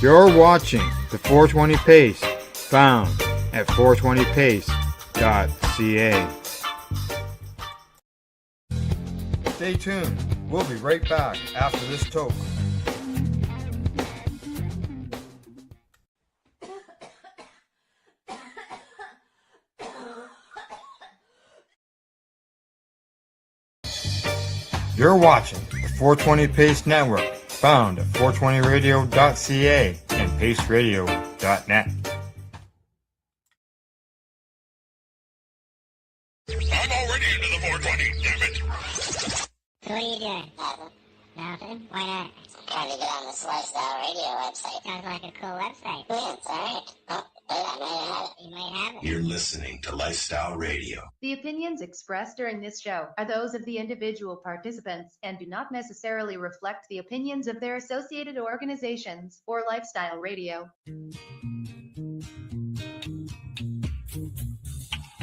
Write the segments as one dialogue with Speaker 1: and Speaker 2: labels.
Speaker 1: You're watching the 420 Pace, found at 420pace.ca. Stay tuned. We'll be right back after this toke. You're watching the 420 Pace Network, found at 420radio.ca and paceradio.net.
Speaker 2: I'm already into the 420, damn it!
Speaker 3: So what are you doing? Nothing? Why not?
Speaker 4: I'm trying to get on this Lifestyle Radio website.
Speaker 3: Sounds like a cool website.
Speaker 4: Yeah, it's alright. Oh, wait, I might have it.
Speaker 3: You might have it.
Speaker 2: You're listening to Lifestyle Radio.
Speaker 5: The opinions expressed during this show are those of the individual participants and do not necessarily reflect the opinions of their associated organizations or Lifestyle Radio.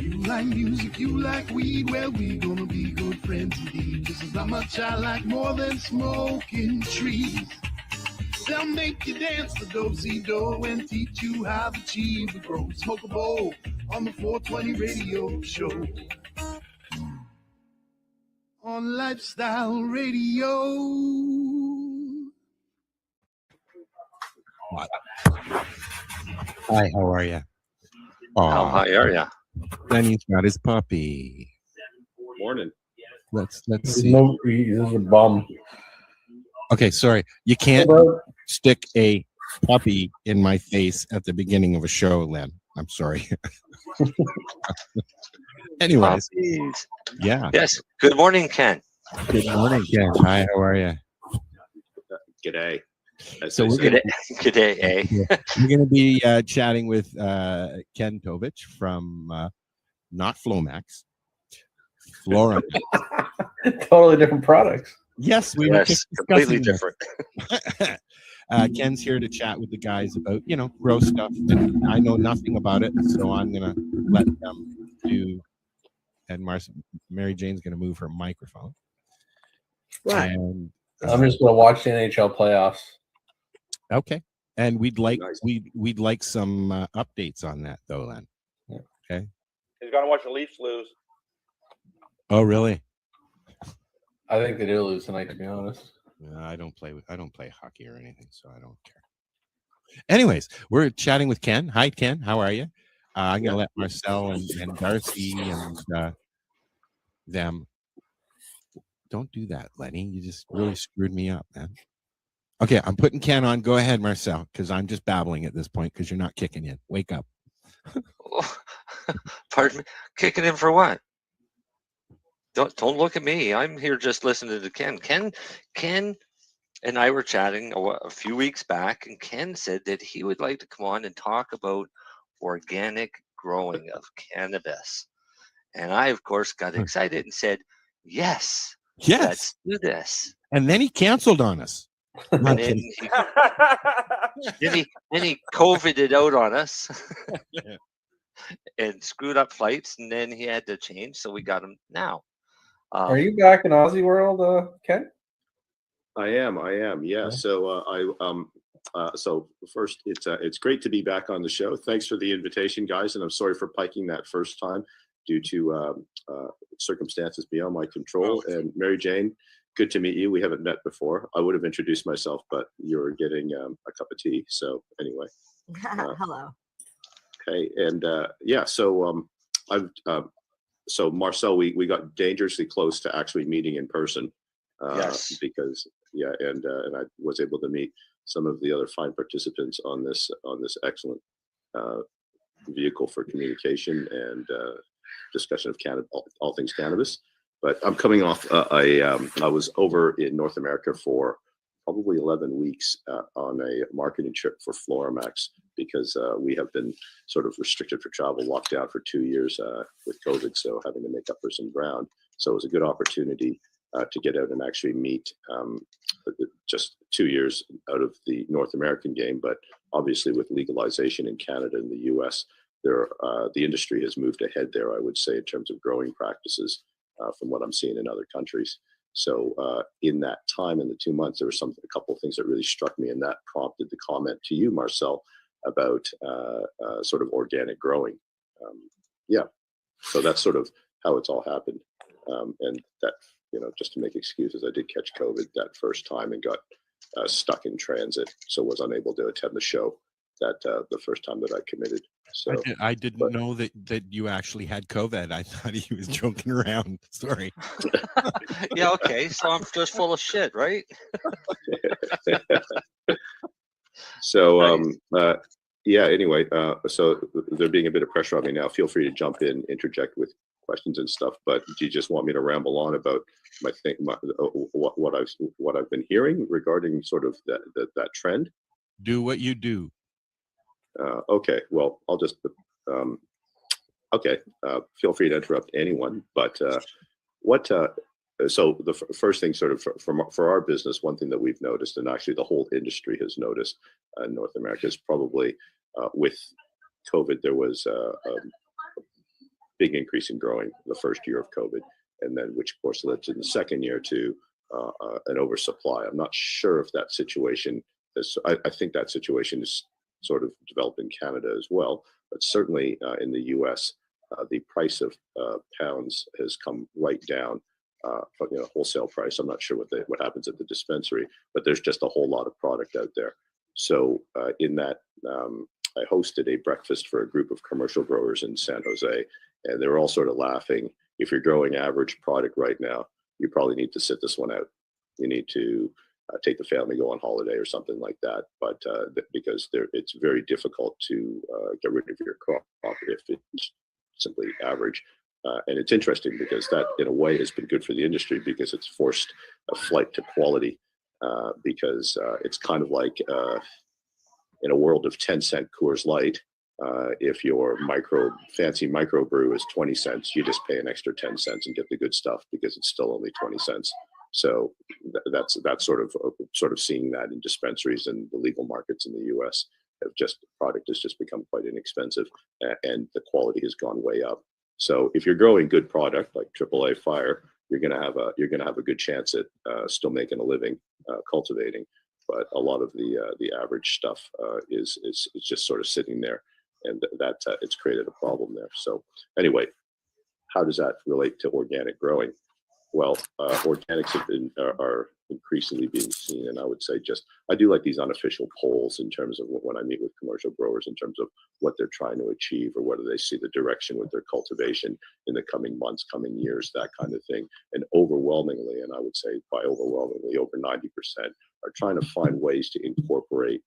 Speaker 6: You like music, you like weed, well, we gonna be good friends indeed. This is how much I like more than smoking trees. They'll make you dance the do-si-do and teach you how the cheese will grow. Smoke a bowl on the 420 radio show. On Lifestyle Radio.
Speaker 7: Hi, how are you?
Speaker 8: How high are ya?
Speaker 7: Lenny's got his puppy.
Speaker 8: Morning.
Speaker 7: Let's
Speaker 9: This
Speaker 7: see.
Speaker 9: is a bum.
Speaker 7: Okay, sorry. You can't stick a puppy in my face at the beginning of a show, Len. I'm sorry. Anyways,
Speaker 8: Puppies.
Speaker 7: yeah.
Speaker 8: Yes. Good morning, Ken.
Speaker 7: Good morning, Ken. Hi, how are you?
Speaker 8: G'day.
Speaker 7: So we're gonna,
Speaker 8: G'day, eh?
Speaker 7: we're going to be chatting with Ken Tovich from not Flomax, Flora.
Speaker 9: Totally different products.
Speaker 7: Yes, we were
Speaker 8: Yes,
Speaker 7: just
Speaker 8: completely
Speaker 7: discussing
Speaker 8: different.
Speaker 7: Ken's here to chat with the guys about, grow stuff. And I know nothing about it, so I'm going to let them do. And Mary Jane's going to move her microphone.
Speaker 9: Right.
Speaker 7: And,
Speaker 9: I'm just going to watch the NHL playoffs.
Speaker 7: Okay. And we'd like
Speaker 8: Nice.
Speaker 7: we'd like some updates on that, though, Len.
Speaker 9: Yeah.
Speaker 7: Okay.
Speaker 10: He's gonna watch the Leafs lose.
Speaker 7: Oh, really?
Speaker 9: I think they do lose tonight, to be honest.
Speaker 7: I don't play hockey or anything, so I don't care. Anyways, we're chatting with Ken. Hi, Ken. How are you? I'm gonna let Marcel and Darcy and them. Don't do that, Lenny. You just really screwed me up, man. Okay, I'm putting Ken on. Go ahead, Marcel, because I'm just babbling at this point because you're not kicking in. Wake up.
Speaker 8: Pardon me? Kicking in for what? Don't look at me. I'm here just listening to Ken. Ken and I were chatting a few weeks back, and Ken said that he would like to come on and talk about organic growing of cannabis. And I, of course, got excited and said, yes, let's do this.
Speaker 7: And then he canceled on us.
Speaker 8: And then he COVIDed out on us and screwed up flights, and then he had to change, so we got him now.
Speaker 9: Are you back in Aussie world, Ken?
Speaker 11: I am. Yeah. So so first, it's great to be back on the show. Thanks for the invitation, guys, and I'm sorry for piking that first time due to circumstances beyond my control. And Mary Jane, good to meet you. We haven't met before. I would have introduced myself, but you're getting a cup of tea. So anyway.
Speaker 12: Hello.
Speaker 11: Okay. And yeah, so so Marcel, we got dangerously close to actually meeting in person.
Speaker 8: Yes.
Speaker 11: Because and I was able to meet some of the other fine participants on this excellent vehicle for communication and discussion of all things cannabis. But I'm coming off. I was over in North America for probably 11 weeks on a marketing trip for Floramax because we have been sort of restricted for travel, locked down for 2 years with COVID, so having to make up for some ground. So it was a good opportunity to get out and actually meet just 2 years out of the North American game. But obviously with legalization in Canada and the US, the industry has moved ahead there, I would say, in terms of growing practices from what I'm seeing in other countries. So in that time, in the 2 months, there were a couple of things that really struck me, and that prompted the comment to you, Marcel, about sort of organic growing. Yeah, so that's sort of how it's all happened. And that, just to make excuses, I did catch COVID that first time and got stuck in transit, so was unable to attend the show the first time that I committed. So
Speaker 7: I didn't know that you actually had COVID. I thought he was joking around. Sorry.
Speaker 8: Yeah, okay. So I'm just full of shit, right?
Speaker 11: So yeah. Anyway, so there being a bit of pressure on me now. Feel free to jump in, interject with questions and stuff. But do you just want me to ramble on about what I've been hearing regarding sort of that trend?
Speaker 7: Do what you do.
Speaker 11: Okay. Well, I'll just. Okay. Feel free to interrupt anyone. But what? So the first thing, sort of, for our business, one thing that we've noticed, and actually the whole industry has noticed in North America, is probably with COVID, there was a big increase in growing the first year of COVID, and then which of course led to the second year to an oversupply. I'm not sure if that situation is. I think that situation is sort of developed in Canada as well, but certainly in the U.S., the price of pounds has come right down. From wholesale price. I'm not sure what happens at the dispensary, but there's just a whole lot of product out there. So in that, I hosted a breakfast for a group of commercial growers in San Jose, and they were all sort of laughing. If you're growing average product right now, you probably need to sit this one out. You need to take the family, go on holiday or something like that. But because it's very difficult to get rid of your crop if it's simply average. And it's interesting because that, in a way, has been good for the industry because it's forced a flight to quality. Because it's kind of like in a world of 10-cent Coors Light, if your fancy micro brew is 20 cents, you just pay an extra 10 cents and get the good stuff because it's still only 20 cents. So that's sort of seeing that in dispensaries and the legal markets in the U.S. Product has just become quite inexpensive, and the quality has gone way up. So if you're growing good product like AAA Fire, you're gonna have a good chance at still making a living cultivating. But a lot of the average stuff is just sort of sitting there, and that it's created a problem there. So anyway, how does that relate to organic growing? Well, organics are increasingly being seen, and I would say I do like these unofficial polls in terms of when I meet with commercial growers in terms of what they're trying to achieve or whether they see the direction with their cultivation in the coming months, coming years, that kind of thing. And overwhelmingly, and I would say by overwhelmingly over 90%, are trying to find ways to incorporate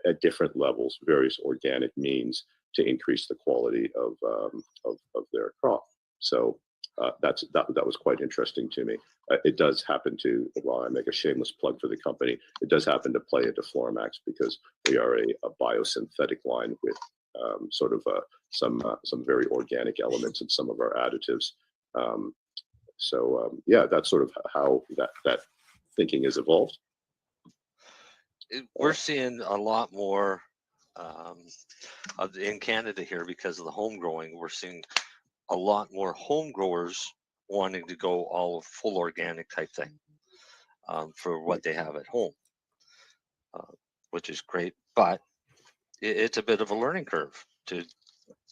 Speaker 11: at different levels various organic means to increase the quality of their crop. So that was quite interesting to me. It does happen to, while I make a shameless plug for the company, it does happen to play into Floramax because we are a biosynthetic line with some very organic elements in some of our additives. Yeah, that's sort of how that thinking has evolved.
Speaker 8: We're seeing a lot more in Canada here because of the home growing. We're seeing a lot more home growers wanting to go all full organic type thing for what they have at home, which is great. But it's a bit of a learning curve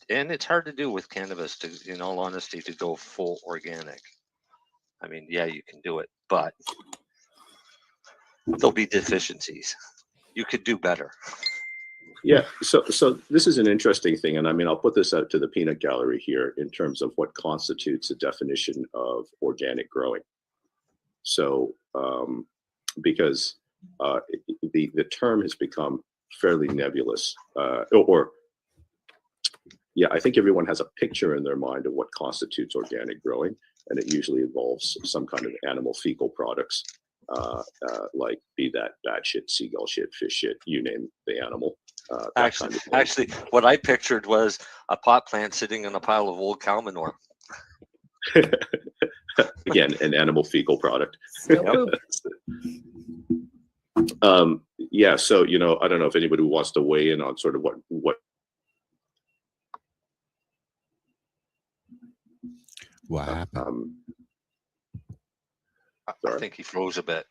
Speaker 8: and it's hard to do with cannabis, in all honesty, to go full organic. I mean, yeah, you can do it, but there'll be deficiencies. You could do better.
Speaker 11: Yeah, so this is an interesting thing, and I mean, I'll put this out to the peanut gallery here in terms of what constitutes a definition of organic growing. So, because the term has become fairly nebulous, I think everyone has a picture in their mind of what constitutes organic growing, and it usually involves some kind of animal fecal products, like be that bat shit, seagull shit, fish shit, you name the animal.
Speaker 8: Actually, what I pictured was a pot plant sitting in a pile of old cow manure.
Speaker 11: Again, an animal fecal product. Yeah, so I don't know if anybody wants to weigh in on sort of what.
Speaker 7: What happened?
Speaker 8: I think he froze a bit.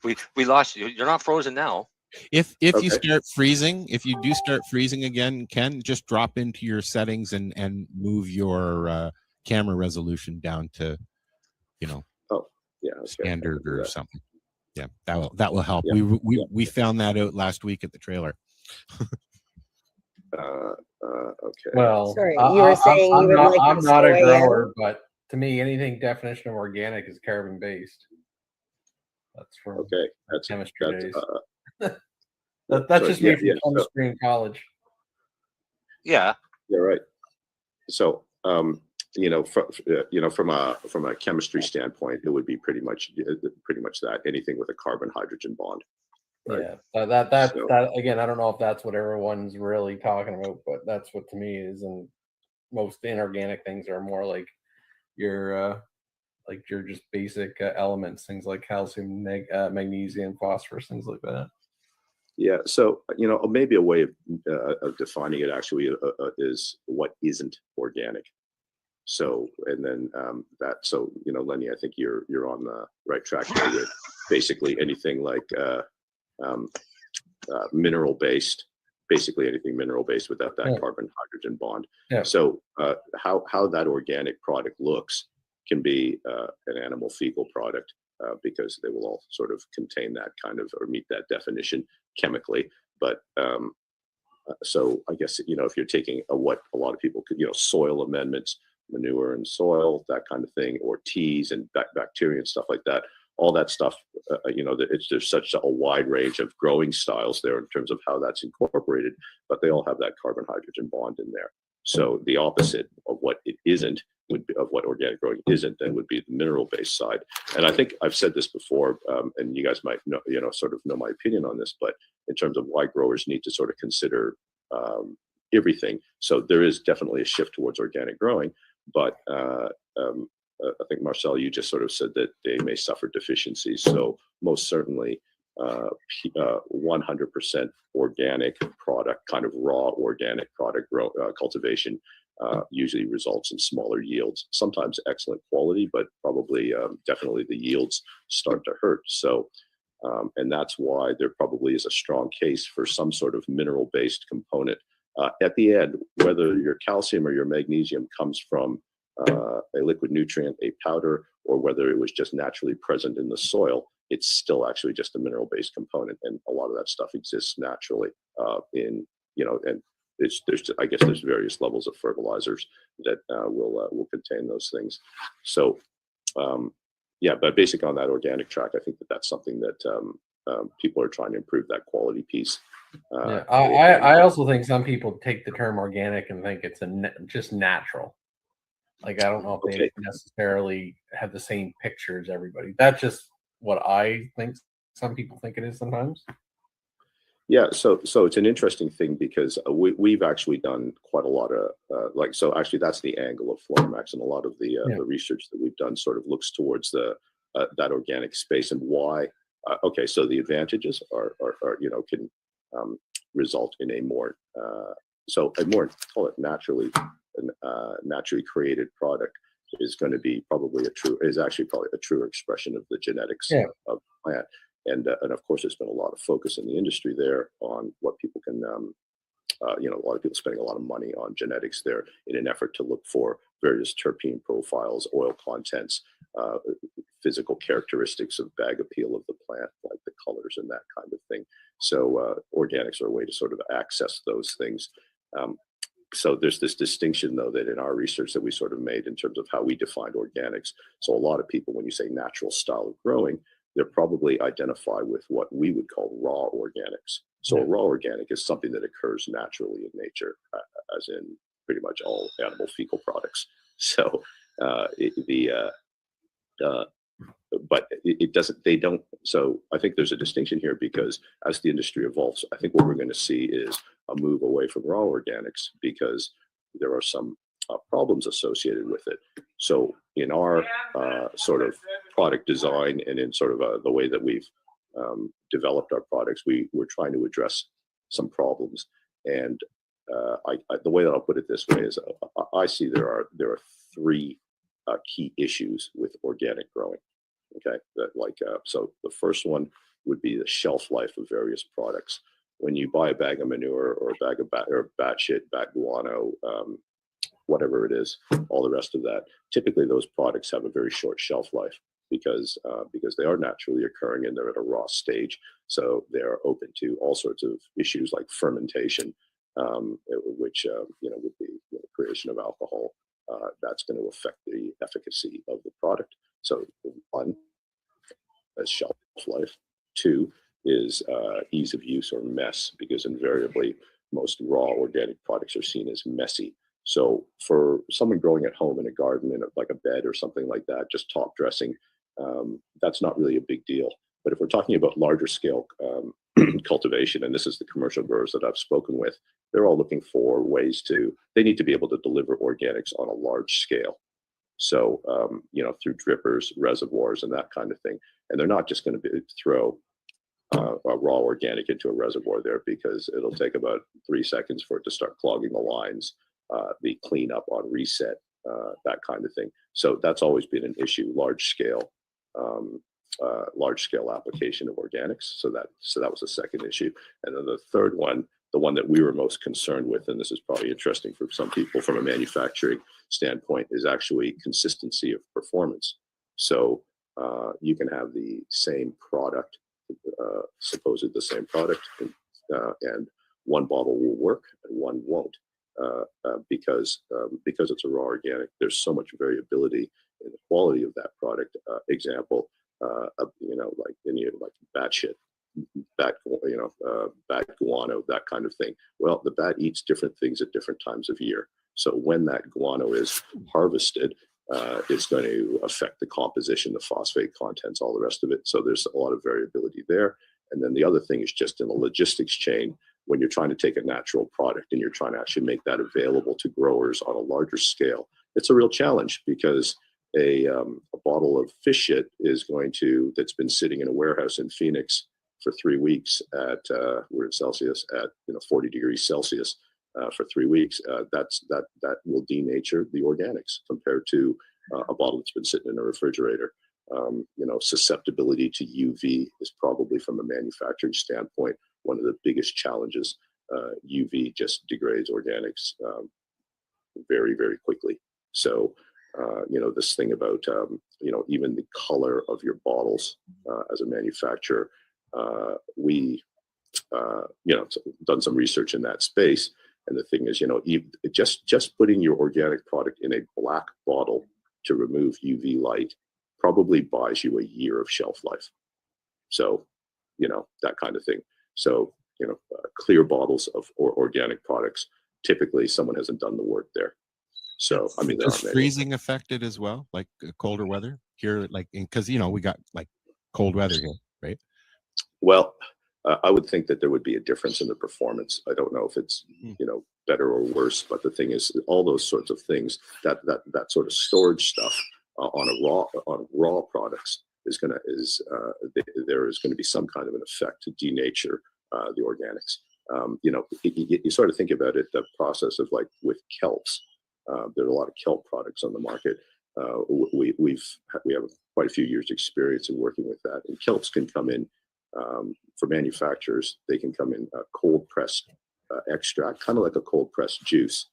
Speaker 8: We lost you. You're not frozen now.
Speaker 7: If you
Speaker 11: Okay.
Speaker 7: start freezing, if you do start freezing again, Ken, just drop into your settings and move your camera resolution down to,
Speaker 11: Oh, yeah. Okay.
Speaker 7: standard or
Speaker 11: that.
Speaker 7: something. Yeah, that will help.
Speaker 11: Yeah.
Speaker 7: We found that out last week at the trailer.
Speaker 11: Okay.
Speaker 9: Well,
Speaker 12: Sorry, you were saying you would like
Speaker 9: I'm
Speaker 12: it
Speaker 9: not a
Speaker 12: soy
Speaker 9: grower,
Speaker 12: and-
Speaker 9: but to me, anything definition of organic is carbon based. That's from
Speaker 11: Okay. That's
Speaker 9: chemistry
Speaker 11: that's,
Speaker 9: days. That's
Speaker 11: so,
Speaker 9: just
Speaker 11: yeah,
Speaker 9: me from
Speaker 11: yeah, so-
Speaker 9: chemistry in college.
Speaker 8: Yeah.
Speaker 11: Yeah, right. So, from a chemistry standpoint, it would be pretty much that anything with a carbon hydrogen bond. Right.
Speaker 9: Yeah, that
Speaker 11: So-
Speaker 9: again, I don't know if that's what everyone's really talking about, but that's what to me is. And most inorganic things are more like your just basic elements, things like calcium, magnesium, phosphorus, things like that.
Speaker 11: Yeah. So, maybe a way of defining it actually is what isn't organic. So, and then Lenny, I think you're on the right track here with basically anything like mineral based, basically anything mineral based without that carbon hydrogen bond.
Speaker 9: Yeah.
Speaker 11: So, how that organic product looks can be an animal fecal product because they will all sort of contain that kind of or meet that definition chemically. But so I guess if you're taking what a lot of people could soil amendments, manure and soil, that kind of thing, or teas and bacteria and stuff like that. All that stuff, there's such a wide range of growing styles there in terms of how that's incorporated, but they all have that carbon hydrogen bond in there. So the opposite of what it isn't would be of what organic growing isn't, then would be the mineral based side. And I think I've said this before, and you guys might know, sort of know my opinion on this, but in terms of why growers need to sort of consider everything. So there is definitely a shift towards organic growing, but I think Marcel, you just sort of said that they may suffer deficiencies. So most certainly 100% organic product, kind of raw organic product cultivation usually results in smaller yields, sometimes excellent quality, but probably definitely the yields start to hurt. So, and that's why there probably is a strong case for some sort of mineral-based component. At the end, whether your calcium or your magnesium comes from a liquid nutrient, a powder, or whether it was just naturally present in the soil, it's still actually just a mineral-based component, and a lot of that stuff exists naturally and I guess there's various levels of fertilizers that will contain those things. So, but basically on that organic track, I think that's something that people are trying to improve that quality piece.
Speaker 9: I also think some people take the term organic and think it's just natural. Like, I don't know if they necessarily have the same picture as everybody. That's just what I think some people think it is sometimes.
Speaker 11: Yeah, so it's an interesting thing because we've actually done quite a lot of actually that's the angle of Florimax, and a lot of the research that we've done sort of looks towards that organic space and why. So the advantages are can result in a more call it naturally created product is going to be probably actually a truer expression of the genetics of the plant. And of course, there's been a lot of focus in the industry there on what people can, a lot of people spending a lot of money on genetics there in an effort to look for various terpene profiles, oil contents, physical characteristics of bag appeal of the plant, like the colors and that kind of thing. So organics are a way to sort of access those things. So there's this distinction, though, that in our research that we sort of made in terms of how we defined organics. So a lot of people, when you say natural style of growing, they're probably identify with what we would call raw organics. So a raw organic is something that occurs naturally in nature, as in pretty much all animal fecal products. So but it doesn't, they don't. So I think there's a distinction here because as the industry evolves, I think what we're going to see is a move away from raw organics because there are some problems associated with it. So in our sort of product design and in sort of the way that we've developed our products, we're trying to address some problems. And the way that I'll put it this way is I see there are three key issues with organic growing. Okay, so the first one would be the shelf life of various products. When you buy a bag of manure or a bag of bat shit, bat guano, whatever it is, all the rest of that, typically those products have a very short shelf life because they are naturally occurring and they're at a raw stage. So they're open to all sorts of issues like fermentation, which would be the creation of alcohol. That's going to affect the efficacy of the product. So one, is shelf life. Two is ease of use or mess, because invariably most raw organic products are seen as messy. So for someone growing at home in a garden, in like a bed or something like that, just top dressing, that's not really a big deal. But if we're talking about larger scale cultivation, and this is the commercial growers that I've spoken with, they're all looking for ways they need to be able to deliver organics on a large scale. So, through drippers, reservoirs, and that kind of thing. And they're not just going to throw a raw organic into a reservoir there, because it'll take about 3 seconds for it to start clogging the lines, the cleanup on reset, that kind of thing. So that's always been an issue, large scale application of organics. So that was the second issue. And then the third one, the one that we were most concerned with, and this is probably interesting for some people from a manufacturing standpoint, is actually consistency of performance. So you can have the same product, supposedly the same product, and one bottle will work and one won't, because it's a raw organic. There's so much variability in the quality of that product. Example, like bat shit, bat guano, that kind of thing. Well, the bat eats different things at different times of year. So when that guano is harvested, it's going to affect the composition, the phosphate contents, all the rest of it. So there's a lot of variability there. And then the other thing is just in the logistics chain, when you're trying to take a natural product and you're trying to actually make that available to growers on a larger scale, it's a real challenge, because a bottle of fish shit that's been sitting in a warehouse in Phoenix for 3 weeks at we're in Celsius at 40 degrees Celsius for 3 weeks, that will denature the organics compared to a bottle that's been sitting in a refrigerator. Susceptibility to UV is probably, from a manufacturing standpoint, one of the biggest challenges. UV just degrades organics very, very quickly. So, this thing about, even the color of your bottles as a manufacturer, we, done some research in that space. And the thing is, just putting your organic product in a black bottle to remove UV light probably buys you a year of shelf life. So, that kind of thing. So, clear bottles of organic products, typically someone hasn't done the work there. So, I mean,
Speaker 7: is freezing affected as well, like colder weather here, because we got like cold weather here, right?
Speaker 11: Well, I would think that there would be a difference in the performance. I don't know if it's better or worse, but the thing is, all those sorts of things, that sort of storage stuff on raw products there is going to be some kind of an effect to denature the organics. You sort of think about it, the process of, like, with kelps. There are a lot of kelp products on the market. We have quite a few years experience in working with that, and kelps can come in for manufacturers. They can come in cold pressed extract, kind of like a cold pressed juice.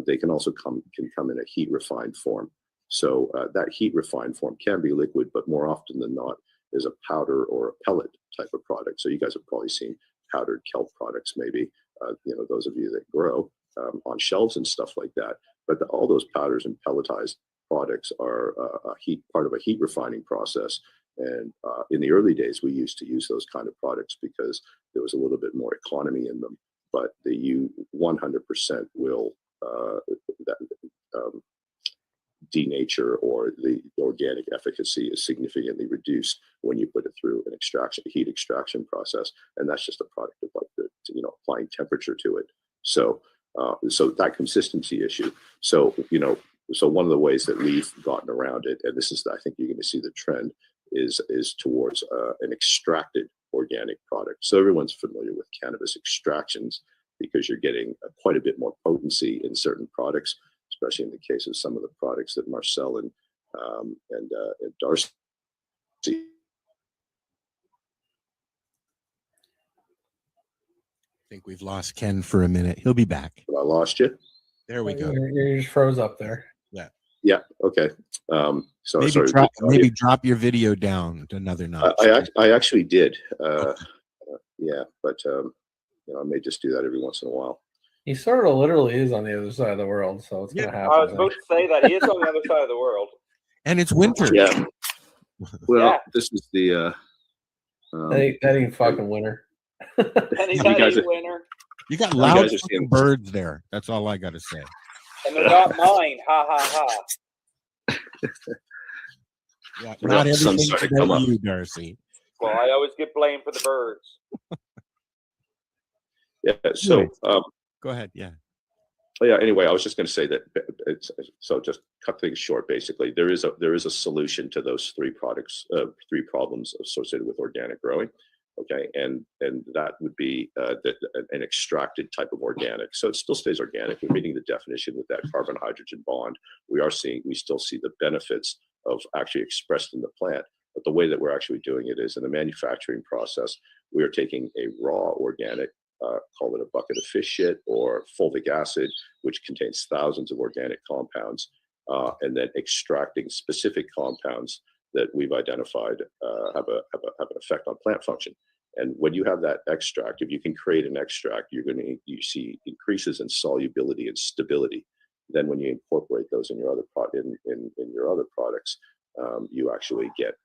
Speaker 11: They can also come in a heat refined form. So that heat refined form can be liquid, but more often than not is a powder or a pellet type of product. So you guys have probably seen powdered kelp products, maybe, those of you that grow on shelves and stuff like that. But all those powders and pelletized products are part of a heat refining process. And in the early days, we used to use those kind of products because there was a little bit more economy in them. But you 100% will denature, or the organic efficacy is significantly reduced when you put it through an heat extraction process. And that's just a product of, like, applying temperature to it. So that consistency issue. So one of the ways that we've gotten around it, and this is, I think you're going to see the trend, is towards an extracted organic product. So everyone's familiar with cannabis extractions because you're getting quite a bit more potency in certain products, especially in the case of some of the products that Marcel and Darcy.
Speaker 7: I think we've lost Ken for a minute. He'll be back.
Speaker 11: Have I lost you?
Speaker 7: There we go.
Speaker 9: You just froze up there.
Speaker 7: Yeah.
Speaker 11: Yeah. Okay. So
Speaker 7: maybe
Speaker 11: sorry.
Speaker 7: Maybe drop your video down to another notch.
Speaker 11: I actually did. Yeah, but I may just do that every once in a while.
Speaker 9: He sort of literally is on the other side of the world, so it's gonna happen.
Speaker 10: I was about to say that he is on the other side of the world.
Speaker 7: And it's winter.
Speaker 11: Yeah. Well, this is the.
Speaker 9: That ain't fucking winter.
Speaker 10: And he's not a winner.
Speaker 7: You got loud birds there. That's all I got to say.
Speaker 10: And they're not mine. Ha ha ha.
Speaker 7: Yeah, not everything about you, Darcy.
Speaker 10: Well, I always get blamed for the birds.
Speaker 11: Yeah. So,
Speaker 7: go ahead. Yeah.
Speaker 11: Yeah. Anyway, I was just going to say that. So, just cut things short. Basically, there is a solution to those three problems associated with organic growing. Okay, and that would be an extracted type of organic. So it still stays organic. We're meeting the definition with that carbon hydrogen bond. We still see the benefits of actually expressed in the plant. But the way that we're actually doing it is in the manufacturing process. We are taking a raw organic, call it a bucket of fish shit or fulvic acid, which contains thousands of organic compounds, and then extracting specific compounds that we've identified have an effect on plant function. And when you have that extract, if you can create an extract, you see increases in solubility and stability. Then when you incorporate those in your other products, you actually get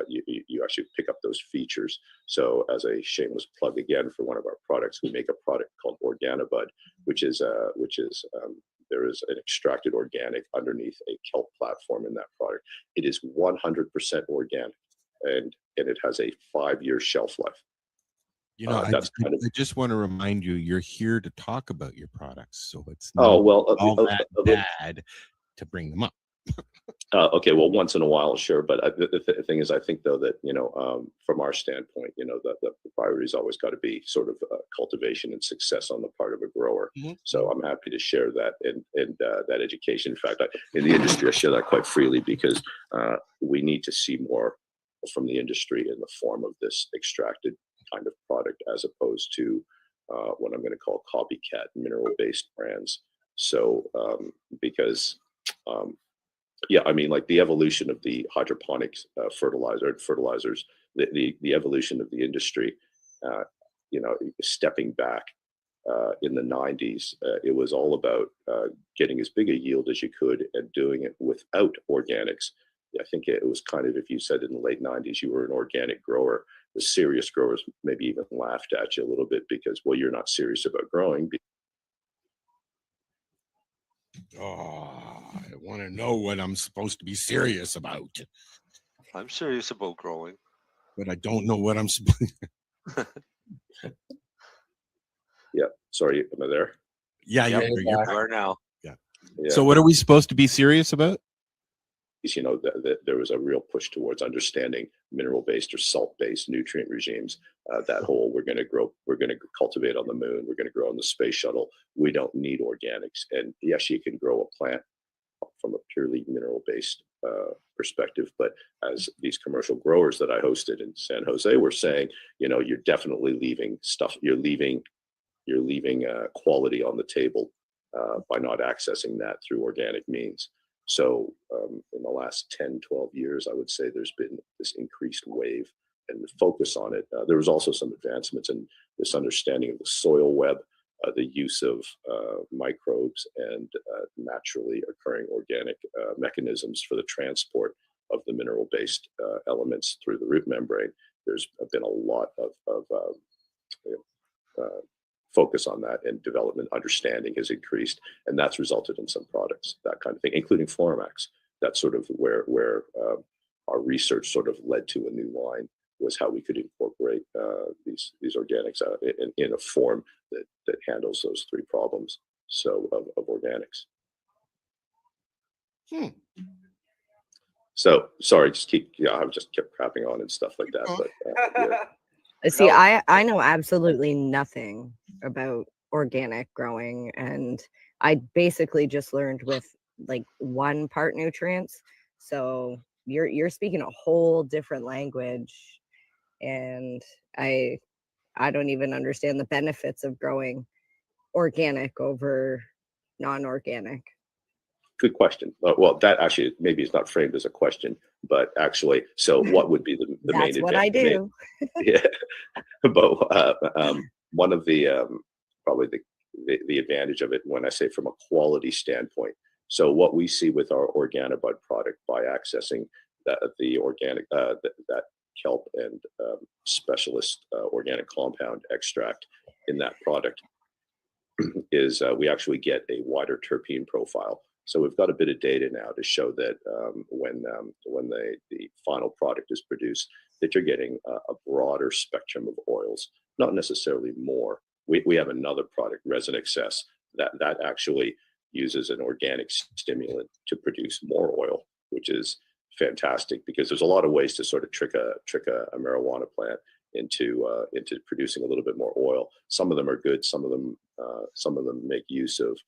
Speaker 11: you actually pick up those features. So as a shameless plug again for one of our products, we make a product called Organobud, which is there is an extracted organic underneath a kelp platform in that product. It is 100% organic, and it has a 5-year shelf life.
Speaker 7: I just want to remind you, you're here to talk about your products, so it's
Speaker 11: not
Speaker 7: all that bad to bring them up.
Speaker 11: Okay, well, once in a while, sure. But the thing is, I think, though, that, from our standpoint, the priority's always got to be sort of cultivation and success on the part of a grower. Mm-hmm. So I'm happy to share that and that education. In fact, in the industry, I share that quite freely because we need to see more from the industry in the form of this extracted kind of product as opposed to what I'm going to call copycat mineral-based brands. So because yeah, I mean, like the evolution of the hydroponics fertilizers, the evolution of the industry, stepping back in the 90s, it was all about getting as big a yield as you could and doing it without organics. I think it was kind of, if you said in the late 90s you were an organic grower, the serious growers maybe even laughed at you a little bit because, well, you're not serious about growing.
Speaker 7: I want to know what I'm supposed to be serious about.
Speaker 8: I'm serious about growing,
Speaker 7: but I don't know what I'm supposed.
Speaker 11: Yeah, sorry, am I there?
Speaker 7: Yeah,
Speaker 8: you are now.
Speaker 7: Yeah. So, what are we supposed to be serious about?
Speaker 11: That there was a real push towards understanding mineral-based or salt-based nutrient regimes. That whole we're going to cultivate on the moon, we're going to grow on the space shuttle. We don't need organics. And yes, you can grow a plant from a purely mineral-based perspective, but as these commercial growers that I hosted in San Jose were saying, you're definitely leaving stuff. You're leaving quality on the table by not accessing that through organic means. So in the last 10, 12 years, I would say there's been this increased wave and the focus on it. There was also some advancements in this understanding of the soil web, the use of microbes and naturally occurring organic mechanisms for the transport of the mineral-based elements through the root membrane. There's been a lot of focus on that, and development understanding has increased, and that's resulted in some products, that kind of thing, including Floramax. That's sort of where our research sort of led to a new line, was how we could incorporate these organics in a form that handles those three problems. So of organics. So sorry, I just kept crapping on and stuff like that, but yeah.
Speaker 12: See, I know absolutely nothing about organic growing, and I basically just learned with like 1 part nutrients. So you're speaking a whole different language, and I don't even understand the benefits of growing organic over non-organic.
Speaker 11: Good question. Well, that actually maybe is not framed as a question, but actually, so what would be the main
Speaker 12: That's what I do.
Speaker 11: Yeah, but one of the probably the advantage of it when I say from a quality standpoint. So what we see with our Organobud product by accessing the organic that kelp and specialist organic compound extract in that product is we actually get a wider terpene profile. So we've got a bit of data now to show that when the final product is produced, that you're getting a broader spectrum of oils, not necessarily more. We have another product, Resin Excess, that actually uses an organic stimulant to produce more oil, which is fantastic because there's a lot of ways to sort of trick a marijuana plant into producing a little bit more oil. Some of them are good. Some of them make use of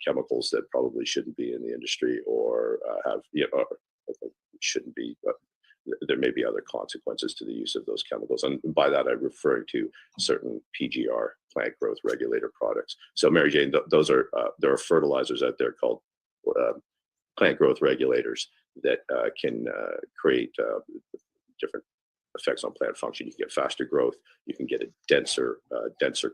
Speaker 11: chemicals that probably shouldn't be in the industry or shouldn't be. But there may be other consequences to the use of those chemicals, and by that I'm referring to certain PGR, plant growth regulator products. So Mary Jane, those are there are fertilizers out there called plant growth regulators that can create different effects on plant function. You can get faster growth. You can get a denser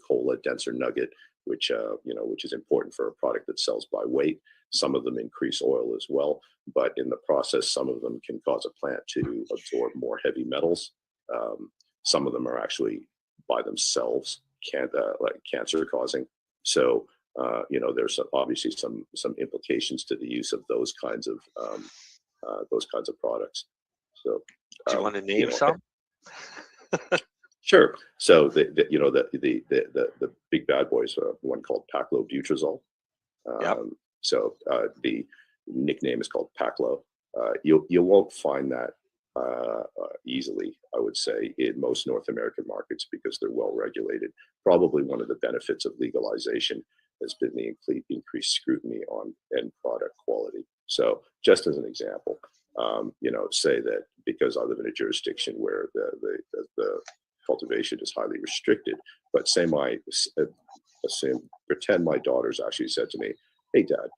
Speaker 11: cola, denser nugget, which is important for a product that sells by weight. Some of them increase oil as well, but in the process, some of them can cause a plant to absorb more heavy metals. Some of them are actually by themselves like cancer causing. So there's obviously some implications to the use of those kinds of products. So
Speaker 8: do you want to name some?
Speaker 11: Sure. So the big bad boys, one called paclobutrazol.
Speaker 8: Yep.
Speaker 11: So the nickname is called Paclo. You won't find that easily, I would say, in most North American markets because they're well regulated. Probably one of the benefits of legalization has been the increased scrutiny on end product quality. So just as an example, say that because I live in a jurisdiction where the cultivation is highly restricted, but pretend my daughter's actually said to me, "Hey, Dad,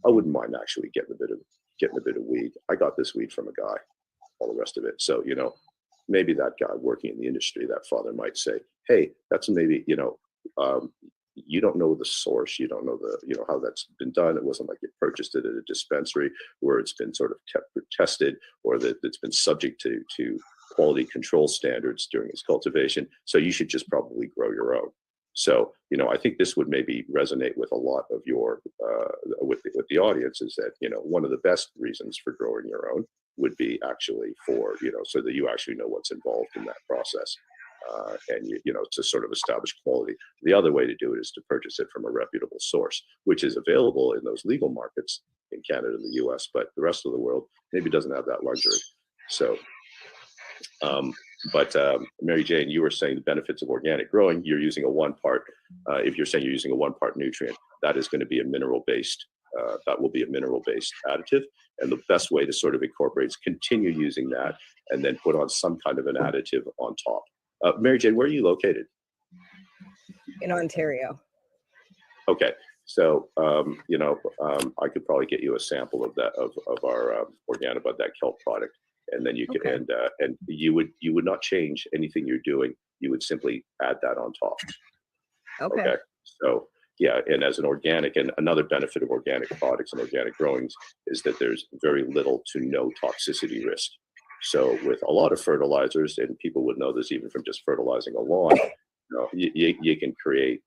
Speaker 11: I wouldn't mind actually getting a bit of weed. I got this weed from a guy," all the rest of it. So maybe that guy working in the industry, that father might say, "Hey, that's maybe you don't know the source, you don't know how that's been done. It wasn't like you purchased it at a dispensary where it's been sort of tested or that it's been subject to quality control standards during its cultivation. So you should just probably grow your own." So I think this would maybe resonate with a lot of your with the audience is that one of the best reasons for growing your own would be actually for so that you actually know what's involved in that process. And to sort of establish quality. The other way to do it is to purchase it from a reputable source, which is available in those legal markets in Canada and the US, but the rest of the world maybe doesn't have that luxury. So, Mary Jane, you were saying the benefits of organic growing. You're using a 1 part. If you're saying you're using a 1 part nutrient, that is going to be a mineral-based. That will be a mineral-based additive. And the best way to sort of incorporate is continue using that and then put on some kind of an additive on top. Mary Jane, where are you located?
Speaker 12: In Ontario.
Speaker 11: Okay, so I could probably get you a sample of that of our Organobud, that kelp product, and then you could and you would not change anything you're doing. You would simply add that on top. Okay. So yeah, and as an organic, and another benefit of organic products and organic growings is that there's very little to no toxicity risk. So with a lot of fertilizers, and people would know this even from just fertilizing a lawn, you can create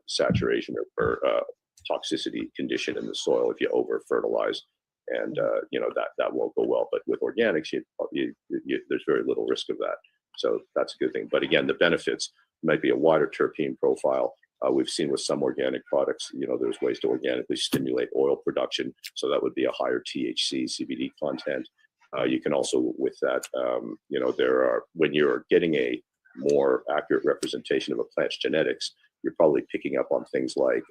Speaker 11: saturation or toxicity condition in the soil if you over fertilize, and that won't go well. But with organics, there's very little risk of that. So that's a good thing. But again, the benefits might be a wider terpene profile. We've seen with some organic products, there's ways to organically stimulate oil production. So that would be a higher THC, CBD content. You can also, with that, there are, when you're getting a more accurate representation of a plant's genetics, you're probably picking up on things like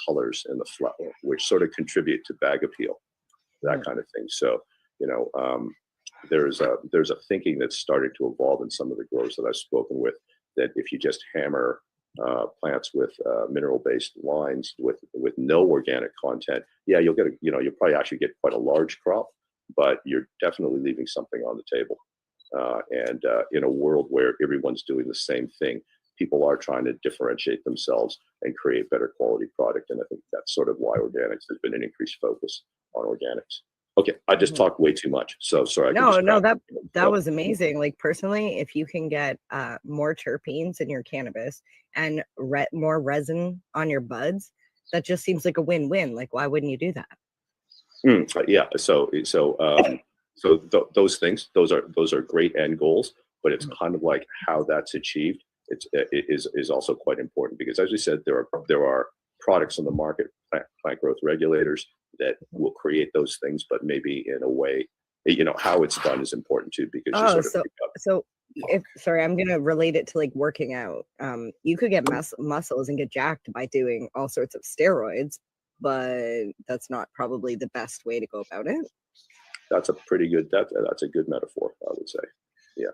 Speaker 11: colors in the flower, which sort of contribute to bag appeal, that kind of thing. So, there's a thinking that's starting to evolve in some of the growers that I've spoken with, that if you just hammer plants with mineral-based lines with no organic content, you'll get you'll probably actually get quite a large crop, but you're definitely leaving something on the table. And in a world where everyone's doing the same thing, people are trying to differentiate themselves and create better quality product. And I think that's sort of why organics has been an increased focus on organics. Okay, I just talked way too much, so sorry.
Speaker 12: No, that was amazing. Like personally, if you can get more terpenes in your cannabis and more resin on your buds, that just seems like a win-win. Like, why wouldn't you do that?
Speaker 11: Yeah. So those things, those are great end goals, but it's kind of like how that's achieved. It is also quite important, because, as we said, there are products on the market, plant growth regulators, that will create those things, but maybe in a way, how it's done is important too, because
Speaker 12: sorry, I'm gonna relate it to like working out. You could get muscles and get jacked by doing all sorts of steroids, but that's not probably the best way to go about it.
Speaker 11: That's a pretty good that's a good metaphor, I would say. Yeah.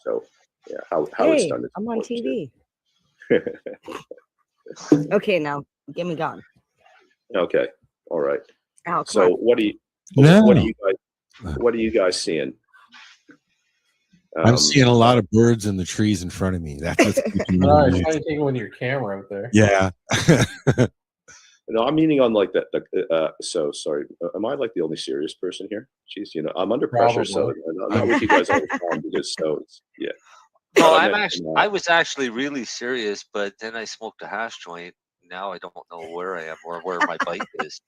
Speaker 11: So how it's done.
Speaker 12: I'm on TV. Okay, now get me gone.
Speaker 11: Okay. All right.
Speaker 12: Oh,
Speaker 11: so what are you guys seeing?
Speaker 7: I'm seeing a lot of birds in the trees in front of me. That's what's keeping me
Speaker 9: Trying
Speaker 7: awake.
Speaker 9: to take it with your camera out there.
Speaker 7: Yeah.
Speaker 11: No, I'm meaning on like that. So sorry. Am I like the only serious person here? Jeez, I'm under pressure, so I'm not with you guys all the time, because yeah.
Speaker 8: No, I was actually really serious, but then I smoked a hash joint. Now I don't know where I am or where my bike is.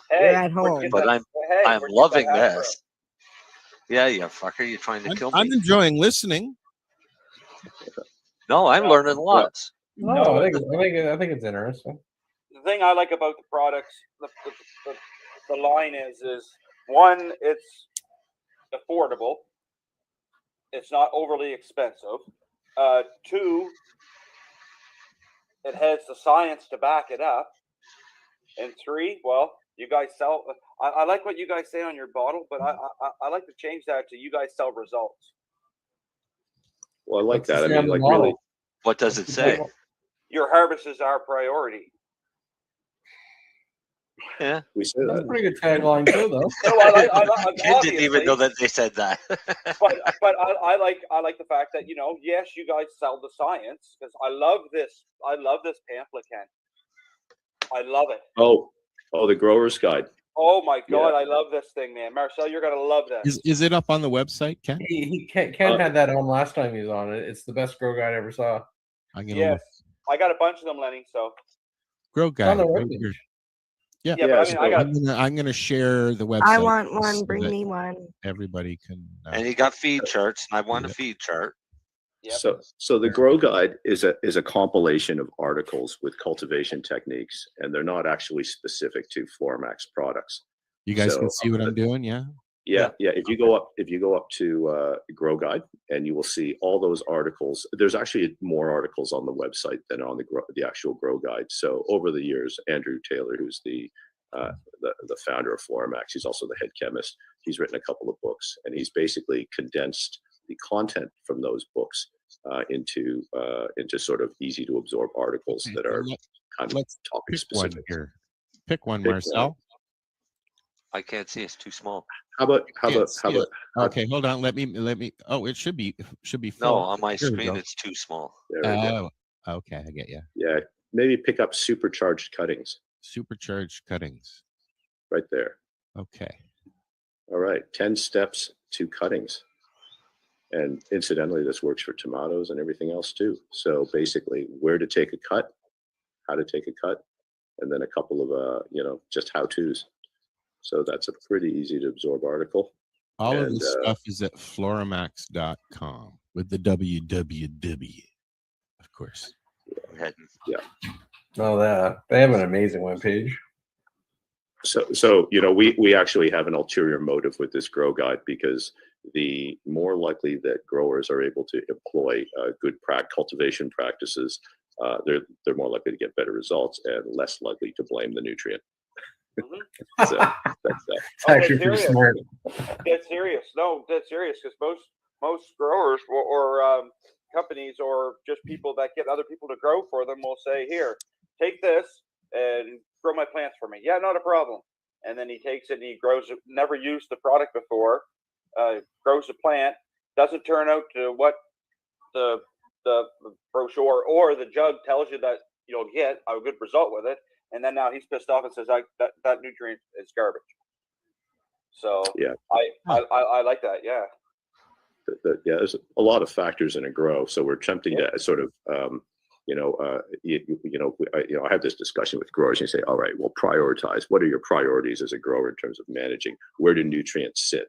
Speaker 12: You're at home.
Speaker 8: But I'm loving this. Yeah, you fucker, you're trying to kill me.
Speaker 7: I'm enjoying listening.
Speaker 8: No, I'm learning lots.
Speaker 9: No, I think it's interesting.
Speaker 10: The thing I like about the products, the line is one, it's affordable. It's not overly expensive. Two, it has the science to back it up. And three, well, you guys sell. I like what you guys say on your bottle, but I like to change that to you guys sell results.
Speaker 11: Well, I like that. I mean, like, really.
Speaker 8: What does it say?
Speaker 10: Your harvest is our priority.
Speaker 8: Yeah,
Speaker 11: we say
Speaker 9: That's
Speaker 11: that.
Speaker 9: a pretty good tagline too, though.
Speaker 10: No,
Speaker 8: Ken didn't even know that they said that.
Speaker 10: but I like the fact that yes, you guys sell the science, because I love this pamphlet, Ken. I love it.
Speaker 11: Oh, the Grower's Guide.
Speaker 10: Oh my God, I love this thing, man. Marcel, you're gonna love this.
Speaker 7: Is it up on the website, Ken?
Speaker 9: Ken had that on last time he was on it. It's the best grow guide I ever saw.
Speaker 10: Yes, I got a bunch of them, Lenny. So
Speaker 7: Grow Guide.
Speaker 10: Yeah, but I mean,
Speaker 7: I'm gonna share the website.
Speaker 12: I want one. Bring me one.
Speaker 7: Everybody can.
Speaker 8: And you got feed charts. I want a feed chart.
Speaker 10: Yep.
Speaker 11: So the Grow Guide is a compilation of articles with cultivation techniques, and they're not actually specific to Floramax products.
Speaker 7: You guys can see what I'm doing, yeah?
Speaker 11: Yeah. If you go up to Grow Guide, and you will see all those articles. There's actually more articles on the website than on the actual Grow Guide. So over the years, Andrew Taylor, who's the founder of Floramax, he's also the head chemist. He's written a couple of books, and he's basically condensed the content from those books into sort of easy to absorb articles that are kind of topic specific.
Speaker 7: Pick one, Marcel.
Speaker 8: I can't see. It's too small.
Speaker 11: How about?
Speaker 7: Okay, hold on. Let me. Oh, it should be full.
Speaker 8: No, on my screen it's too small.
Speaker 7: Oh, okay, I get you.
Speaker 11: Yeah, maybe pick up supercharged cuttings.
Speaker 7: Supercharged cuttings.
Speaker 11: Right there.
Speaker 7: Okay.
Speaker 11: All right. 10 steps to cuttings. And incidentally, this works for tomatoes and everything else too. So basically, where to take a cut, how to take a cut, and then a couple of just how-tos. So that's a pretty easy to absorb article.
Speaker 7: All of this stuff is at floramax.com with the www, of course.
Speaker 11: Yeah.
Speaker 9: Oh, they have an amazing webpage.
Speaker 11: So we actually have an ulterior motive with this Grow Guide, because the more likely that growers are able to employ good cultivation practices, they're more likely to get better results and less likely to blame the nutrient.
Speaker 10: Mm-hmm.
Speaker 11: So that's that.
Speaker 9: It's actually pretty smart.
Speaker 10: That's serious. No, that's serious because most growers or companies or just people that get other people to grow for them will say, "Here, take this and grow my plants for me." Yeah, not a problem. And then he takes it and he grows it. Never used the product before. Grows a plant. Doesn't turn out to what the brochure or the jug tells you that you'll get a good result with it. And then now he's pissed off and says that nutrient is garbage. So
Speaker 11: yeah,
Speaker 10: I like that. Yeah.
Speaker 11: Yeah, there's a lot of factors in a grow. So we're attempting to sort of, I have this discussion with growers and you say, all right, well, prioritize. What are your priorities as a grower in terms of managing? Where do nutrients sit?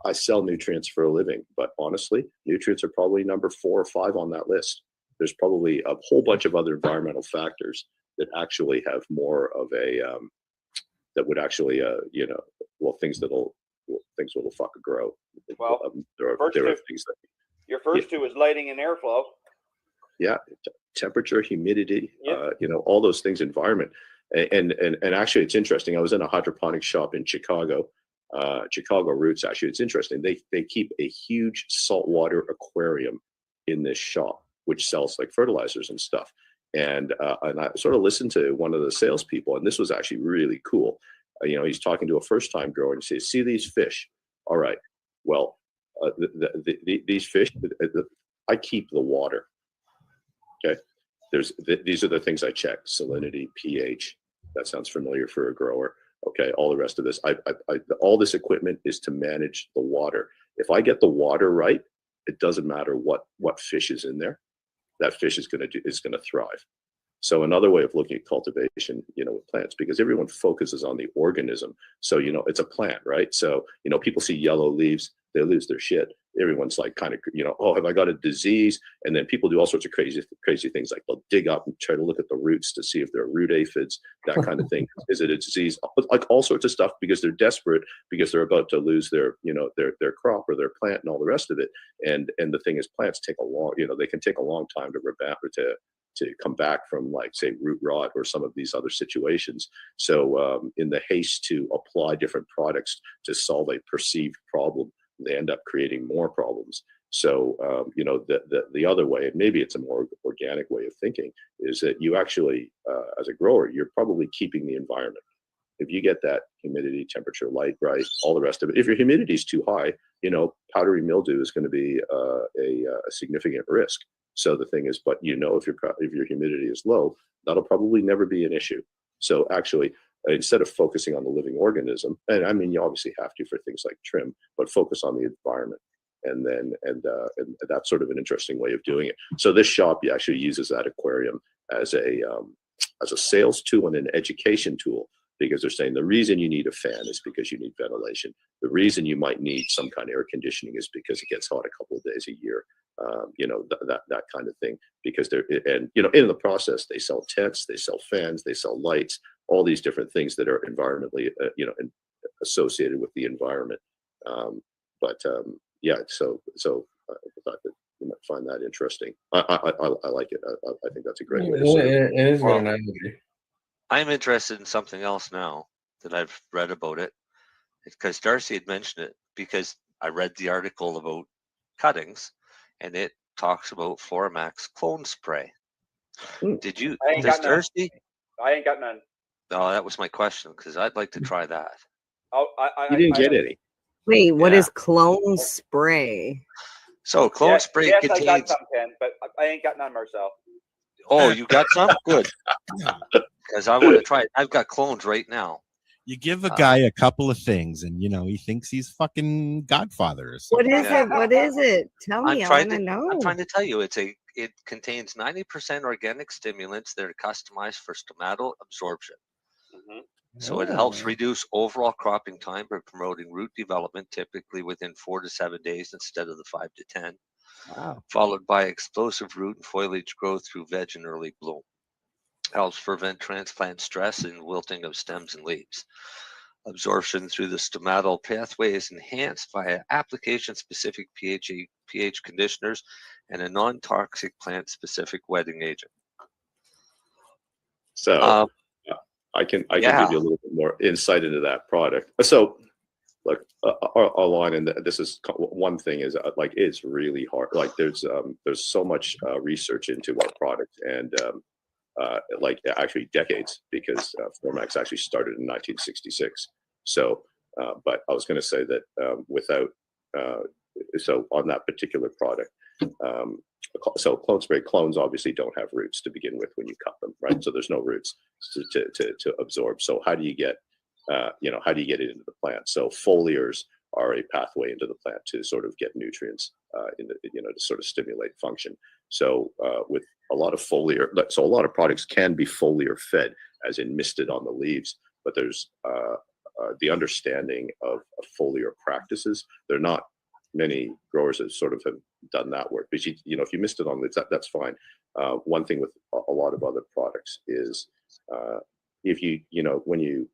Speaker 11: I sell nutrients for a living, but honestly, nutrients are probably number 4 or 5 on that list. There's probably a whole bunch of other environmental factors that actually have more of a, that would actually, things that'll fuck a grow.
Speaker 10: Well,
Speaker 11: there are things that
Speaker 10: your first two is lighting and airflow.
Speaker 11: Yeah, temperature, humidity, all those things, environment, and actually, it's interesting. I was in a hydroponic shop in Chicago, Chicago Roots. Actually, it's interesting. They keep a huge saltwater aquarium in this shop, which sells like fertilizers and stuff. And I sort of listened to one of the salespeople, and this was actually really cool. He's talking to a first-time grower and says, "See these fish? All right, well, these fish, I keep the water. Okay, these are the things I check: salinity, pH. That sounds familiar for a grower. Okay, all the rest of this, all this equipment is to manage the water. If I get the water right, it doesn't matter what fish is in there. That fish is going to thrive." So another way of looking at cultivation, with plants, because everyone focuses on the organism. So, it's a plant, right? So, people see yellow leaves, they lose their shit. Everyone's like kind of, oh, have I got a disease? And then people do all sorts of crazy things, like they'll dig up and try to look at the roots to see if there are root aphids, that kind of thing. Is it a disease? Like all sorts of stuff, because they're desperate, because they're about to lose their, their crop or their plant and all the rest of it. And the thing is, plants take a long, they can take a long time to revamp or to come back from, like, say, root rot or some of these other situations. So in the haste to apply different products to solve a perceived problem, they end up creating more problems. So, the other way, and maybe it's a more organic way of thinking, is that you actually, as a grower, you're probably keeping the environment. If you get that humidity, temperature, light, right, all the rest of it, if your humidity is too high, powdery mildew is going to be a significant risk. So the thing is, but if your humidity is low, that'll probably never be an issue. So actually, instead of focusing on the living organism, and I mean, you obviously have to for things like trim, but focus on the environment. And that's sort of an interesting way of doing it. So this shop actually uses that aquarium as a sales tool and an education tool, because they're saying the reason you need a fan is because you need ventilation. The reason you might need some kind of air conditioning is because it gets hot a couple of days a year. That kind of thing, because in the process, they sell tents, they sell fans, they sell lights, all these different things that are environmentally, associated with the environment. So I thought that you might find that interesting. I like it. I think that's a great way to say it.
Speaker 9: It is an analogy.
Speaker 8: I'm interested in something else now that I've read about it, because Darcy had mentioned it, because I read the article about cuttings, and it talks about Floramax clone spray. Did you? Does Darcy?
Speaker 10: I ain't got none.
Speaker 8: No, that was my question, because I'd like to try that.
Speaker 11: You didn't get any.
Speaker 12: Wait, what is clone spray?
Speaker 8: So clone spray contains.
Speaker 10: I got some, Ken, but I ain't got none, Marcel.
Speaker 8: Oh, you got some? Good. Because I want to try it. I've got clones right now.
Speaker 7: You give a guy a couple of things, and he thinks he's fucking Godfather.
Speaker 12: What is it? What is it? Tell me. I want to know.
Speaker 8: I'm trying to tell you. It contains 90% organic stimulants that are customized for stomatal absorption.
Speaker 10: Mm-hmm.
Speaker 8: So it helps reduce overall cropping time by promoting root development, typically within 4 to 7 days instead of the 5 to 10.
Speaker 12: Wow.
Speaker 8: Followed by explosive root and foliage growth through veg and early bloom. Helps prevent transplant stress and wilting of stems and leaves. Absorption through the stomatal pathway is enhanced via application-specific pH conditioners and a non-toxic plant-specific wetting agent.
Speaker 11: So I can give you a little bit more insight into that product. So look, our line, and this is one thing is like it's really hard. Like there's so much research into our product, and like actually decades, because Formax actually started in 1966. So, but I was going to say that without so on that particular product. So clone spray clones obviously don't have roots to begin with when you cut them, right? So there's no roots to absorb. So how do you get, how do you get it into the plant? So foliars are a pathway into the plant to sort of get nutrients, to sort of stimulate function. So with a lot of foliar, so a lot of products can be foliar fed, as in misted on the leaves, but there's the understanding of foliar practices. They're not many growers that sort of have done that work. But if you missed it on leaves, that's fine. One thing with a lot of other products is if when you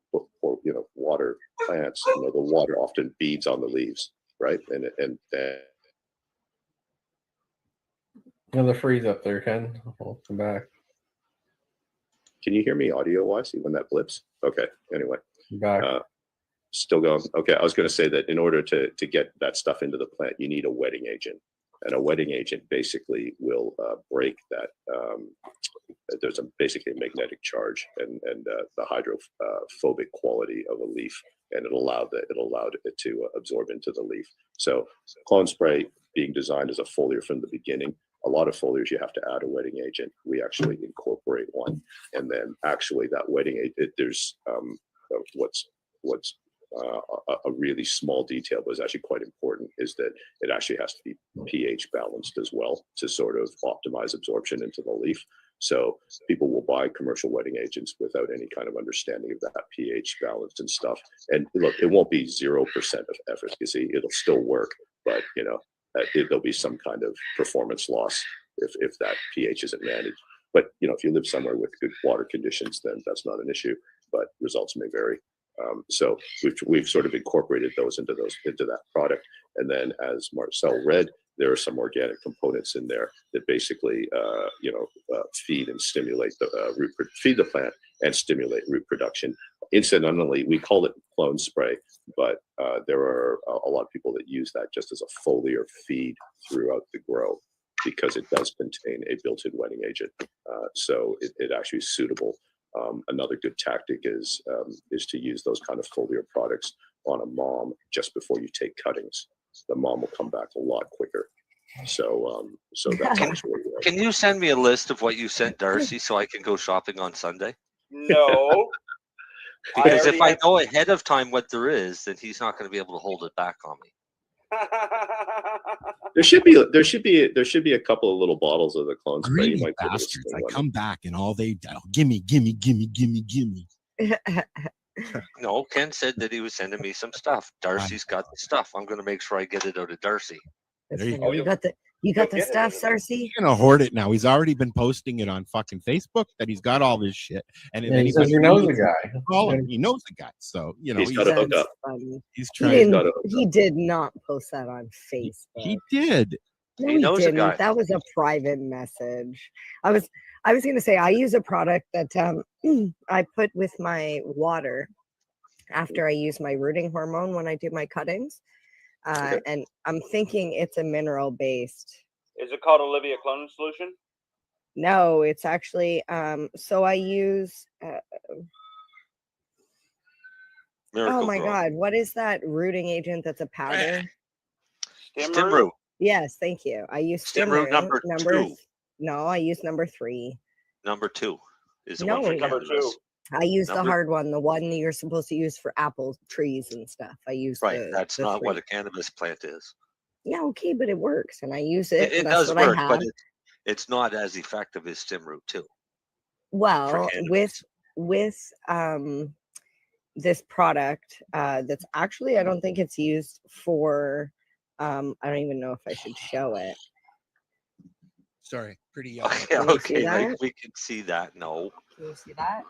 Speaker 11: water plants, the water often beads on the leaves, right? And
Speaker 9: the freeze up there, Ken. I'll come back.
Speaker 11: Can you hear me audio wise when that blips? Okay. Anyway,
Speaker 9: back.
Speaker 11: Still going. Okay. I was going to say that in order to get that stuff into the plant, you need a wetting agent, and a wetting agent basically will break that. There's basically a magnetic charge and the hydrophobic quality of a leaf, and it allowed it to absorb into the leaf. So clone spray being designed as a foliar from the beginning. A lot of foliars you have to add a wetting agent. We actually incorporate one, and then actually that wetting agent, there's what's a really small detail, but is actually quite important, is that it actually has to be pH balanced as well to sort of optimize absorption into the leaf. So people will buy commercial wetting agents without any kind of understanding of that pH balance and stuff. And look, it won't be 0% of efficacy. It'll still work, but there'll be some kind of performance loss if that pH isn't managed. But if you live somewhere with good water conditions, then that's not an issue, but results may vary. So we've sort of incorporated those into that product. And then, as Marcel read, there are some organic components in there that basically feed and stimulate feed the plant and stimulate root production. Incidentally, we call it clone spray, but there are a lot of people that use that just as a foliar feed throughout the grow, because it does contain a built-in wetting agent. So it actually is suitable. Another good tactic is to use those kind of foliar products on a mom just before you take cuttings. The mom will come back a lot quicker. So that's actually.
Speaker 8: Can you send me a list of what you sent Darcy so I can go shopping on Sunday?
Speaker 10: No.
Speaker 8: Because if I know ahead of time what there is, then he's not going to be able to hold it back on me.
Speaker 11: There should be a couple of little bottles of the clone spray.
Speaker 7: Greedy bastards! I come back and all they gimme.
Speaker 8: No, Ken said that he was sending me some stuff. Darcy's got the stuff. I'm going to make sure I get it out of Darcy.
Speaker 7: There you go.
Speaker 12: You got the stuff, Darcy.
Speaker 7: He's gonna hoard it now. He's already been posting it on fucking Facebook that he's got all this shit. And if
Speaker 9: he says he knows the guy.
Speaker 7: He knows the guy. So
Speaker 11: he's got to hook up.
Speaker 7: He's trying.
Speaker 12: He did not post that on Facebook.
Speaker 7: He did.
Speaker 12: No, he knows didn't. A guy. That was a private message. I was gonna say I use a product that I put with my water after I use my rooting hormone when I do my cuttings. And I'm thinking it's a mineral based.
Speaker 10: Is it called Olivia Clone Solution?
Speaker 12: No, it's actually so I use oh my god, what is that rooting agent that's a powder?
Speaker 8: Stimroot.
Speaker 12: Yes, thank you. I use
Speaker 8: Stimroot number 2.
Speaker 12: No, I use number 3.
Speaker 8: Number 2 is the one for
Speaker 10: number 2.
Speaker 12: I use the hard one, the one that you're supposed to use for apple trees and stuff. I use
Speaker 8: that's not 3. What a cannabis plant is.
Speaker 12: Yeah, okay, but it works, and I use it.
Speaker 8: It does work, but it's not as effective as Stimroot 2.
Speaker 12: Well, with this product, that's actually I don't think it's used for. I don't even know if I should show it.
Speaker 7: Sorry, pretty young.
Speaker 8: Okay, like we can see that. No.
Speaker 12: Can you see that?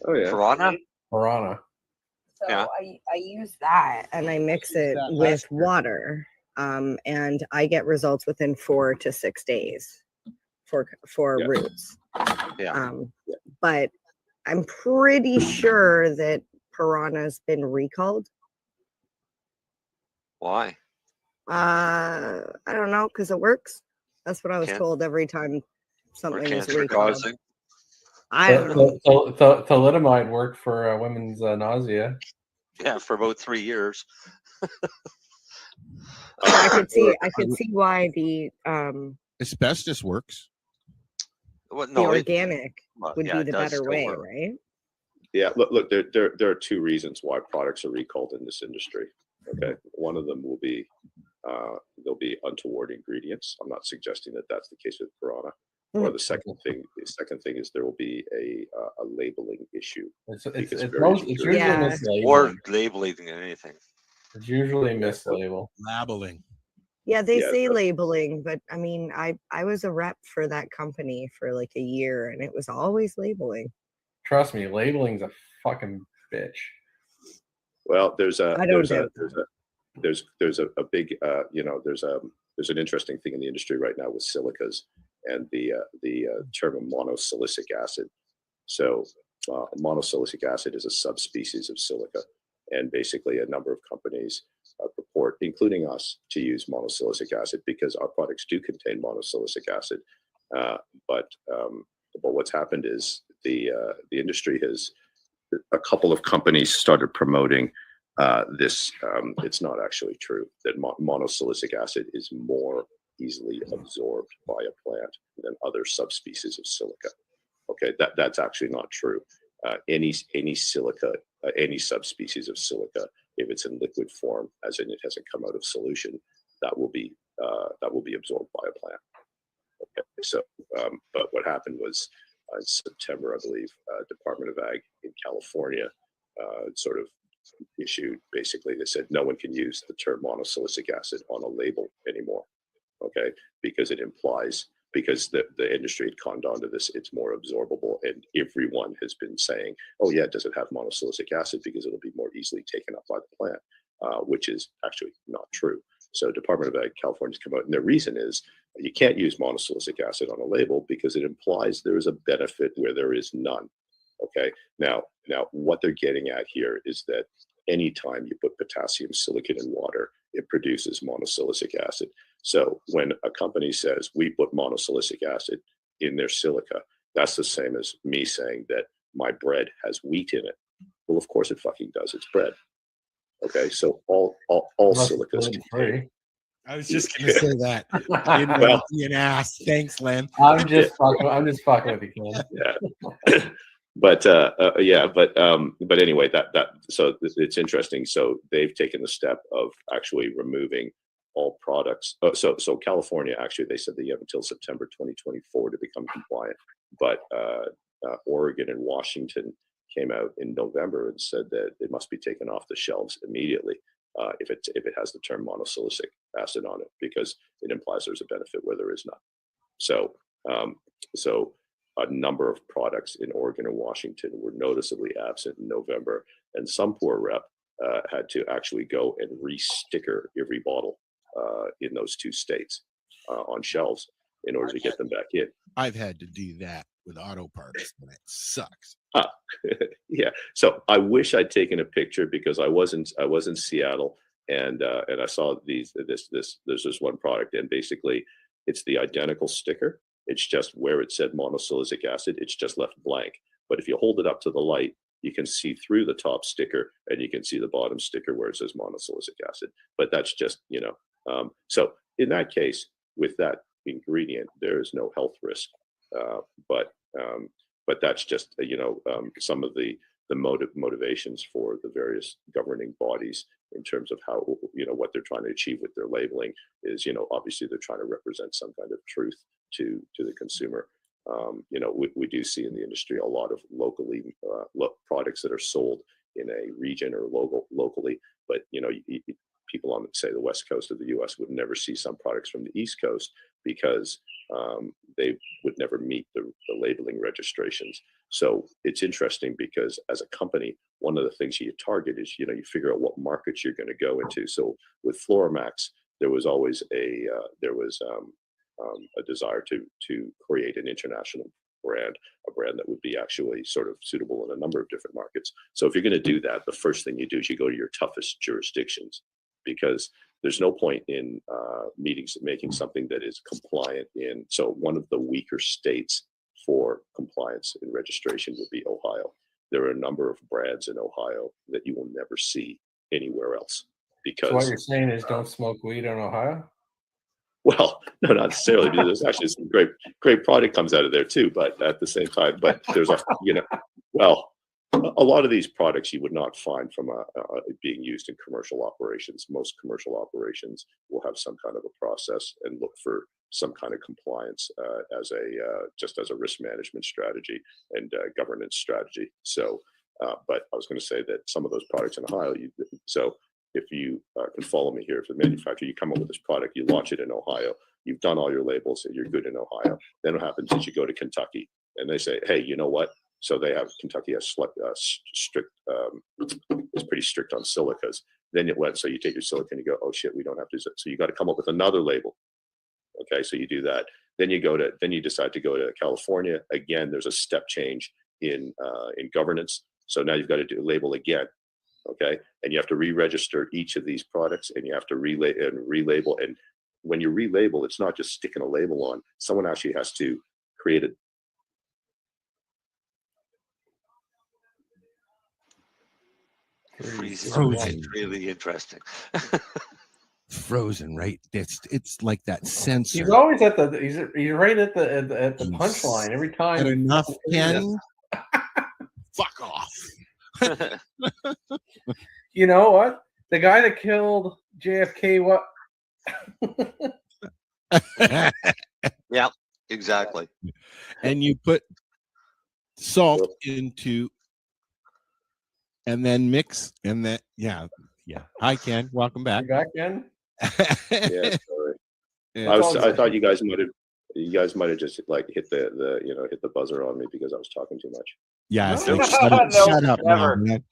Speaker 11: Oh yeah.
Speaker 9: Piranha.
Speaker 12: So yeah. I use that and I mix it with water. And I get results within 4 to 6 days for
Speaker 11: Yeah.
Speaker 12: roots.
Speaker 8: Yeah.
Speaker 12: But I'm pretty sure that Piranha's been recalled.
Speaker 8: Why?
Speaker 12: I don't know, because it works. That's what I was
Speaker 8: Can-
Speaker 12: told every time
Speaker 8: Or
Speaker 12: something was
Speaker 8: cancer
Speaker 12: recalled.
Speaker 8: causing?
Speaker 12: I don't know.
Speaker 9: Thalidomide worked for women's nausea.
Speaker 8: Yeah, for about 3 years.
Speaker 12: I could see why the
Speaker 7: Asbestos works.
Speaker 8: Well,
Speaker 12: the
Speaker 8: no, it,
Speaker 12: organic
Speaker 8: well,
Speaker 12: would
Speaker 8: yeah,
Speaker 12: be
Speaker 8: it
Speaker 12: the
Speaker 8: does
Speaker 12: better
Speaker 8: still
Speaker 12: way,
Speaker 8: work.
Speaker 12: right?
Speaker 11: Yeah, look, there are two reasons why products are recalled in this industry. Okay, one of them will be there'll be untoward ingredients. I'm not suggesting that that's the case with Piranha. Or the second thing is there will be a labeling issue.
Speaker 9: It's
Speaker 11: Because
Speaker 9: usually
Speaker 12: Yeah.
Speaker 9: mislabeling.
Speaker 8: Or labeling anything.
Speaker 9: It's usually mislabel.
Speaker 7: Labeling.
Speaker 12: Yeah, they
Speaker 11: Yeah,
Speaker 12: say
Speaker 11: so-
Speaker 12: labeling, but I mean, I was a rep for that company for like a year, and it was always labeling.
Speaker 9: Trust me, labeling's a fucking bitch.
Speaker 11: Well, there's a
Speaker 12: I don't
Speaker 11: there's a
Speaker 12: doubt
Speaker 11: there's a big there's an interesting thing in the industry right now with silicas and the term of monosilicic acid. So monosilicic acid is a subspecies of silica, and basically a number of companies purport, including us, to use monosilicic acid because our products do contain monosilicic acid. But what's happened is the industry has a couple of companies started promoting this. It's not actually true that monosilicic acid is more easily absorbed by a plant than other subspecies of silica. Okay, that's actually not true. Any silica, any subspecies of silica, if it's in liquid form, as in it hasn't come out of solution, that will be absorbed by a plant. Okay, so but what happened was in September, I believe, Department of Ag in California sort of issued, basically they said no one can use the term monosilicic acid on a label anymore. Okay, because it implies, because the industry had conned onto this, it's more absorbable, and everyone has been saying, oh yeah, does it have monosilicic acid because it'll be more easily taken up by the plant, which is actually not true. So Department of Ag California's come out, and their reason is you can't use monosilicic acid on a label because it implies there is a benefit where there is none. Okay, now what they're getting at here is that anytime you put potassium silicate in water, it produces monosilicic acid. So when a company says we put monosilicic acid in their silica, that's the same as me saying that my bread has wheat in it. Well, of course it fucking does. It's bread. Okay, so all silicas contain.
Speaker 7: I was just going to say that.
Speaker 11: Well,
Speaker 7: Be an ass. Thanks, Len.
Speaker 9: I'm just fucking with you, Ken.
Speaker 11: Yeah. But anyway, so it's interesting. So they've taken the step of actually removing all products. So California, actually, they said that you have until September 2024 to become compliant. But Oregon and Washington came out in November and said that it must be taken off the shelves immediately if it has the term monosilicic acid on it, because it implies there's a benefit where there is none. So a number of products in Oregon and Washington were noticeably absent in November, and some poor rep had to actually go and re-sticker every bottle in those two states on shelves in order to get them back in.
Speaker 7: I've had to do that with auto parts, and it sucks.
Speaker 11: Yeah. So I wish I'd taken a picture because I was in Seattle, and I saw there's this one product, and basically it's the identical sticker. It's just where it said monosilicic acid, it's just left blank. But if you hold it up to the light, you can see through the top sticker and you can see the bottom sticker where it says monosilicic acid. But that's just, so in that case, with that ingredient, there is no health risk. But that's just, some of the motivations for the various governing bodies in terms of how, what they're trying to achieve with their labeling is, obviously they're trying to represent some kind of truth to the consumer. We do see in the industry a lot of locally products that are sold in a region or locally, but people on, say, the west coast of the U.S. would never see some products from the east coast because they would never meet the labeling registrations. So it's interesting because as a company, one of the things you target is, you figure out what markets you're going to go into. So with Floramax, there was always a desire to create an international brand, a brand that would be actually sort of suitable in a number of different markets. So if you're going to do that, the first thing you do is you go to your toughest jurisdictions, because there's no point in making something that is compliant in. So one of the weaker states for compliance and registration would be Ohio. There are a number of brands in Ohio that you will never see anywhere else. Because
Speaker 9: so what you're saying is don't smoke weed in Ohio?
Speaker 11: Well, no, not necessarily. Because there's actually some great product comes out of there too. But at the same time, but there's a a lot of these products you would not find from being used in commercial operations. Most commercial operations will have some kind of a process and look for some kind of compliance just as a risk management strategy and governance strategy. So, but I was going to say that some of those products in Ohio, so if you can follow me here, if the manufacturer, you come up with this product, you launch it in Ohio, you've done all your labels, and you're good in Ohio. Then what happens is you go to Kentucky, and they say, hey, you know what? So Kentucky has strict, is pretty strict on silicas. Then it went, so you take your silica and you go, oh shit, we don't have to. So you got to come up with another label. Okay, so you do that. Then you decide to go to California. Again, there's a step change in governance. So now you've got to do a label again. Okay, and you have to re-register each of these products, and you have to relabel. And when you relabel, it's not just sticking a label on. Someone actually has to create a
Speaker 8: Frozen. Really interesting.
Speaker 7: Frozen, right? It's like that sensor.
Speaker 9: He's always at the he's right at the punchline every time.
Speaker 7: Had enough, Ken. Fuck off.
Speaker 9: You know what? The guy that killed JFK, what?
Speaker 8: Yeah, exactly.
Speaker 7: And you put salt into, and then mix, and then yeah. Hi, Ken. Welcome back.
Speaker 9: You back, Ken?
Speaker 11: Yeah, sorry. I thought you guys might have just like hit the buzzer on me because I was talking too much.
Speaker 7: Yeah, it's
Speaker 9: No.
Speaker 7: like, shut up now,
Speaker 9: Never.
Speaker 7: man.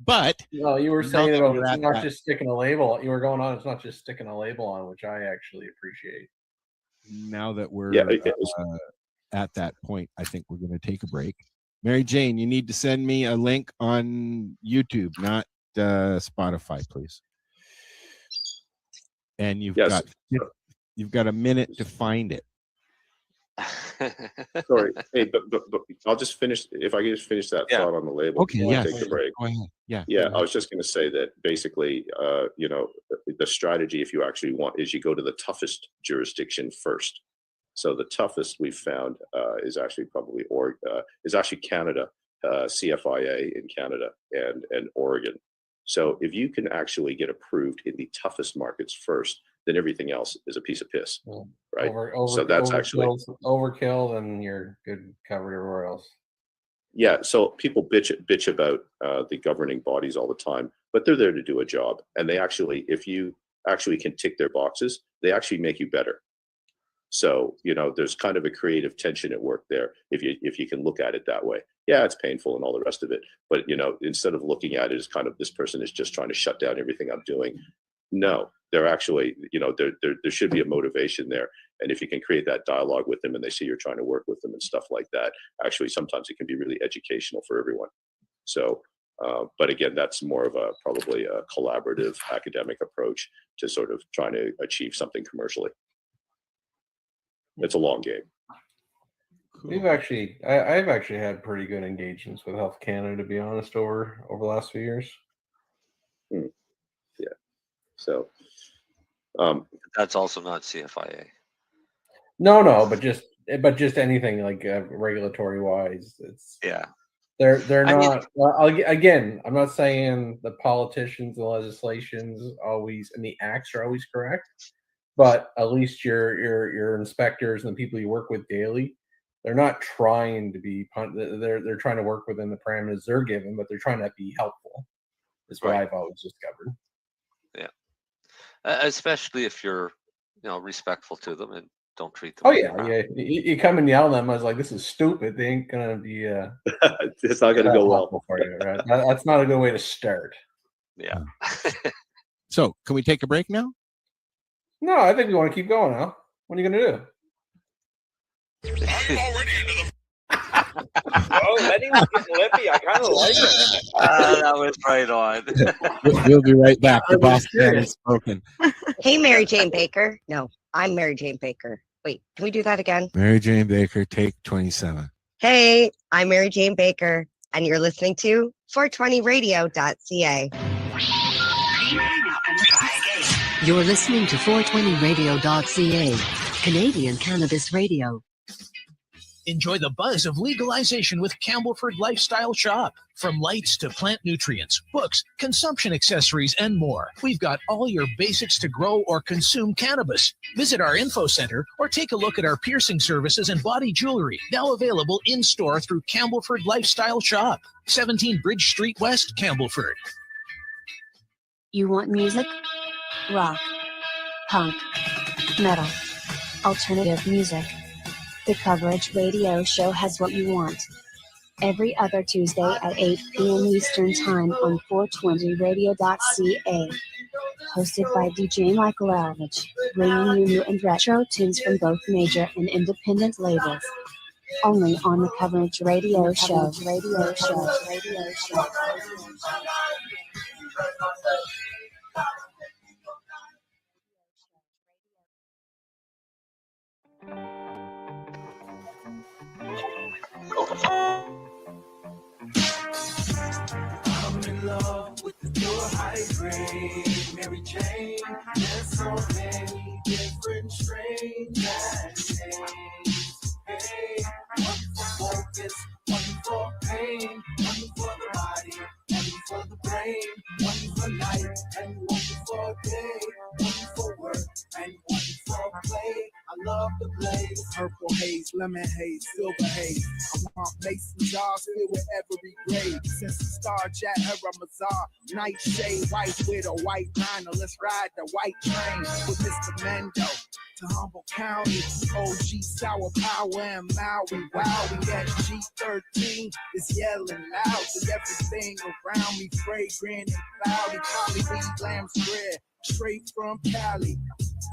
Speaker 7: But
Speaker 9: No, you were
Speaker 7: now
Speaker 9: saying
Speaker 7: that
Speaker 9: about
Speaker 7: we're
Speaker 9: it's
Speaker 7: at
Speaker 9: not
Speaker 7: that-
Speaker 9: just sticking a label. You were going on. It's not just sticking a label on, which I actually appreciate.
Speaker 7: now that we're at that point, I think we're going to take a break. Mary Jane, you need to send me a link on YouTube, not Spotify, please. And you've got a minute to find it.
Speaker 11: Sorry, hey, but I'll just finish. If I can just finish that thought on the label.
Speaker 7: Okay,
Speaker 11: before I
Speaker 7: yes.
Speaker 11: take the break.
Speaker 7: Go ahead. Yeah.
Speaker 11: Yeah, I was just going to say that basically, the strategy, if you actually want, is you go to the toughest jurisdiction first. So the toughest we've found is actually probably Canada, CFIA in Canada and Oregon. So if you can actually get approved in the toughest markets first, then everything else is a piece of piss, right? So that's actually
Speaker 9: overkill, and you're good covered everywhere else.
Speaker 11: Yeah, so people bitch about the governing bodies all the time, but they're there to do a job, and they actually, if you actually can tick their boxes, they actually make you better. So there's kind of a creative tension at work there if you can look at it that way. Yeah, it's painful and all the rest of it, but instead of looking at it as kind of this person is just trying to shut down everything I'm doing, no, they're actually there should be a motivation there. And if you can create that dialogue with them and they see you're trying to work with them and stuff like that, actually sometimes it can be really educational for everyone. So, but again, that's more of probably a collaborative academic approach to sort of trying to achieve something commercially. It's a long game.
Speaker 9: I've actually had pretty good engagements with Health Canada, to be honest, over the last few years.
Speaker 11: Yeah. So
Speaker 8: that's also not CFIA.
Speaker 9: No, but just anything like regulatory wise, it's they're not. Again, I'm not saying the politicians, the legislations always, and the acts are always correct, but at least your inspectors and the people you work with daily, they're not trying to be. They're trying to work within the parameters they're given, but they're trying to be helpful. Is what I've always discovered.
Speaker 8: Yeah, especially if you're respectful to them and don't treat them.
Speaker 9: Oh yeah. You come and yell at them. I was like, "This is stupid." They ain't gonna be.
Speaker 11: It's not gonna go well
Speaker 9: for you, right? That's not a good way to start.
Speaker 8: Yeah.
Speaker 7: So, can we take a break now?
Speaker 9: No, I think we want to keep going now. What are you going to do?
Speaker 10: Oh, Lenny was getting lippy. I kind of like it.
Speaker 8: That was right on.
Speaker 7: We'll be right back. The boss man has spoken.
Speaker 12: Hey, Mary Jane Baker. No, I'm Mary Jane Baker. Wait, can we do that again?
Speaker 7: Mary Jane Baker, take 27.
Speaker 12: Hey, I'm Mary Jane Baker, and you're listening to 420radio.ca.
Speaker 13: You're listening to 420radio.ca, Canadian Cannabis Radio.
Speaker 14: Enjoy the buzz of legalization with Campbellford Lifestyle Shop. From lights to plant nutrients, books, consumption accessories, and more, we've got all your basics to grow or consume cannabis. Visit our info center or take a look at our piercing services and body jewelry, now available in-store through Campbellford Lifestyle Shop, 17 Bridge Street West, Campbellford.
Speaker 13: You want music? Rock, punk, metal, alternative music. The Coverage Radio Show has what you want. Every other Tuesday at 8 p.m. Eastern Time on 420radio.ca. Hosted by DJ Michael Alvich, bringing you new and retro tunes from both major and independent labels. Only on the Coverage Radio Show. Radio Show. Radio Show.
Speaker 6: I'm in love with the pure hydrate, Mary Jane. There's so many different strains and names. Hey, one for focus, one for pain, one for the body, one for the brain, one for night and one for day, one for work and one for play. I love the blaze. Purple haze, lemon haze, silver haze. I want mason jars filled with every grade. Since the star jet, Haramazar, nightshade, white widow, white rhino. Let's ride the white train with Mr. Mendo to Humboldt County. OG Sour Power and Maui. Wow, we at G13 is yelling loud with everything around me fragrant and cloudy. Collie weed, lamb spread, straight from Cali.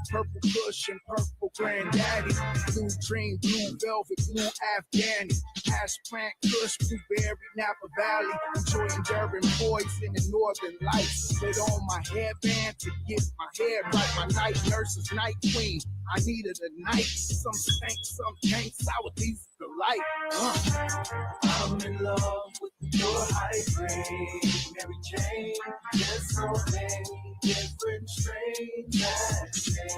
Speaker 6: Purple Kush and purple granddaddy. Blue dream, blue velvet, blue Afghani. Hash plant Kush, blueberry, Napa Valley. Enjoying Durban boys in the northern lights. Put on my headband to get my hair right. My night nurse is night queen. I needed a night. Some stank, some can't. Sour these delight. I'm in love with your hydrate, Mary Jane. There's so many different strains and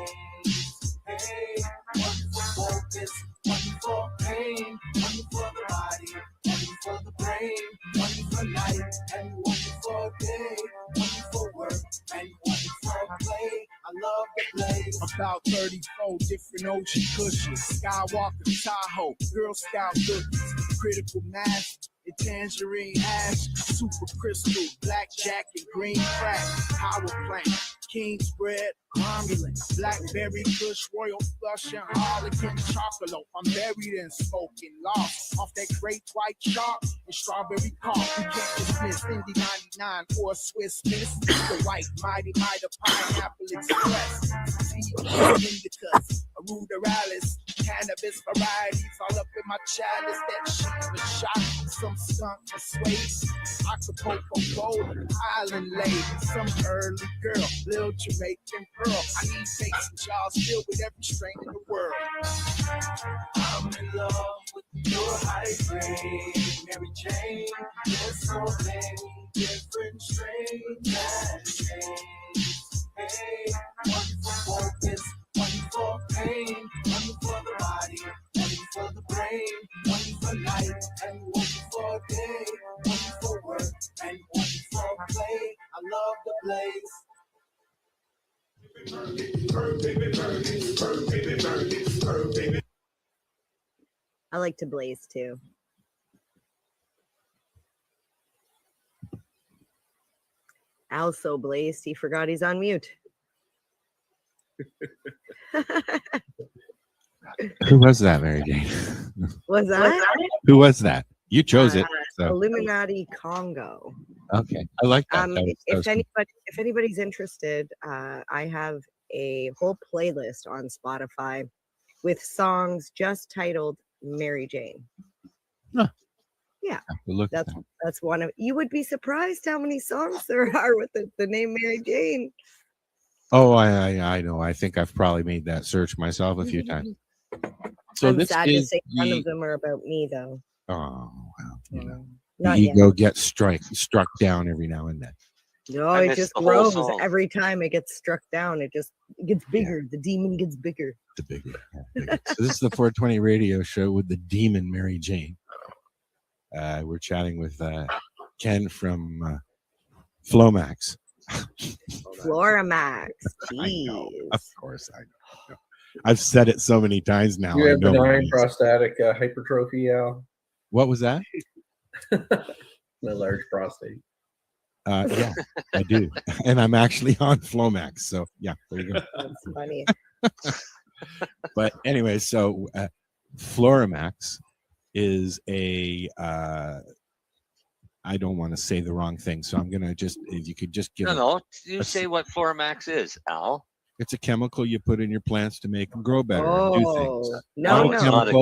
Speaker 6: names. Hey, one for focus, one for pain, one for the body, one for the brain, one for night and one for day, one for work and one for play. I love the blaze. About 34 different ocean cushions, Skywalker, Tahoe, Girl Scout cookies, critical mass. And tangerine ash, super crystal, blackjack and green crack, power plant, king's bread, romulan, blackberry kush, royal flush, and harlequin chocolate. I'm buried in smoking lost off that great white chalk and strawberry cough. You can't dismiss Indy 99 or Swiss Miss, the white mighty pineapple express. See indicas, ruderalis, cannabis varieties all up in my chalice. That shit was shot. Some skunk and suede, Acapulco gold, island lady, some early girl, little Jamaican pearl. I need mason jars filled with every strain in the world. I'm in love with your hydrate, Mary Jane. There's so many different strains and names. Hey, one for focus, one for pain, one for the body, one for the brain, one for night and one for day, one for work and one for play. I love the blaze.
Speaker 12: I like to blaze too. Al's so blazed, he forgot he's on mute.
Speaker 7: Who was that, Mary Jane?
Speaker 12: Was that?
Speaker 7: Who was that? You chose it. So.
Speaker 12: Illuminati Congo.
Speaker 7: Okay, I like that.
Speaker 12: If anybody's interested, I have a whole playlist on Spotify with songs just titled Mary Jane.
Speaker 7: Huh.
Speaker 12: Yeah,
Speaker 7: Look at
Speaker 12: that's one of. You would be surprised how many songs there are with the name Mary Jane.
Speaker 7: Oh, I know. I think I've probably made that search myself a few times. So
Speaker 12: I'm
Speaker 7: this
Speaker 12: sad to
Speaker 7: is
Speaker 12: say none
Speaker 7: the
Speaker 12: of them are about me, though.
Speaker 7: oh well, you know, the
Speaker 12: Not yet.
Speaker 7: ego gets struck down every now and then.
Speaker 12: No,
Speaker 8: I
Speaker 12: it
Speaker 8: missed
Speaker 12: just
Speaker 8: the whole
Speaker 12: grows
Speaker 8: song.
Speaker 12: every time it gets struck down. It gets bigger. The demon gets bigger.
Speaker 7: The bigger. So this is the 420 radio show with the demon Mary Jane. We're chatting with Ken from Flomax.
Speaker 12: Floramax.
Speaker 7: I know.
Speaker 12: Jeez.
Speaker 7: Of course, I know. I've said it so many times now.
Speaker 9: You
Speaker 7: I
Speaker 9: have
Speaker 7: know.
Speaker 9: benign prostatic hypertrophy, Al.
Speaker 7: What was that?
Speaker 9: The large prostate.
Speaker 7: Yeah, I do, and I'm actually on Flomax. So yeah, there you go.
Speaker 12: That's funny.
Speaker 7: But anyway, so Floramax is a. I don't want to say the wrong thing, so I'm gonna just if you could just give.
Speaker 8: No. You say what Floramax is, Al.
Speaker 7: It's a chemical you put in your plants to make them grow better and do things.
Speaker 12: Oh, no,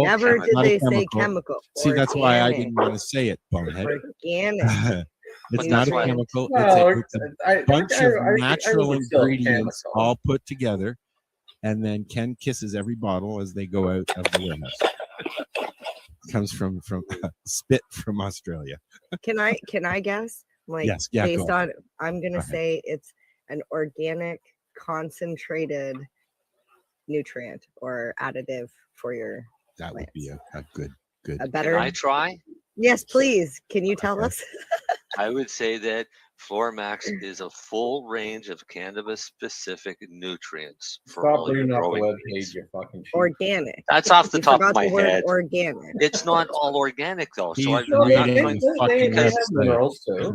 Speaker 12: never did they say chemical.
Speaker 7: See, that's why I
Speaker 12: Organic.
Speaker 7: didn't want to say it, bonehead.
Speaker 12: Organic.
Speaker 7: It's not a chemical.
Speaker 9: No,
Speaker 7: It's a bunch of
Speaker 9: I
Speaker 7: natural
Speaker 9: would still
Speaker 7: ingredients
Speaker 9: chemical.
Speaker 7: all put together, and then Ken kisses every bottle as they go out of the warehouse. Comes from spit from Australia.
Speaker 12: Can I guess? Like
Speaker 7: Yes, yeah,
Speaker 12: based
Speaker 7: go
Speaker 12: on I'm gonna
Speaker 7: ahead.
Speaker 12: say it's an organic concentrated nutrient or additive for your
Speaker 7: That would
Speaker 12: plants.
Speaker 7: be a good.
Speaker 12: A better.
Speaker 8: Can I try?
Speaker 12: Yes, please. Can you tell us?
Speaker 8: I would say that Floramax is a full range of cannabis-specific nutrients for
Speaker 9: Stop
Speaker 8: all your
Speaker 9: reading off the
Speaker 8: growing
Speaker 9: web
Speaker 8: needs.
Speaker 9: page, you fucking shit.
Speaker 12: Organic.
Speaker 8: That's off the
Speaker 12: You
Speaker 8: top of
Speaker 12: forgot
Speaker 8: my
Speaker 12: the word
Speaker 8: head.
Speaker 12: Organic.
Speaker 8: It's not all organic though, so
Speaker 7: He's
Speaker 8: I'm not
Speaker 7: reading
Speaker 8: going
Speaker 7: the fucking
Speaker 9: they have
Speaker 7: website.
Speaker 9: minerals too.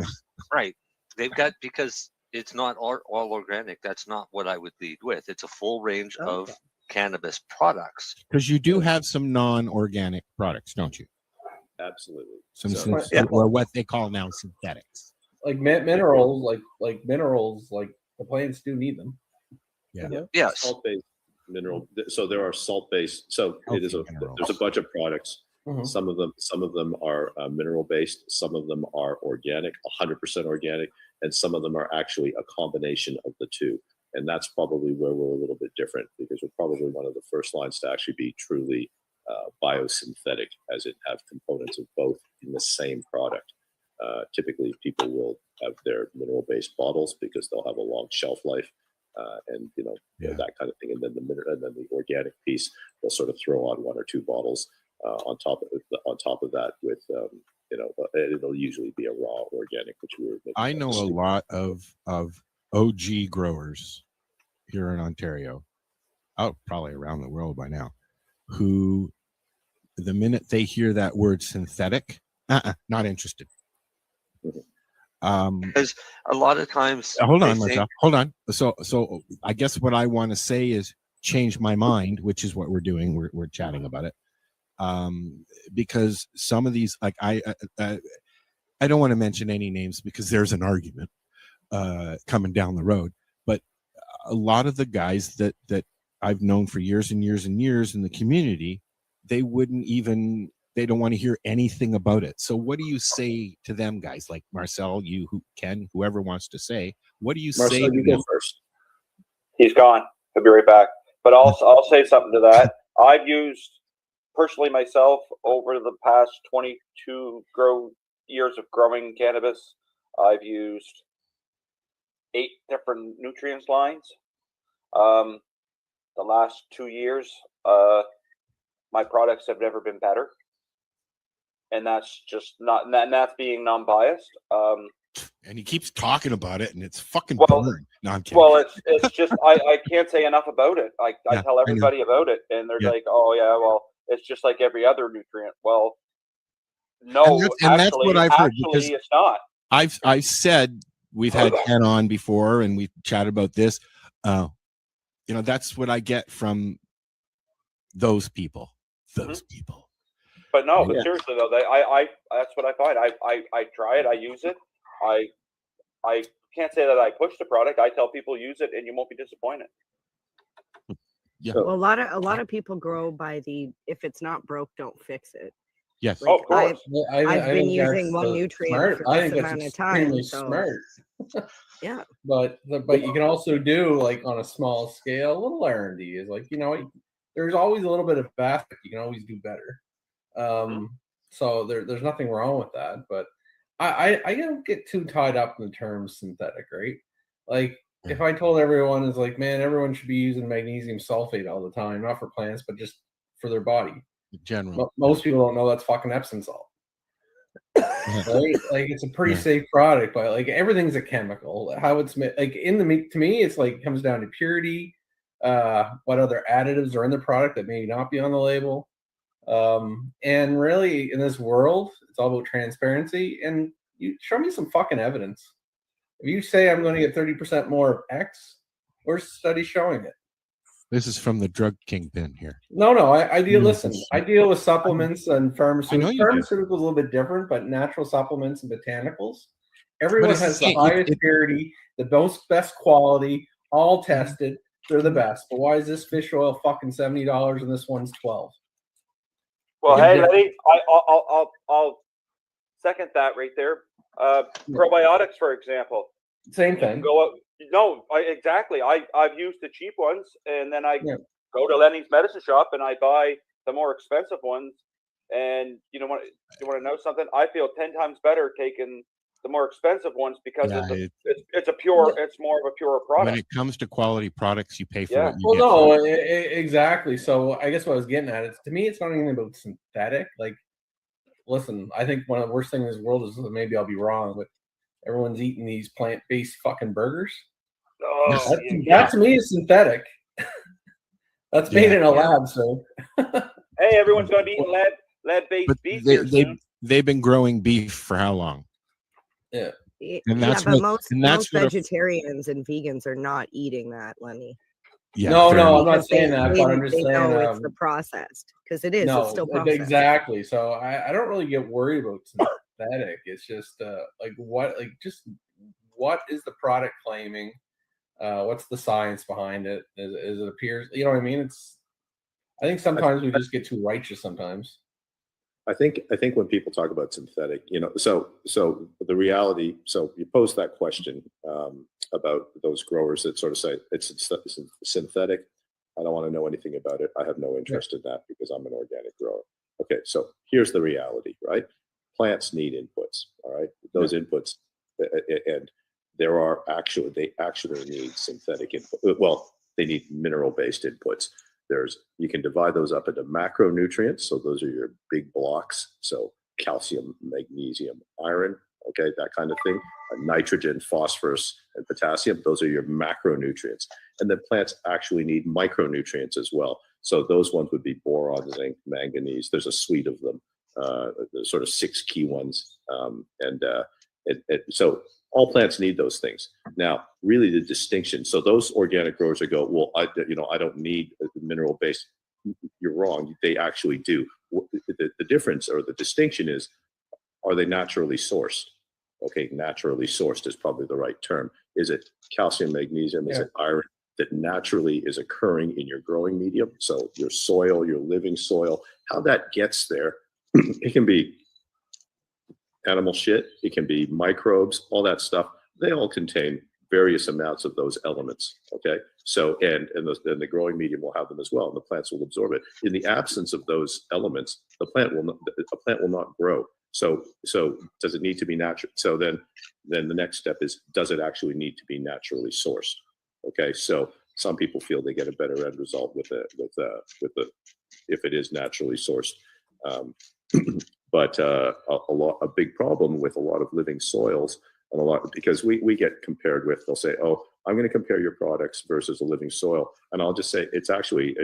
Speaker 8: right. They've got because it's not all organic. That's not what I would lead with. It's a full range of cannabis products.
Speaker 7: Because you do have some non-organic products, don't you?
Speaker 11: Absolutely.
Speaker 7: Some
Speaker 9: yeah.
Speaker 7: or what they call now synthetics.
Speaker 9: Like minerals, like minerals, like the plants do need them.
Speaker 7: Yeah.
Speaker 8: Yes.
Speaker 11: Salt-based mineral. So there are salt-based. So it is there's a bunch of products.
Speaker 9: Mhm.
Speaker 11: Some of them are mineral-based. Some of them are organic, 100% organic, and some of them are actually a combination of the two. And that's probably where we're a little bit different because we're probably one of the first lines to actually be truly biosynthetic, as it have components of both in the same product. Typically, people will have their mineral-based bottles because they'll have a long shelf life, and that kind of thing. And then the organic piece, they'll sort of throw on one or two bottles on top of that with it'll usually be a raw organic, which we were.
Speaker 7: I know a lot of OG growers here in Ontario, probably around the world by now, who the minute they hear that word synthetic, not interested.
Speaker 8: Because a lot of times
Speaker 7: Hold
Speaker 8: they
Speaker 7: on,
Speaker 8: think-
Speaker 7: Marcel. Hold on. So I guess what I want to say is change my mind, which is what we're doing. We're chatting about it. Because some of these, like I don't want to mention any names because there's an argument coming down the road. But a lot of the guys that I've known for years and years and years in the community, they don't want to hear anything about it. So what do you say to them guys like Marcel, Ken, whoever wants to say, what do you say to
Speaker 11: You
Speaker 7: them?
Speaker 11: go first.
Speaker 10: He's gone. He'll be right back. But I'll say something to that. I've used personally myself over the past 22 years of growing cannabis. I've used 8 different nutrients lines. The last 2 years, my products have never been better. And that's just not, and that's being non-biased.
Speaker 7: And he keeps talking about it, and it's fucking
Speaker 10: Well,
Speaker 7: boring. No, I'm kidding.
Speaker 10: Well, it's just I can't say enough about it. I
Speaker 7: Yeah,
Speaker 10: tell
Speaker 7: I know.
Speaker 10: everybody about it, and they're
Speaker 7: Yeah.
Speaker 10: like, "Oh yeah, well, it's just like every other nutrient." Well, no,
Speaker 7: And that's what I've heard, because
Speaker 10: actually, it's not.
Speaker 7: I've said we've had Ken on before, and we chatted about this. That's what I get from those people. Those people.
Speaker 10: But no, but
Speaker 7: Yeah.
Speaker 10: seriously though, I that's what I find. I try it, I use it. I can't say that I push the product. I tell people use it, and you won't be disappointed.
Speaker 7: Yeah.
Speaker 12: Well, a lot of people grow by the if it's not broke, don't fix it.
Speaker 7: Yes.
Speaker 12: Like,
Speaker 10: Oh, of course.
Speaker 12: I've been using one
Speaker 9: that's
Speaker 12: nutrient
Speaker 9: smart.
Speaker 12: for
Speaker 9: I
Speaker 12: this
Speaker 9: think that's
Speaker 12: amount of time.
Speaker 9: extremely
Speaker 12: So
Speaker 9: smart.
Speaker 12: yeah.
Speaker 9: But you can also do like on a small scale, a little R&D is like, there's always a little bit of aspect. You can always do better. So there's nothing wrong with that. But I don't get too tied up in the term synthetic, right? Like if I told everyone is like, man, everyone should be using magnesium sulfate all the time, not for plants, but just for their body.
Speaker 7: In general.
Speaker 9: Most people don't know that's fucking Epsom salt. Right? Like it's a pretty
Speaker 7: Yeah.
Speaker 9: safe product, but like everything's a chemical. How it's made, like in the meat, to me, it's like comes down to purity, what other additives are in the product that may not be on the label. And really in this world, it's all about transparency. And you show me some fucking evidence. If you say I'm going to get 30% more of X, where's the study showing it?
Speaker 7: This is from the drug kingpin here.
Speaker 9: No, I deal.
Speaker 7: No,
Speaker 9: Listen, I deal with supplements and pharmaceuticals.
Speaker 7: I know you do.
Speaker 9: Pharmaceuticals a little bit different, but natural supplements and botanicals. Everyone
Speaker 7: it's the
Speaker 9: has the
Speaker 7: same.
Speaker 9: highest purity, the best quality, all tested. They're the best. But why is this fish oil fucking $70 and this one's $12?
Speaker 10: Well,
Speaker 9: Yeah.
Speaker 10: hey, Letty, I'll second that right there. Probiotics, for example.
Speaker 9: Same thing.
Speaker 10: Go out. No, exactly. I've used the cheap ones, and then I go to Lenny's medicine shop and I buy the more expensive ones. And you want to know something? I feel 10 times better taking the more expensive ones because it's more of a pure product.
Speaker 7: When it comes to quality products, you pay for
Speaker 10: Yeah.
Speaker 7: what you
Speaker 9: Well,
Speaker 7: get.
Speaker 9: no, exactly. So I guess what I was getting at is, to me, it's not even about synthetic. Like, listen, I think one of the worst things in this world is, maybe I'll be wrong, but everyone's eating these plant-based fucking burgers.
Speaker 10: Oh,
Speaker 9: that to me is synthetic. That's made in a lab, so.
Speaker 10: Hey, everyone's going to be eating lead-based beef here soon.
Speaker 7: They've been growing beef for how long?
Speaker 9: Yeah.
Speaker 7: And that's
Speaker 12: but
Speaker 7: what,
Speaker 12: most vegetarians and vegans are not eating that, Lenny.
Speaker 7: Yeah,
Speaker 9: no, I'm not
Speaker 12: Because
Speaker 9: saying that, but I'm just
Speaker 12: they
Speaker 9: saying
Speaker 12: know it's the processed, because it is. It's still processed.
Speaker 9: Exactly. So I don't really get worried about synthetic. It's just what is the product claiming? What's the science behind it? As it appears, you know what I mean? I think sometimes we just get too righteous sometimes.
Speaker 11: I think when people talk about synthetic, so the reality. So you pose that question about those growers that sort of say it's synthetic. I don't want to know anything about it. I have no interest in that because I'm an organic grower. Okay, so here's the reality, right? Plants need inputs. All right, those inputs, and they actually need synthetic input. Well, they need mineral-based inputs. You can divide those up into macronutrients. So those are your big blocks. So calcium, magnesium, iron, okay, that kind of thing. Nitrogen, phosphorus, and potassium. Those are your macronutrients. And then plants actually need micronutrients as well. So those ones would be boron, zinc, manganese. There's a suite of them. There's sort of 6 key ones. So all plants need those things. Now, really the distinction, so those organic growers that go, well, I don't need mineral-based. You're wrong. They actually do. The difference or the distinction is, are they naturally sourced? Okay, naturally sourced is probably the right term. Is it calcium, magnesium? Is it iron that naturally is occurring in your growing medium? So your soil, your living soil, how that gets there, it can be animal shit, it can be microbes, all that stuff. They all contain various amounts of those elements. Okay, so and the growing medium will have them as well, and the plants will absorb it. In the absence of those elements, a plant will not grow. So does it need to be natural? So then the next step is, does it actually need to be naturally sourced? Okay, so some people feel they get a better end result with if it is naturally sourced. But a big problem with a lot of living soils, and because we get compared with, they'll say, oh, I'm going to compare your products versus a living soil, and I'll just say it's actually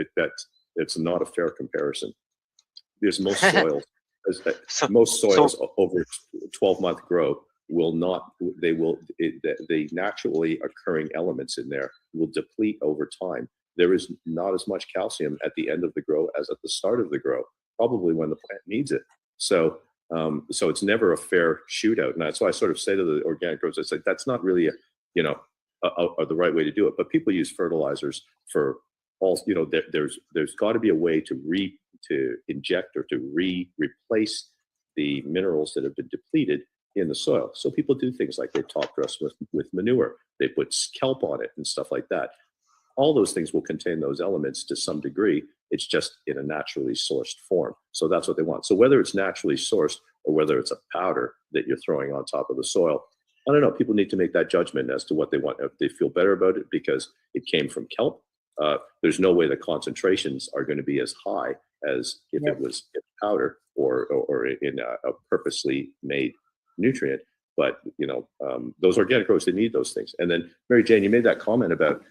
Speaker 11: it's not a fair comparison, because most soils over 12-month growth the naturally occurring elements in there will deplete over time. There is not as much calcium at the end of the grow as at the start of the grow, probably when the plant needs it. So it's never a fair shootout, and that's why I sort of say to the organic growers, I say that's not really the right way to do it. But people use fertilizers for also, there's got to be a way to inject or to replace the minerals that have been depleted in the soil. So people do things like they top dress with manure, they put kelp on it and stuff like that. All those things will contain those elements to some degree. It's just in a naturally sourced form. So that's what they want. So whether it's naturally sourced or whether it's a powder that you're throwing on top of the soil, I don't know. People need to make that judgment as to what they want. If they feel better about it because it came from kelp, there's no way the concentrations are going to be as high as if it was in powder or in a purposely made nutrient. But those organic growers, they need those things. And then Mary Jane, you made that comment about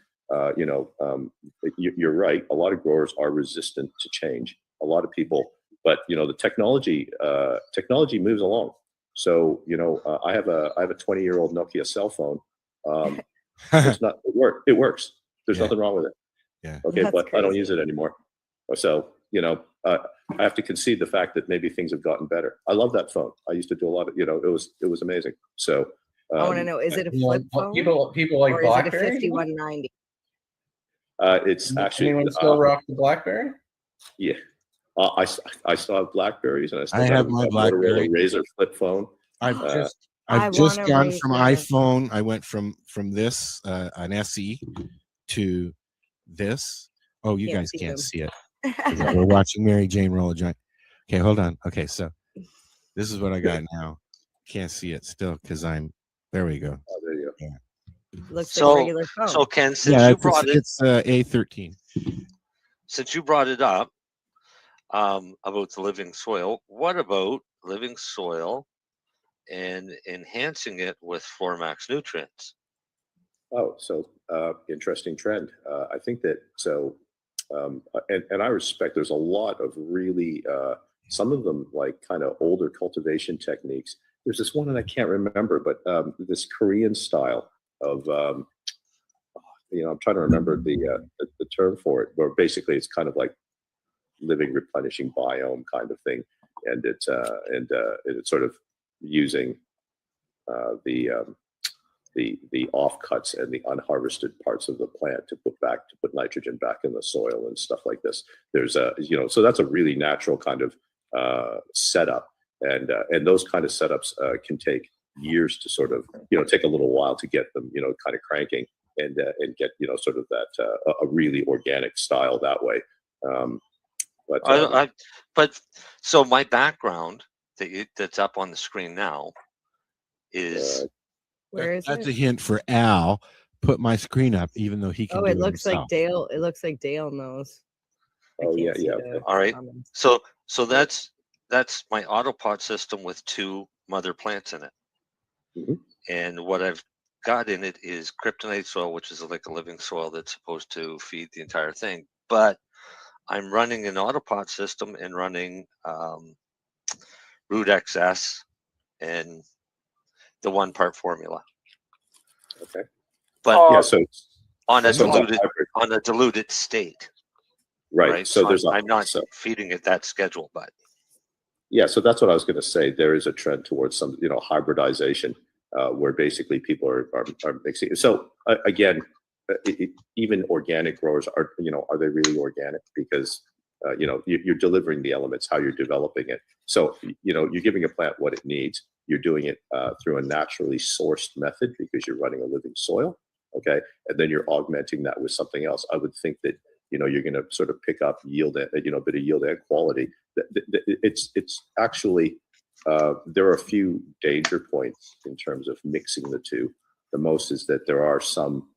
Speaker 11: you're right. A lot of growers are resistant to change. A lot of people, but the technology moves along. So I have a 20-year-old Nokia cell phone. It works. There's nothing wrong with it.
Speaker 7: Yeah.
Speaker 11: Okay,
Speaker 12: That's
Speaker 11: but I don't
Speaker 12: crazy.
Speaker 11: use it anymore. So I have to concede the fact that maybe things have gotten better. I love that phone. I used to do a lot of it was amazing. So
Speaker 12: I want to know, is it a flip phone?
Speaker 9: People like
Speaker 12: or is it a
Speaker 9: BlackBerry?
Speaker 12: 5190?
Speaker 11: It's actually
Speaker 9: anyone still rock the BlackBerry?
Speaker 11: Yeah. I still have Blackberries, and I still
Speaker 7: I
Speaker 11: got
Speaker 7: have
Speaker 11: a
Speaker 7: my
Speaker 11: Motorola
Speaker 7: BlackBerry.
Speaker 11: Razr flip phone.
Speaker 7: I've
Speaker 12: I
Speaker 7: just
Speaker 12: wanna
Speaker 7: gone
Speaker 12: raise
Speaker 7: from
Speaker 12: my-
Speaker 7: iPhone. I went from this an SE to this. Oh, you
Speaker 12: Can't
Speaker 7: guys
Speaker 12: see
Speaker 7: can't
Speaker 12: them.
Speaker 7: see it. 'Cause we're watching Mary Jane roll a joint. Okay, hold on. Okay, so this is what I got now. Can't see it still because there we go.
Speaker 11: Oh, there you go.
Speaker 7: Yeah.
Speaker 12: Looks like a regular phone.
Speaker 8: So Ken, since
Speaker 7: Yeah,
Speaker 8: you brought it,
Speaker 7: it's A13.
Speaker 8: since you brought it up about the living soil, what about living soil and enhancing it with Max nutrients?
Speaker 11: Oh, so interesting trend. I think that and I respect. There's a lot of really some of them like kind of older cultivation techniques. There's this one that I can't remember, but this Korean style of I'm trying to remember the term for it, where basically it's kind of like living replenishing biome kind of thing, and it's sort of using the offcuts and the unharvested parts of the plant to put nitrogen back in the soil and stuff like this. There's so that's a really natural kind of setup, and those kind of setups can take years to sort of take a little while to get them kind of cranking and get sort of that a really organic style that way.
Speaker 8: But so my background that's up on the screen now is
Speaker 12: Where is
Speaker 7: That's
Speaker 12: it?
Speaker 7: a hint for Al. Put my screen up, even though he can.
Speaker 12: Oh,
Speaker 7: do
Speaker 12: it looks like
Speaker 7: himself.
Speaker 12: Dale. It looks like Dale knows. I
Speaker 11: Oh,
Speaker 12: can't see
Speaker 11: yeah.
Speaker 12: the
Speaker 8: all right.
Speaker 12: comments.
Speaker 8: So that's my autopot system with 2 mother plants in it.
Speaker 11: Mhm.
Speaker 8: And what I've got in it is kryptonite soil, which is like a living soil that's supposed to feed the entire thing. But I'm running an autopot system and running root XS and the 1-part formula.
Speaker 11: Okay.
Speaker 8: But
Speaker 11: Yeah. So
Speaker 8: on a
Speaker 11: so it's a
Speaker 8: diluted state.
Speaker 11: right. So there's
Speaker 8: I'm not feeding it that schedule, but
Speaker 11: yeah. So that's what I was going to say. There is a trend towards some hybridization where basically people are mixing. So again, even organic growers are they really organic? Because you're delivering the elements how you're developing it. So you're giving a plant what it needs. You're doing it through a naturally sourced method because you're running a living soil. Okay, and then you're augmenting that with something else. I would think that you're going to sort of pick up yield, a bit of yield and quality. It's actually there are a few danger points in terms of mixing the two. The most is that there are some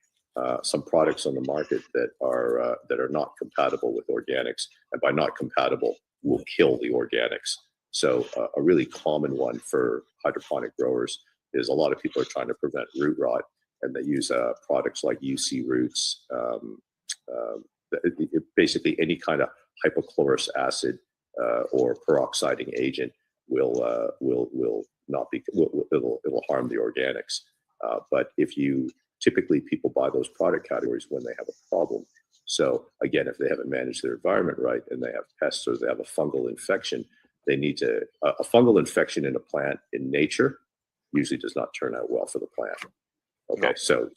Speaker 11: products on the market that are not compatible with organics, and by not compatible will kill the organics. So a really common one for hydroponic growers is a lot of people are trying to prevent root rot, and they use products like UC Roots. Basically, any kind of hypochlorous acid or peroxiding agent will not be it'll harm the organics. But if you typically people buy those product categories when they have a problem. So again, if they haven't managed their environment right and they have pests or they have a fungal infection, they need to a fungal infection in a plant in nature usually does not turn out well for the plant. Okay, so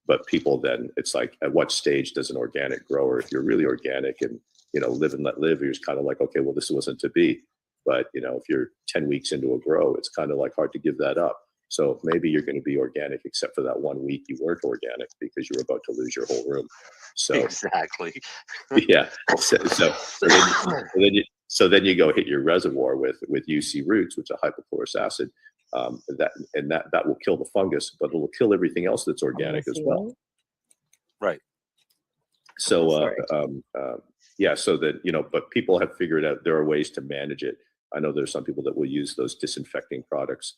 Speaker 11: but people then, it's like, at what stage does an organic grower, if you're really organic and, live and let live, you're just kind of like, okay, well, this wasn't to be. But, if you're 10 weeks into a grow, it's kind of like hard to give that up. So maybe you're going to be organic, except for that 1 week you weren't organic because you were about to lose your whole room. So
Speaker 8: exactly.
Speaker 11: yeah. So then you go hit your reservoir with UC roots, which are hypochlorous acid. That will kill the fungus, but it will kill everything else that's organic as well.
Speaker 8: Right.
Speaker 11: So so that but people have figured out there are ways to manage it. I know there's some people that will use those disinfecting products.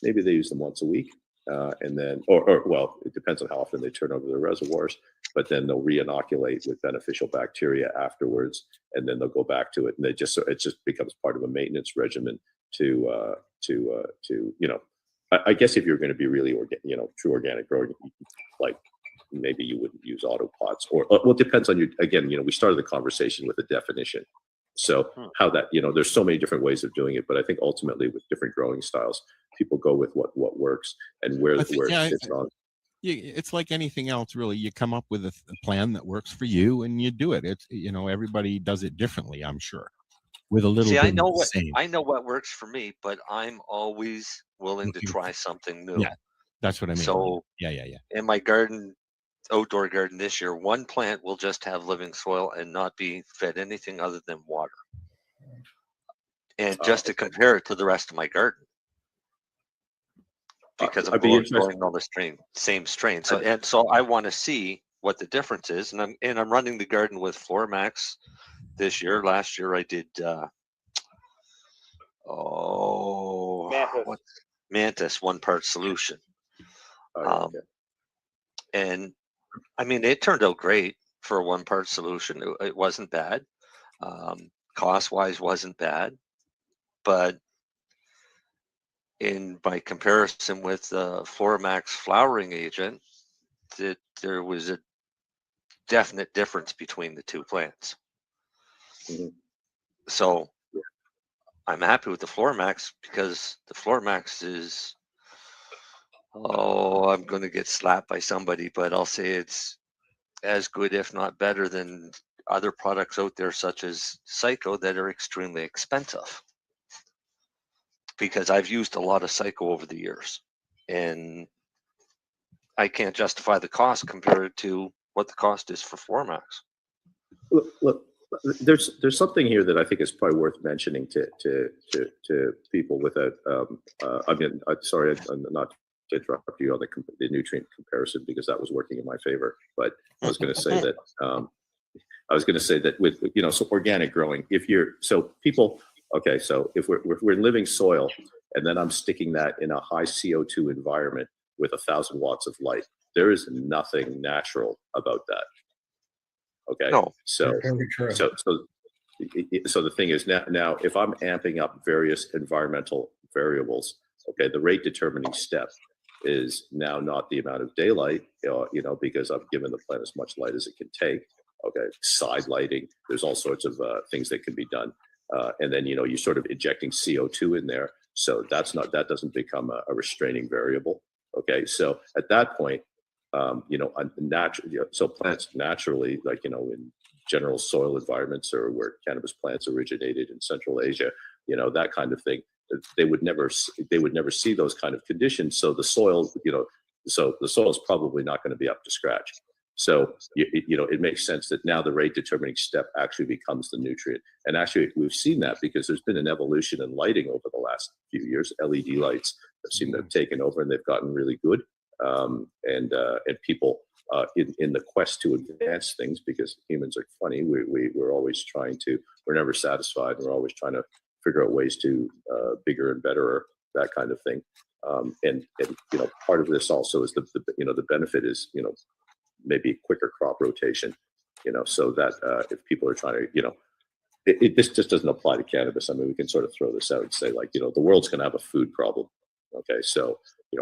Speaker 11: Maybe they use them once a week, and then well, it depends on how often they turn over their reservoirs. But then they'll re-inoculate with beneficial bacteria afterwards, and then they'll go back to it, and it just becomes part of a maintenance regimen to I guess if you're going to be really true organic growing, like maybe you wouldn't use auto pots, or well, it depends on we started the conversation with a definition. So how that, there's so many different ways of doing it, but I think ultimately with different growing styles, people go with what works and where it fits on.
Speaker 7: It's like anything else, really. You come up with a plan that works for you, and you do it. It's everybody does it differently, I'm sure, with a little bit
Speaker 8: I know
Speaker 7: of the same.
Speaker 8: I know what works for me, but I'm always willing to try something new.
Speaker 7: Yeah, that's what I mean.
Speaker 8: So
Speaker 7: yeah.
Speaker 8: In my garden, outdoor garden this year, one plant will just have living soil and not be fed anything other than water. And just to compare it to the rest of my garden, because I'm growing all the same strain. So I want to see what the difference is, and I'm running the garden with Floramax this year. Last year I did Mantis 1 part solution. And I mean, it turned out great for a 1 part solution. It wasn't bad. Cost wise wasn't bad, but in by comparison with Floramax flowering agent, there was a definite difference between the two plants.
Speaker 11: Mm-hmm.
Speaker 8: So I'm happy with the Floramax because the Floramax is, I'm going to get slapped by somebody, but I'll say it's as good, if not better, than other products out there, such as Psycho, that are extremely expensive. Because I've used a lot of Psycho over the years, and I can't justify the cost compared to what the cost is for Floramax.
Speaker 11: Look, there's something here that I think is probably worth mentioning to people with a. Sorry, I'm not to interrupt you on the nutrient comparison because that was working in my favor. But I was going to say that with so organic growing, if we're in living soil, and then I'm sticking that in a high CO2 environment with 1,000 watts of light, there is nothing natural about that. Okay.
Speaker 8: No.
Speaker 11: So the thing is now if I'm amping up various environmental variables, okay, the rate determining step is now not the amount of daylight, because I've given the plant as much light as it can take. Okay, side lighting. There's all sorts of things that can be done, and then you're sort of injecting CO2 in there, so that doesn't become a restraining variable. Okay, so at that point, so plants naturally, like in general soil environments or where cannabis plants originated in Central Asia, that kind of thing, they would never see those kind of conditions. So the soil, is probably not going to be up to scratch. So it makes sense that now the rate determining step actually becomes the nutrient. And actually, we've seen that because there's been an evolution in lighting over the last few years. LED lights seem to have taken over, and they've gotten really good. And people in the quest to advance things, because humans are funny, we're always we're never satisfied. We're always trying to figure out ways to bigger and better, or that kind of thing. And part of this also is the benefit is maybe quicker crop rotation, so that if people are trying to this just doesn't apply to cannabis. I mean, we can sort of throw this out and say, like, the world's going to have a food problem. Okay, so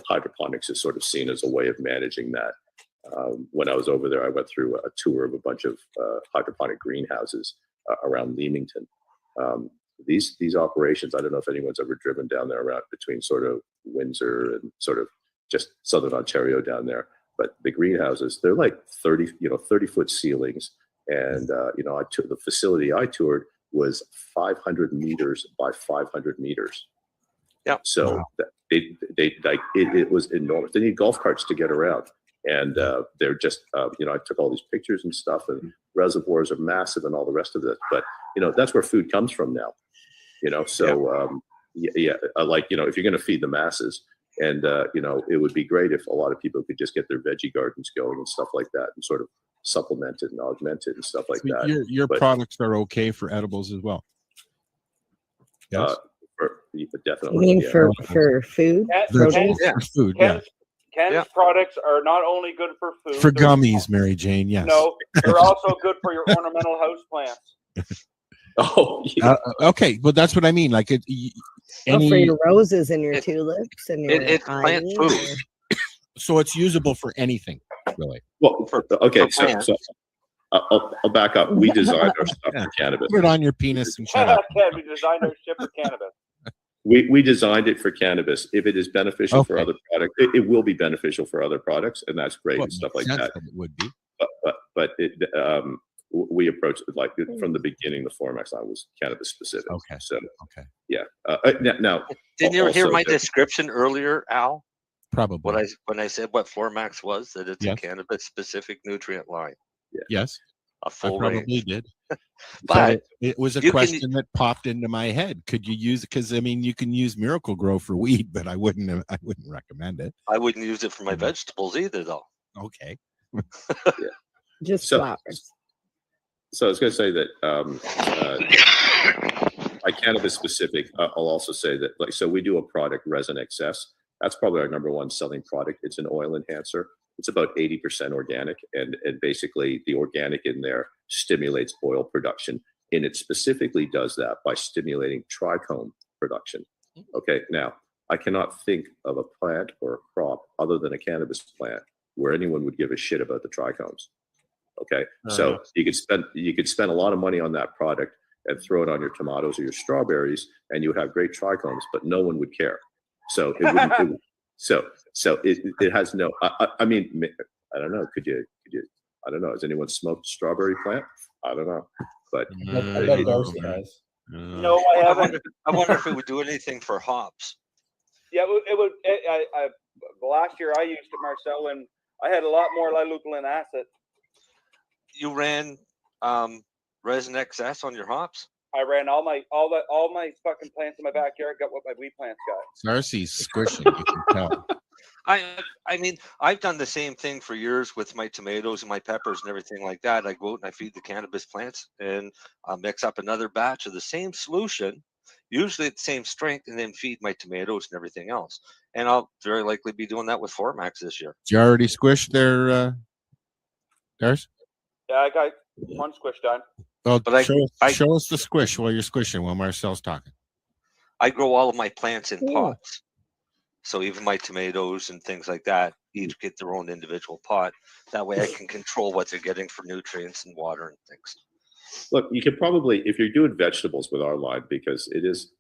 Speaker 11: hydroponics is sort of seen as a way of managing that. When I was over there, I went through a tour of a bunch of hydroponic greenhouses around Leamington. These operations, I don't know if anyone's ever driven down there around between sort of Windsor and sort of just southern Ontario down there. But the greenhouses, they're like 30-foot ceilings. And, I took the facility I toured was 500 meters by 500 meters.
Speaker 8: Yeah.
Speaker 11: So it was enormous. They need golf carts to get around. And they're just, I took all these pictures and stuff, and reservoirs are massive and all the rest of it. But, that's where food comes from now, so if you're going to feed the masses, and, it would be great if a lot of people could just get their veggie gardens going and stuff like that, and sort of supplement it and augment it and stuff like that.
Speaker 7: Your products are okay for edibles as well. Yes.
Speaker 11: Definitely.
Speaker 12: You mean for food?
Speaker 7: Food.
Speaker 10: Ken's products are not only good for food.
Speaker 7: For gummies, Mary Jane. Yes.
Speaker 10: No, they're also good for your ornamental house plants.
Speaker 11: Oh, yeah.
Speaker 7: Okay. Well, that's what I mean. Like
Speaker 12: for your roses and your tulips and your
Speaker 8: it's plant food.
Speaker 7: So it's usable for anything, really.
Speaker 11: Well, okay. So I'll back up. We designed our stuff for cannabis.
Speaker 7: Put it on your penis and shut up.
Speaker 10: We designed our shit for cannabis.
Speaker 11: We designed it for cannabis. If it is beneficial for other products, it will be beneficial for other products, and that's great and stuff like that.
Speaker 7: It would be.
Speaker 11: But we approached it like from the beginning. The Formax line was cannabis specific.
Speaker 7: Okay.
Speaker 11: So
Speaker 7: okay.
Speaker 11: Yeah. Now,
Speaker 8: didn't you hear my description earlier, Al?
Speaker 7: Probably.
Speaker 8: When I said what Formax was, that it's a cannabis specific nutrient line.
Speaker 11: Yeah.
Speaker 7: Yes.
Speaker 8: A full
Speaker 7: probably
Speaker 8: range.
Speaker 7: did.
Speaker 8: But
Speaker 7: so it was a question that popped into my head. Could you use it? Because you can use Miracle Grow for weed, but I wouldn't recommend it.
Speaker 8: I wouldn't use it for my vegetables either, though.
Speaker 7: Okay.
Speaker 12: Just flowers.
Speaker 11: So I was going to say that by cannabis specific, I'll also say that so we do a product, Resin XS. That's probably our number one selling product. It's an oil enhancer. It's about 80% organic, and basically the organic in there stimulates oil production, and it specifically does that by stimulating trichome production. Okay, now I cannot think of a plant or a crop other than a cannabis plant where anyone would give a shit about the trichomes. Okay, so you could spend a lot of money on that product and throw it on your tomatoes or your strawberries, and you have great trichomes, but no one would care. So it wouldn't. It has no. I mean, I don't know. Could you? I don't know. Has anyone smoked strawberry plant? I don't know, but
Speaker 9: I bet Darcy has.
Speaker 10: No, I haven't.
Speaker 8: I wonder if it would do anything for hops.
Speaker 10: Yeah, it would. Last year I used it, Marcel, and I had a lot more lileucoline acid.
Speaker 8: You ran Resin XS on your hops?
Speaker 10: I ran all my fucking plants in my backyard. Got what my weed plants got.
Speaker 7: Darcy's squishing. You can tell.
Speaker 8: I mean, I've done the same thing for years with my tomatoes and my peppers and everything like that. I go out and I feed the cannabis plants, and I'll mix up another batch of the same solution, usually at the same strength, and then feed my tomatoes and everything else. And I'll very likely be doing that with Formax this year.
Speaker 7: Did you already squish their Darcy?
Speaker 10: Yeah, I got one squish done.
Speaker 7: Well, show us the squish while you're squishing while Marcel's talking.
Speaker 8: I grow all of my plants in pots. So even my tomatoes and things like that each get their own individual pot. That way I can control what they're getting for nutrients and water and things.
Speaker 11: Look, you could probably, if you're doing vegetables with our line, because it is,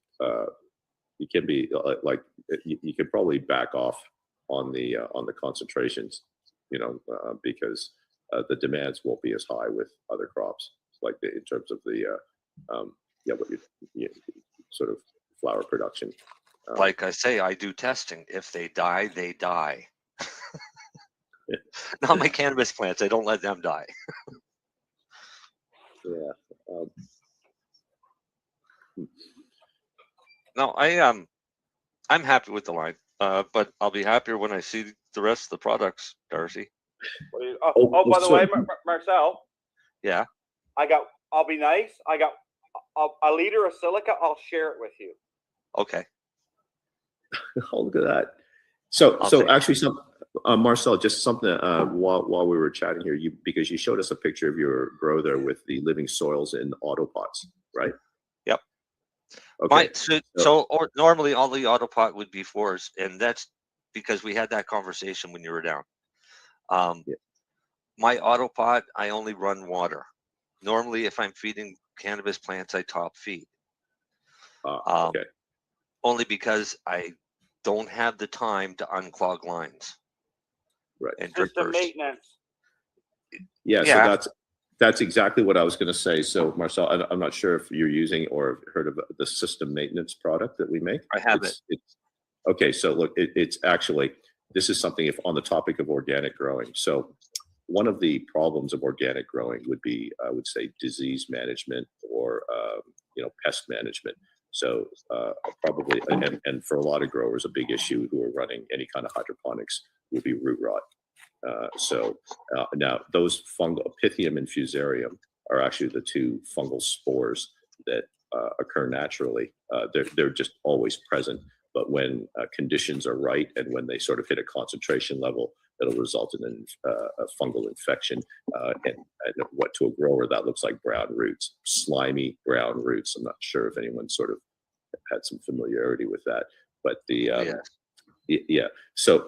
Speaker 11: you can be you could probably back off on the concentrations, because the demands won't be as high with other crops, like in terms of the what you sort of flower production.
Speaker 8: Like I say, I do testing. If they die, they die. Not my cannabis plants. I don't let them die.
Speaker 11: Yeah.
Speaker 8: No, I'm happy with the line, but I'll be happier when I see the rest of the products, Darcy.
Speaker 10: By the way, Marcel.
Speaker 8: Yeah.
Speaker 10: I'll be nice. I got a liter of silica. I'll share it with you.
Speaker 8: Okay.
Speaker 11: Oh, look at that. So actually, Marcel, just something while we were chatting here, because you showed us a picture of your grow there with the living soils in autopots, right?
Speaker 8: Yep.
Speaker 11: Okay.
Speaker 8: Normally all the autopot would be fours, and that's because we had that conversation when you were down. My autopot, I only run water. Normally, if I'm feeding cannabis plants, I top feed.
Speaker 11: Okay.
Speaker 8: Only because I don't have the time to unclog lines.
Speaker 11: Right.
Speaker 8: and
Speaker 10: System
Speaker 8: drippers.
Speaker 10: maintenance.
Speaker 11: Yeah,
Speaker 8: Yeah.
Speaker 11: so that's exactly what I was going to say. So Marcel, I'm not sure if you're using or have heard of the system maintenance product that we make.
Speaker 8: I have
Speaker 11: It's okay. So look, it's actually, this is something, if on the topic of organic growing. So one of the problems of organic growing would be, I would say, disease management or pest management. So probably, and for a lot of growers, a big issue who are running any kind of hydroponics would be root rot. Now those fungal, Pythium and Fusarium, are actually the two fungal spores that occur naturally. They're just always present, but when conditions are right and when they sort of hit a concentration level, that'll result in a fungal infection. And what to a grower that looks like brown roots, slimy brown roots. I'm not sure if anyone sort of had some familiarity with that, but yeah. So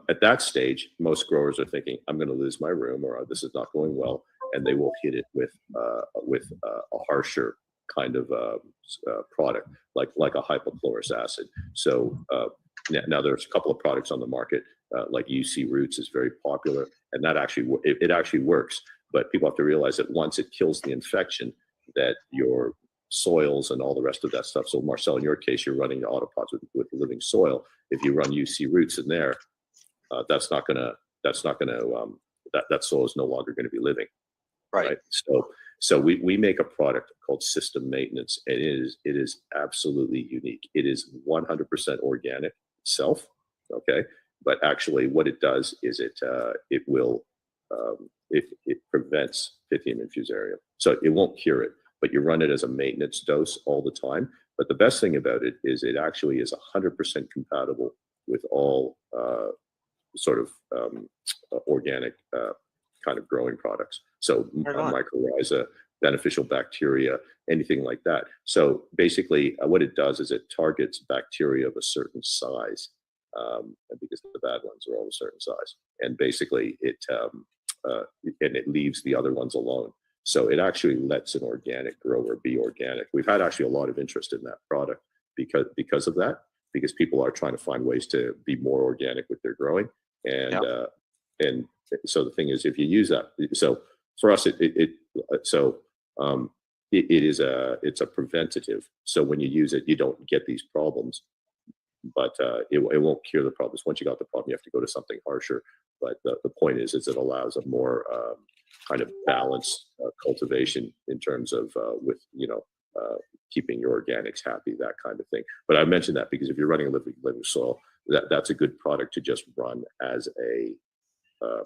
Speaker 11: at that stage, most growers are thinking, I'm going to lose my room, or this is not going well, and they will hit it with a harsher kind of product, like a hypochlorous acid. So now there's a couple of products on the market, like UC Roots is very popular, and that actually it actually works. But people have to realize that once it kills the infection, that your soils and all the rest of that stuff. So Marcel, in your case, you're running the autopods with living soil. If you run UC Roots in there, that soil is no longer going to be living.
Speaker 8: Right.
Speaker 11: So we make a product called System Maintenance. And it is absolutely unique. It is 100% organic itself. Okay. But actually what it does is it prevents Pythium and Fusarium. So it won't cure it, but you run it as a maintenance dose all the time. But the best thing about it is it actually is 100% compatible with all sort of organic kind of growing products. So mycorrhiza, beneficial bacteria, anything like that. So basically what it does is it targets bacteria of a certain size, because the bad ones are all a certain size. And basically it leaves the other ones alone. So it actually lets an organic grower be organic. We've had actually a lot of interest in that product because of that, because people are trying to find ways to be more organic with their growing. And so the thing is, if you use that, so for us, it's a preventative. So when you use it, you don't get these problems, but it won't cure the problems. Once you got the problem, you have to go to something harsher. But the point is it allows a more kind of balanced cultivation in terms of keeping your organics happy, that kind of thing. But I mentioned that because if you're running a living soil, that's a good product to just run as a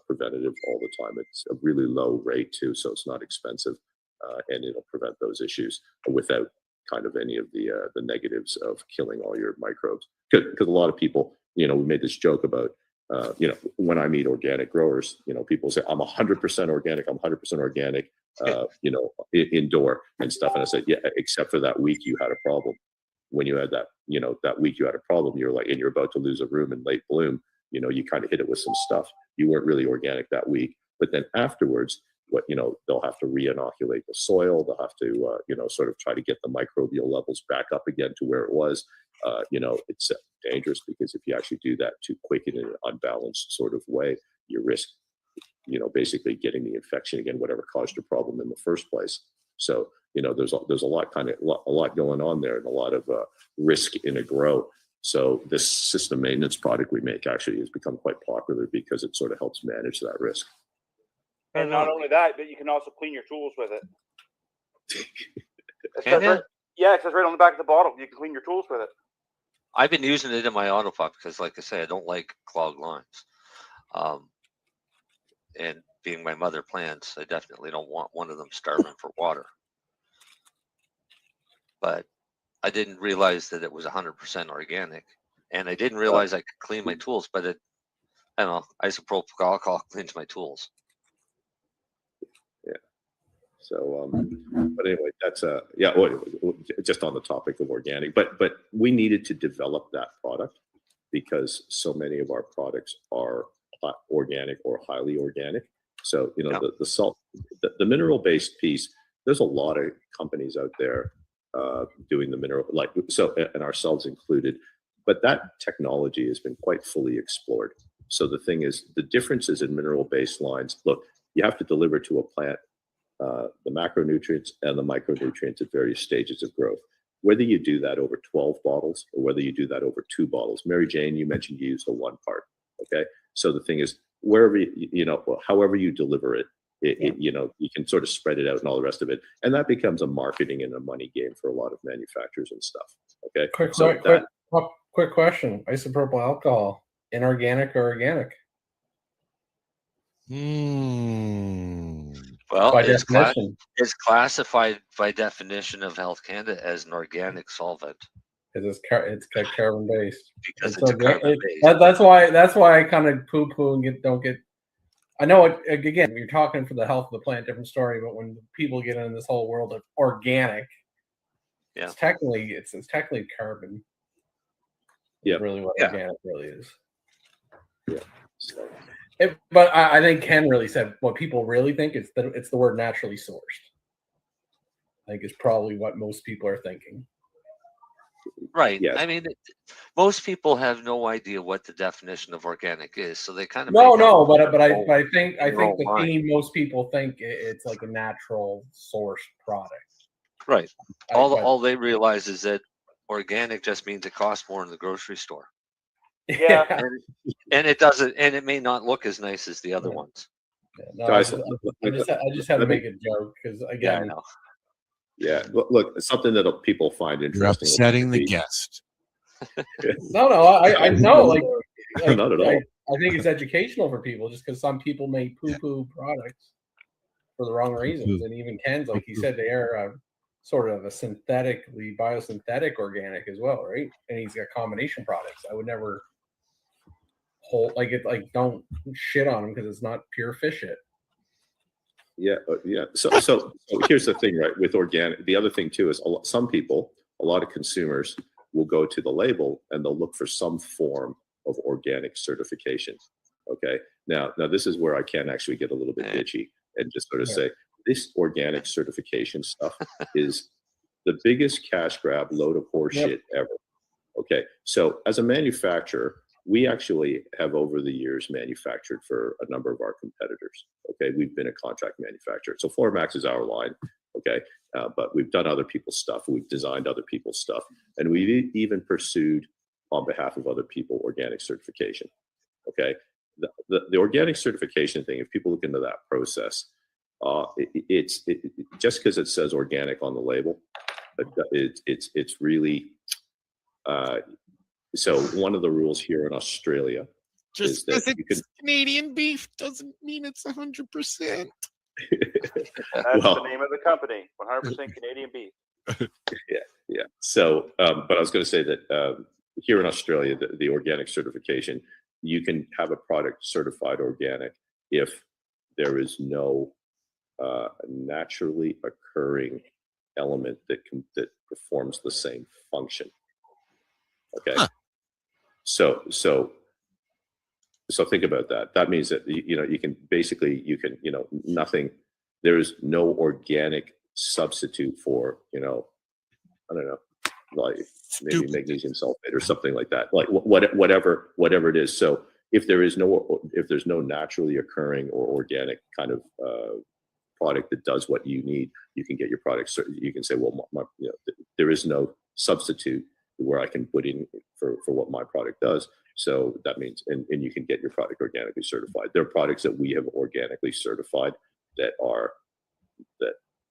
Speaker 11: preventative all the time. It's a really low rate too, so it's not expensive, and it'll prevent those issues without kind of any of the negatives of killing all your microbes. Because a lot of people, we made this joke about, when I meet organic growers, people say, I'm 100% organic, I'm 100% organic, indoor and stuff. And I said, yeah, except for that week you had a problem. When you had that, that week you had a problem, you're like, and you're about to lose a room in late bloom, you kind of hit it with some stuff. You weren't really organic that week. But then afterwards, they'll have to re-inoculate the soil. They'll have to, sort of try to get the microbial levels back up again to where it was. It's dangerous because if you actually do that too quick in an unbalanced sort of way, you risk, basically getting the infection again, whatever caused your problem in the first place. So, there's a lot going on there and a lot of risk in a grow. So this system maintenance product we make actually has become quite popular because it sort of helps manage that risk.
Speaker 10: And not only that, but you can also clean your tools with it. Yeah, it says right on the back of the bottle. You can clean your tools with it.
Speaker 8: I've been using it in my autopop because, like I say, I don't like clogged lines. And being my mother plants, I definitely don't want one of them starving for water. But I didn't realize that it was 100% organic, and I didn't realize I could clean my tools. But I don't know, isopropyl alcohol cleans my tools.
Speaker 11: Yeah. So, but anyway, that's just on the topic of organic. But we needed to develop that product because so many of our products are organic or highly organic. So the salt, the mineral based piece. There's a lot of companies out there doing the mineral, and ourselves included. But that technology has been quite fully explored. So the thing is, the differences in mineral-based lines, look, you have to deliver to a plant the macronutrients and the micronutrients at various stages of growth. Whether you do that over 12 bottles or whether you do that over 2 bottles. Mary Jane, you mentioned you used a 1 part. Okay. So the thing is, wherever however you deliver it, you can sort of spread it out and all the rest of it. And that becomes a marketing and a money game for a lot of manufacturers and stuff. Okay.
Speaker 9: Quick question. Isopropyl alcohol, inorganic or organic?
Speaker 8: Well,
Speaker 9: By
Speaker 8: it's,
Speaker 9: definition.
Speaker 8: it's classified by definition of Health Canada as an organic solvent.
Speaker 9: Because it's carbon based.
Speaker 8: Because it's carbon based.
Speaker 9: That's why I kind of poo poo and don't get. I know again, you're talking for the health of the plant, different story. But when people get into this whole world of organic, it's technically carbon.
Speaker 11: Yeah,
Speaker 9: really what organic really is.
Speaker 11: Yeah.
Speaker 9: But I think Ken really said what people really think is that it's the word naturally sourced. I think is probably what most people are thinking.
Speaker 8: Right.
Speaker 11: Yes.
Speaker 8: I mean, most people have no idea what the definition of organic is, so they kind of
Speaker 9: But I think the
Speaker 8: mind.
Speaker 9: theme most people think it's like a natural source product.
Speaker 8: Right. All they realize is that organic just means it costs more in the grocery store.
Speaker 10: Yeah.
Speaker 8: And it doesn't, and it may not look as nice as the other ones.
Speaker 9: No, Guys, I just had to make a joke because again.
Speaker 11: Yeah, look, something that people find interesting.
Speaker 7: You're upsetting the guest.
Speaker 9: No, I know, like
Speaker 11: not at all.
Speaker 9: I think it's educational for people just because some people make poo-poo products for the wrong reasons, and even Ken's, like he said, they are sort of a biosynthetic organic as well, right? And he's got combination products. I would never don't shit on him because it's not pure fish shit.
Speaker 11: Yeah. So here's the thing, right? With organic, the other thing too is a lot of consumers will go to the label and they'll look for some form of organic certification. Okay. Now this is where I can actually get a little bit bitchy and just sort of say this organic certification stuff is the biggest cash grab load of horseshit ever. Okay. So as a manufacturer, we actually have over the years manufactured for a number of our competitors. Okay, we've been a contract manufacturer. So Floramax is our line. Okay, but we've done other people's stuff. We've designed other people's stuff, and we've even pursued on behalf of other people organic certification. Okay, the organic certification thing. If people look into that process, it's just because it says organic on the label, but it's really. So one of the rules here in Australia is that
Speaker 7: Canadian beef doesn't mean it's 100%.
Speaker 10: That's the name of the company, 100% Canadian beef.
Speaker 11: Yeah. So, but I was going to say that here in Australia, the organic certification, you can have a product certified organic if there is no naturally occurring element that performs the same function. Okay. Huh. So think about that. That means that you can nothing. There is no organic substitute for I don't know, like maybe magnesium sulfate or something like that. Like whatever it is. So if there's no naturally occurring or organic kind of product that does what you need, you can get your product. You can say, well, there is no substitute where I can put in for what my product does. So that means, and you can get your product organically certified. There are products that we have organically certified that are.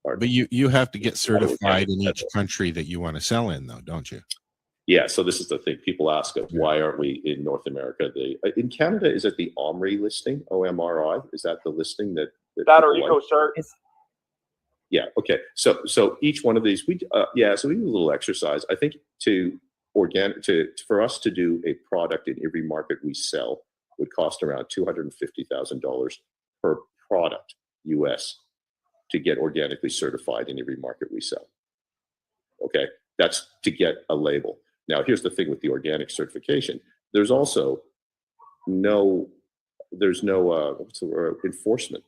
Speaker 7: But you have to get certified in each country that you want to sell in, though, don't you?
Speaker 11: Yeah. So this is the thing. People ask us, why aren't we in North America? In Canada, is it the OMRI listing? OMRI? Is that the listing that
Speaker 10: or EcoCert?
Speaker 11: Yeah. Okay. So each one of these, so we do a little exercise. I think for us to do a product in every market we sell would cost around $250,000 per product US to get organically certified in every market we sell. Okay. That's to get a label. Now, here's the thing with the organic certification. There's also no enforcement.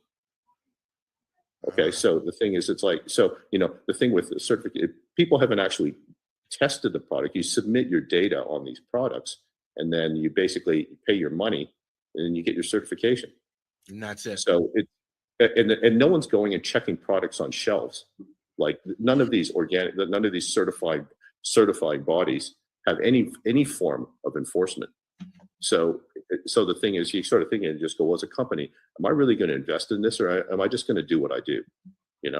Speaker 11: Okay, so the thing is, it's like, the thing with the certificate, people haven't actually tested the product. You submit your data on these products, and then you basically pay your money, and you get your certification.
Speaker 7: And that's it.
Speaker 11: So and no one's going and checking products on shelves. Like none of these certified bodies have any form of enforcement. So the thing is, you sort of think and just go, well, as a company, am I really going to invest in this, or am I just going to do what I do?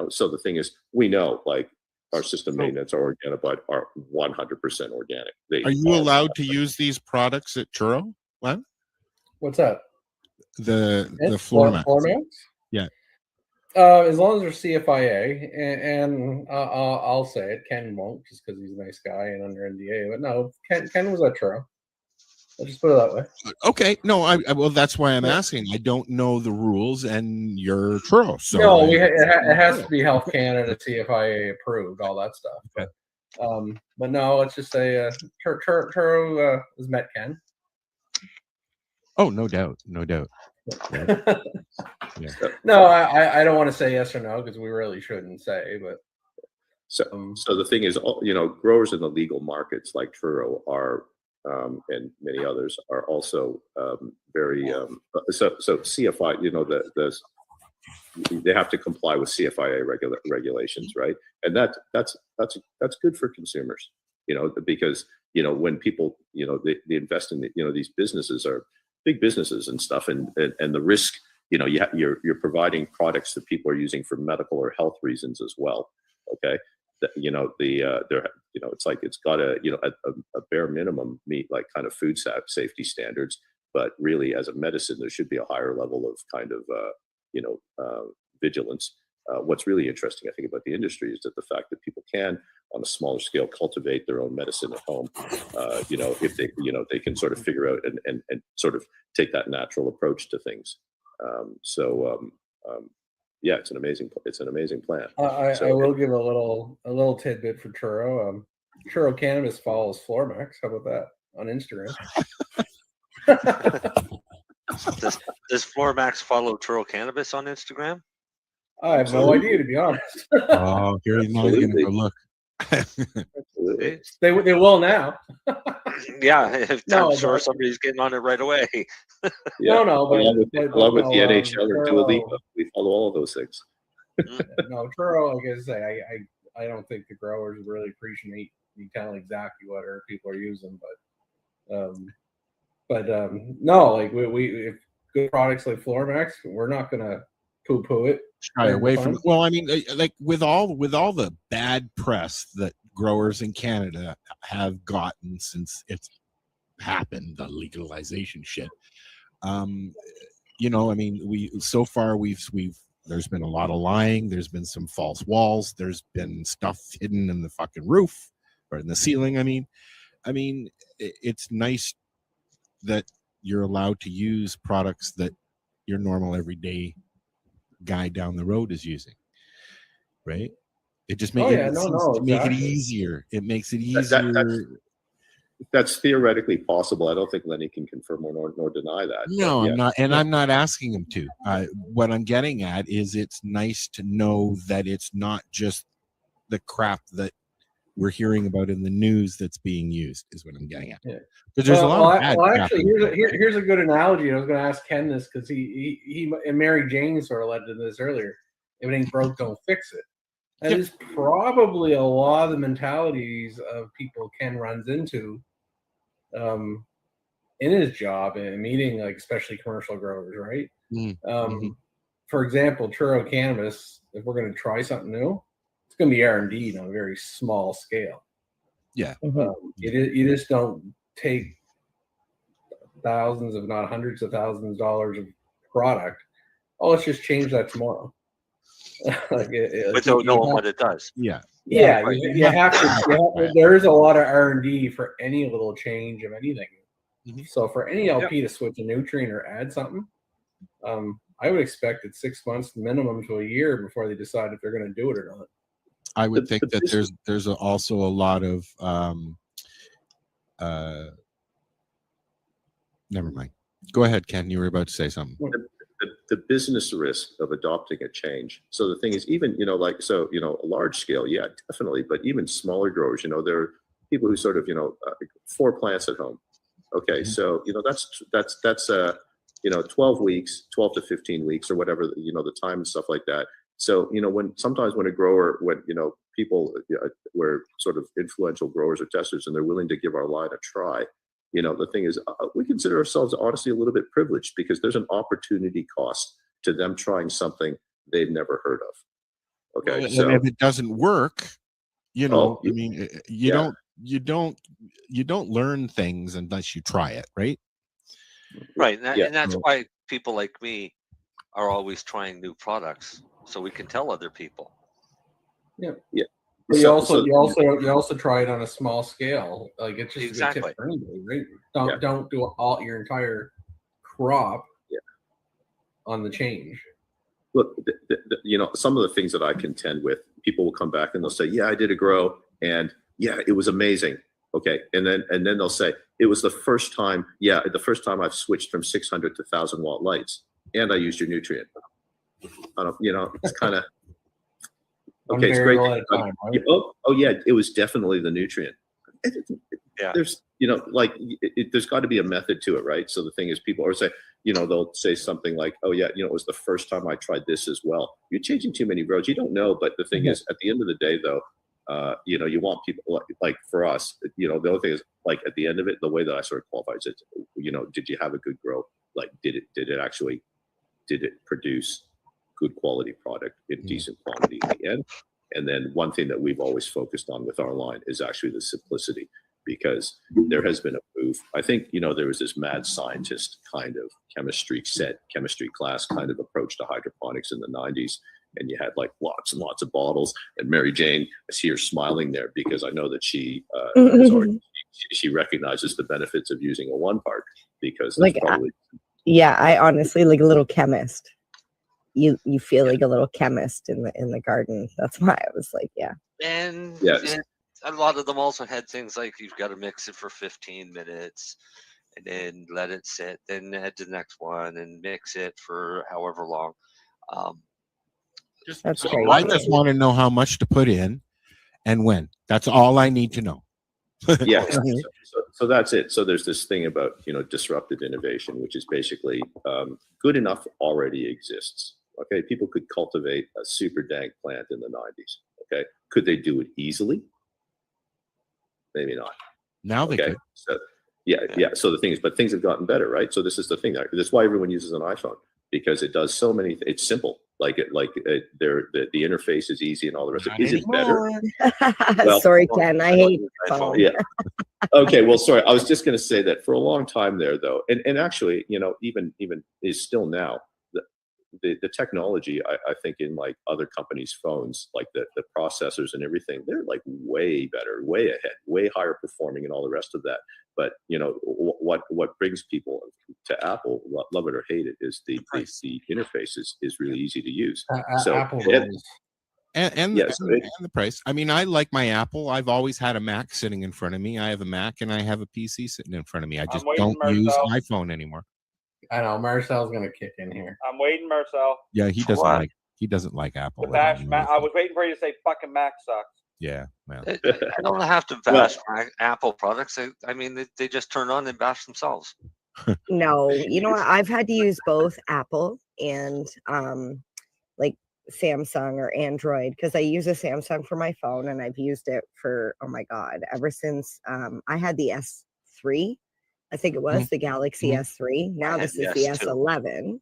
Speaker 11: So the thing is, we know, like, our system maintenance, our Organobot are 100% organic.
Speaker 7: Are you allowed to use these products at Churro? What?
Speaker 9: What's that?
Speaker 7: The floor mats.
Speaker 9: Floor mats?
Speaker 7: Yeah.
Speaker 9: As long as they're CFIA, and I'll say it. Ken won't, just because he's a nice guy and under NDA. But no, Ken was at Churro. I'll just put it that way.
Speaker 7: Okay. No, well, that's why I'm asking. I don't know the rules, and you're Churro. So
Speaker 9: no, it has to be Health Canada, CFIA approved, all that stuff.
Speaker 7: Okay.
Speaker 9: But no, let's just say Churro has met Ken.
Speaker 7: Oh, no doubt. Yeah.
Speaker 9: No, I don't want to say yes or no, because we really shouldn't say. But
Speaker 11: so the thing is, growers in the legal markets like Churro are, and many others are also very so CFI. They have to comply with CFIA regulations, right? And that's good for consumers, because when people they invest in these businesses are big businesses and stuff, and the risk, you're providing products that people are using for medical or health reasons as well. Okay, it's like it's got a bare minimum meet like kind of food safety standards, but really as a medicine there should be a higher level of kind of vigilance. What's really interesting, I think, about the industry is that the fact that people can, on a smaller scale, cultivate their own medicine at home. If they can sort of figure out and sort of take that natural approach to things. Yeah, it's an amazing plan.
Speaker 9: I will give a little tidbit for Churro. Churro Cannabis follows Floormax. How about that on Instagram?
Speaker 8: Does Floormax follow Churro Cannabis on Instagram?
Speaker 9: I have no idea, to be honest.
Speaker 7: Oh, here's not going to go look.
Speaker 9: They will now.
Speaker 8: Yeah, I'm sure somebody's getting on it right away.
Speaker 9: No,
Speaker 11: along with the NHL or Dua Lipa, we follow all of those things.
Speaker 9: No, Churro, like I say, I don't think the growers really appreciate me telling exactly what our people are using, but no, like we if good products like Floormax, we're not gonna poo-poo it.
Speaker 7: Shy away from it. Well, I mean, like with all the bad press that growers in Canada have gotten since it's happened, the legalization shit. I mean, we've there's been a lot of lying. There's been some false walls. There's been stuff hidden in the fucking roof or in the ceiling. I mean, it's nice that you're allowed to use products that your normal everyday guy down the road is using, right? It just makes make it easier. It makes it easier.
Speaker 11: That's theoretically possible. I don't think Lenny can confirm nor deny that.
Speaker 7: No, I'm not, and I'm not asking him to. What I'm getting at is it's nice to know that it's not just the crap that we're hearing about in the news that's being used, is what I'm getting at.
Speaker 9: Yeah.
Speaker 7: Because there's a lot of bad crap.
Speaker 9: Actually, here's a good analogy. I was going to ask Ken this because he and Mary Jane sort of led to this earlier. If it ain't broke, don't fix it. That is probably a lot of the mentalities of people Ken runs into in his job and meeting, like especially commercial growers, right? For example, Churro Cannabis, if we're going to try something new, it's going to be R&D on a very small scale.
Speaker 7: Yeah.
Speaker 9: You just don't take thousands, if not hundreds of thousands of dollars of product. Oh, let's just change that tomorrow.
Speaker 8: Without knowing what it does.
Speaker 7: Yeah.
Speaker 9: Yeah, right. you have to. There's a lot of R&D for any little change of anything. So for any LP to switch a nutrient or add something, I would expect it 6 months minimum to a year before they decide if they're going to do it or not.
Speaker 7: I would think that there's also a lot of never mind. Go ahead, Ken. You were about to say something.
Speaker 11: The business risk of adopting a change. So the thing is, even a large scale, yeah, definitely, but even smaller growers, there are people who sort of 4 plants at home. Okay, so that's 12 weeks, 12 to 15 weeks or whatever, the time and stuff like that. So, sometimes when a grower, people were sort of influential growers or testers and they're willing to give our line a try, the thing is, we consider ourselves honestly a little bit privileged because there's an opportunity cost to them trying something they've never heard of. Okay.
Speaker 7: Well,
Speaker 11: so
Speaker 7: and if it doesn't work, you don't learn things unless you try it, right?
Speaker 8: Right. And that's why people like me are always trying new products so we can tell other people.
Speaker 9: Yeah.
Speaker 11: Yeah.
Speaker 9: But you also try it on a small scale. Like it's just a tip for anybody, right? Don't do all your entire crop on the change.
Speaker 11: Look, some of the things that I contend with, people will come back and they'll say, "Yeah, I did a grow, and yeah, it was amazing." Okay, and then they'll say, "It was the first time. Yeah, the first time I've switched from 600 to 1,000-watt lights, and I used your nutrient." It's kind of okay. It's great.
Speaker 9: Time, right?
Speaker 11: Oh yeah, it was definitely the nutrient. There's there's got to be a method to it, right? So the thing is, people always say, they'll say something like, "Oh yeah, it was the first time I tried this as well." You're changing too many roads. You don't know, but the thing is, at the end of the day, though, you want people like for us, the other thing is, like, at the end of it, the way that I sort of qualify is, did you have a good grow? Like, did it produce good quality product in decent quantity in the end? And then one thing that we've always focused on with our line is actually the simplicity, because there has been a move. I think, there was this mad scientist kind of chemistry class kind of approach to hydroponics in the 90s. And you had like lots and lots of bottles. And Mary Jane is here smiling there because I know that she recognizes the benefits of using a one part, because
Speaker 12: I honestly, like a little chemist. You feel like a little chemist in the garden. That's why I was like,
Speaker 8: And a lot of them also had things like you've got to mix it for 15 minutes and then let it sit, then head to the next one and mix it for however long.
Speaker 12: That's
Speaker 7: great. I just want to know how much to put in and when. That's all I need to know.
Speaker 11: Yeah. So that's it. So there's this thing about, disruptive innovation, which is basically good enough already exists. Okay. People could cultivate a super dank plant in the 90s. Okay. Could they do it easily? Maybe not.
Speaker 7: Now they could.
Speaker 11: So, yeah. So the thing is, but things have gotten better, right? So this is the thing. That's why everyone uses an iPhone, because it does so many. It's simple. The interface is easy and all the rest of it. Is it better?
Speaker 12: Well, sorry, Ken. I hate phone.
Speaker 11: Yeah. Okay. Well, sorry. I was just going to say that for a long time there, though, and actually, even is still now, the technology, I think, in like other companies' phones, like the processors and everything, they're like way better, way ahead, way higher performing and all the rest of that. But what brings people to Apple, love it or hate it, is the interface is really easy to use. So
Speaker 9: Apple
Speaker 7: and the price. I mean, I like my Apple. I've always had a Mac sitting in front of me. I have a Mac and I have a PC sitting in front of me. I just don't use an iPhone anymore.
Speaker 9: I know Marcel's gonna kick in here.
Speaker 10: I'm waiting, Marcel.
Speaker 7: Yeah, he doesn't like Apple.
Speaker 10: I was waiting for you to say fucking Mac sucks.
Speaker 7: Yeah, well.
Speaker 8: I don't have to bash Apple products. I mean, they just turn on and bash themselves.
Speaker 12: No, you know what? I've had to use both Apple and like Samsung or Android, because I use a Samsung for my phone and I've used it for, oh my God, ever since I had the S3. I think it was the Galaxy S3. Now this is the S11.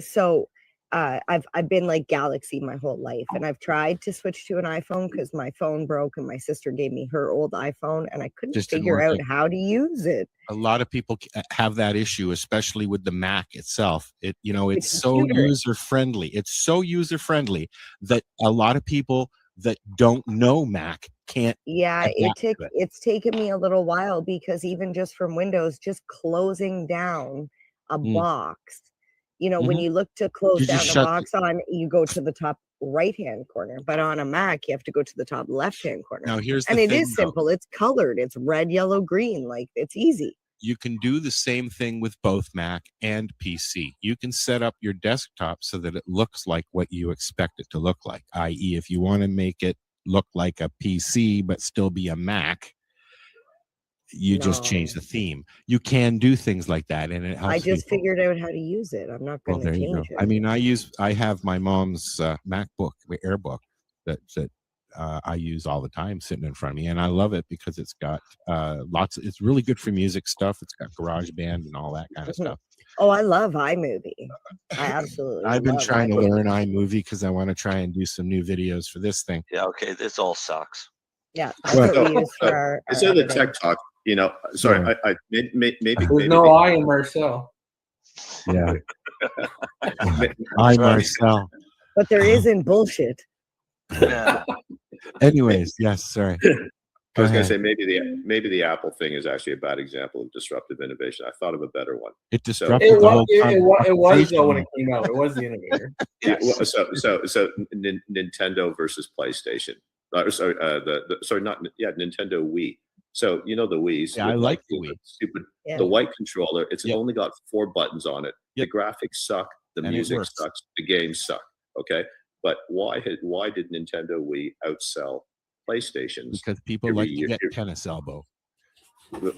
Speaker 12: So I've been like Galaxy my whole life, and I've tried to switch to an iPhone because my phone broke and my sister gave me her old iPhone and I couldn't figure out how to use it.
Speaker 7: A lot of people have that issue, especially with the Mac itself. It's so user friendly. It's so user friendly that a lot of people that don't know Mac can't.
Speaker 12: Yeah, it's taken me a little while, because even just from Windows, just closing down a box, when you look to close down the box you go to the top right-hand corner, but on a Mac, you have to go to the top left-hand corner.
Speaker 7: Now here's the
Speaker 12: thing,
Speaker 7: it
Speaker 12: is simple. It's colored. It's red, yellow, green. Like, it's easy.
Speaker 7: You can do the same thing with both Mac and PC. You can set up your desktop so that it looks like what you expect it to look like, i.e. if you want to make it look like a PC but still be a Mac, You just change
Speaker 12: No.
Speaker 7: the theme. You can do things like that, and it helps
Speaker 12: I just
Speaker 7: people.
Speaker 12: figured out how to use it. I'm not
Speaker 7: Well,
Speaker 12: going to
Speaker 7: there you go.
Speaker 12: change it.
Speaker 7: I mean, I have my mom's MacBook, the AirBook, that I use all the time, sitting in front of me, and I love it because it's got lots. It's really good for music stuff. It's got GarageBand and all that kind of stuff.
Speaker 12: Oh, I love iMovie. I absolutely.
Speaker 7: I've been
Speaker 12: love
Speaker 7: trying to
Speaker 12: iMovie.
Speaker 7: learn iMovie because I want to try and do some new videos for this thing.
Speaker 8: Yeah, okay, this all sucks.
Speaker 12: Yeah, that's what we use for our
Speaker 11: instead of the
Speaker 12: editing.
Speaker 11: tech talk, you know, sorry, maybe
Speaker 9: There's no I in Marcel.
Speaker 7: Yeah. Hi, Marcel.
Speaker 12: But there isn't bullshit.
Speaker 8: Yeah.
Speaker 7: Anyways, yes, sorry.
Speaker 11: I was going to
Speaker 7: ahead.
Speaker 11: say maybe the Apple thing is actually a bad example of disruptive innovation. I thought of a better one.
Speaker 7: It
Speaker 11: So-
Speaker 7: disrupted
Speaker 9: It
Speaker 7: the whole
Speaker 9: was though when
Speaker 7: conversation.
Speaker 9: it came out. It was the innovator.
Speaker 11: Yeah, well, so Nintendo versus PlayStation. Nintendo Wii. So you know the Wii's.
Speaker 7: Yeah, I
Speaker 11: with,
Speaker 7: like the Wii.
Speaker 11: Stupid,
Speaker 12: Yeah.
Speaker 11: the white controller. It's
Speaker 7: Yep.
Speaker 11: only got 4 buttons on it.
Speaker 7: Yep.
Speaker 11: The graphics suck. The
Speaker 7: And it
Speaker 11: music
Speaker 7: works.
Speaker 11: sucks. The games suck. Okay, but why did Nintendo Wii outsell PlayStations?
Speaker 7: Because people
Speaker 11: every
Speaker 7: like to
Speaker 11: year?
Speaker 7: get tennis elbow.
Speaker 9: It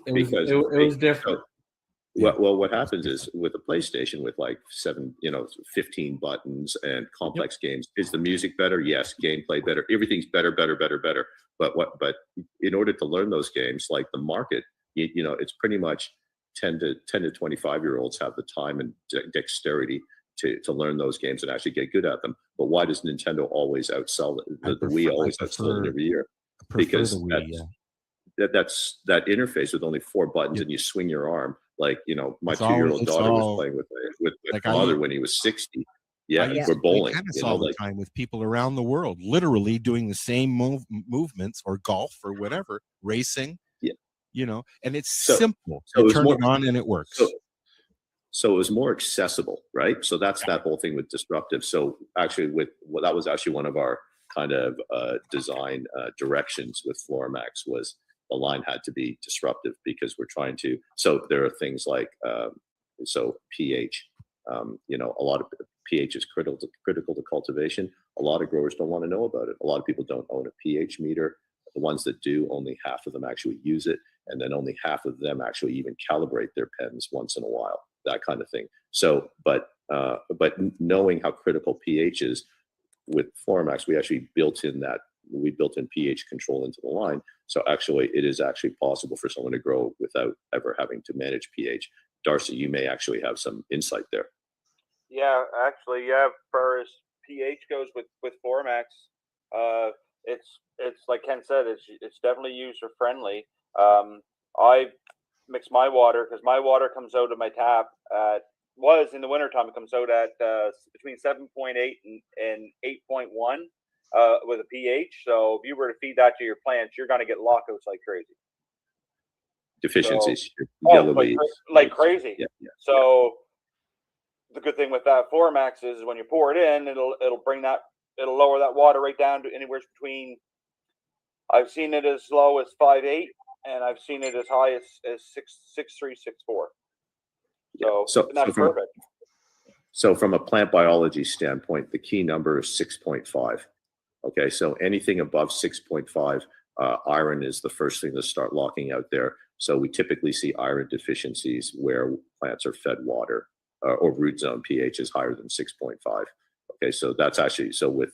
Speaker 9: was different.
Speaker 11: Well, what happens is with a PlayStation with like 15 buttons and complex games, is the music better? Yes. Gameplay better? Everything's better. But in order to learn those games, like the market, it's pretty much 10 to 25-year-olds have the time and dexterity to learn those games and actually get good at them. But why does Nintendo always outsell the Wii? Always outsell it every year because
Speaker 7: the Wii,
Speaker 11: that's that interface with only 4 buttons and you swing your arm. Like, my
Speaker 7: It's
Speaker 11: 2-year-old
Speaker 7: it's
Speaker 11: daughter
Speaker 7: all-
Speaker 11: was playing with
Speaker 7: like
Speaker 11: my
Speaker 7: I
Speaker 11: father
Speaker 7: used-
Speaker 11: when he was 60.
Speaker 7: I
Speaker 11: Yeah,
Speaker 7: used
Speaker 11: we're
Speaker 7: to play
Speaker 11: bowling.
Speaker 7: tennis all the time with people around the world, literally doing the same movements, or golf or whatever, racing.
Speaker 11: Yeah.
Speaker 7: And it's
Speaker 11: So-
Speaker 7: simple.
Speaker 11: so it
Speaker 7: You
Speaker 11: was
Speaker 7: turn
Speaker 11: more-
Speaker 7: it on and it works.
Speaker 11: So it was more accessible, right? So that's that whole thing with disruptive. So actually, that was actually one of our kind of design directions with Floramax was the line had to be disruptive because we're trying to. So there are things like pH. A lot of pH is critical to cultivation. A lot of growers don't want to know about it. A lot of people don't own a pH meter. The ones that do, only half of them actually use it, and then only half of them actually even calibrate their pens once in a while. That kind of thing. So, but knowing how critical pH is, with Floramax, we actually built in pH control into the line. So actually, it is actually possible for someone to grow without ever having to manage pH. Darcy, you may actually have some insight there.
Speaker 10: Yeah, actually, yeah. As far as pH goes with Floramax, it's like Ken said, it's definitely user friendly. I mix my water because my water comes out of my tap was in the wintertime, it comes out at between 7.8 and 8.1 with a pH. So if you were to feed that to your plants, you're going to get lockouts like crazy.
Speaker 11: Deficiencies, yellow leaves,
Speaker 10: like crazy.
Speaker 11: Yeah.
Speaker 10: So the good thing with that Floramax is when you pour it in, it'll lower that water right down to anywhere between. I've seen it as low as 5.8, and I've seen it as high as 6.3, 6.4. So that's perfect.
Speaker 11: So from a plant biology standpoint, the key number is 6.5. Okay, so anything above 6.5, iron is the first thing to start locking out there. So we typically see iron deficiencies where plants are fed water or root zone pH is higher than 6.5. Okay, so that's actually, so with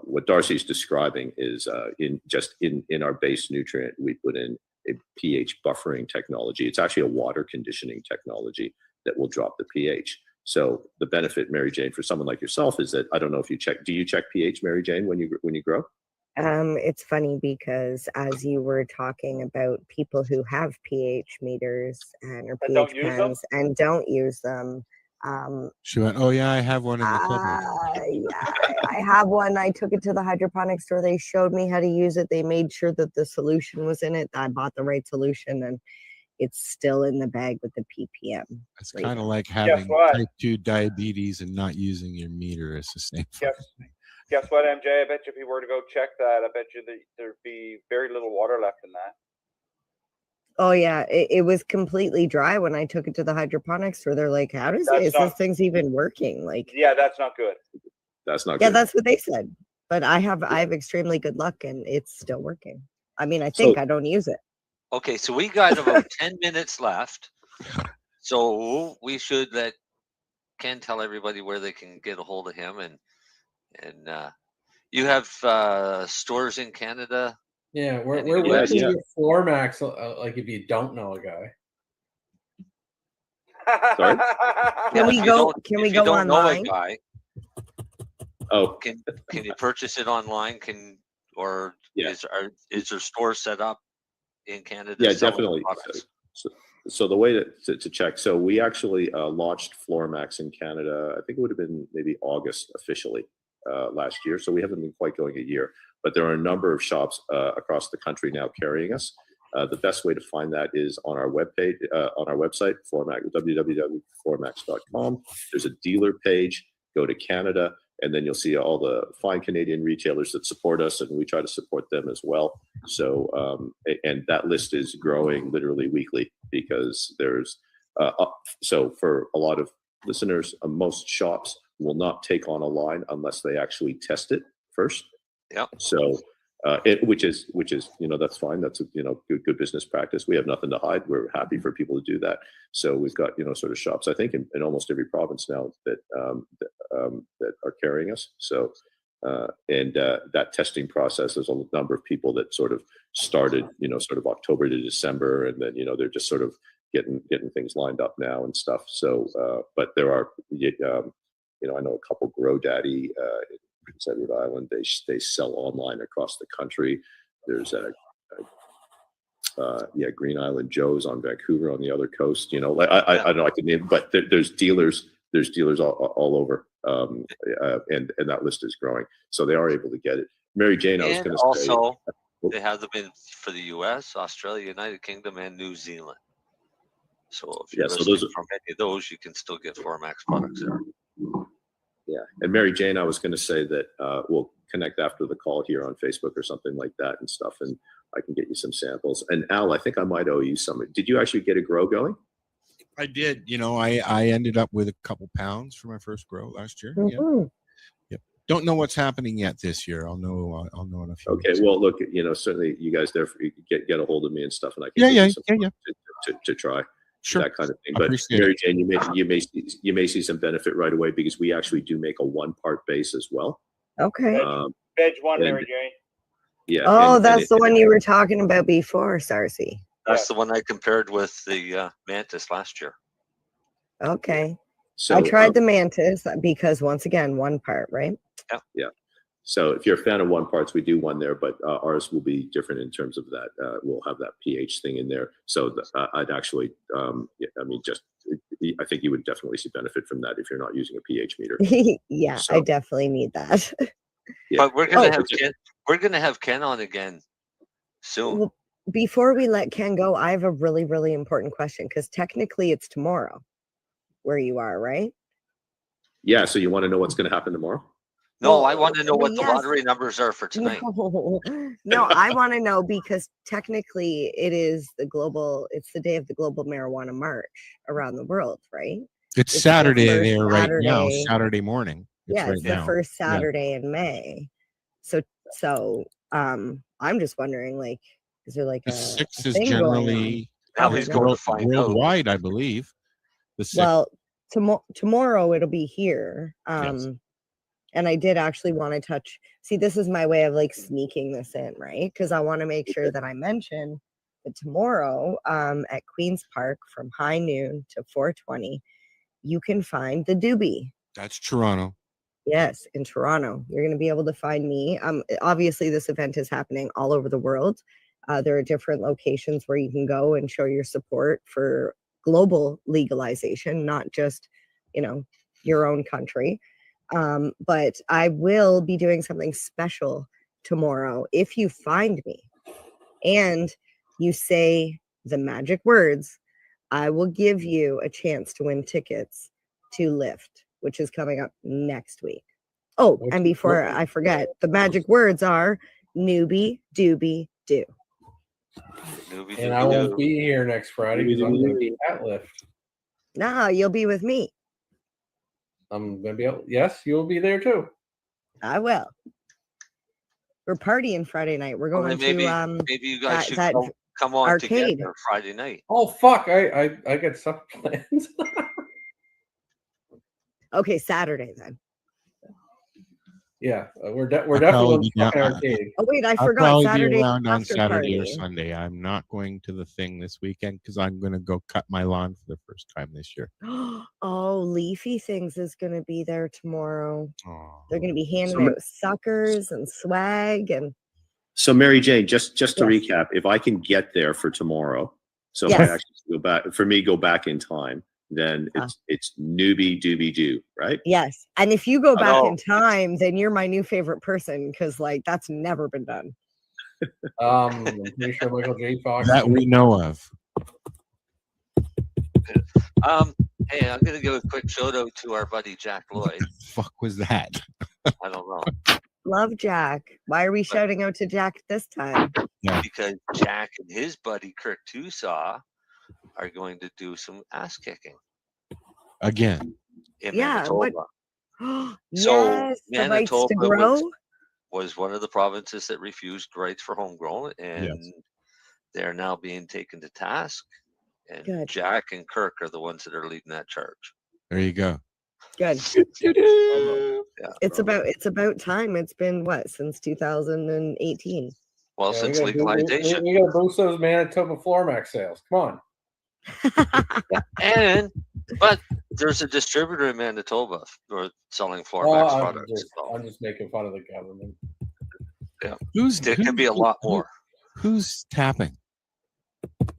Speaker 11: what Darcy's describing is in our base nutrient, we put in a pH buffering technology. It's actually a water conditioning technology that will drop the pH. So the benefit, Mary Jane, for someone like yourself is that, I don't know if you do you check pH, Mary Jane, when you grow?
Speaker 12: It's funny because as you were talking about people who have pH meters or pH pens and don't use them,
Speaker 7: she went, "Oh yeah, I have one in the cupboard."
Speaker 12: Yeah, I have one. I took it to the hydroponics store. They showed me how to use it. They made sure that the solution was in it. I bought the right solution, and it's still in the bag with the ppm.
Speaker 7: It's kind of like having type 2 diabetes and not using your meter. It's the same.
Speaker 10: Guess what, MJ? I bet you if you were to go check that, I bet you that there'd be very little water left in that.
Speaker 12: Oh yeah, it was completely dry when I took it to the hydroponics store. They're like, "How is this thing's even working?" Like,
Speaker 10: yeah, that's not good.
Speaker 11: That's not.
Speaker 12: Yeah,
Speaker 11: good.
Speaker 12: that's what they said. But I have extremely good luck, and it's still working. I mean, I think I don't use it.
Speaker 8: Okay, so we got about 10 minutes left. So we should let Ken tell everybody where they can get a hold of him. And you have stores in Canada?
Speaker 9: Yeah, where
Speaker 8: and
Speaker 9: where
Speaker 8: the
Speaker 9: where
Speaker 8: US?
Speaker 9: can you get floor mats? Like if you don't know a guy.
Speaker 11: Sorry?
Speaker 12: Can we
Speaker 8: if you
Speaker 12: go?
Speaker 8: don't-
Speaker 12: Can
Speaker 8: if
Speaker 12: we
Speaker 8: you
Speaker 12: go
Speaker 8: don't know a
Speaker 12: online?
Speaker 8: guy,
Speaker 11: Oh,
Speaker 8: can you purchase it online? Is there stores set up in Canada?
Speaker 11: yeah,
Speaker 8: selling
Speaker 11: definitely.
Speaker 8: products?
Speaker 11: So the way to check. So we actually launched Floormax in Canada. I think it would have been maybe August officially last year. So we haven't been quite going a year, but there are a number of shops across the country now carrying us. The best way to find that is on our webpage, on our website, www.floormax.com. There's a dealer page. Go to Canada, and then you'll see all the fine Canadian retailers that support us, and we try to support them as well. So, and that list is growing literally weekly because there's, so for a lot of listeners, most shops will not take on a line unless they actually test it first.
Speaker 8: Yeah.
Speaker 11: So, which is, that's fine. That's good business practice. We have nothing to hide. We're happy for people to do that. So we've got, sort of shops, I think in almost every province now that are carrying us. So, that testing process, there's a number of people that sort of started, sort of October to December, and then, they're just sort of getting things lined up now and stuff. So, but there are, I know a couple GrowDaddy, Prince Edward Island, they sell online across the country. There's Green Island Joe's on Vancouver on the other coast. I don't know, I can name, but there's dealers all over, and that list is growing. So they are able to get it. Mary Jane, I was going to say.
Speaker 8: Also, they have them in for the U.S., Australia, United Kingdom, and New Zealand. So if you're listening from any of those, you can still get Floormax products there.
Speaker 11: Yeah, and Mary Jane, I was going to say that we'll connect after the call here on Facebook or something like that and stuff, and I can get you some samples. And Al, I think I might owe you some. Did you actually get a grow going?
Speaker 7: I did. I ended up with a couple pounds for my first grow last year.
Speaker 12: Mm-hmm.
Speaker 7: Yep. Don't know what's happening yet this year. I'll know in a few.
Speaker 11: Okay.
Speaker 7: weeks.
Speaker 11: Well, look, certainly you guys there get a hold of me and stuff, and I can
Speaker 7: Yeah.
Speaker 11: to try.
Speaker 7: Sure.
Speaker 11: That kind of thing. But Mary Jane, you may see some benefit right away because we actually do make a 1-part base as well.
Speaker 12: Okay.
Speaker 10: Veg one, Mary Jane.
Speaker 11: Yeah.
Speaker 12: Oh, that's the one you were talking about before, Sarcy.
Speaker 8: That's the one I compared with the Mantis last year.
Speaker 12: Okay.
Speaker 11: So
Speaker 12: I tried the Mantis because once again, 1 part, right?
Speaker 11: Yeah. So if you're a fan of 1-parts, we do one there, but ours will be different in terms of that. We'll have that pH thing in there. So I'd actually, I think you would definitely see benefit from that if you're not using a pH meter.
Speaker 12: Yeah,
Speaker 11: So,
Speaker 12: I definitely need that.
Speaker 11: Yeah.
Speaker 8: But we're gonna have Ken. We're gonna have Ken on again soon.
Speaker 12: Well, before we let Ken go, I have a really, really important question because technically it's tomorrow where you are, right?
Speaker 11: Yeah. So you want to know what's going to happen tomorrow?
Speaker 8: No, I want to know what the
Speaker 12: yes.
Speaker 8: lottery numbers are for tonight.
Speaker 12: No, I want to know because technically it's the day of the global marijuana march around the world, right?
Speaker 7: It's Saturday there right now, Saturday morning.
Speaker 12: It's the first Saturday in May. So I'm just wondering, like, is there like
Speaker 7: the
Speaker 12: a
Speaker 7: 6th is
Speaker 12: thing
Speaker 7: generally worldwide, I believe. The 6th.
Speaker 12: Well, tomorrow it'll be here.
Speaker 7: Yes.
Speaker 12: And I did actually want to touch. See, this is my way of like sneaking this in, right? Because I want to make sure that I mention that tomorrow at Queen's Park from high noon to 4:20, you can find the Doobie.
Speaker 7: That's Toronto.
Speaker 12: Yes, in Toronto. You're going to be able to find me. Obviously, this event is happening all over the world. There are different locations where you can go and show your support for global legalization, not just, your own country. But I will be doing something special tomorrow. If you find me and you say the magic words, I will give you a chance to win tickets to Lift, which is coming up next week. Oh, and before I forget, the magic words are newbie, doobie, do.
Speaker 9: And I won't be here next Friday because I'm going to be at Lift.
Speaker 12: Nah, you'll be with me.
Speaker 9: I'm going to be able, yes, you'll be there too.
Speaker 12: I will. We're partying Friday night. We're going
Speaker 8: maybe
Speaker 12: to
Speaker 8: you guys should come on
Speaker 12: arcade.
Speaker 8: together Friday night.
Speaker 9: Oh fuck! I got some plans.
Speaker 12: Okay, Saturday then.
Speaker 9: Yeah, we're
Speaker 7: I'll
Speaker 9: definitely
Speaker 7: probably
Speaker 9: going
Speaker 7: be
Speaker 9: to
Speaker 7: down.
Speaker 9: fucking arcade.
Speaker 12: Oh wait, I
Speaker 7: I'll
Speaker 12: forgot
Speaker 7: probably
Speaker 12: Saturday
Speaker 7: be around on
Speaker 12: after
Speaker 7: Saturday or
Speaker 12: party.
Speaker 7: Sunday. I'm not going to the thing this weekend because I'm going to go cut my lawn for the first time this year.
Speaker 12: Oh, Leafy Things is going to be there tomorrow.
Speaker 7: Oh.
Speaker 12: They're going to be handing
Speaker 11: So-
Speaker 12: out suckers and swag and.
Speaker 11: So Mary Jane, just to
Speaker 12: Yes.
Speaker 11: recap, if I can get there for tomorrow, so if I
Speaker 12: Yes.
Speaker 11: actually go back in time, then it's newbie doobie doo, right?
Speaker 12: Yes, and if you go back
Speaker 8: Hello.
Speaker 12: in time, then you're my new favorite person because like that's never been done.
Speaker 9: I'm pretty sure Michael J. Fox.
Speaker 7: That we know of.
Speaker 8: Hey, I'm gonna give a quick shout out to our buddy Jack Lloyd.
Speaker 7: Fuck was that?
Speaker 8: I don't know.
Speaker 12: Love Jack. Why are we shouting out to Jack this time?
Speaker 7: Yeah.
Speaker 8: Because Jack and his buddy Kirk Tusaw are going to do some ass kicking
Speaker 7: Again.
Speaker 8: in
Speaker 12: Yeah,
Speaker 8: Manitoba.
Speaker 12: what?
Speaker 8: So
Speaker 12: Yes, the rights to
Speaker 8: Manitoba
Speaker 12: grow.
Speaker 8: was one of the provinces that refused rights for homegrown, and they're now being taken to task. And
Speaker 12: Good.
Speaker 8: Jack and Kirk are the ones that are leading that charge.
Speaker 7: There you go.
Speaker 12: Good.
Speaker 8: Yeah.
Speaker 12: It's about time. It's been what since 2018.
Speaker 8: Well,
Speaker 9: Yeah,
Speaker 8: since
Speaker 9: we
Speaker 8: legalization.
Speaker 9: we gotta boost those Manitoba floor max sales. Come on.
Speaker 8: But there's a distributor in Manitoba for selling floor
Speaker 9: Oh,
Speaker 8: max
Speaker 9: I'm
Speaker 8: products.
Speaker 9: I'm just making fun of the government.
Speaker 8: Yeah.
Speaker 7: Who's
Speaker 8: There could be a lot more.
Speaker 7: Who's tapping?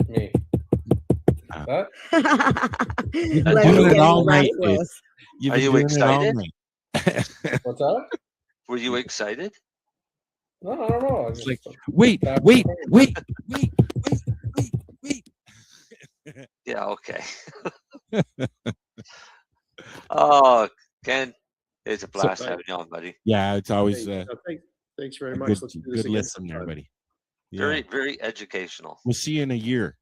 Speaker 9: Me. What?
Speaker 7: You've been
Speaker 12: Let
Speaker 7: doing
Speaker 12: me
Speaker 7: it
Speaker 12: get
Speaker 7: all night, dude.
Speaker 12: restless.
Speaker 7: You've
Speaker 8: Are
Speaker 7: been
Speaker 8: you
Speaker 7: doing it all
Speaker 8: excited?
Speaker 7: night.
Speaker 9: What's up?
Speaker 8: Were you excited?
Speaker 9: No, I don't know. I
Speaker 7: It's
Speaker 9: just,
Speaker 7: like, wait.
Speaker 8: Yeah, okay. Oh, Ken, it's a blast having you on, buddy.
Speaker 7: Yeah, it's always
Speaker 11: Hey, thanks very
Speaker 7: a
Speaker 11: much.
Speaker 7: good,
Speaker 11: Let's do this
Speaker 7: good
Speaker 11: again
Speaker 7: listen
Speaker 11: sometime.
Speaker 7: there, buddy. Yeah.
Speaker 8: Very, very educational.
Speaker 7: We'll see you in a year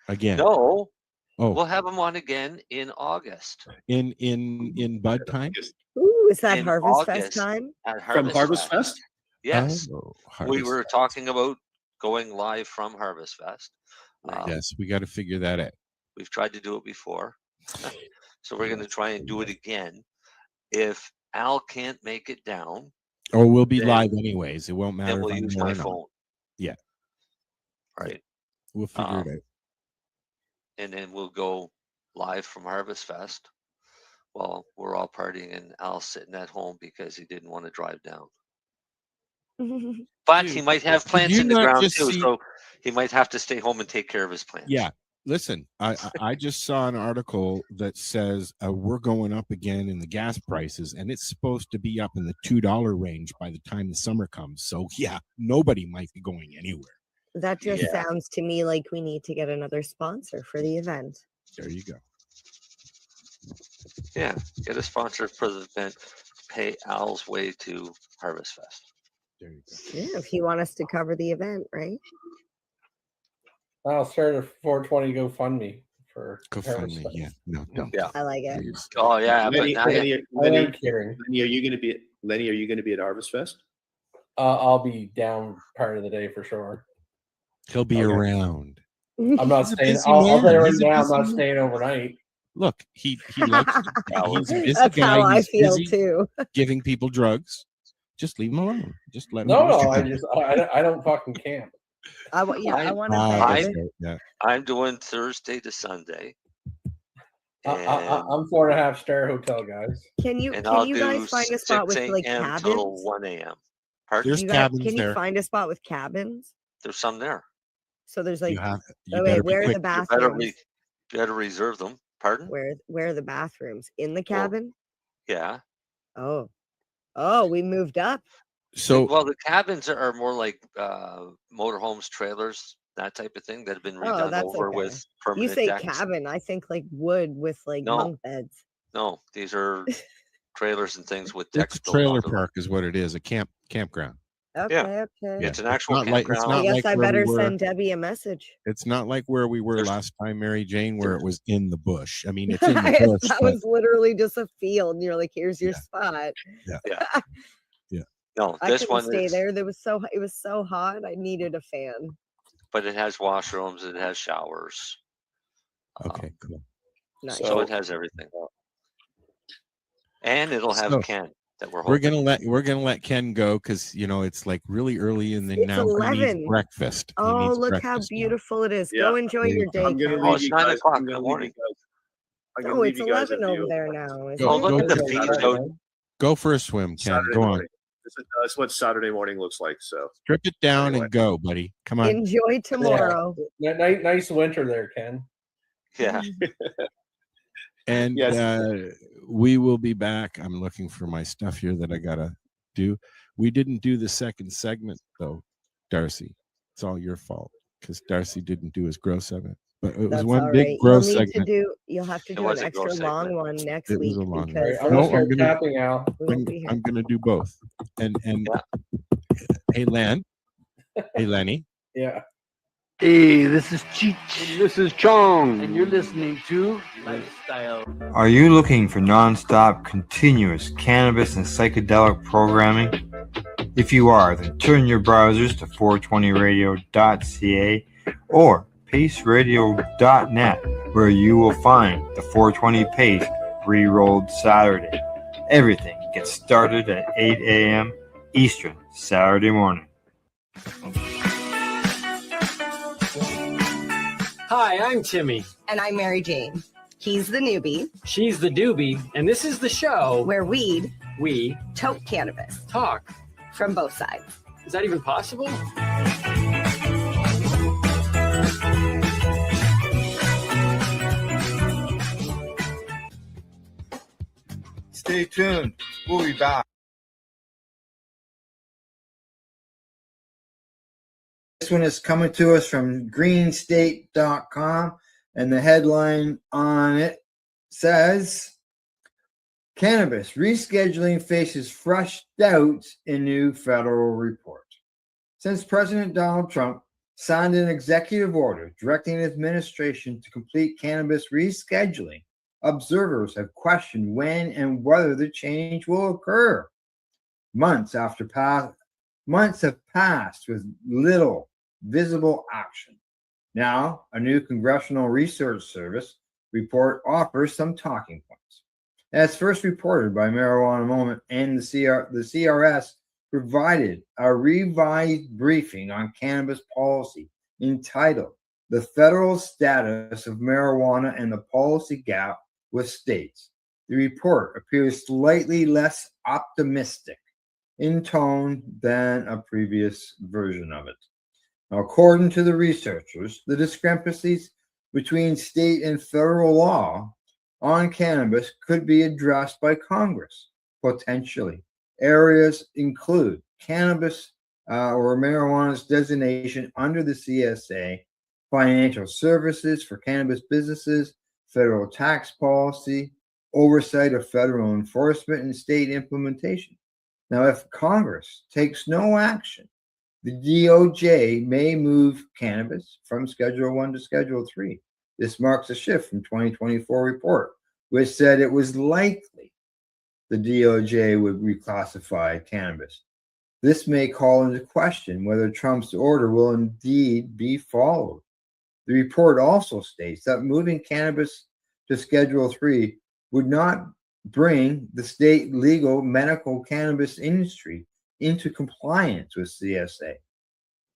Speaker 7: again.
Speaker 8: No,
Speaker 7: Oh,
Speaker 8: we'll have him on again in August.
Speaker 7: in bud time.
Speaker 12: Ooh, is that
Speaker 8: In
Speaker 12: Harvest Fest
Speaker 8: August
Speaker 12: time?
Speaker 8: at
Speaker 11: From Harvest Fest?
Speaker 8: Yes.
Speaker 7: Oh,
Speaker 8: We
Speaker 7: Harvest
Speaker 8: were
Speaker 7: Fest.
Speaker 8: talking about going live from Harvest Fest.
Speaker 7: Yes, we got to figure that out.
Speaker 8: We've tried to do it before. So we're going to try and do it again. If Al can't make it down,
Speaker 7: Or we'll be
Speaker 8: then-
Speaker 7: live anyways. It won't matter
Speaker 8: then
Speaker 7: if
Speaker 8: we'll
Speaker 7: I'm
Speaker 8: use
Speaker 7: there
Speaker 8: my
Speaker 7: or not.
Speaker 8: phone.
Speaker 7: Yeah,
Speaker 8: Right.
Speaker 7: we'll figure it out.
Speaker 8: And then we'll go live from Harvest Fest. Well, we're all partying and Al's sitting at home because he didn't want to drive down. But he
Speaker 7: Dude,
Speaker 8: might have
Speaker 7: did
Speaker 8: plants
Speaker 7: you
Speaker 8: in the
Speaker 7: not
Speaker 8: ground
Speaker 7: just
Speaker 8: too,
Speaker 7: see-
Speaker 8: so he might have to stay home and take care of his plants.
Speaker 7: Yeah. Listen, I just saw an article that says we're going up again in the gas prices, and it's supposed to be up in the $2 range by the time the summer comes. So yeah, nobody might be going anywhere.
Speaker 12: That just
Speaker 8: Yeah.
Speaker 12: sounds to me like we need to get another sponsor for the event.
Speaker 7: There you go.
Speaker 8: Yeah. Get a sponsor for the event. Pay Al's way to Harvest Fest.
Speaker 7: There you go.
Speaker 12: Yeah, if you want us to cover the event, right?
Speaker 9: I'll start a 420 GoFundMe for Harvest
Speaker 7: GoFundMe.
Speaker 9: Fest.
Speaker 7: Yeah. No, don't.
Speaker 8: Yeah.
Speaker 12: I like it.
Speaker 7: Please.
Speaker 8: Oh yeah, but
Speaker 11: Lenny,
Speaker 8: now
Speaker 11: Lenny,
Speaker 9: I'm kidding.
Speaker 11: Lenny, are you going to be at Harvest Fest?
Speaker 9: I'll be down part of the day for sure.
Speaker 7: He'll be
Speaker 11: Okay.
Speaker 7: around.
Speaker 9: I'm not
Speaker 7: He's a
Speaker 9: staying.
Speaker 7: busy
Speaker 9: I'll
Speaker 7: man.
Speaker 9: tell you right
Speaker 7: He's a
Speaker 9: now, I'm
Speaker 7: busy
Speaker 9: not
Speaker 7: man.
Speaker 9: staying overnight.
Speaker 7: Look, he likes. He's a busy
Speaker 12: That's
Speaker 7: guy.
Speaker 12: how I
Speaker 7: He's
Speaker 12: feel
Speaker 7: busy
Speaker 12: too.
Speaker 7: giving people drugs. Just leave him alone. Just let him.
Speaker 9: No,
Speaker 7: do
Speaker 9: no,
Speaker 7: his thing.
Speaker 9: I don't fucking camp.
Speaker 12: I want to
Speaker 7: Ah,
Speaker 12: bed.
Speaker 7: that's right, yeah.
Speaker 8: I'm doing Thursday to Sunday. And,
Speaker 9: I'm 4.5-star hotel, guys.
Speaker 12: Can you
Speaker 8: and I'll
Speaker 12: guys
Speaker 8: do
Speaker 12: find a
Speaker 8: 6
Speaker 12: spot with like
Speaker 8: a.m.
Speaker 12: cabins?
Speaker 8: till 1 a.m. Pardon?
Speaker 7: There's
Speaker 12: You guys,
Speaker 7: cabins
Speaker 12: can you
Speaker 7: there.
Speaker 12: find a spot with cabins?
Speaker 8: There's some there.
Speaker 12: So there's like,
Speaker 7: You have. You
Speaker 12: oh
Speaker 7: better
Speaker 12: wait,
Speaker 7: be
Speaker 12: where are
Speaker 7: quick.
Speaker 12: the
Speaker 8: You better,
Speaker 12: bathrooms?
Speaker 8: better reserve them. Pardon?
Speaker 12: Where are the bathrooms? In the cabin?
Speaker 8: Yeah.
Speaker 12: Oh, we moved up.
Speaker 7: So
Speaker 8: Well, the cabins are more like motorhomes, trailers, that type of thing that have been
Speaker 12: Oh,
Speaker 8: redone
Speaker 12: that's
Speaker 8: over
Speaker 12: okay.
Speaker 8: with
Speaker 12: You
Speaker 8: permanent
Speaker 12: say
Speaker 8: decks.
Speaker 12: cabin, I think like wood with like
Speaker 8: No.
Speaker 12: bunk beds.
Speaker 8: No, these are trailers and things with
Speaker 7: it's
Speaker 8: decks
Speaker 7: a
Speaker 8: built
Speaker 7: trailer
Speaker 8: onto them.
Speaker 7: park, is what it is. A campground.
Speaker 12: Okay, okay.
Speaker 7: Yeah.
Speaker 8: It's an actual
Speaker 7: not like- it's
Speaker 8: campground.
Speaker 7: not
Speaker 12: I guess
Speaker 7: like
Speaker 12: I
Speaker 7: where we
Speaker 12: better
Speaker 7: were-
Speaker 12: send Debbie a message.
Speaker 7: It's not like where we were
Speaker 8: There's-
Speaker 7: last time, Mary Jane, where it was in the bush. I mean, it's in the
Speaker 12: that
Speaker 7: bush. but-
Speaker 12: was literally just a field. And you're like, here's your
Speaker 7: Yeah.
Speaker 12: spot.
Speaker 8: No,
Speaker 12: I
Speaker 8: this
Speaker 12: couldn't
Speaker 8: one
Speaker 12: stay
Speaker 8: is
Speaker 12: there. It was so hot. I needed a fan.
Speaker 8: but it has washrooms, it has showers.
Speaker 7: Okay, cool.
Speaker 12: Nice.
Speaker 8: So it has everything. And it'll have
Speaker 7: So,
Speaker 8: Ken that we're
Speaker 7: we're
Speaker 8: hoping.
Speaker 7: gonna let Ken go because it's like really early, and then
Speaker 12: It's
Speaker 7: now he needs
Speaker 12: 11.
Speaker 7: breakfast. He
Speaker 12: Oh,
Speaker 7: needs
Speaker 12: look how
Speaker 7: breakfast now.
Speaker 12: beautiful it is.
Speaker 11: Yeah.
Speaker 12: Go enjoy your day,
Speaker 11: I'm gonna
Speaker 12: Ken.
Speaker 11: leave
Speaker 8: it's
Speaker 11: you
Speaker 8: 9
Speaker 11: guys.
Speaker 8: o'clock
Speaker 11: I'm
Speaker 8: in the
Speaker 11: gonna leave
Speaker 8: morning.
Speaker 11: you guys. I'm gonna
Speaker 12: Oh,
Speaker 11: leave
Speaker 12: it's
Speaker 11: you guys
Speaker 12: 11
Speaker 11: a
Speaker 12: over
Speaker 11: view
Speaker 12: there
Speaker 11: of
Speaker 12: now. Isn't
Speaker 7: Go,
Speaker 8: Oh,
Speaker 12: it?
Speaker 8: look
Speaker 7: go
Speaker 8: at the
Speaker 7: for,
Speaker 8: beach.
Speaker 11: Saturday
Speaker 8: Go,
Speaker 11: morning.
Speaker 7: go for a swim, Ken.
Speaker 11: Saturday
Speaker 7: Go on.
Speaker 11: morning. That's what Saturday morning looks like. So
Speaker 7: Strip it down
Speaker 11: Anyway.
Speaker 7: and go, buddy. Come on.
Speaker 12: Enjoy tomorrow.
Speaker 9: Yeah. Nice winter there, Ken.
Speaker 8: yeah.
Speaker 7: And
Speaker 11: Yes.
Speaker 7: we will be back. I'm looking for my stuff here that I gotta do. We didn't do the second segment though, Darcy. It's all your fault because Darcy didn't do his gross segment. But it was
Speaker 12: That's
Speaker 7: one
Speaker 12: all
Speaker 7: big
Speaker 12: right.
Speaker 7: gross
Speaker 12: You'll
Speaker 7: segment.
Speaker 12: have to
Speaker 8: It
Speaker 12: do
Speaker 8: was
Speaker 12: an
Speaker 8: a
Speaker 12: extra
Speaker 8: gross
Speaker 12: long
Speaker 8: segment.
Speaker 12: one next
Speaker 7: It was
Speaker 12: week
Speaker 7: a long one.
Speaker 9: All right,
Speaker 12: because
Speaker 9: I'm gonna
Speaker 7: No,
Speaker 9: start tapping out.
Speaker 12: we won't be here.
Speaker 7: I'm gonna do both. And
Speaker 8: Yeah.
Speaker 7: hey Len, hey Lenny.
Speaker 9: Yeah.
Speaker 15: Hey, this is Cheech. This is Chong. And you're listening to Lifestyle.
Speaker 1: Are you looking for non-stop, continuous cannabis and psychedelic programming? If you are, then turn your browsers to 420radio.ca or paceradio.net, where you will find the 420 Pace Re-Rolled Saturday. Everything gets started at 8 a.m. Eastern Saturday morning.
Speaker 15: Hi, I'm Timmy.
Speaker 12: And I'm Mary Jane. He's the newbie.
Speaker 15: She's the doobie, and this is the show
Speaker 12: where we
Speaker 15: toke
Speaker 12: cannabis
Speaker 15: talk
Speaker 12: from both sides.
Speaker 15: Is that even possible?
Speaker 1: Stay tuned. We'll be back. This one is coming to us from greenstate.com, and the headline on it says, Cannabis rescheduling faces fresh doubts in new federal report. Since President Donald Trump signed an executive order directing his administration to complete cannabis rescheduling, observers have questioned when and whether the change will occur. Months have passed with little visible action. Now, a new Congressional Research Service report offers some talking points. As first reported by Marijuana Moment and the CRS provided a revised briefing on cannabis policy entitled The Federal Status of Marijuana and the Policy Gap with States. The report appears slightly less optimistic in tone than a previous version of it. Now, according to the researchers, the discrepancies between state and federal law on cannabis could be addressed by Congress, potentially. Areas include cannabis or marijuana's designation under the CSA, financial services for cannabis businesses, federal tax policy, oversight of federal enforcement, and state implementation. Now, if Congress takes no action, the DOJ may move cannabis from Schedule 1 to Schedule 3. This marks a shift from 2024 report, which said it was likely the DOJ would reclassify cannabis. This may call into question whether Trump's order will indeed be followed. The report also states that moving cannabis to Schedule 3 would not bring the state legal medical cannabis industry into compliance with CSA.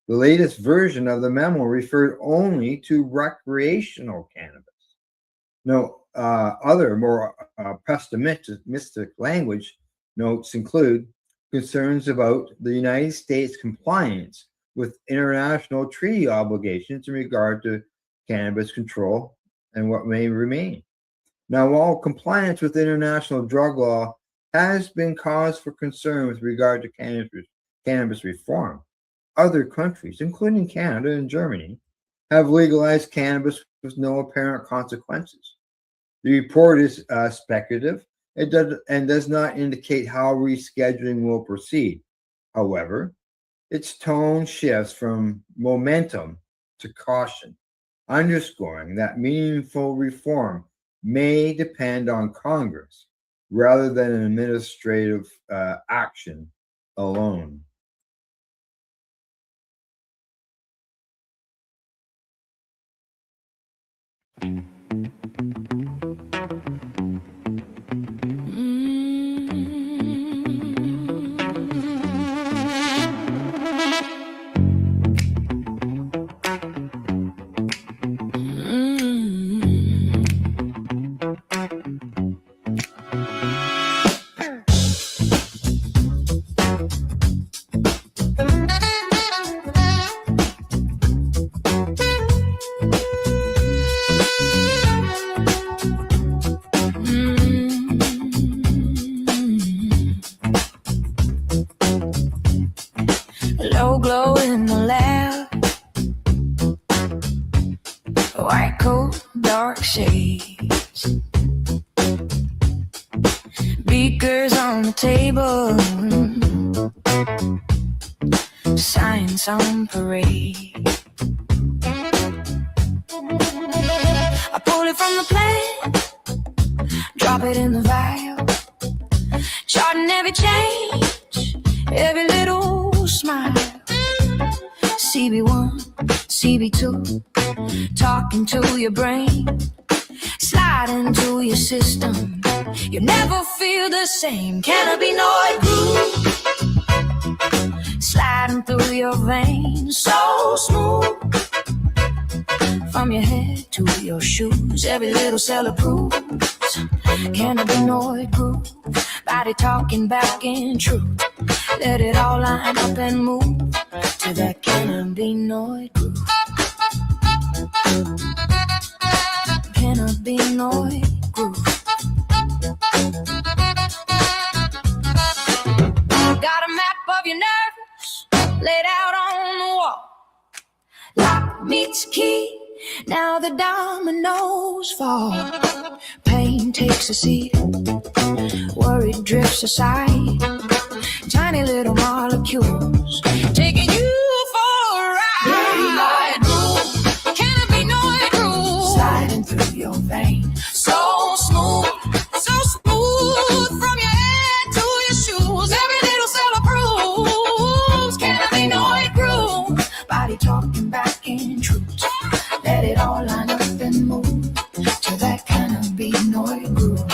Speaker 1: The latest version of the memo referred only to recreational cannabis. No, other more pessimistic language notes include concerns about the United States compliance with international treaty obligations in regard to cannabis control and what may remain. Now, while compliance with international drug law has been cause for concern with regard to cannabis reform, other countries, including Canada and Germany, have legalized cannabis with no apparent consequences. The report is speculative and does not indicate how rescheduling will proceed. However, its tone shifts from momentum to caution, underscoring that meaningful reform may depend on Congress rather than an administrative action alone.
Speaker 16: Low glow in the lab, white coat, dark shades, beakers on the table, science on parade. I pull it from the plant, drop it in the vial, charting every change, every little smile. CB1, CB2, talking to your brain, slide into your system. You never feel the same. Cannabinoid groove, sliding through your veins, so smooth. From your head to your shoes, every little cell approves. Cannabinoid groove, body talking back in truth. Let it all line up and move to that cannabinoid groove. Cannabinoid groove. Got a map of your nerves laid out on the wall. Lock meets key, now the dominoes fall. Pain takes a seat, worry drifts aside. Tiny little molecules taking you for a ride. Cannabinoid groove, sliding through your vein, so smooth, so smooth. From your head to your shoes, every little cell approves. Cannabinoid groove, body talking back in truth. Let it all line up and move to that cannabinoid groove.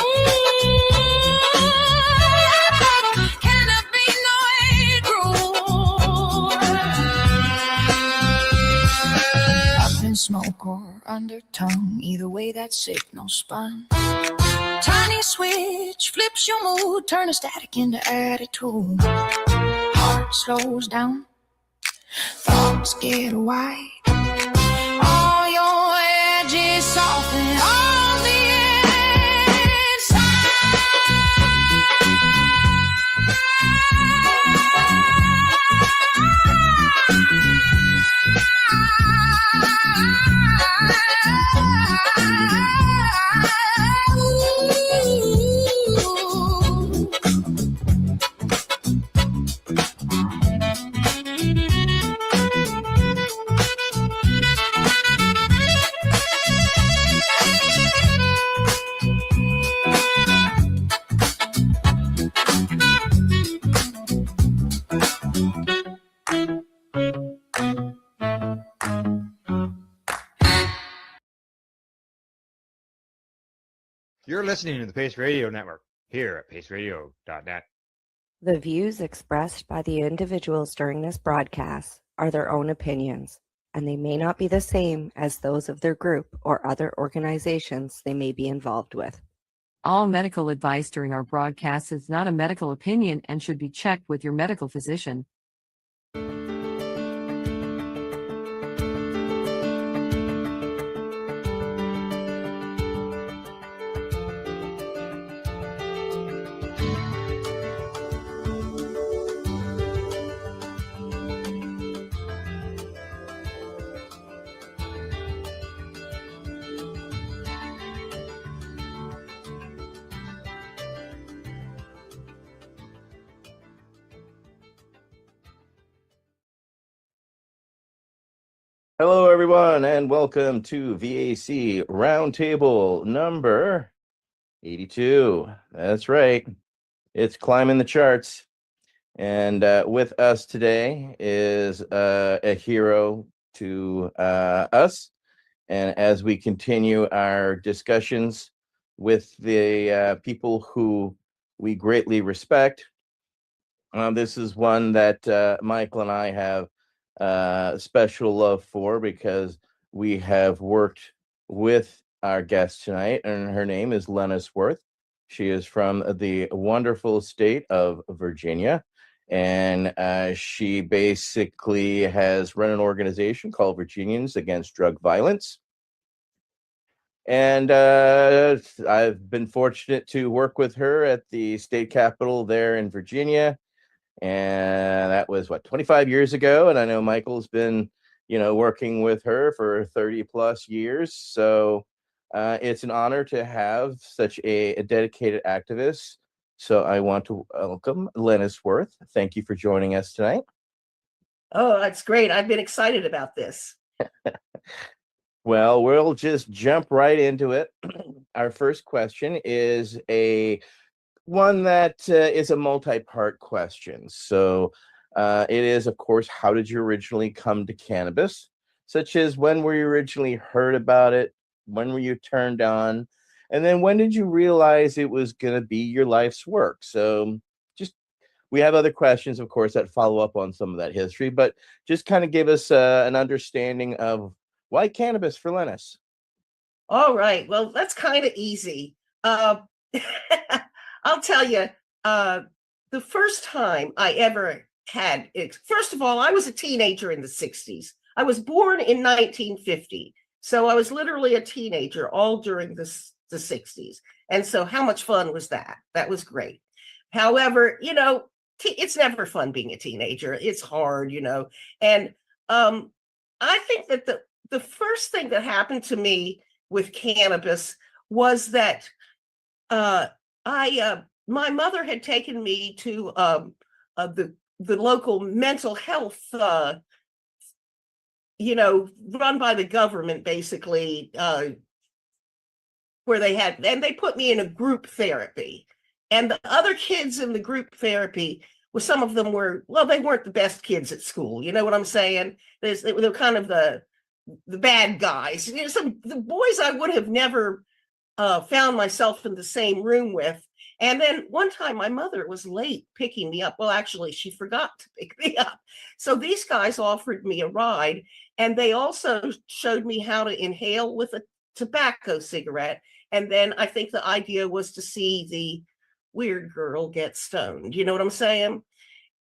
Speaker 16: Cannabinoid groove. Up in smoke or under tongue, either way that signal spun. Tiny switch flips your mood, turn a static into attitude. Heart slows down, thoughts get wide. All your edges soften on the
Speaker 1: You're listening to the Pace Radio Network here at paceradio.net.
Speaker 12: The views expressed by the individuals during this broadcast are their own opinions, and they may not be the same as those of their group or other organizations they may be involved with.
Speaker 17: All medical advice during our broadcast is not a medical opinion and should be checked with your medical physician.
Speaker 18: Hello, everyone, and welcome to VAC Roundtable number 82. That's right. It's climbing the charts. And with us today is a hero to us And as we continue our discussions with the people who we greatly respect, this is one that Michael and I have special love for because we have worked with our guest tonight, and her name is Lennis Worth. She is from the wonderful state of Virginia, and she basically has run an organization called Virginians Against Drug Violence. And I've been fortunate to work with her at the state capitol there in Virginia. And that was 25 years ago. And I know Michael's been, working with her for 30 plus years. So it's an honor to have such a dedicated activist. So I want to welcome Lennis Worth. Thank you for joining us tonight.
Speaker 19: Oh, that's great. I've been excited about this.
Speaker 18: Well, we'll just jump right into it. Our first question is one that is a multi-part question. So it is, of course, how did you originally come to cannabis? Such as when were you originally heard about it? When were you turned on? And then when did you realize it was going to be your life's work? So we have other questions, of course, that follow up on some of that history, but just kind of give us an understanding of why cannabis for Lennis?
Speaker 19: All right. Well, that's kind of easy. I'll tell you, the first time I ever had it, first of all, I was a teenager in the 60s. I was born in 1950. So I was literally a teenager all during the 60s. And so how much fun was that? That was great. However, it's never fun being a teenager. It's hard, And I think that the first thing that happened to me with cannabis was that my mother had taken me to the local mental health, run by the government, basically, where they put me in a group therapy. And the other kids in the group therapy, some of them they weren't the best kids at school. You know what I'm saying? They were kind of the bad guys. The boys I would have never found myself in the same room with. And then one time my mother was late picking me up. Well, actually, she forgot to pick me up. So these guys offered me a ride, and they also showed me how to inhale with a tobacco cigarette. And then I think the idea was to see the weird girl get stoned. You know what I'm saying?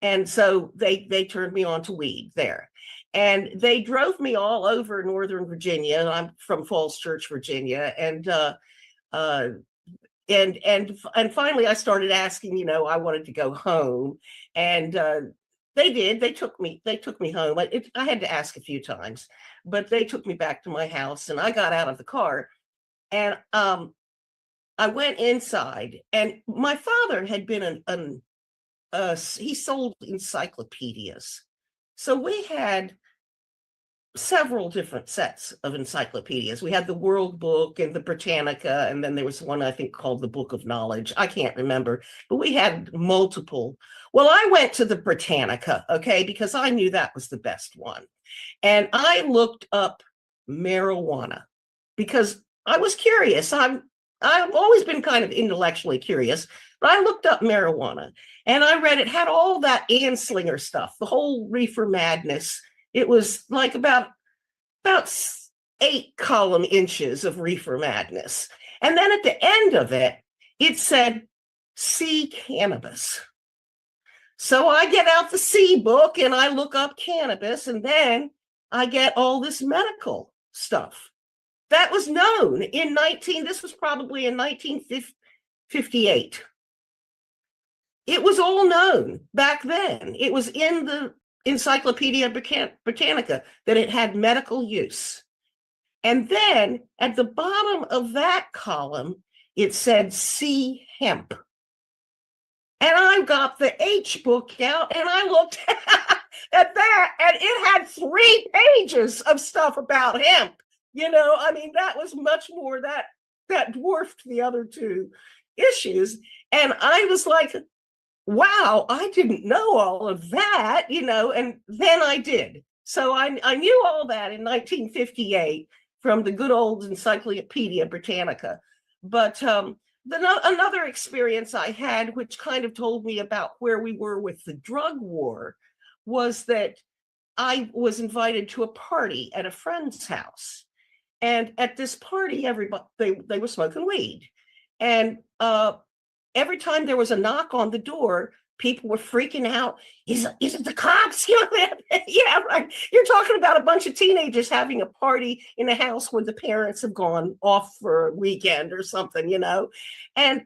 Speaker 19: And so they turned me on to weed there. And they drove me all over Northern Virginia. I'm from Falls Church, Virginia. And finally I started asking, I wanted to go home. And they did. They took me home. I had to ask a few times, but they took me back to my house, and I got out of the car, and I went inside, and my father had been he sold encyclopedias. So we had several different sets of encyclopedias. We had the World Book and the Britannica, and then there was one I think called the Book of Knowledge. I can't remember, but we had multiple. Well, I went to the Britannica, okay, because I knew that was the best one. And I looked up marijuana because I was curious. I've always been kind of intellectually curious, but I looked up marijuana and I read it had all that Anslinger stuff, the whole reefer madness. It was like about 8 column inches of reefer madness. And then at the end of it, it said, "See cannabis." So I get out the C book and I look up cannabis, and then I get all this medical stuff that was known this was probably in 1958. It was all known back then. It was in the Encyclopedia Britannica that it had medical use. And then at the bottom of that column, it said "See hemp." And I got the H book out and I looked at that, and it had 3 pages of stuff about hemp. That was much more, that dwarfed the other 2 issues. And I was like, wow, I didn't know all of that, and then I did. So I knew all that in 1958. from the good old Encyclopedia Britannica. But another experience I had, which kind of told me about where we were with the drug war, was that I was invited to a party at a friend's house. And at this party, everybody, they were smoking weed. And every time there was a knock on the door, people were freaking out. Is it the cops? Yeah, right. You're talking about a bunch of teenagers having a party in a house where the parents have gone off for a weekend or something, And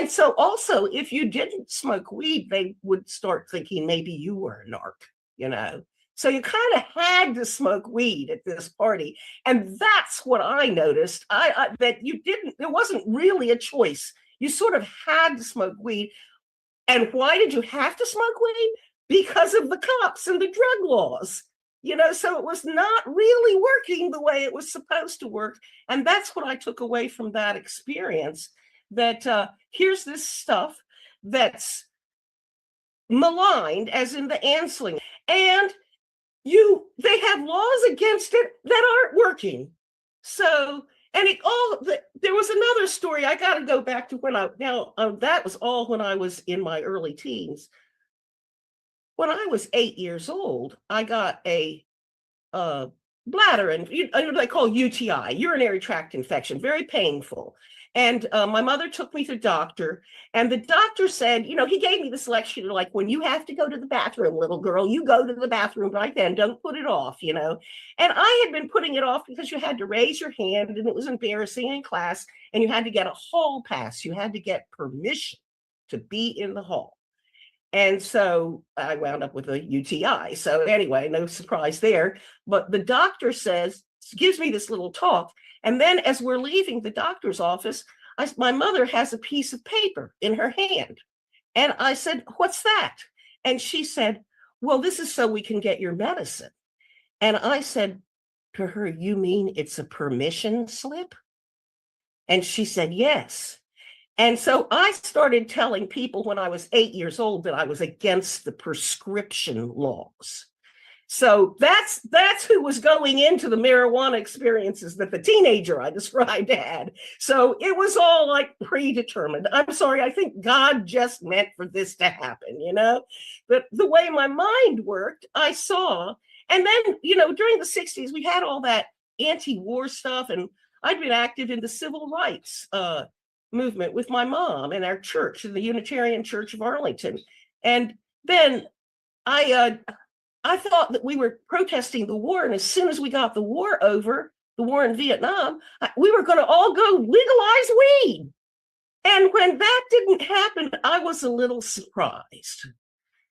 Speaker 19: so also, if you didn't smoke weed, they would start thinking maybe you were a narc, So you kind of had to smoke weed at this party. And that's what I noticed. That there wasn't really a choice. You sort of had to smoke weed. And why did you have to smoke weed? Because of the cops and the drug laws. So it was not really working the way it was supposed to work. And that's what I took away from that experience, that here's this stuff that's maligned, as in the Ansling, and they have laws against it that aren't working. So, and there was another story. I got to go back to that was all when I was in my early teens. When I was 8 years old, I got a bladder, and they call UTI, urinary tract infection, very painful. And my mother took me to the doctor, and the doctor said, he gave me this lecture, like, when you have to go to the bathroom, little girl, you go to the bathroom right then, don't put it off, And I had been putting it off because you had to raise your hand, and it was embarrassing in class, and you had to get a hall pass. You had to get permission to be in the hall. And so I wound up with a UTI. So anyway, no surprise there. But the doctor gives me this little talk. And then as we're leaving the doctor's office, my mother has a piece of paper in her hand. And I said, "What's that?" And she said, "Well, this is so we can get your medicine." And I said to her, "You mean it's a permission slip?" And she said, "Yes." And so I started telling people when I was 8 years old that I was against the prescription laws. So that's who was going into the marijuana experiences that the teenager I described had. So it was all like predetermined. I'm sorry, I think God just meant for this to happen, But the way my mind worked, I saw. And then, during the 60s, we had all that anti-war stuff, and I'd been active in the civil rights movement with my mom and our church, in the Unitarian Church of Arlington. And then I thought that we were protesting the war, and as soon as we got the war over, the war in Vietnam, we were going to all go legalize weed. And when that didn't happen, I was a little surprised.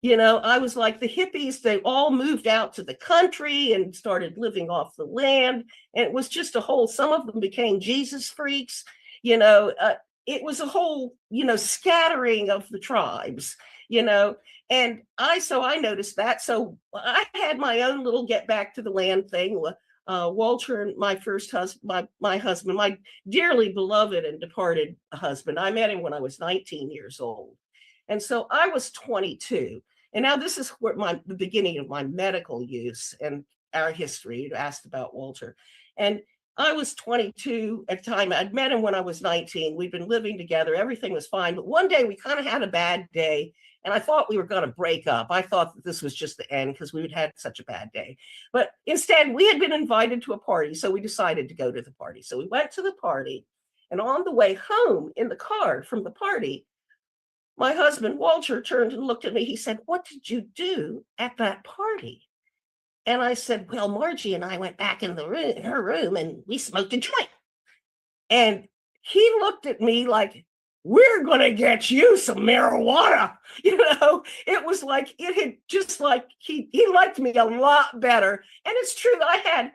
Speaker 19: I was like the hippies, they all moved out to the country and started living off the land. And it was just some of them became Jesus freaks. It was a whole, scattering of the tribes, and I noticed that. So I had my own little get back to the land thing. Walter, and my first husband, my husband, my dearly beloved and departed husband, I met him when I was 19 years old. And so I was 22. And now this is where the beginning of my medical use and our history. You asked about Walter. And I was 22 at the time. I'd met him when I was 19. We'd been living together. Everything was fine. But one day we kind of had a bad day, and I thought we were going to break up. I thought that this was just the end because we had had such a bad day. But instead, we had been invited to a party, so we decided to go to the party. So we went to the party, and on the way home in the car from the party, my husband, Walter, turned and looked at me. He said, "What did you do at that party?" And I said, "Well, Margie and I went back in her room, and we smoked a joint." And he looked at me like, "We're going to get you some marijuana." It was like, it had just like, he liked me a lot better. And it's true, I had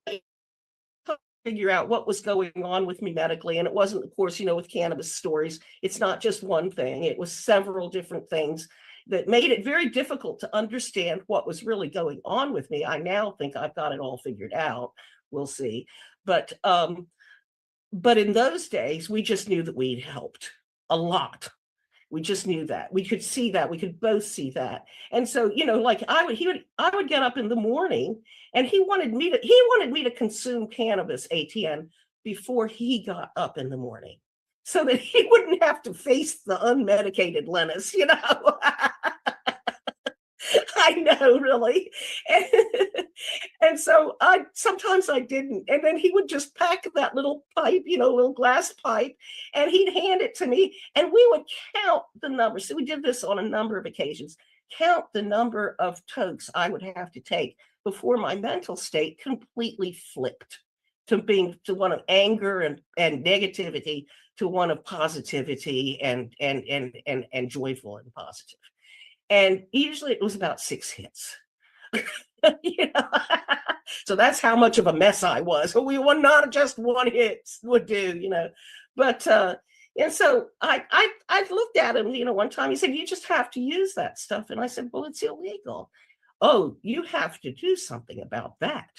Speaker 19: to figure out what was going on with me medically. And it wasn't, of course, with cannabis stories, it's not just one thing. It was several different things that made it very difficult to understand what was really going on with me. I now think I've got it all figured out. We'll see. But in those days, we just knew that weed helped a lot. We just knew that. We could see that. We could both see that. And so, like I would get up in the morning, and he wanted me to consume cannabis, ATN, before he got up in the morning, so that he wouldn't have to face the unmedicated Lennis, I know, really. And so sometimes I didn't. And then he would just pack that little pipe, little glass pipe, and he'd hand it to me, and we would count the numbers. So we did this on a number of occasions, count the number of tokes I would have to take before my mental state completely flipped to one of anger and negativity to one of positivity and joyful and positive. And usually it was about 6 hits. So that's how much of a mess I was. We were not just one hit would do, But and so I looked at him, one time he said, "You just have to use that stuff." And I said, "Well, it's illegal." "Oh, you have to do something about that."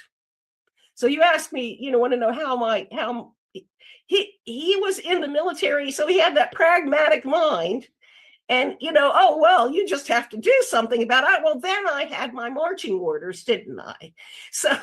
Speaker 19: So you asked me, want to know how he was in the military, so he had that pragmatic mind. And, "Oh, well, you just have to do something about it." Well, then I had my marching orders, didn't I? So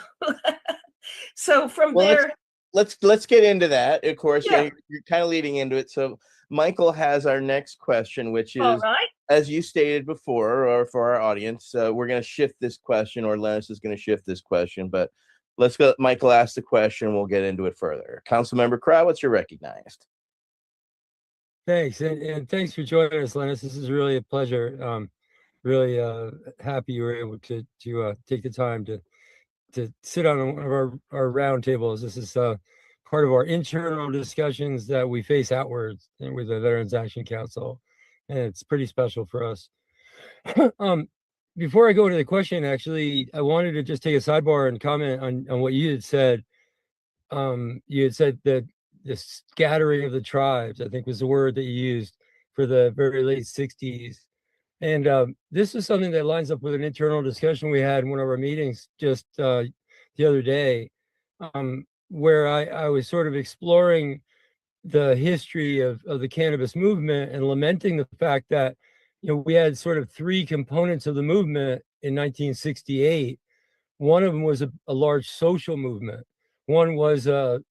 Speaker 19: from there.
Speaker 18: Let's get into that. Of course,
Speaker 19: Yeah.
Speaker 18: you're kind of leading into it. So Michael has our next question, which is,
Speaker 19: All right.
Speaker 18: as you stated before, or for our audience, we're going to shift this question, or Lennis is going to shift this question. But let's go. Michael asked the question. We'll get into it further. Councilmember Krawitz, you're recognized.
Speaker 20: Thanks, and thanks for joining us, Lennis. This is really a pleasure. Really happy you were able to take the time to sit on one of our round tables. This is part of our internal discussions that we face outwards with the Veterans Action Council, and it's pretty special for us. Before I go to the question, actually, I wanted to just take a sidebar and comment on what you had said. You had said that the scattering of the tribes, I think, was the word that you used for the very late 60s. And this is something that lines up with an internal discussion we had in one of our meetings just the other day, where I was sort of exploring the history of the cannabis movement and lamenting the fact that, we had sort of 3 components of the movement in 1968. One of them was a large social movement. One was a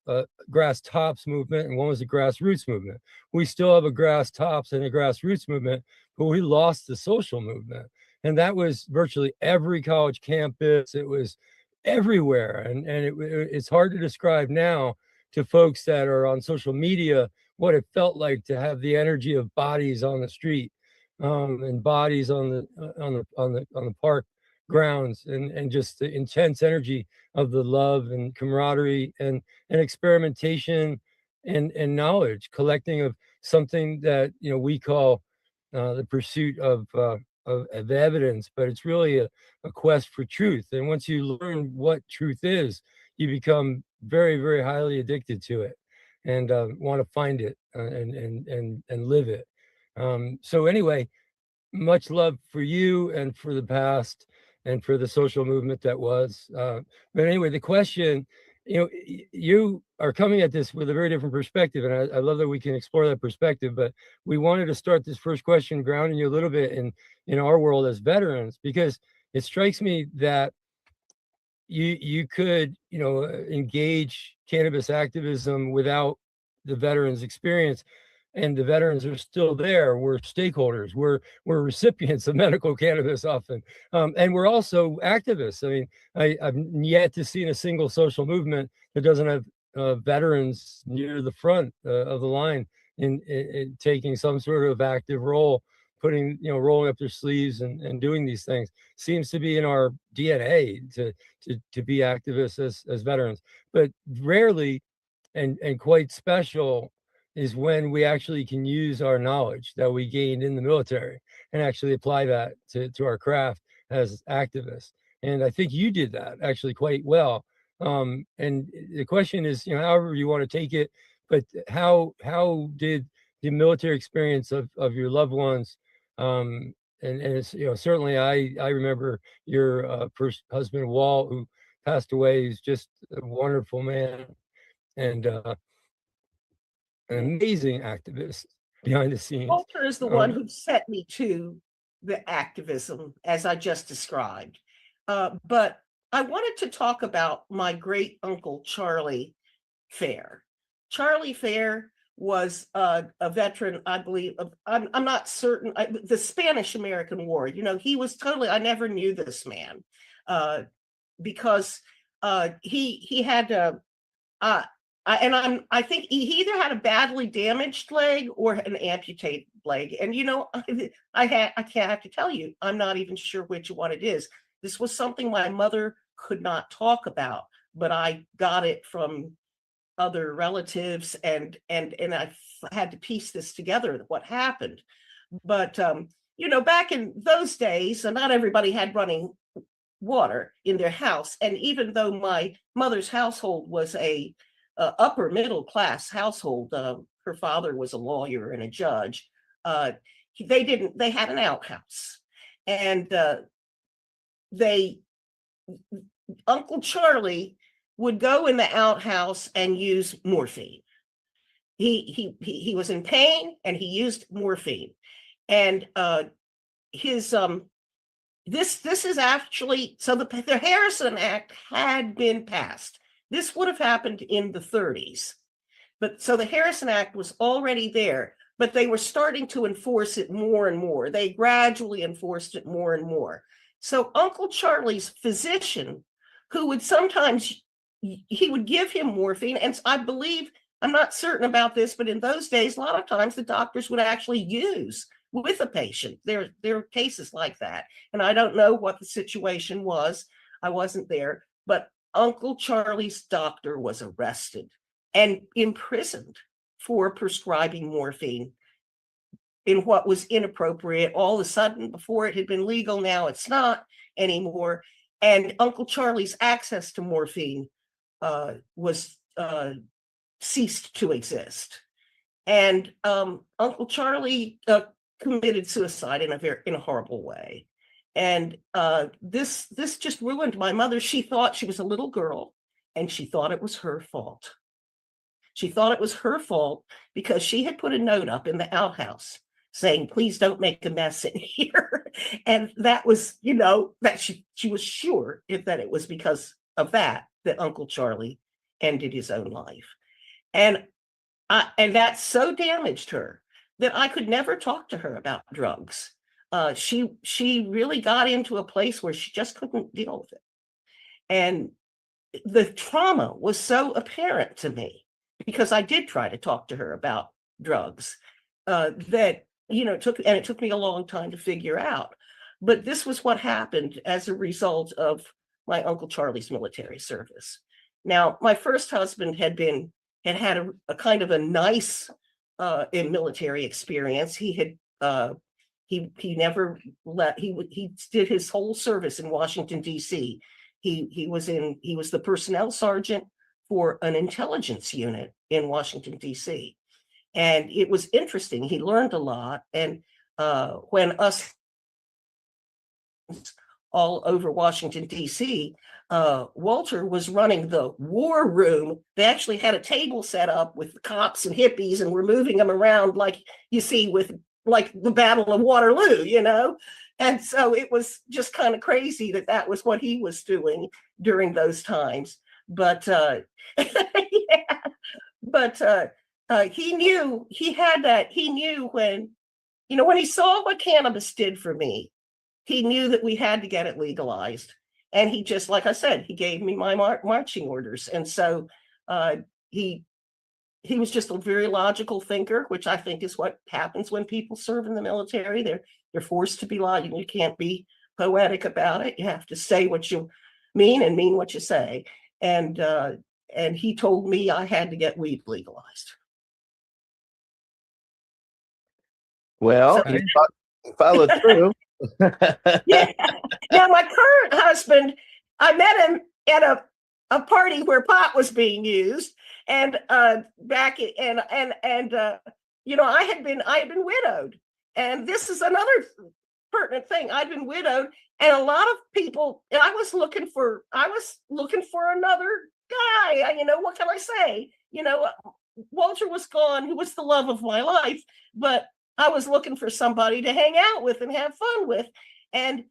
Speaker 20: grass tops movement, and one was a grassroots movement. We still have a grass tops and a grassroots movement, but we lost the social movement. And that was virtually every college campus. It was everywhere. And it's hard to describe now to folks that are on social media what it felt like to have the energy of bodies on the street, and bodies on the park grounds, and just the intense energy of the love and camaraderie and experimentation and knowledge collecting of something that we call the pursuit of evidence, but it's really a quest for truth. And once you learn what truth is, you become very, very highly addicted to it, and want to find it and live it. So anyway, much love for you and for the past and for the social movement that was. But anyway, the question, you are coming at this with a very different perspective, and I love that we can explore that perspective. But we wanted to start this first question grounding you a little bit in our world as veterans, because it strikes me that you could engage cannabis activism without the veterans experience, and the veterans are still there. We're stakeholders. We're recipients of medical cannabis often, and we're also activists. I mean, I've yet to see a single social movement that doesn't have veterans near the front of the line in taking some sort of active role, putting rolling up their sleeves and doing these things. Seems to be in our DNA to be activists as veterans, but rarely and quite special is when we actually can use our knowledge that we gained in the military and actually apply that to our craft as activists. And I think you did that actually quite well. And the question is, however you want to take it, but how did the military experience of your loved ones, and it's, certainly I remember your first husband, Walt, who passed away. He's just a wonderful man and an amazing activist. behind the scenes.
Speaker 19: Walter is the one
Speaker 20: Um,
Speaker 19: who set me to the activism, as I just described. But I wanted to talk about my great uncle Charlie Fair. Charlie Fair was a veteran, I believe. I'm not certain. The Spanish-American War. You know, he was totally. I never knew this man because he had I think he either had a badly damaged leg or an amputated leg. And you know, I can't have to tell you, I'm not even sure which one it is. This was something my mother could not talk about, but I got it from other relatives, and I had to piece this together, what happened. But you know, back in those days, not everybody had running water in their house. And even though my mother's household was a upper middle class household, her father was a lawyer and a judge, they had an outhouse. And Uncle Charlie would go in the outhouse and use morphine. He was in pain and he used morphine. And this is actually, so the Harrison Act had been passed. This would have happened in the 30s. But so the Harrison Act was already there, but they were starting to enforce it more and more. They gradually enforced it more and more. So Uncle Charlie's physician, who would sometimes, he would give him morphine. And I believe, I'm not certain about this, but in those days, a lot of times the doctors would actually use with a patient. There are cases like that. And I don't know what the situation was. I wasn't there, but Uncle Charlie's doctor was arrested and imprisoned for prescribing morphine in what was inappropriate. All of a sudden, before it had been legal, now it's not anymore. And Uncle Charlie's access to morphine was ceased to exist. And Uncle Charlie committed suicide in a horrible way. And this just ruined my mother. She thought she was a little girl, and she thought it was her fault. She thought it was her fault because she had put a note up in the outhouse saying, "Please don't make a mess in here." And that was, you know, that she was sure that it was because of that Uncle Charlie ended his own life. And that so damaged her that I could never talk to her about drugs. She really got into a place where she just couldn't deal with it. And the trauma was so apparent to me because I did try to talk to her about drugs that, you know, it took me a long time to figure out. But this was what happened as a result of my Uncle Charlie's military service. Now, my first husband had had a kind of a nice military experience. He had he never let he did his whole service in Washington, D.C. He was the personnel sergeant for an intelligence unit in Washington, D.C. And it was interesting. He learned a lot. And when us all over Washington, D.C., Walter was running the war room. They actually had a table set up with the cops and hippies, and were moving them around like you see with like the Battle of Waterloo, you know? And so it was just kind of crazy that was what he was doing during those times. But yeah, but he knew when, you know, when he saw what cannabis did for me, he knew that we had to get it legalized. And he just, like I said, he gave me my marching orders. And so he was just a very logical thinker, which I think is what happens when people serve in the military. They're forced to be logical. You can't be poetic about it. You have to say what you mean and mean what you say. And he told me I had to get weed legalized.
Speaker 18: Well,
Speaker 19: So-
Speaker 18: you followed through.
Speaker 19: Yeah. Now, my current husband, I met him at a party where pot was being used, and you know, I had been widowed, and this is another pertinent thing. I'd been widowed, and a lot of people. I was looking for another guy. You know, what can I say? You know, Walter was gone, who was the love of my life, but I was looking for somebody to hang out with and have fun with. And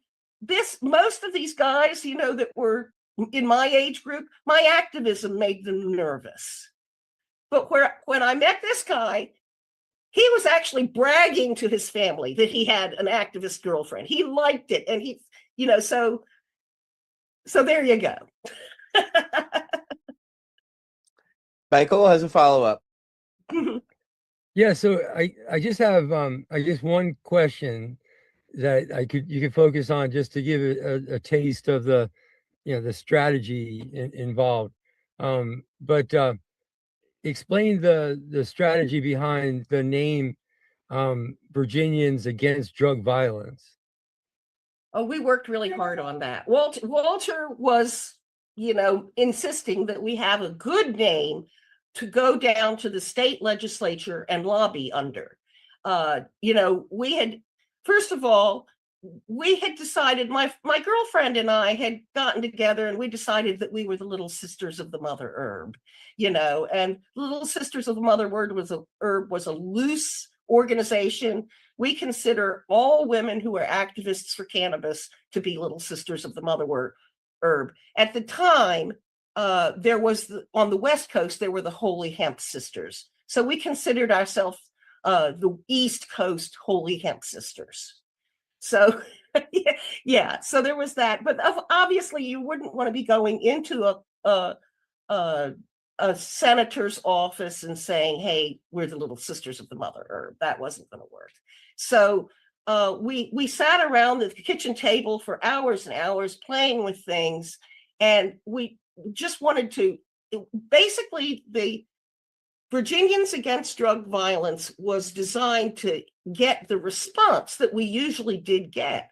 Speaker 19: most of these guys, that were in my age group, my activism made them nervous. But when I met this guy, he was actually bragging to his family that he had an activist girlfriend. He liked it. And so there you go.
Speaker 18: Michael has a follow-up.
Speaker 20: Yeah, so I just have one question that you could focus on just to give a taste of the the strategy involved. But explain the strategy behind the name Virginians Against Drug Violence.
Speaker 19: Oh, we worked really hard on that. Walter was, insisting that we have a good name to go down to the state legislature and lobby under. We had, first of all, we had decided, my girlfriend and I had gotten together and we decided that we were the Little Sisters of the Mother Herb, and Little Sisters of the Mother Herb was a loose organization. We consider all women who are activists for cannabis to be Little Sisters of the Mother Herb. At the time, there was on the West Coast, there were the Holy Hemp Sisters. So we considered ourselves the East Coast Holy Hemp Sisters. So yeah, so there was that. But obviously, you wouldn't want to be going into a senator's office and saying, "Hey, we're the Little Sisters of the Mother Herb." That wasn't going to work. So we sat around the kitchen table for hours and hours playing with things, and we just wanted to. Basically, the Virginians Against Drug Violence was designed to get the response that we usually did get.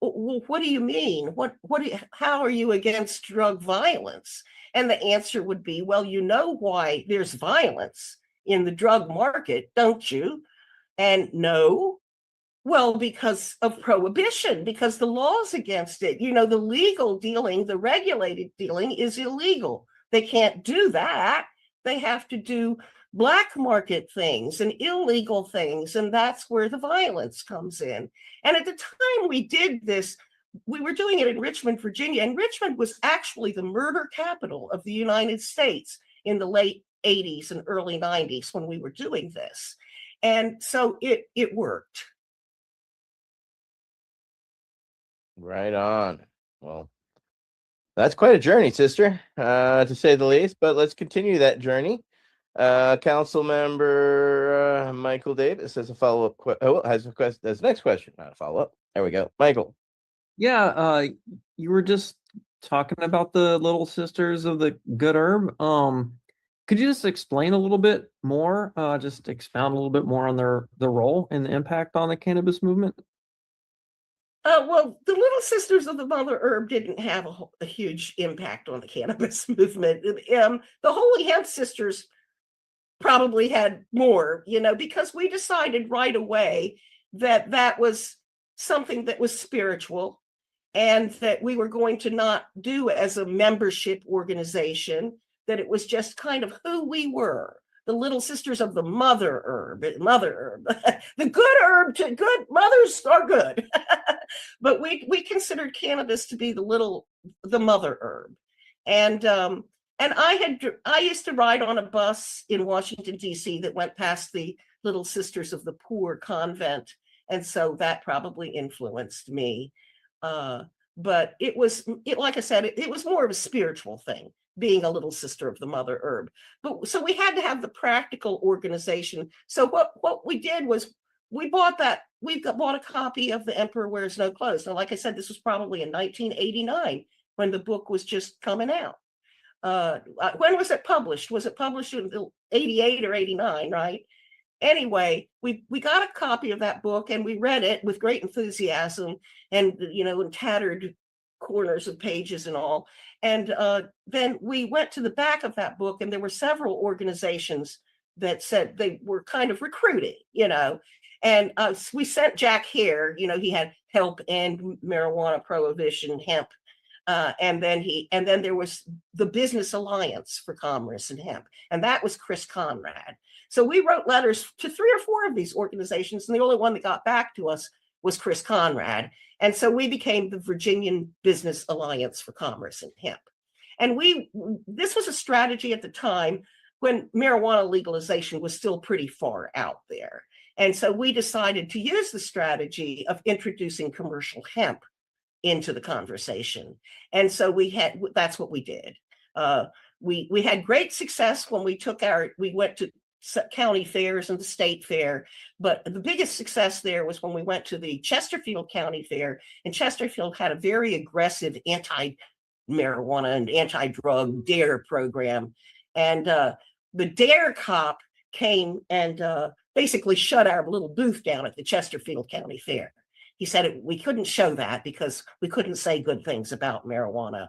Speaker 19: Well, what do you mean? How are you against drug violence? And the answer would be, well, you know why there's violence in the drug market, don't you? And no, well, because of prohibition, because the laws against it, the legal dealing, the regulated dealing is illegal. They can't do that. They have to do black market things and illegal things, and that's where the violence comes in. And at the time we did this, we were doing it in Richmond, Virginia, and Richmond was actually the murder capital of the United States in the late 80s and early 90s when we were doing this. And so it worked.
Speaker 18: Right on. Well, that's quite a journey, sister, to say the least, but let's continue that journey. Council member Michael Davis has a follow-up. Has a next question, not a follow-up. There we go, Michael.
Speaker 21: Yeah, you were just talking about the Little Sisters of the Good Herb. Could you just explain a little bit more? Just expound a little bit more on their role and the impact on the cannabis movement.
Speaker 19: Well, the Little Sisters of the Mother Herb didn't have a huge impact on the cannabis movement. The Holy Hemp Sisters probably had more, because we decided right away that was something that was spiritual and that we were going to not do as a membership organization, that it was just kind of who we were, the Little Sisters of the Mother Herb. The good herb to good mothers are good. But we considered cannabis to be the Mother Herb. And I used to ride on a bus in Washington, D.C. that went past the Little Sisters of the Poor convent. And so that probably influenced me. But like I said, it was more of a spiritual thing, being a Little Sister of the Mother Herb. But so we had to have the practical organization. So what we did was we bought a copy of The Emperor Wears No Clothes. Now, like I said, this was probably in 1989 when the book was just coming out. When was it published? Was it published in 88 or 89, right? Anyway, we got a copy of that book and we read it with great enthusiasm and, in tattered corners of pages and all. And then we went to the back of that book and there were several organizations that said they were kind of recruiting, and we sent Jack Hare, he had Help End Marijuana Prohibition, Hemp. and then there was the Business Alliance for Commerce and Hemp, and that was Chris Conrad. So we wrote letters to 3 or 4 of these organizations, and the only one that got back to us was Chris Conrad. And so we became the Virginian Business Alliance for Commerce and Hemp. And this was a strategy at the time when marijuana legalization was still pretty far out there. And so we decided to use the strategy of introducing commercial hemp into the conversation. And so that's what we did. We had great success when we went to county fairs and the state fair, but the biggest success there was when we went to the Chesterfield County Fair, and Chesterfield had a very aggressive anti-marijuana and anti-drug DARE program. And the DARE cop came and basically shut our little booth down at the Chesterfield County Fair. He said we couldn't show that because we couldn't say good things about marijuana.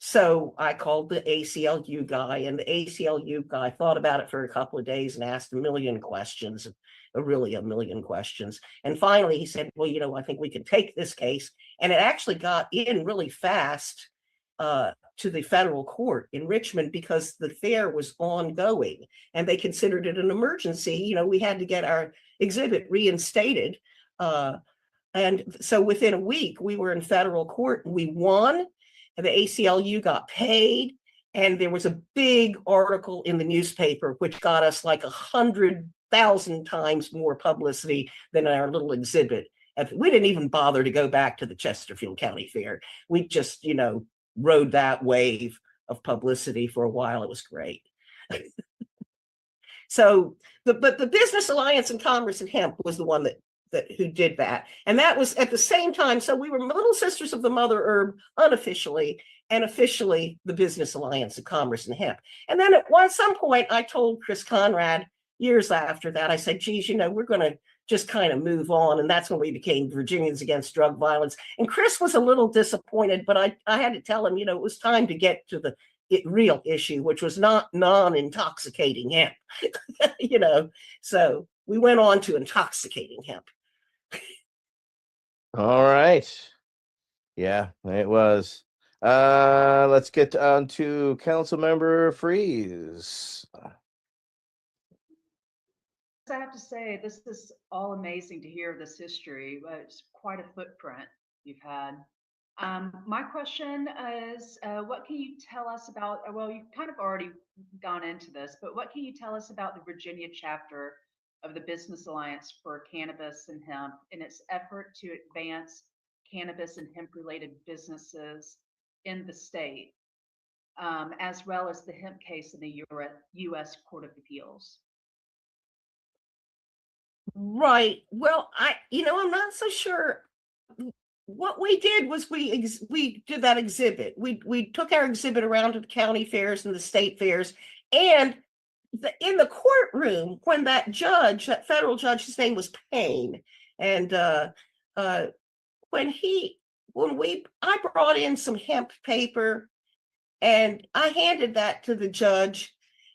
Speaker 19: So I called the ACLU guy, and the ACLU guy thought about it for a couple of days and asked a million questions. And finally he said, well, I think we could take this case. And it actually got in really fast to the federal court in Richmond because the fair was ongoing and they considered it an emergency. We had to get our exhibit reinstated. And so within a week, we were in federal court and we won. And the ACLU got paid. And there was a big article in the newspaper, which got us like 100,000 times more publicity than our little exhibit. We didn't even bother to go back to the Chesterfield County Fair. We just, rode that wave of publicity for a while. It was great. So, but the Business Alliance in Commerce and Hemp was the one who did that. And that was at the same time. So we were Little Sisters of the Mother Herb unofficially, and officially the Business Alliance in Commerce and Hemp. And then at some point I told Chris Conrad years after that, I said, geez, we're going to just kind of move on. And that's when we became Virginians Against Drug Violence. And Chris was a little disappointed, but I had to tell him, it was time to get to the real issue, which was not non-intoxicating hemp. So we went on to intoxicating hemp.
Speaker 18: All right. Yeah, it was. Let's get on to Councilmember Freeze.
Speaker 4: I have to say, this is all amazing to hear this history. It's quite a footprint you've had. My question is, what can you tell us about, well, you've kind of already gone into this, but what can you tell us about the Virginia chapter of the Business Alliance for Cannabis and Hemp in its effort to advance cannabis and hemp-related businesses in the state, as well as the hemp case in the U.S. Court of Appeals?
Speaker 19: Right. Well, I'm not so sure. What we did was we did that exhibit. We took our exhibit around to the county fairs and the state fairs, and in the courtroom when that federal judge, his name was Payne, and I brought in some hemp paper, and I handed that to the judge.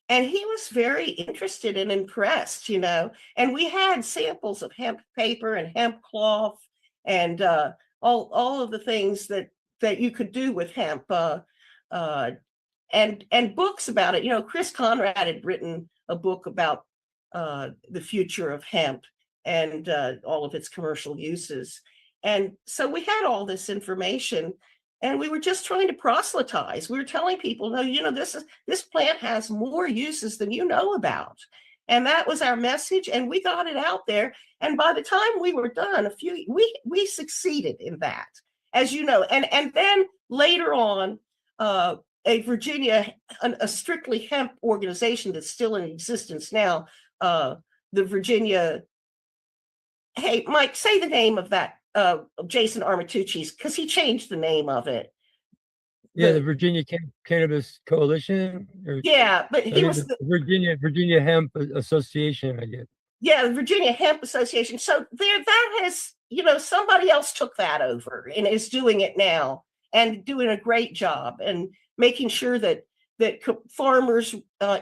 Speaker 19: And he was very interested and impressed, and we had samples of hemp paper and hemp cloth and all of the things that you could do with hemp and books about it. Chris Conrad had written a book about the future of hemp and all of its commercial uses. And so we had all this information. And we were just trying to proselytize. We were telling people, no, this plant has more uses than you know about. And that was our message. And we got it out there. And by the time we were done, we succeeded in that, as you know. And then later on, a strictly hemp organization that's still in existence now, the Virginia, hey, Mike, say the name of that. Jason Armatucci's, because he changed the name of it.
Speaker 20: Yeah, the Virginia Cannabis Coalition.
Speaker 19: But he was
Speaker 20: the Virginia Hemp Association, I guess.
Speaker 19: Yeah, the Virginia Hemp Association. So that has, somebody else took that over and is doing it now and doing a great job and making sure that farmers'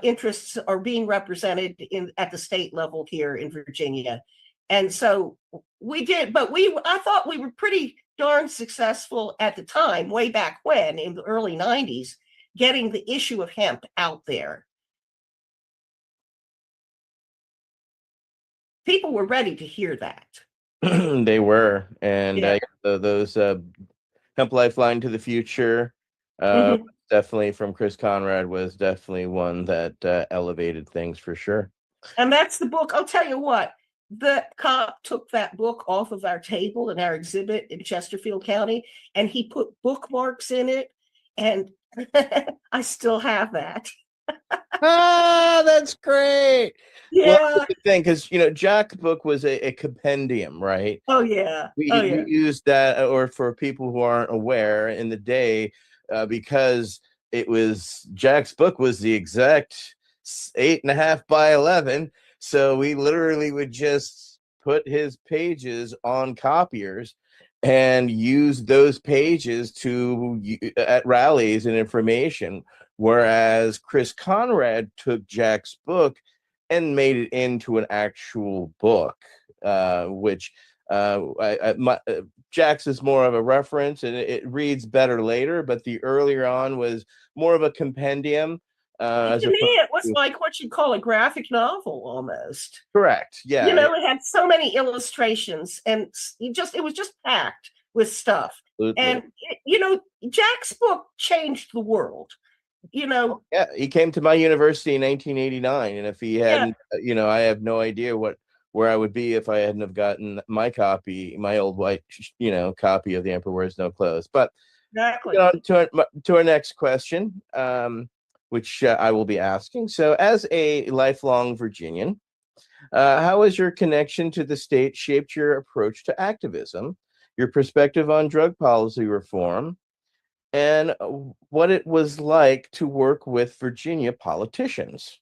Speaker 19: interests are being represented at the state level here in Virginia. And so We did, but I thought we were pretty darn successful at the time, way back when, in the early 90s, getting the issue of hemp out there. People were ready to hear that.
Speaker 18: They were, and
Speaker 19: Yeah.
Speaker 18: those Hemp Lifeline to the Future,
Speaker 19: Mhm.
Speaker 18: definitely from Chris Conrad, was definitely one that elevated things for sure.
Speaker 19: And that's the book. I'll tell you what, the cop took that book off of our table in our exhibit in Chesterfield County, and he put bookmarks in it, and I still have that.
Speaker 18: Ah, that's great. Well,
Speaker 19: Yeah.
Speaker 18: that's the thing, because Jack's book was a compendium, right?
Speaker 19: Oh yeah.
Speaker 18: We
Speaker 19: Oh yeah.
Speaker 18: used that, or for people who aren't aware, in the day, because it was Jack's book was the exact 8.5 by 11, so we literally would just put his pages on copiers and use those pages at rallies and information. Whereas Chris Conrad took Jack's book and made it into an actual book, which Jack's is more of a reference, and it reads better later. But the earlier on was more of a compendium.
Speaker 19: To me, it was like what you'd call a graphic novel almost.
Speaker 18: Correct. Yeah.
Speaker 19: It had so many illustrations, and it was just packed with stuff.
Speaker 18: Absolutely.
Speaker 19: And Jack's book changed the world.
Speaker 18: Yeah, he came to my university in 1989, and if he hadn't, I have no idea where I would be if I hadn't have gotten my old white, copy of The Emperor Wears No Clothes. But
Speaker 19: exactly.
Speaker 18: To our next question, which I will be asking. So, as a lifelong Virginian, how has your connection to the state shaped your approach to activism, your perspective on drug policy reform, and what it was like to work with Virginia politicians?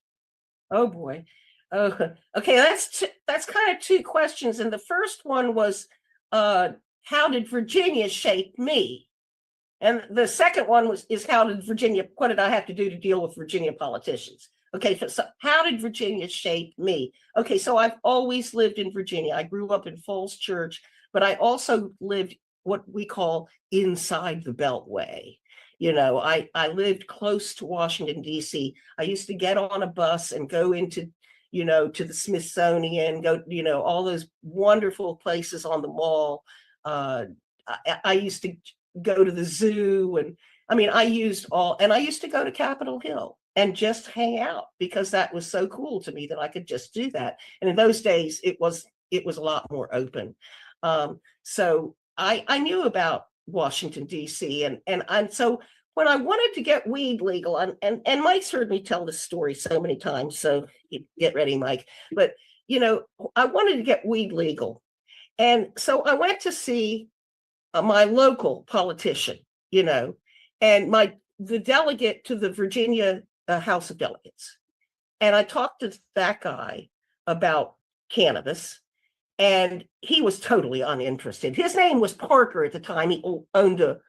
Speaker 19: Oh boy. Okay, that's kind of two questions. And the first one was, how did Virginia shape me? And the second one is what did I have to do to deal with Virginia politicians? Okay, so how did Virginia shape me? Okay, so I've always lived in Virginia. I grew up in Falls Church, but I also lived what we call inside the Beltway. I lived close to Washington, D.C. I used to get on a bus and go into, to the Smithsonian, all those wonderful places on the mall. I used to go to the zoo, and I used to go to Capitol Hill and just hang out, because that was so cool to me that I could just do that. And in those days, it was a lot more open. So I knew about Washington, D.C. And so when I wanted to get weed legal, and Mike's heard me tell this story so many times, so get ready, Mike. But, I wanted to get weed legal. And so I went to see my local politician, and the delegate to the Virginia House of Delegates. And I talked to that guy about cannabis, and he was totally uninterested. His name was Parker at the time. He owned a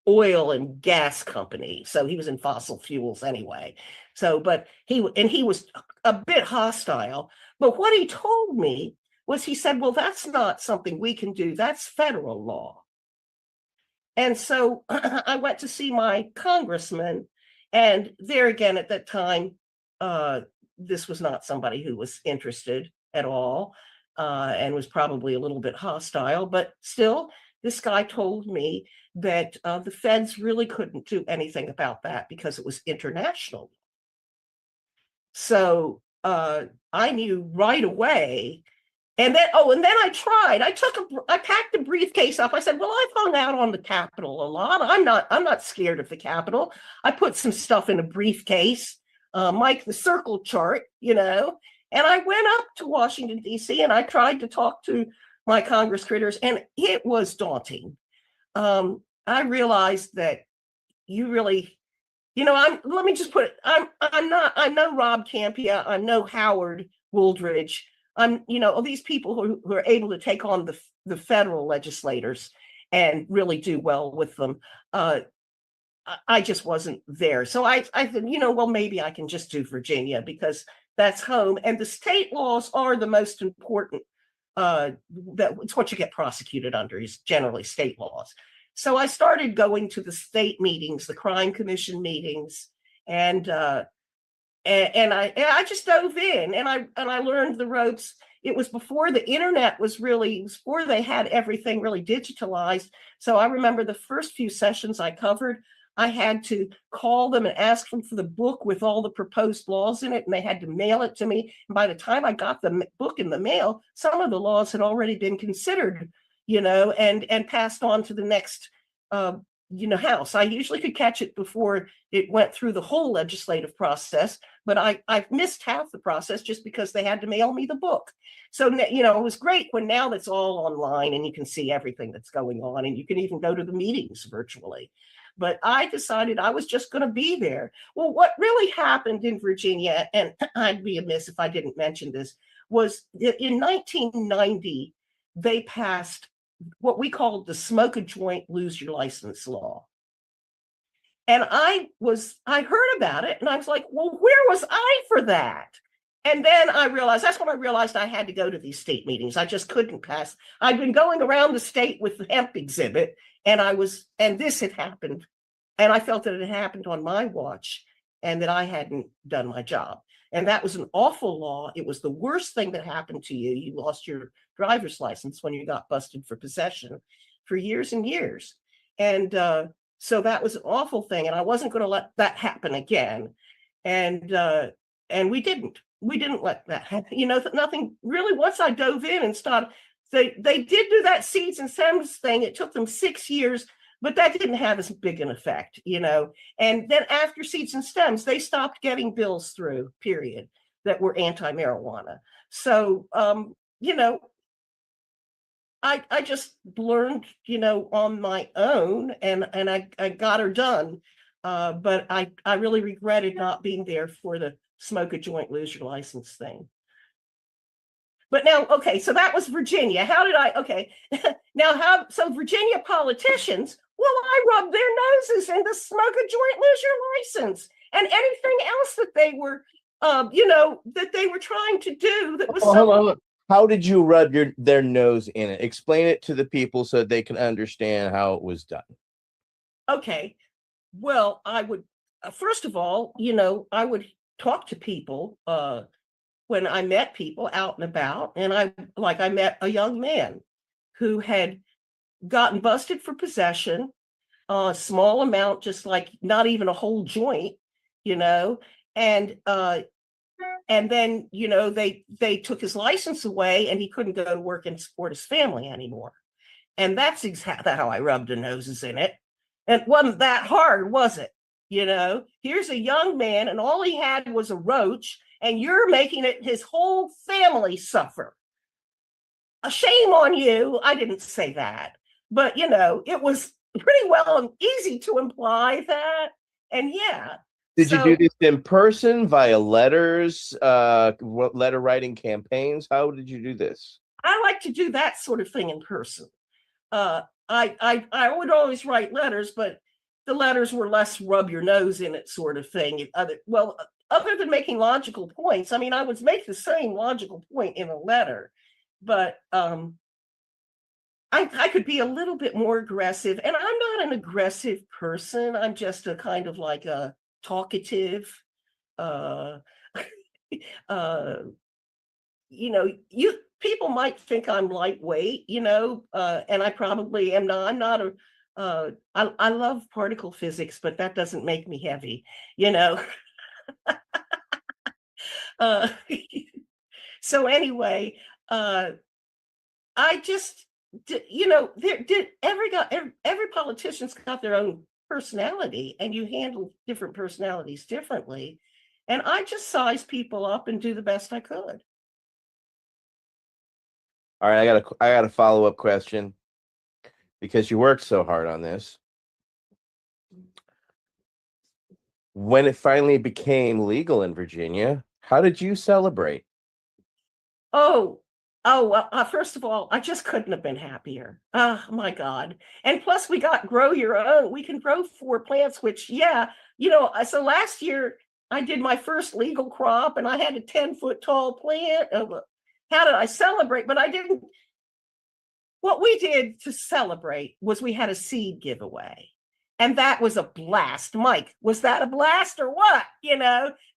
Speaker 19: oil and gas company, so he was in fossil fuels anyway. So, but he was a bit hostile. But what he told me was, he said, well, that's not something we can do. That's federal law. And so I went to see my congressman, and there again at that time, this was not somebody who was interested at all, and was probably a little bit hostile, but still, this guy told me that the feds really couldn't do anything about that because it was international. So I knew right away. And then I tried. I packed a briefcase up. I said, well, I've hung out on the Capitol a lot. I'm not scared of the Capitol. I put some stuff in a briefcase, Mike, the circle chart, and I went up to Washington, D.C., and I tried to talk to my Congress critters, and it was daunting. I realized that you really, let me just put it, I know Rob Campia, I know Howard Wooldridge. These people who are able to take on the federal legislators and really do well with them. I just wasn't there. So I said, well, maybe I can just do Virginia because that's home. And the state laws are the most important that it's what you get prosecuted under is generally state laws. So I started going to the state meetings, the crime commission meetings, and I just dove in and I learned the ropes. It was before the internet was really, before they had everything really digitalized. So I remember the first few sessions I covered, I had to call them and ask them for the book with all the proposed laws in it, and they had to mail it to me. And by the time I got the book in the mail, some of the laws had already been considered, and passed on to the next house. I usually could catch it before it went through the whole legislative process, but I've missed half the process just because they had to mail me the book. So, it was great when now that's all online and you can see everything that's going on and you can even go to the meetings virtually. But I decided I was just going to be there. Well, what really happened in Virginia, and I'd be amiss if I didn't mention this, was in 1990, they passed what we called the smoke a joint, lose your license law. And I heard about it and I was like, well, where was I for that? And then that's when I realized I had to go to these state meetings. I just couldn't pass. I'd been going around the state with the hemp exhibit and this had happened. And I felt that it had happened on my watch and that I hadn't done my job. And that was an awful law. It was the worst thing that happened to you. You lost your driver's license when you got busted for possession for years and years. And so that was an awful thing. And I wasn't going to let that happen again. And we didn't let that happen. Nothing really, once I dove in and started, they did do that seeds and stems thing. It took them 6 years, but that didn't have as big an effect, And then after seeds and stems, they stopped getting bills through, period, that were anti-marijuana. So, I just learned, on my own and I got her done. But I really regretted not being there for the smoke a joint, lose your license thing. But now, okay, so that was Virginia. So Virginia politicians, well, I rubbed their noses in the smoke a joint, lose your license and anything else that they were, that they were trying to do that was
Speaker 18: Hold on. How did you rub their nose in it? Explain it to the people so they can understand how it was done.
Speaker 19: Okay. Well, I would, first of all, I would talk to people when I met people out and about. And I met a young man who had gotten busted for possession, a small amount, just like not even a whole joint, and then, they took his license away and he couldn't go to work and support his family anymore. And that's exactly how I rubbed the noses in it. It wasn't that hard, was it? Here's a young man and all he had was a roach and you're making it his whole family suffer. A shame on you. I didn't say that, but it was pretty well and easy to imply that. And yeah.
Speaker 18: Did you do this in person, via letters, letter writing campaigns? How did you do this?
Speaker 19: I like to do that sort of thing in person. I would always write letters, but the letters were less rub your nose in it sort of thing. Other than making logical points, I would make the same logical point in a letter, but I could be a little bit more aggressive. And I'm not an aggressive person. I'm just a kind of like a talkative, people might think I'm lightweight, and I probably am not. I'm not I love particle physics, but that doesn't make me heavy, So anyway, I just, every politician's got their own personality and you handle different personalities differently. And I just size people up and do the best I could.
Speaker 18: All right, I got a follow-up question because you worked so hard on this. When it finally became legal in Virginia, how did you celebrate?
Speaker 19: Well, first of all, I just couldn't have been happier. Oh my God. And plus we got grow your own. We can grow 4 plants, which so last year I did my first legal crop and I had a 10-foot tall plant of how did I celebrate? But I didn't. What we did to celebrate was we had a seed giveaway. And that was a blast. Mike, was that a blast or what?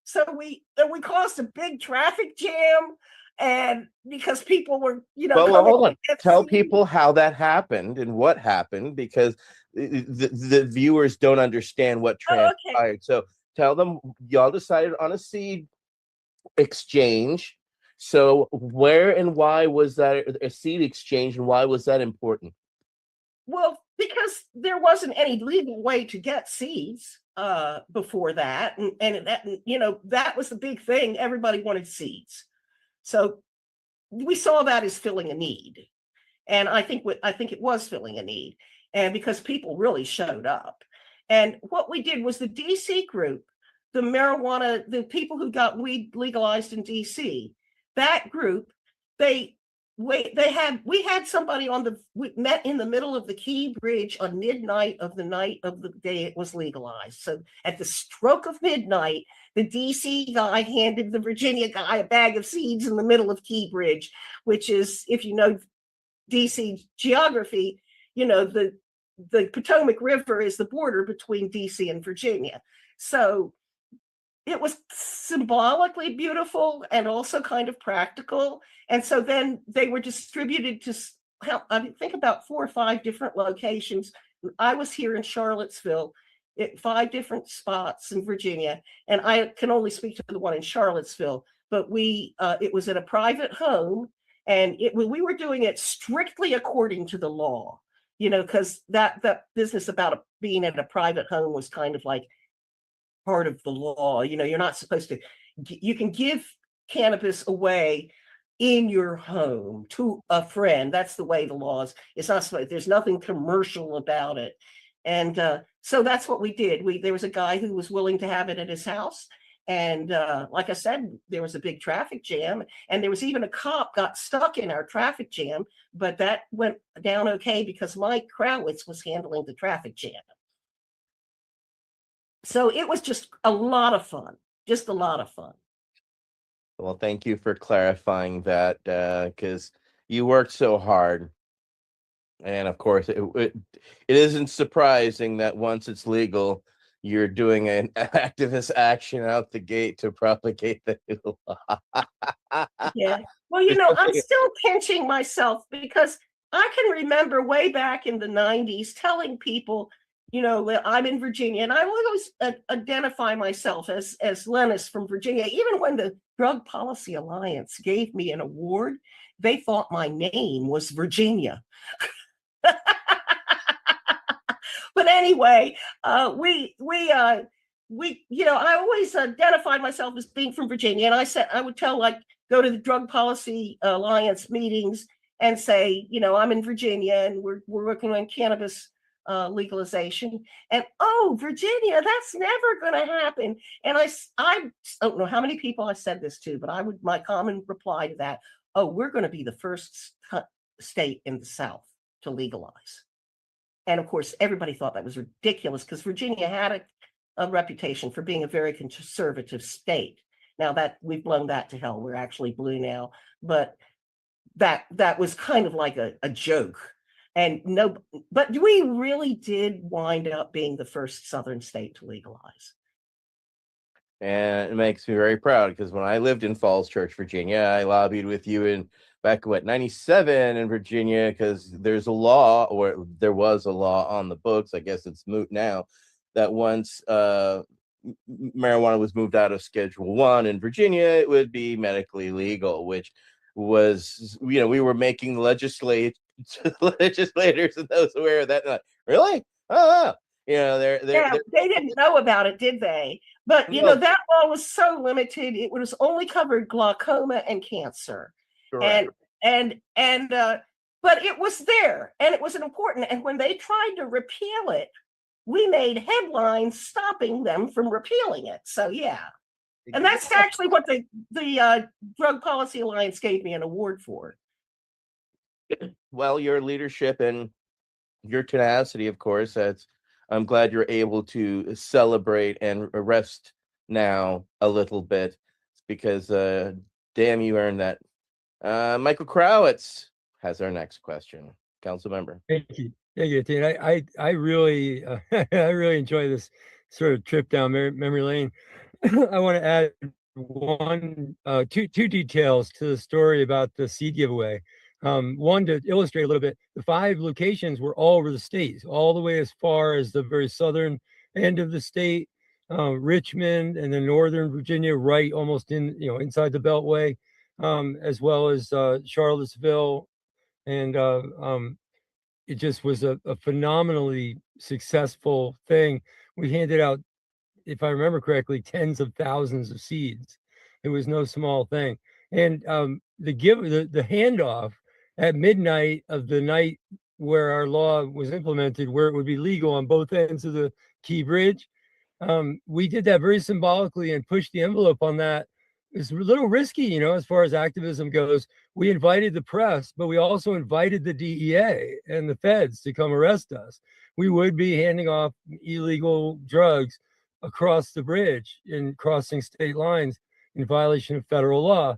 Speaker 19: So we caused a big traffic jam, and because people were,
Speaker 18: Well,
Speaker 19: coming
Speaker 18: hold
Speaker 19: to
Speaker 18: on.
Speaker 19: get
Speaker 18: Tell
Speaker 19: seeds.
Speaker 18: people how that happened and what happened, because the viewers don't understand what
Speaker 19: Oh, okay.
Speaker 18: transpired. So tell them y'all decided on a seed exchange. So where and why was that a seed exchange, and why was that important?
Speaker 19: Well, because there wasn't any legal way to get seeds before that, and that that was the big thing. Everybody wanted seeds, so we saw that as filling a need, and I think it was filling a need, and because people really showed up, and what we did was the DC group, the people who got weed legalized in DC, that group, we had somebody we met in the middle of the Key Bridge on midnight of the night of the day it was legalized. So at the stroke of midnight, the DC guy handed the Virginia guy a bag of seeds in the middle of Key Bridge, which is, if you know DC geography, the Potomac River is the border between DC and Virginia. So it was symbolically beautiful and also kind of practical. And so then they were distributed to, I think, about 4 or 5 different locations. I was here in Charlottesville at 5 different spots in Virginia, and I can only speak to the one in Charlottesville, but it was at a private home, and we were doing it strictly according to the law, because that business about being at a private home was kind of like part of the law. You're not supposed to, you can give cannabis away in your home to a friend. That's the way the law is. It's not supposed, there's nothing commercial about it. And so that's what we did. There was a guy who was willing to have it at his house. And like I said, there was a big traffic jam, and there was even a cop got stuck in our traffic jam, but that went down okay because Mike Krawitz was handling the traffic jam. So it was just a lot of fun, just a lot of fun.
Speaker 18: Well, thank you for clarifying that, because you worked so hard. And of course, it isn't surprising that once it's legal, you're doing an activist action out the gate to propagate the new law.
Speaker 19: Yeah. Well, I'm still pinching myself because I can remember way back in the 90s telling people, that I'm in Virginia, and I always identify myself as Lennis from Virginia. Even when the Drug Policy Alliance gave me an award, they thought my name was Virginia. But anyway, I always identified myself as being from Virginia, and I would go to the Drug Policy Alliance meetings and say, I'm in Virginia, and we're working on cannabis legalization, and Virginia, that's never going to happen. And I don't know how many people I said this to, but my common reply to that, we're going to be the first state in the South to legalize. And of course, everybody thought that was ridiculous because Virginia had a reputation for being a very conservative state. Now that we've blown that to hell, we're actually blue now, but that was kind of like a joke. But we really did wind up being the first Southern state to legalize.
Speaker 18: And it makes me very proud because when I lived in Falls Church, Virginia, I lobbied with you back in 97 in Virginia, because there was a law on the books, I guess it's moot now, that once marijuana was moved out of Schedule 1 in Virginia, it would be medically legal, which was, we were making legislators and those aware of that. Like, really? Oh, they
Speaker 19: didn't know about it, did they? But that law was so limited; it was only covered glaucoma and cancer.
Speaker 18: Correct.
Speaker 19: But it was there, and it was important. And when they tried to repeal it, we made headlines stopping them from repealing it. So yeah, and that's actually what the Drug Policy Alliance gave me an award for.
Speaker 18: Well, your leadership and your tenacity, of course, I'm glad you're able to celebrate and rest now a little bit, because damn, you earned that Michael Crowitz has our next question. Council member.
Speaker 20: Thank you, Dean. I really I really enjoy this sort of trip down memory lane. I want to add two details to the story about the seed giveaway. One, to illustrate a little bit, the 5 locations were all over the state, all the way as far as the very southern end of the state, Richmond, and then Northern Virginia, right almost inside the Beltway, as well as Charlottesville, and it just was a phenomenally successful thing. We handed out, if I remember correctly, tens of thousands of seeds. It was no small thing. And the handoff at midnight of the night where our law was implemented, where it would be legal on both ends of the Key Bridge, we did that very symbolically and pushed the envelope on that. It's a little risky, as far as activism goes. We invited the press, but we also invited the DEA and the feds to come arrest us. We would be handing off illegal drugs across the bridge and crossing state lines in violation of federal law.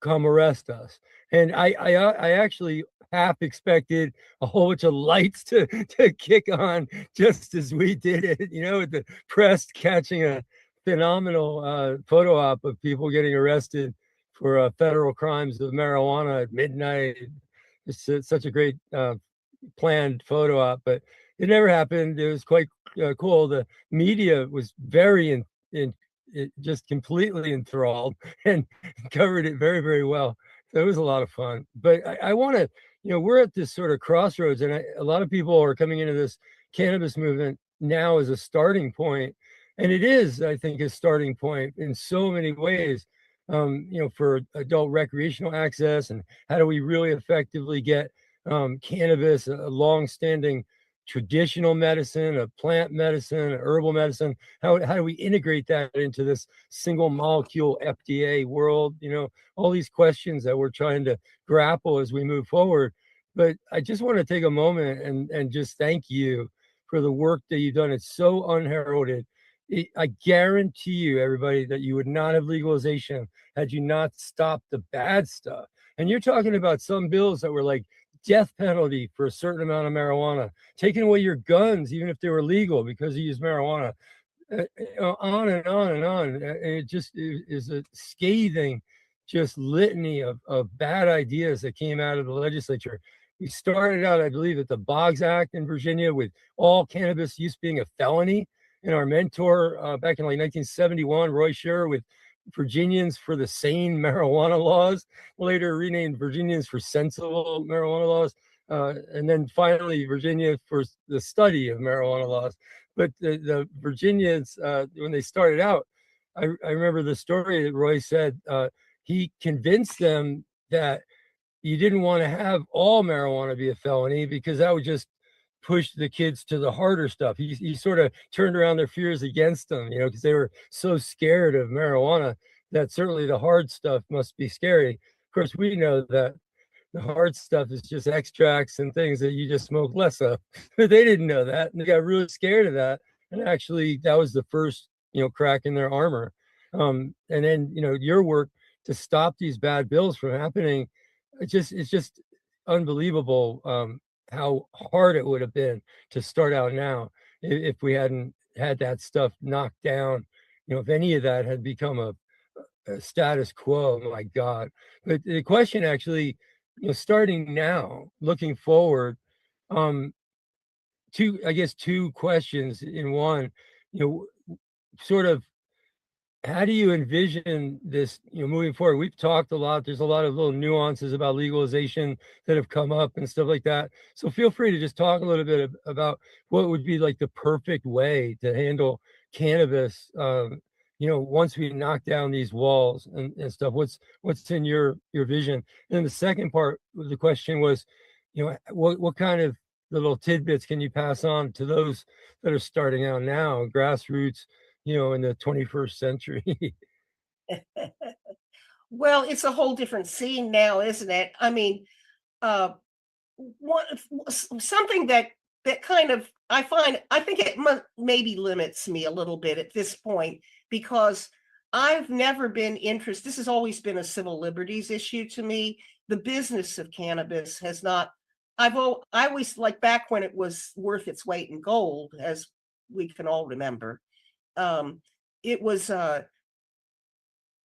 Speaker 20: Come arrest us. And I actually half expected a whole bunch of lights to kick on just as we did it, with the press catching a phenomenal photo op of people getting arrested for federal crimes of marijuana at midnight. It's such a great planned photo op, but it never happened. It was quite cool. The media was very just completely enthralled and covered it very, very well. So it was a lot of fun. But I want to, we're at this sort of crossroads, and a lot of people are coming into this cannabis movement now as a starting point. And it is, I think, a starting point in so many ways, for adult recreational access, and how do we really effectively get cannabis, a long-standing traditional medicine, a plant medicine, a herbal medicine. How do we integrate that into this single molecule FDA world? All these questions that we're trying to grapple as we move forward. But I just want to take a moment and just thank you for the work that you've done. It's so unheralded. I guarantee you, everybody, that you would not have legalization had you not stopped the bad stuff. And you're talking about some bills that were like death penalty for a certain amount of marijuana, taking away your guns, even if they were legal because you use marijuana, on and on and on. And it just is a scathing, just litany of bad ideas that came out of the legislature. We started out, I believe, at the Boggs Act in Virginia with all cannabis use being a felony. And our mentor back in like 1971, Roy Scher, with Virginians for the Sane marijuana laws, later renamed Virginians for sensible marijuana laws, and then finally Virginia for the study of marijuana laws. But the Virginians, when they started out, I remember the story that Roy said, he convinced them that you didn't want to have all marijuana be a felony because that would just push the kids to the harder stuff. He sort of turned around their fears against them, because they were so scared of marijuana that certainly the hard stuff must be scary. Of course, we know that the hard stuff is just extracts and things that you just smoke less of. But they didn't know that, and they got really scared of that. And actually, that was the first, crack in their armor. And then, your work to stop these bad bills from happening, it's just unbelievable. How hard it would have been to start out now if we hadn't had that stuff knocked down. If any of that had become a status quo, my God. But the question actually, starting now, looking forward, two questions in one, sort of, how do you envision this, moving forward? We've talked a lot. There's a lot of little nuances about legalization that have come up and stuff like that. So feel free to just talk a little bit about what would be like the perfect way to handle cannabis, once we knock down these walls and stuff. What's in your vision? And then the second part of the question was, what kind of little tidbits can you pass on to those that are starting out now, grassroots, in the 21st century?
Speaker 19: Well, it's a whole different scene now, isn't it? I mean, something that kind of I think it maybe limits me a little bit at this point, because I've never been interested. This has always been a civil liberties issue to me. The business of cannabis has not. I always, like back when it was worth its weight in gold, as we can all remember. Um, it was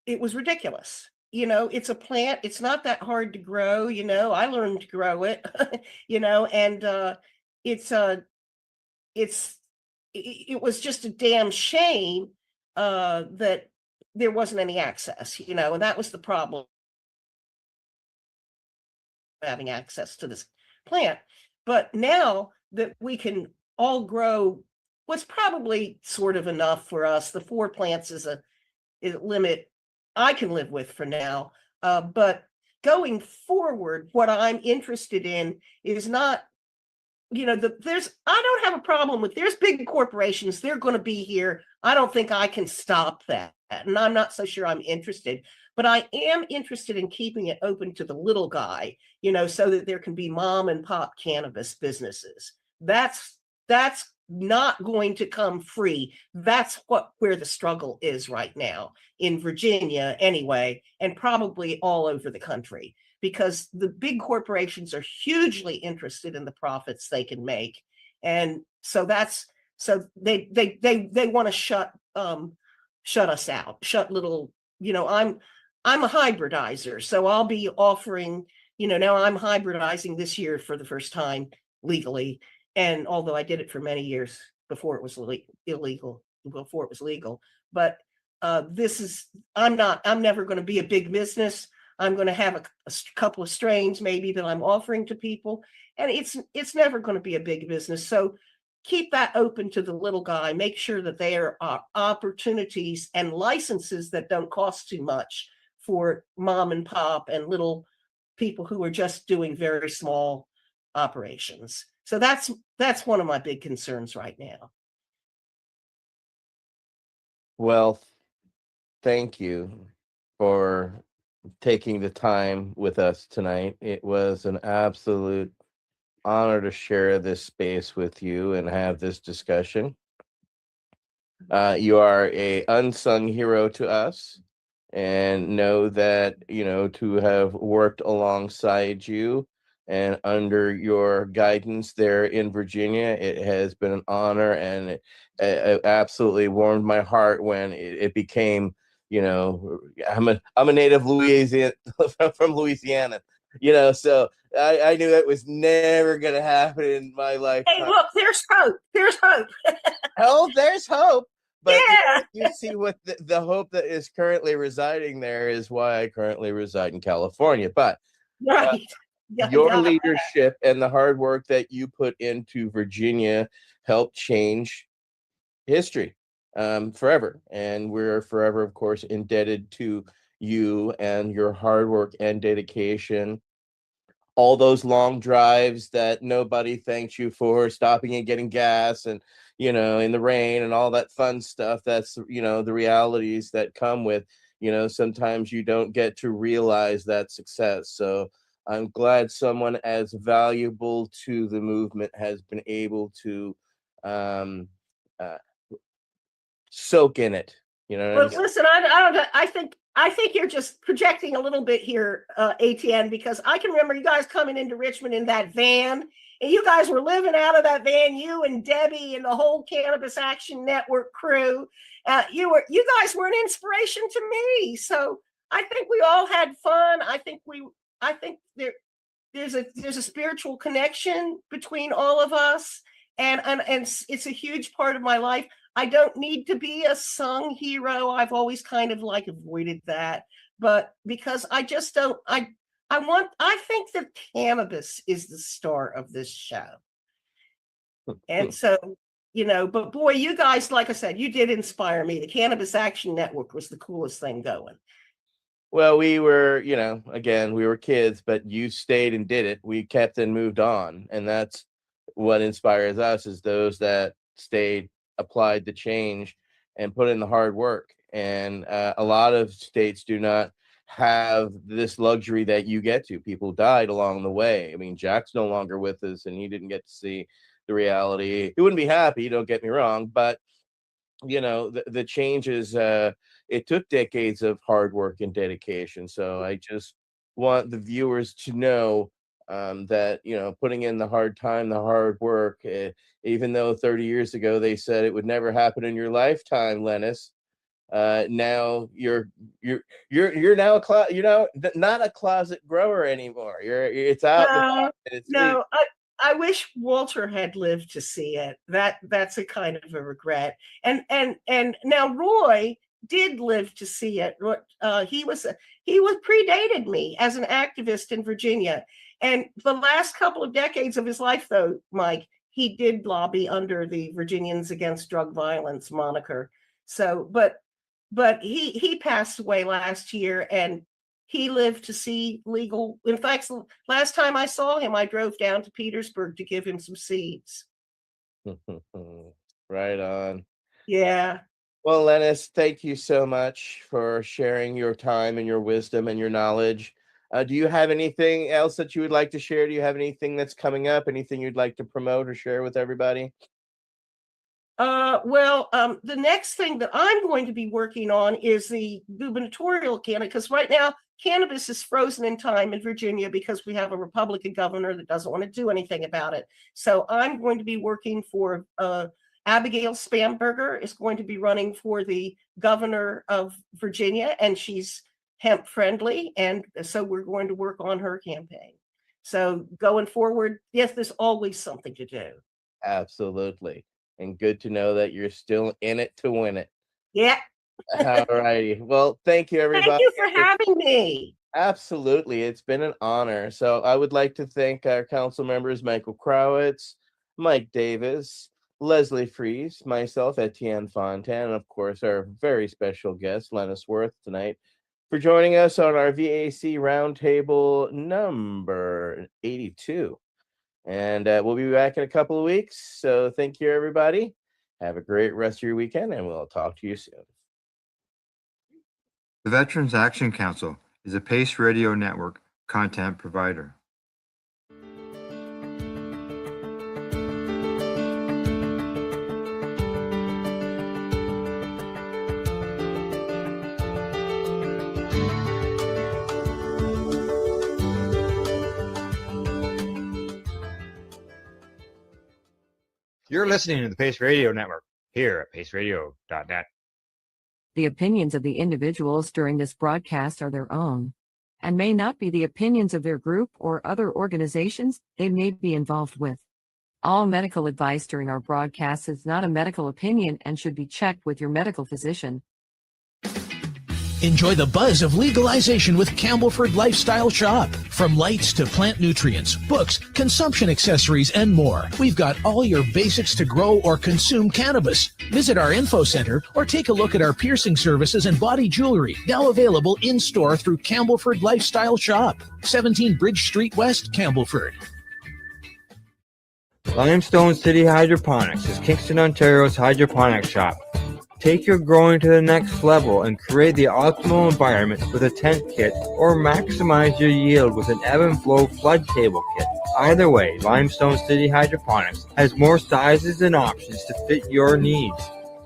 Speaker 19: ridiculous. It's a plant. It's not that hard to grow. I learned to grow it. And it's it was just a damn shame that there wasn't any access. And that was the problem, having access to this plant. But now that we can all grow what's probably sort of enough for us, the 4 plants is a limit I can live with for now. But going forward, what I'm interested in is not, I don't have a problem with, there's big corporations, they're going to be here. I don't think I can stop that. And I'm not so sure I'm interested, but I am interested in keeping it open to the little guy, so that there can be mom and pop cannabis businesses. That's not going to come free. That's where the struggle is right now in Virginia anyway, and probably all over the country, because the big corporations are hugely interested in the profits they can make. And so they want to shut us out, shut little, I'm a hybridizer, so I'll be offering, now I'm hybridizing this year for the first time legally. And although I did it for many years before it was illegal, before it was legal, but I'm never going to be a big business. I'm going to have a couple of strains maybe that I'm offering to people, and it's never going to be a big business. So keep that open to the little guy. Make sure that there are opportunities and licenses that don't cost too much for mom and pop and little people who are just doing very small operations. So that's one of my big concerns right now.
Speaker 18: Well, thank you for taking the time with us tonight. It was an absolute honor to share this space with you and have this discussion. You are a unsung hero to us, and know that, to have worked alongside you and under your guidance there in Virginia, it has been an honor, and it absolutely warmed my heart when it became, I'm a native Louisiana from Louisiana, so I knew it was never going to happen in my lifetime.
Speaker 19: Hey, look, there's hope. There's hope.
Speaker 18: Oh, there's hope. But
Speaker 19: yeah.
Speaker 18: you see what the hope that is currently residing there is why I currently reside in California. But
Speaker 19: right.
Speaker 18: Your leadership and the hard work that you put into Virginia helped change history forever. And we're forever, of course, indebted to you and your hard work and dedication. All those long drives that nobody thanks you for, stopping and getting gas and, in the rain and all that fun stuff. That's, the realities that come with, sometimes you don't get to realize that success. So I'm glad someone as valuable to the movement has been able to soak in it.
Speaker 19: Well, listen, I think you're just projecting a little bit here, ATN, because I can remember you guys coming into Richmond in that van, and you guys were living out of that van, you and Debbie and the whole Cannabis Action Network crew. You guys were an inspiration to me. So I think we all had fun. I think there's a spiritual connection between all of us, and it's a huge part of my life. I don't need to be a sung hero. I've always kind of avoided that, but because I just don't, I think that cannabis is the star of this show. And so, but boy, you guys, like I said, you did inspire me. The Cannabis Action Network was the coolest thing going.
Speaker 18: Well, we were, again, we were kids, but you stayed and did it. We kept and moved on. And that's what inspires us, is those that stayed, applied the change, and put in the hard work. And a lot of states do not have this luxury that you get to. People died along the way. I mean, Jack's no longer with us, and he didn't get to see the reality. He wouldn't be happy, don't get me wrong, but the changes, it took decades of hard work and dedication. So I just want the viewers to know that, putting in the hard time, the hard work, even though 30 years ago they said it would never happen in your lifetime, Lennis. Now you're now you're now not a closet grower anymore. It's out.
Speaker 19: No,
Speaker 18: It's
Speaker 19: no. I wish Walter had lived to see it. That's a kind of a regret. And now Roy did live to see it. He was predated me as an activist in Virginia. And the last couple of decades of his life, though, Mike, he did lobby under the Virginians Against Drug Violence moniker. So, but he passed away last year, and he lived to see legal. In fact, last time I saw him, I drove down to Petersburg to give him some seeds.
Speaker 18: Right on.
Speaker 19: Yeah.
Speaker 18: Well, Lennis, thank you so much for sharing your time and your wisdom and your knowledge. Do you have anything else that you would like to share? Do you have anything that's coming up? Anything you'd like to promote or share with everybody?
Speaker 19: The next thing that I'm going to be working on is the gubernatorial candidate, because right now cannabis is frozen in time in Virginia because we have a Republican governor that doesn't want to do anything about it. So I'm going to be working for Abigail Spamberger is going to be running for the governor of Virginia, and she's hemp friendly. And so we're going to work on her campaign. So going forward, yes, there's always something to do.
Speaker 18: Absolutely. And good to know that you're still in it to win it.
Speaker 19: Yeah.
Speaker 18: All righty. Well, thank you, everybody.
Speaker 19: Thank you for having me.
Speaker 18: Absolutely. It's been an honor. So I would like to thank our council members, Michael Krowitz, Mike Davis, Leslie Fries, myself, Etienne Fontaine, and of course, our very special guest, Lennis Worth, tonight, for joining us on our VAC Roundtable number 82. And we'll be back in a couple of weeks. So thank you, everybody. Have a great rest of your weekend, and we'll talk to you soon.
Speaker 1: The Veterans Action Council is a Pace Radio Network content provider. You're listening to the Pace Radio Network here at paceradio.net.
Speaker 17: The opinions of the individuals during this broadcast are their own and may not be the opinions of their group or other organizations they may be involved with. All medical advice during our broadcast is not a medical opinion and should be checked with your medical physician.
Speaker 14: Enjoy the buzz of legalization with Campbellford Lifestyle Shop. From lights to plant nutrients, books, consumption accessories, and more, we've got all your basics to grow or consume cannabis. Visit our info center or take a look at our piercing services and body jewelry, now available in-store through Campbellford Lifestyle Shop, 17 Bridge Street West, Campbellford.
Speaker 1: Limestone City Hydroponics is Kingston, Ontario's hydroponics shop. Take your growing to the next level and create the optimal environment with a tent kit, or maximize your yield with an ebb and flow flood table kit. Either way, Limestone City Hydroponics has more sizes and options to fit your needs.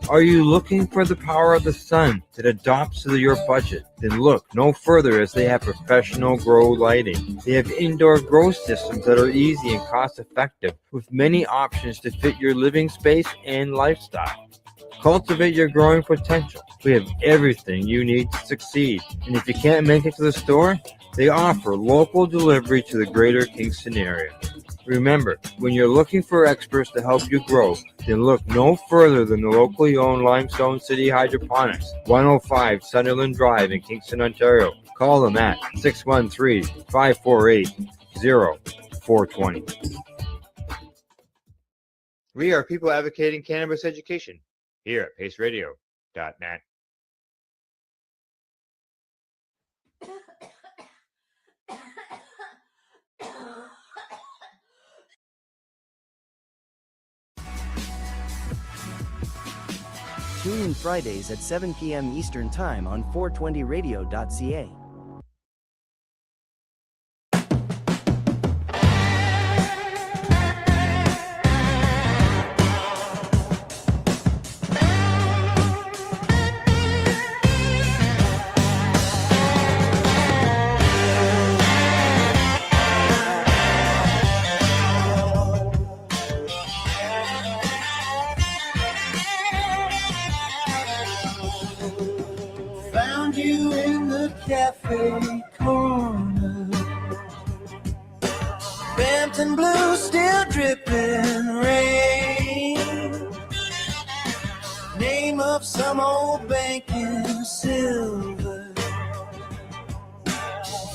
Speaker 1: Are you looking for the power of the sun that adapts to your budget? Then look no further, as they have professional grow lighting. They have indoor grow systems that are easy and cost effective, with many options to fit your living space and lifestyle. Cultivate your growing potential. We have everything you need to succeed. And if you can't make it to the store, they offer local delivery to the greater Kingston area. Remember, when you're looking for experts to help you grow, then look no further than the locally owned Limestone City Hydroponics, 105 Sunderland Drive in Kingston, Ontario. Call them at 613-548-0420. We are people advocating cannabis education here at paceradio.net.
Speaker 3: Tune in Fridays at 7 p.m. Eastern Time on 420radio.ca.
Speaker 6: found you in the cafe corner. Bampton blue still dripping rain. Name of some old bank in silver.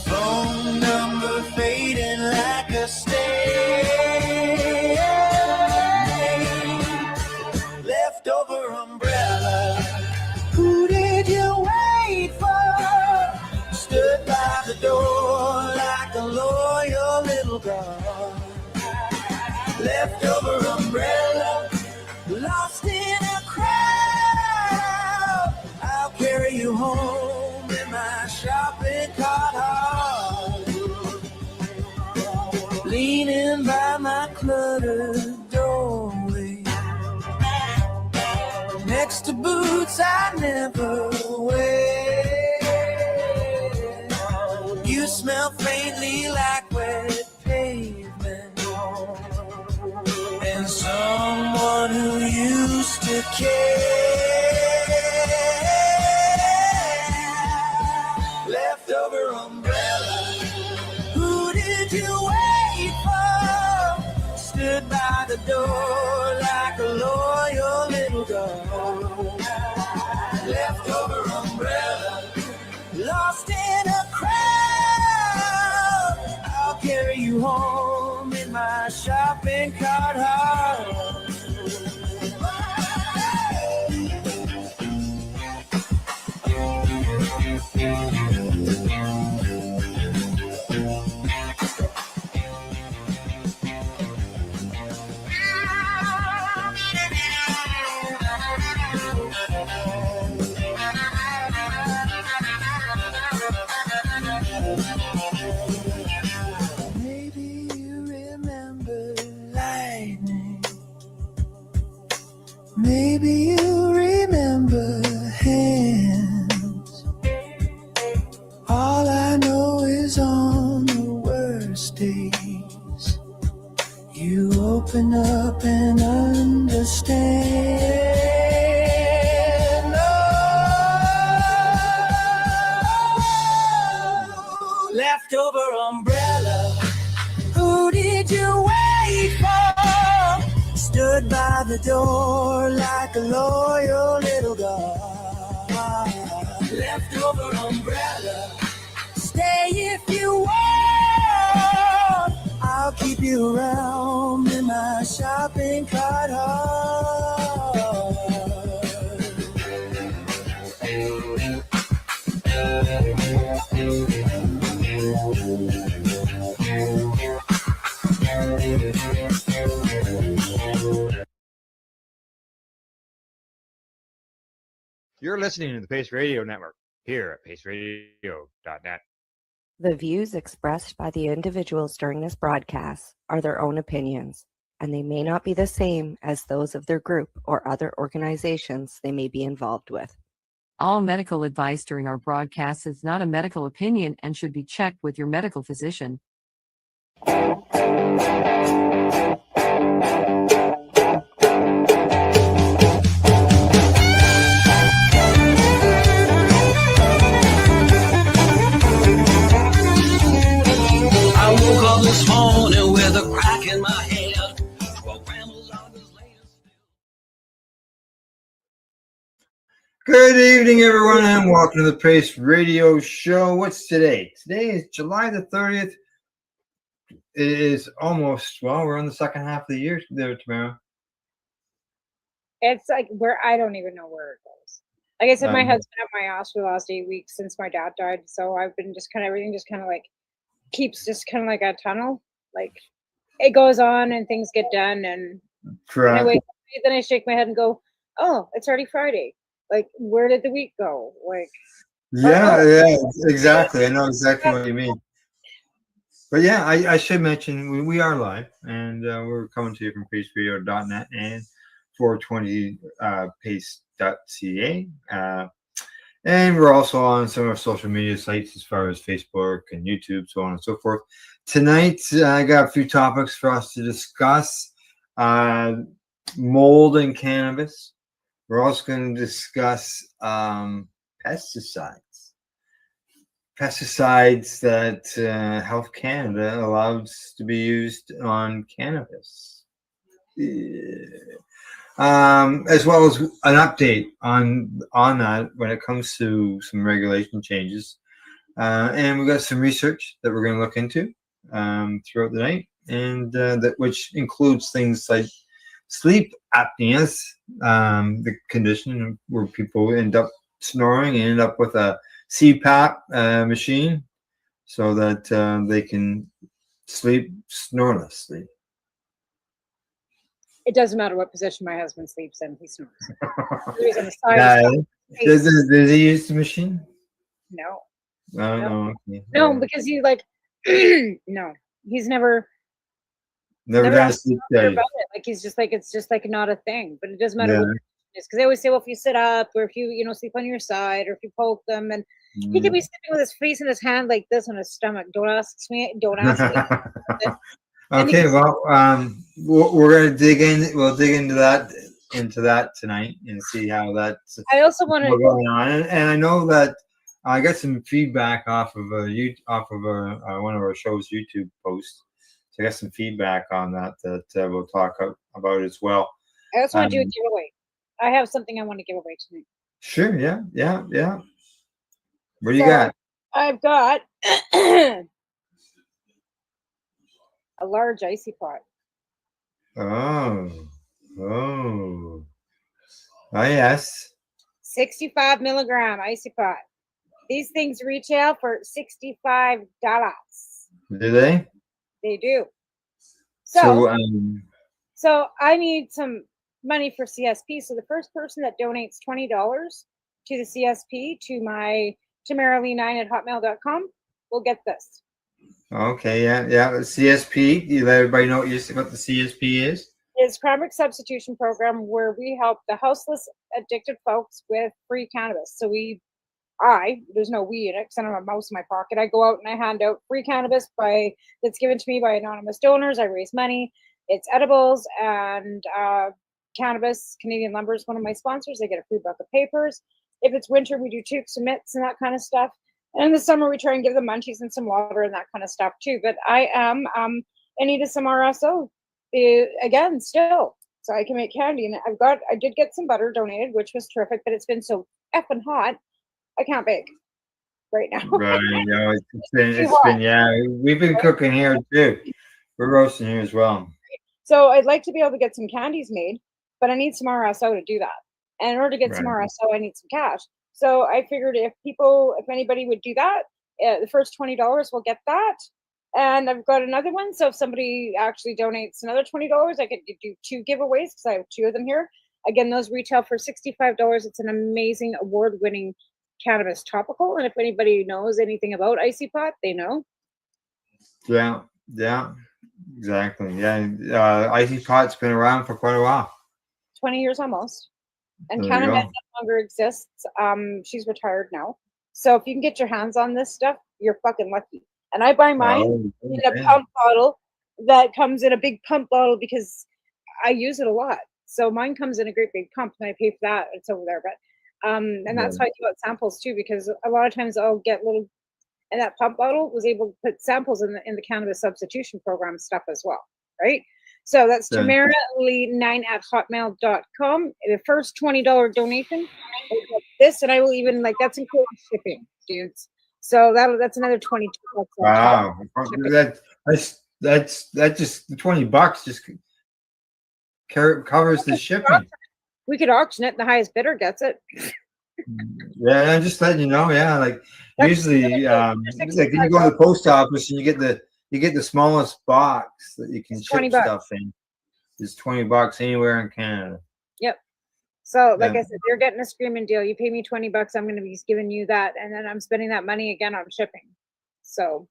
Speaker 6: Phone number fading like a stain. Leftover umbrella. Who did you wait for? Stood by the door like a loyal little girl. Leftover umbrella. Lost in a crowd. I'll carry you home in my shopping cart. Leaning by my cluttered doorway. Next to boots I never wear. You smell faintly like wet pavement. And someone who used to care. Leftover umbrella. Who did you wait for? Stood by the door like a loyal little girl. Leftover umbrella. Lost in a crowd. I'll carry you home in my shopping cart. Maybe you remember lightning. Maybe you remember hands. All I know is on the worst days, you open up and understand. Oh, leftover umbrella. Who did you wait for? Stood by the door like a loyal little girl. Leftover umbrella. Stay if you want. I'll keep you around in my shopping cart.
Speaker 1: You're listening to the Pace Radio Network here at paceradio.net.
Speaker 12: The views expressed by the individuals during this broadcast are their own opinions, and they may not be the same as those of their group or other organizations they may be involved with.
Speaker 17: All medical advice during our broadcast is not a medical opinion and should be checked with your medical physician.
Speaker 6: I woke up this morning with a crack in my head. 12 grams of this latest.
Speaker 1: Good evening, everyone, and welcome to the Pace Radio Show. What's today? Today is July the 30th. It is almost, well, we're in the second half of the year there, Tamara.
Speaker 2: It's like I don't even know where it goes. Like I said, my
Speaker 1: Um,
Speaker 2: husband at my house for the last 8 weeks since my dad died. So I've been just kind of, everything just kind of like keeps just kind of like a tunnel. Like it goes on and things get done. And then I
Speaker 1: Correct.
Speaker 2: wake up, then I shake my head and go, oh, it's already Friday. Like, where did the week go? Like,
Speaker 1: Yeah, exactly. I know exactly what you mean. But yeah, I should mention we are live, and we're coming to you from paceradio.net and 420 pace.ca. And we're also on some of our social media sites as far as Facebook and YouTube, so on and so forth. Tonight, I got a few topics for us to discuss. Mold and cannabis. We're also going to discuss pesticides. pesticides that Health Canada allows to be used on cannabis. As well as an update on that when it comes to some regulation changes. And we've got some research that we're going to look into throughout the night, and that which includes things like sleep apneas, the condition where people end up snoring and end up with a CPAP machine so that they can sleep snorelessly.
Speaker 2: It doesn't matter what position my husband sleeps in, he snores. He's on the side
Speaker 1: Yeah.
Speaker 2: of his face.
Speaker 1: Does he use the machine?
Speaker 2: No.
Speaker 1: No. Okay.
Speaker 2: No, because he like no. He's never
Speaker 1: Never done a
Speaker 2: asked
Speaker 1: sleep
Speaker 2: about
Speaker 1: study.
Speaker 2: it. Like he's just like it's just like not a thing. But it doesn't matter
Speaker 1: Yeah.
Speaker 2: what it is, because they always say, well, if you sit up or if you sleep on your side or if you poke them, and he could be sleeping with his face in his hand like this on his stomach. Don't ask me. Don't ask me. And
Speaker 1: Okay,
Speaker 2: because-
Speaker 1: well, we're gonna dig in. We'll dig into that tonight and see how that's
Speaker 2: I also want
Speaker 1: what's
Speaker 2: to
Speaker 1: going on. And I know that I got some feedback off of one of our show's YouTube posts. So I got some feedback on that we'll talk about as well.
Speaker 2: I also want to do a giveaway. I have something I want to give away tonight.
Speaker 1: Sure. Yeah. What do you
Speaker 2: So,
Speaker 1: got?
Speaker 2: I've got a large icy pot.
Speaker 1: Oh, yes.
Speaker 2: 65 milligram icy pot. These things retail for $65.
Speaker 1: Do they?
Speaker 2: They do.
Speaker 1: So,
Speaker 2: So I need some money for CSP. So the first person that donates $20 to the CSP to my tamaralee9@hotmail.com will get this.
Speaker 1: okay, yeah. CSP. You let everybody know what the CSP is.
Speaker 2: It's crime rate substitution program where we help the houseless addicted folks with free cannabis. So there's no we in it because I don't have a mouse in my pocket. I go out and I hand out free cannabis that's given to me by anonymous donors. I raise money. It's edibles and cannabis. Canadian Lumber is one of my sponsors. They get a free buck of papers. If it's winter, we do tukes and mitts and that kind of stuff. And in the summer, we try and give them munchies and some water and that kind of stuff too. But I am in need of some RSO again still, so I can make candy. And I did get some butter donated, which was terrific. But it's been so effing hot, I can't bake right now.
Speaker 1: Right. It's been yeah. We've been cooking here too. We're roasting here as well.
Speaker 2: So I'd like to be able to get some candies made, but I need some RSO to do that. And in order to get some
Speaker 1: Right.
Speaker 2: RSO, I need some cash. So I figured if anybody would do that, the first $20 will get that. And I've got another one. So if somebody actually donates another $20, I could do 2 giveaways because I have 2 of them here. Again, those retail for $65. It's an amazing award-winning cannabis topical. And if anybody knows anything about Icy Pot, they know.
Speaker 1: Yeah. Exactly. Yeah. Icy Pot's been around for quite a while.
Speaker 2: 20 years almost. And
Speaker 1: There you
Speaker 2: Canada
Speaker 1: go.
Speaker 2: no longer exists. She's retired now. So if you can get your hands on this stuff, you're fucking lucky. And I buy mine in a pump bottle that comes in a big pump bottle because I use it a lot. So mine comes in a great big pump and I pay for that. It's over there. But and that's how I give out samples too, because a lot of times I'll get little, and that pump bottle was able to put samples in the cannabis substitution program stuff as well, right? So that's
Speaker 1: Yeah.
Speaker 2: tamaralee9@hotmail.com. The first $20 donation will get this, and I will even that's including shipping, dudes. So that's another $22 on top
Speaker 1: Wow.
Speaker 2: of shipping.
Speaker 1: That's just the $20 just covers the shipping.
Speaker 2: We could auction it, and the highest bidder gets it.
Speaker 1: Yeah, I'm just letting you know. Yeah, like usually, like you go to the post office and you get the smallest box that you can ship
Speaker 2: $20.
Speaker 1: stuff in. It's $20 anywhere in Canada.
Speaker 2: Yep. So, like
Speaker 1: Yeah.
Speaker 2: I said, you're getting a screaming deal. You pay me $20, I'm going to be giving you that, and then I'm spending that money again on shipping. So,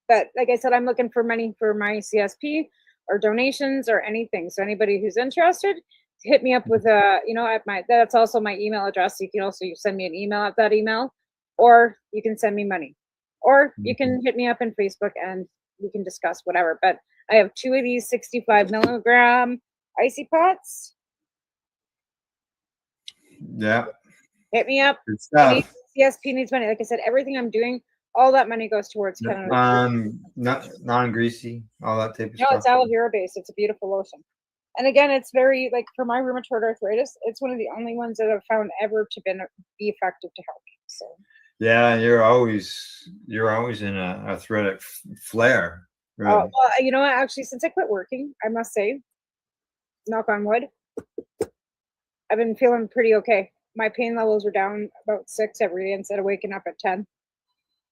Speaker 2: but like I said, I'm looking for money for my CSP or donations or anything. So, anybody who's interested, hit me up with that's also my email address. You can also send me an email at that email, or you can send me money, or you can hit me up on Facebook and we can discuss whatever. But I have 2 of these 65 milligram icy pots.
Speaker 1: Yeah.
Speaker 2: Hit me up.
Speaker 1: Good
Speaker 2: I need
Speaker 1: stuff.
Speaker 2: CSP needs money. Like I said, everything I'm doing, all that money goes towards Canada.
Speaker 1: Not non-greasy, all that type of
Speaker 2: No,
Speaker 1: stuff.
Speaker 2: it's aloe vera based. It's a beautiful lotion. And again, it's very like for my rheumatoid arthritis, it's one of the only ones that I've found ever to be effective to help me. So
Speaker 1: Yeah, you're always in a arthritic flare. Really.
Speaker 2: well, you know what? Actually, since I quit working, I must say, knock on wood, I've been feeling pretty okay. My pain levels are down about 6 every day instead of waking up at 10.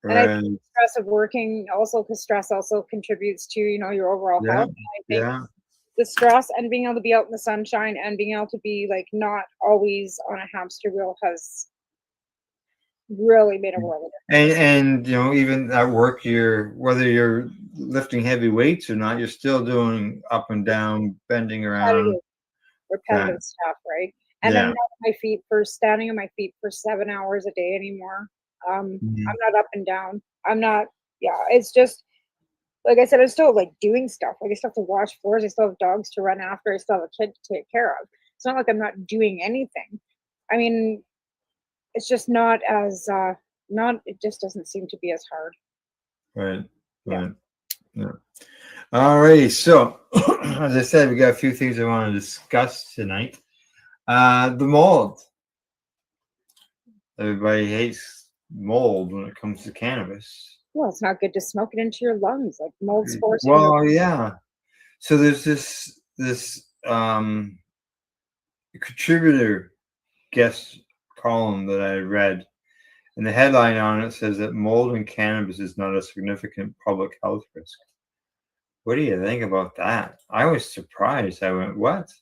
Speaker 2: And I think the stress of working also, because stress also contributes to, your overall
Speaker 1: Yeah,
Speaker 2: health. And I think
Speaker 1: yeah.
Speaker 2: the stress and being able to be out in the sunshine and being able to be like not always on a hamster wheel has really made a world of difference.
Speaker 1: And even at work, whether you're lifting heavy weights or not, you're still doing up and down, bending around.
Speaker 2: Repetitive stuff, right? And I'm not on my feet standing on my feet for 7 hours a day anymore. I'm not up and down. I'm not. Yeah, it's just like I said. I'm still like doing stuff. Like I still have to wash floors. I still have dogs to run after. I still have a kid to take care of. It's not like I'm not doing anything. I mean, it's just not as It just doesn't seem to be as hard.
Speaker 1: Right. Right. Yeah. All righty. So, as I said, we got a few things I want to discuss tonight. The mold. Everybody hates mold when it comes to cannabis.
Speaker 2: Well, it's not good to smoke it into your lungs, like mold spores.
Speaker 1: Well, yeah. So there's this contributor guest column that I read, and the headline on it says that mold in cannabis is not a significant public health risk. What do you think about that? I was surprised. I went, what?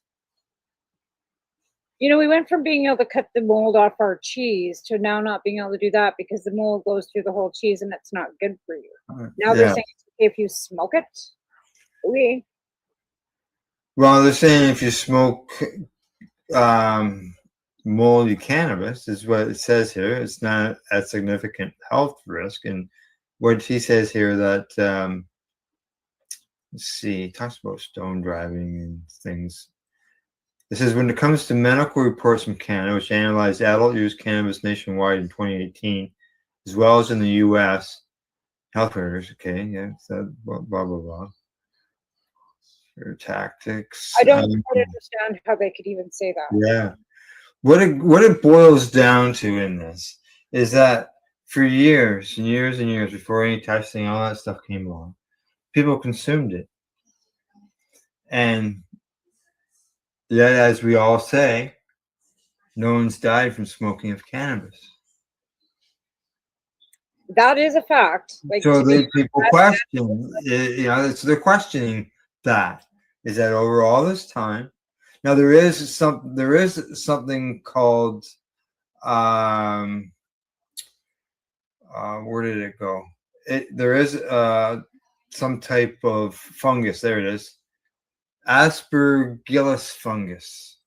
Speaker 2: We went from being able to cut the mold off our cheese to now not being able to do that because the mold goes through the whole cheese and it's not good for you. Now they're saying it's okay if you smoke it.
Speaker 1: Well, they're saying if you smoke moldy cannabis, is what it says here. It's not a significant health risk. And what he says here that let's see, he talks about stone driving and things. It says when it comes to medical reports from Canada, which analyzed adult use cannabis nationwide in 2018, as well as in the U.S., health orders. Okay, yeah, so blah blah blah. Your tactics.
Speaker 2: I don't quite understand how they could even say that.
Speaker 1: Yeah. What it boils down to in this is that for years and years and years before any testing, all that stuff came along, people consumed it. And yet, as we all say, no one's died from smoking of cannabis.
Speaker 2: That is a fact.
Speaker 1: So people question, so they're questioning that. Is that over all this time? Now there is something called where did it go? There is some type of fungus. There it is. Aspergillus fungus.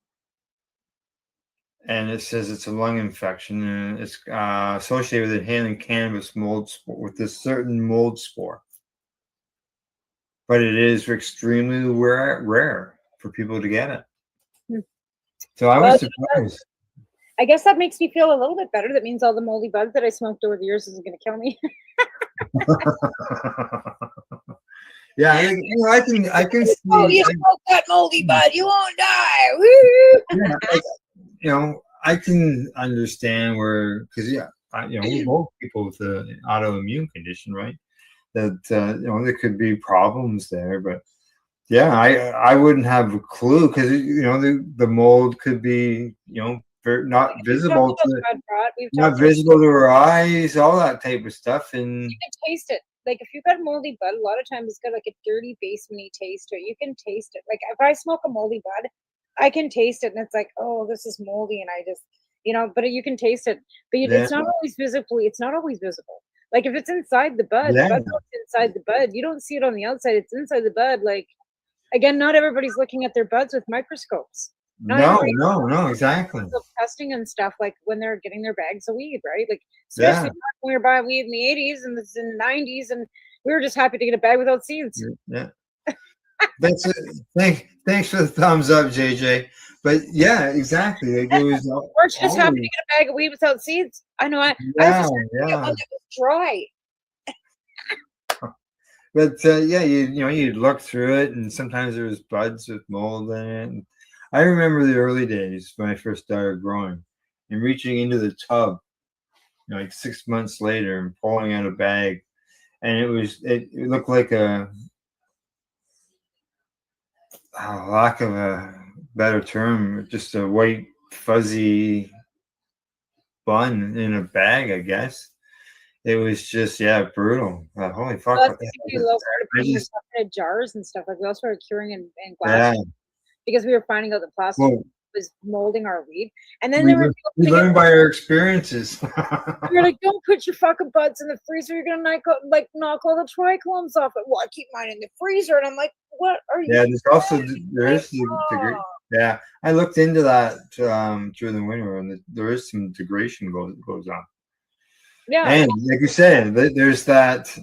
Speaker 1: And it says it's a lung infection and it's associated with inhaling cannabis mold spore, with this certain mold spore. But it is extremely rare for people to get it. So I was surprised.
Speaker 2: I guess that makes me feel a little bit better. That means all the moldy buds that I smoked over the years isn't going to kill me.
Speaker 1: Yeah, I can see.
Speaker 2: Oh, you smoked that moldy bud, you won't die. Woo!
Speaker 1: Yeah, I can understand because we're both people with an autoimmune condition, right? That there could be problems there, but yeah, I wouldn't have a clue because the mold could be not visible to our eyes, all that type of stuff, and
Speaker 2: you can taste it. Like if you've got a moldy bud, a lot of times it's got like a dirty basementy taste to it. You can taste it. Like if I smoke a moldy bud, I can taste it, and it's like, oh, this is moldy, and I just but you can taste it, but it's not always visible. It's not always visible. Like if it's inside the bud, the bud inside the bud. You don't see it on the outside. It's inside the bud. Like again, not everybody's looking at their buds with microscopes.
Speaker 1: No, exactly.
Speaker 2: Testing and stuff like when they're getting their bags of weed, right? Like especially when we were buying weed in the 80s and in the 90s, and we were just happy to get a bag without seeds.
Speaker 1: Yeah. Thanks for the thumbs up, JJ. But yeah, exactly. Like it was
Speaker 2: We're just happy to
Speaker 1: always,
Speaker 2: get a bag of weed without seeds. I know. I was
Speaker 1: yeah,
Speaker 2: just happy to get
Speaker 1: yeah.
Speaker 2: one that was dry.
Speaker 1: But yeah, you'd look through it, and sometimes there was buds with mold in it. And I remember the early days when I first started growing, and reaching into the tub, like 6 months later, and pulling out a bag, and it looked like lack of a better term, just a white fuzzy bun in a bag, I guess. It was just brutal. Holy fuck!
Speaker 2: Well,
Speaker 1: What the
Speaker 2: we
Speaker 1: hell?
Speaker 2: also started
Speaker 1: I
Speaker 2: putting
Speaker 1: just
Speaker 2: stuff in jars and stuff. Like we also started curing in glass
Speaker 1: yeah.
Speaker 2: because we were finding out that plastic
Speaker 1: Well,
Speaker 2: was molding our weed. And then
Speaker 1: we
Speaker 2: there were people
Speaker 1: we
Speaker 2: putting it.
Speaker 1: learn by our experiences.
Speaker 2: You're like, don't put your fucking buds in the freezer. You're gonna knock all the trichomes off it. Well, I keep mine in the freezer, and I'm like, what are you?
Speaker 1: Yeah, there's also there
Speaker 2: Like,
Speaker 1: is the degree. Yeah, I looked into that through the winter, and there is some degradation goes on.
Speaker 2: yeah,
Speaker 1: And like you said, there's that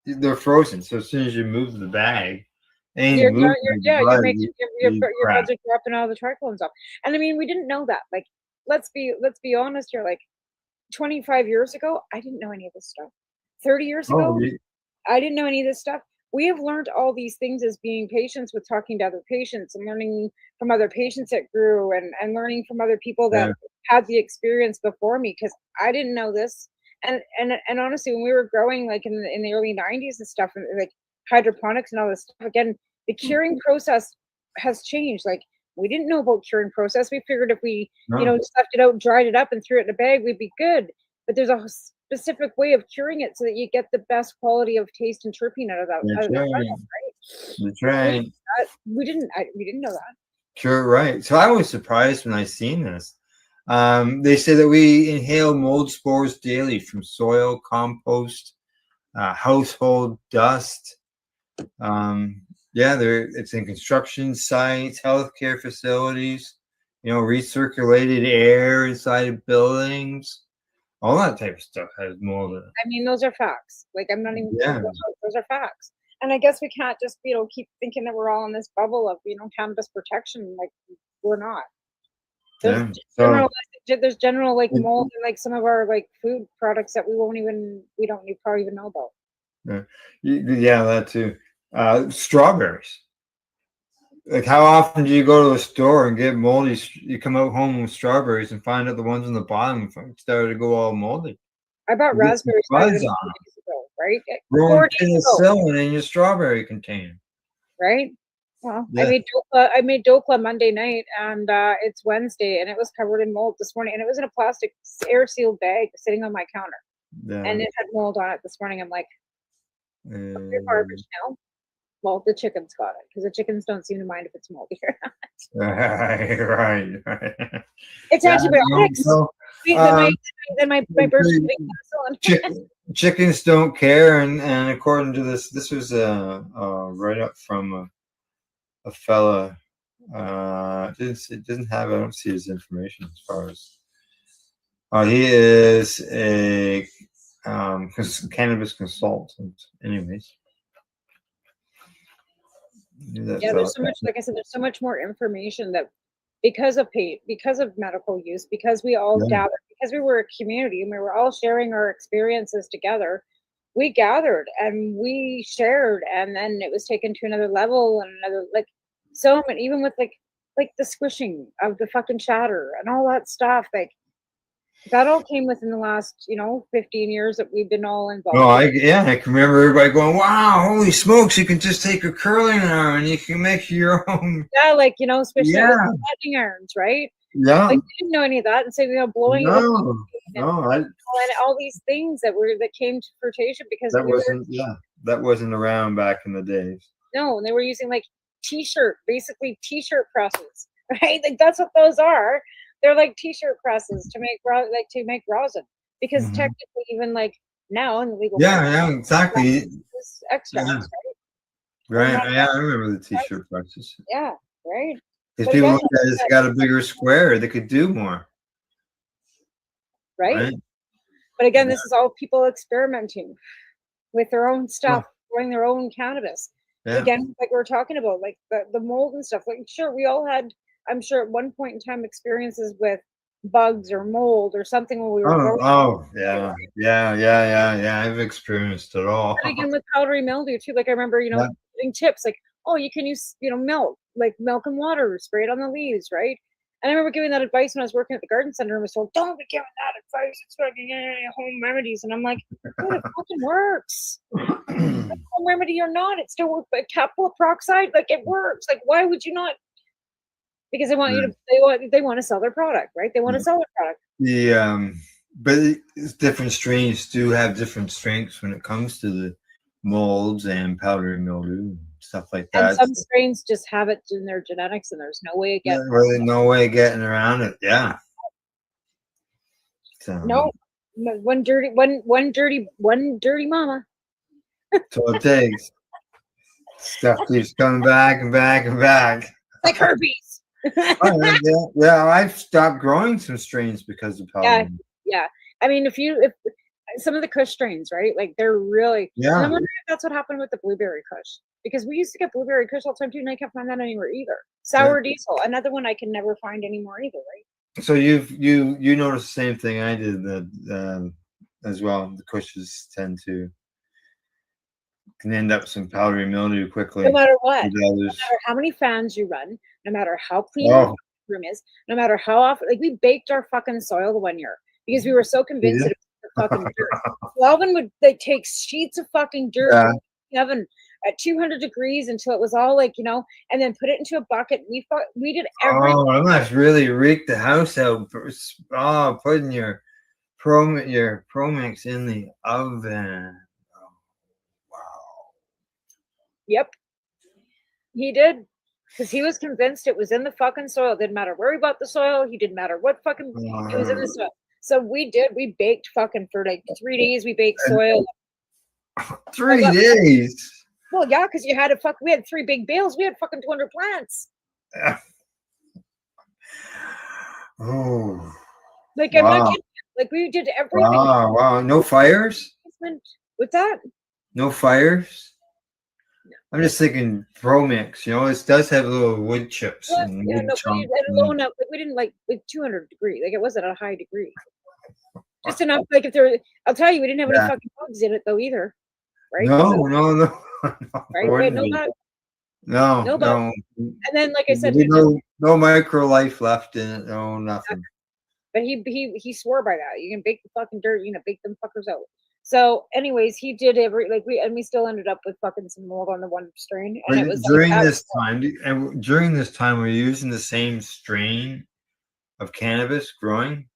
Speaker 1: they're frozen. So as soon as you move the bag, any
Speaker 2: you're
Speaker 1: movement
Speaker 2: you're
Speaker 1: of the
Speaker 2: yeah, you're
Speaker 1: bud,
Speaker 2: making your
Speaker 1: crap.
Speaker 2: buds are dropping all the trichomes off. And I mean, we didn't know that. Like, let's be honest here. Like 25 years ago, I didn't know any of this stuff. 30 years
Speaker 1: Oh,
Speaker 2: ago, I didn't know any of this stuff. We have learned all these things as being patients with talking to other patients and learning from other patients that grew and learning from other people that
Speaker 1: yeah,
Speaker 2: had the experience before me because I didn't know this. And honestly, when we were growing like in the early 90s and stuff, and like hydroponics and all this stuff, again, the curing process has changed. Like we didn't know about curing process. We figured if we,
Speaker 1: no,
Speaker 2: just left it out, dried it up, and threw it in a bag, we'd be good. But there's a specific way of curing it so that you get the best quality of taste and terpene out of that.
Speaker 1: that's
Speaker 2: Out of the
Speaker 1: right.
Speaker 2: kernel, right?
Speaker 1: That's right.
Speaker 2: We didn't know that.
Speaker 1: Sure, right. So I was surprised when I seen this. They say that we inhale mold spores daily from soil, compost, household dust. It's in construction sites, healthcare facilities, recirculated air inside of buildings. All that type of stuff has mold in it.
Speaker 2: I mean, those are facts. Like I'm not even
Speaker 1: Yeah.
Speaker 2: those are facts. And I guess we can't just, keep thinking that we're all in this bubble of, cannabis protection. Like we're not. There's
Speaker 1: Yeah. So
Speaker 2: there's general like mold in like some of our like food products that we don't probably even know about.
Speaker 1: yeah, that too. Strawberries. Like, how often do you go to a store and get moldy? You come out home with strawberries and find out the ones on the bottom started to go all moldy.
Speaker 2: I bought
Speaker 1: You get some
Speaker 2: raspberries
Speaker 1: buzz
Speaker 2: 4
Speaker 1: on
Speaker 2: days ago, right?
Speaker 1: Growing
Speaker 2: 4 days ago,
Speaker 1: penicillin in your strawberry container.
Speaker 2: right? Well,
Speaker 1: Yeah.
Speaker 2: I made dokla Monday night, and it's Wednesday, and it was covered in mold this morning, and it was in a plastic air sealed bag sitting on my counter, and it had mold on it this morning. I'm like, your garbage now. Well, the chickens got it because the chickens don't seem to mind if it's moldy or not.
Speaker 1: right.
Speaker 2: It's
Speaker 1: Yeah,
Speaker 2: antibiotics.
Speaker 1: no,
Speaker 2: Then my bird's getting penicillin.
Speaker 1: chickens don't care, and according to this was a write up from a fella. It doesn't have. I don't see his information as far as. He is a cannabis consultant. Anyways.
Speaker 2: Yeah, there's so much, like I said, there's so much more information that because of medical use, because we all gathered, because we were a community and we were all sharing our experiences together, we gathered and we shared, and then it was taken to another level and another, like, so many, even with like the squishing of the fucking shatter and all that stuff, like that all came within the last 15 years that we've been all involved.
Speaker 1: Oh, I can remember everybody going, "Wow, holy smokes! You can just take a curling iron and you can make your own."
Speaker 2: Yeah, like especially with cutting irons, right?
Speaker 1: Yeah.
Speaker 2: Like we didn't know any of that, and so blowing it with and all these things that came to fruition because
Speaker 1: that wasn't around back in the days.
Speaker 2: No, and they were using like basically t-shirt presses, right? Like that's what those are. They're like t-shirt presses to make rosin because technically even like now in the legal
Speaker 1: exactly
Speaker 2: extracts,
Speaker 1: right? I remember the t-shirt presses.
Speaker 2: Yeah, right.
Speaker 1: Because people look at it, it's got a bigger square, they could do more.
Speaker 2: Right? But again, this is all people experimenting with their own stuff, growing their own cannabis.
Speaker 1: Yeah.
Speaker 2: Again, like we were talking about, like the mold and stuff. Like, sure, we all had, I'm sure, at one point in time, experiences with bugs or mold or something when we were growing.
Speaker 1: Yeah. Yeah. I've experienced it all.
Speaker 2: And again, with powdery mildew too. Like I remember,
Speaker 1: Yeah.
Speaker 2: getting tips like, oh, you can use, milk, like milk and water, spray it on the leaves, right? And I remember giving that advice when I was working at the garden center and was told, don't be giving that advice. It's fucking home remedies. And I'm like, dude, it fucking works. Home remedy or not, it still works. But capital peroxide, like it works. Like, why would you not? Because they want you to, they want to sell their product, right? They want to sell their product.
Speaker 1: But different strains do have different strengths when it comes to the molds and powdery mildew and stuff like that.
Speaker 2: And some strains just have it in their genetics, and there's no way of getting
Speaker 1: really no way of getting around it. Yeah. So,
Speaker 2: no, one dirty mama.
Speaker 1: That's all it takes. Stuff keeps coming back and back and back.
Speaker 2: Like herpes.
Speaker 1: Yeah, I've stopped growing some strains because of powdery.
Speaker 2: Yeah. I mean, if some of the Kush strains, right? Like they're really.
Speaker 1: Yeah.
Speaker 2: And I'm wondering if that's what happened with the blueberry Kush, because we used to get blueberry Kush all the time too, and I can't find that anywhere either. Sour diesel, another one I can never find anymore either, right?
Speaker 1: So you noticed the same thing I did that as well. The Kushes can end up some powdery mildew quickly.
Speaker 2: No matter what, no matter how many fans you run, no matter how clean the room is, no matter how often, like we baked our fucking soil the one year because we were so convinced that it was the fucking dirt. Calvin would take sheets of fucking dirt in the oven at 200 degrees until it was all like, and then put it into a bucket. We did everything.
Speaker 1: Oh, I must really reek the house out. Putting your Promix in the oven.
Speaker 2: Yep. He did. Because he was convinced it was in the fucking soil. It didn't matter where he bought the soil. He didn't matter what fucking it was in the soil. So we baked fucking for like 3 days. We baked soil.
Speaker 1: 3 days.
Speaker 2: Well, yeah, because we had 3 big bales. We had fucking 200 plants.
Speaker 1: Oh.
Speaker 2: Like I'm not kidding. Like we did everything.
Speaker 1: Wow. No fires?
Speaker 2: With that?
Speaker 1: No fires? I'm just thinking Promix, it does have little wood chips and wood chunks.
Speaker 2: We didn't like 200 degree. Like it wasn't a high degree. Just enough. Like I'll tell you, we didn't have any fucking bugs in it though either. Right?
Speaker 1: No.
Speaker 2: Right? No bugs. And then, like I said,
Speaker 1: no micro life left in it. No, nothing.
Speaker 2: But he swore by that. You can bake the fucking dirt. Bake them fuckers out. So, anyways, he did we still ended up with fucking some mold on the one strain. And it was
Speaker 1: during this time, we're using the same strain of cannabis growing.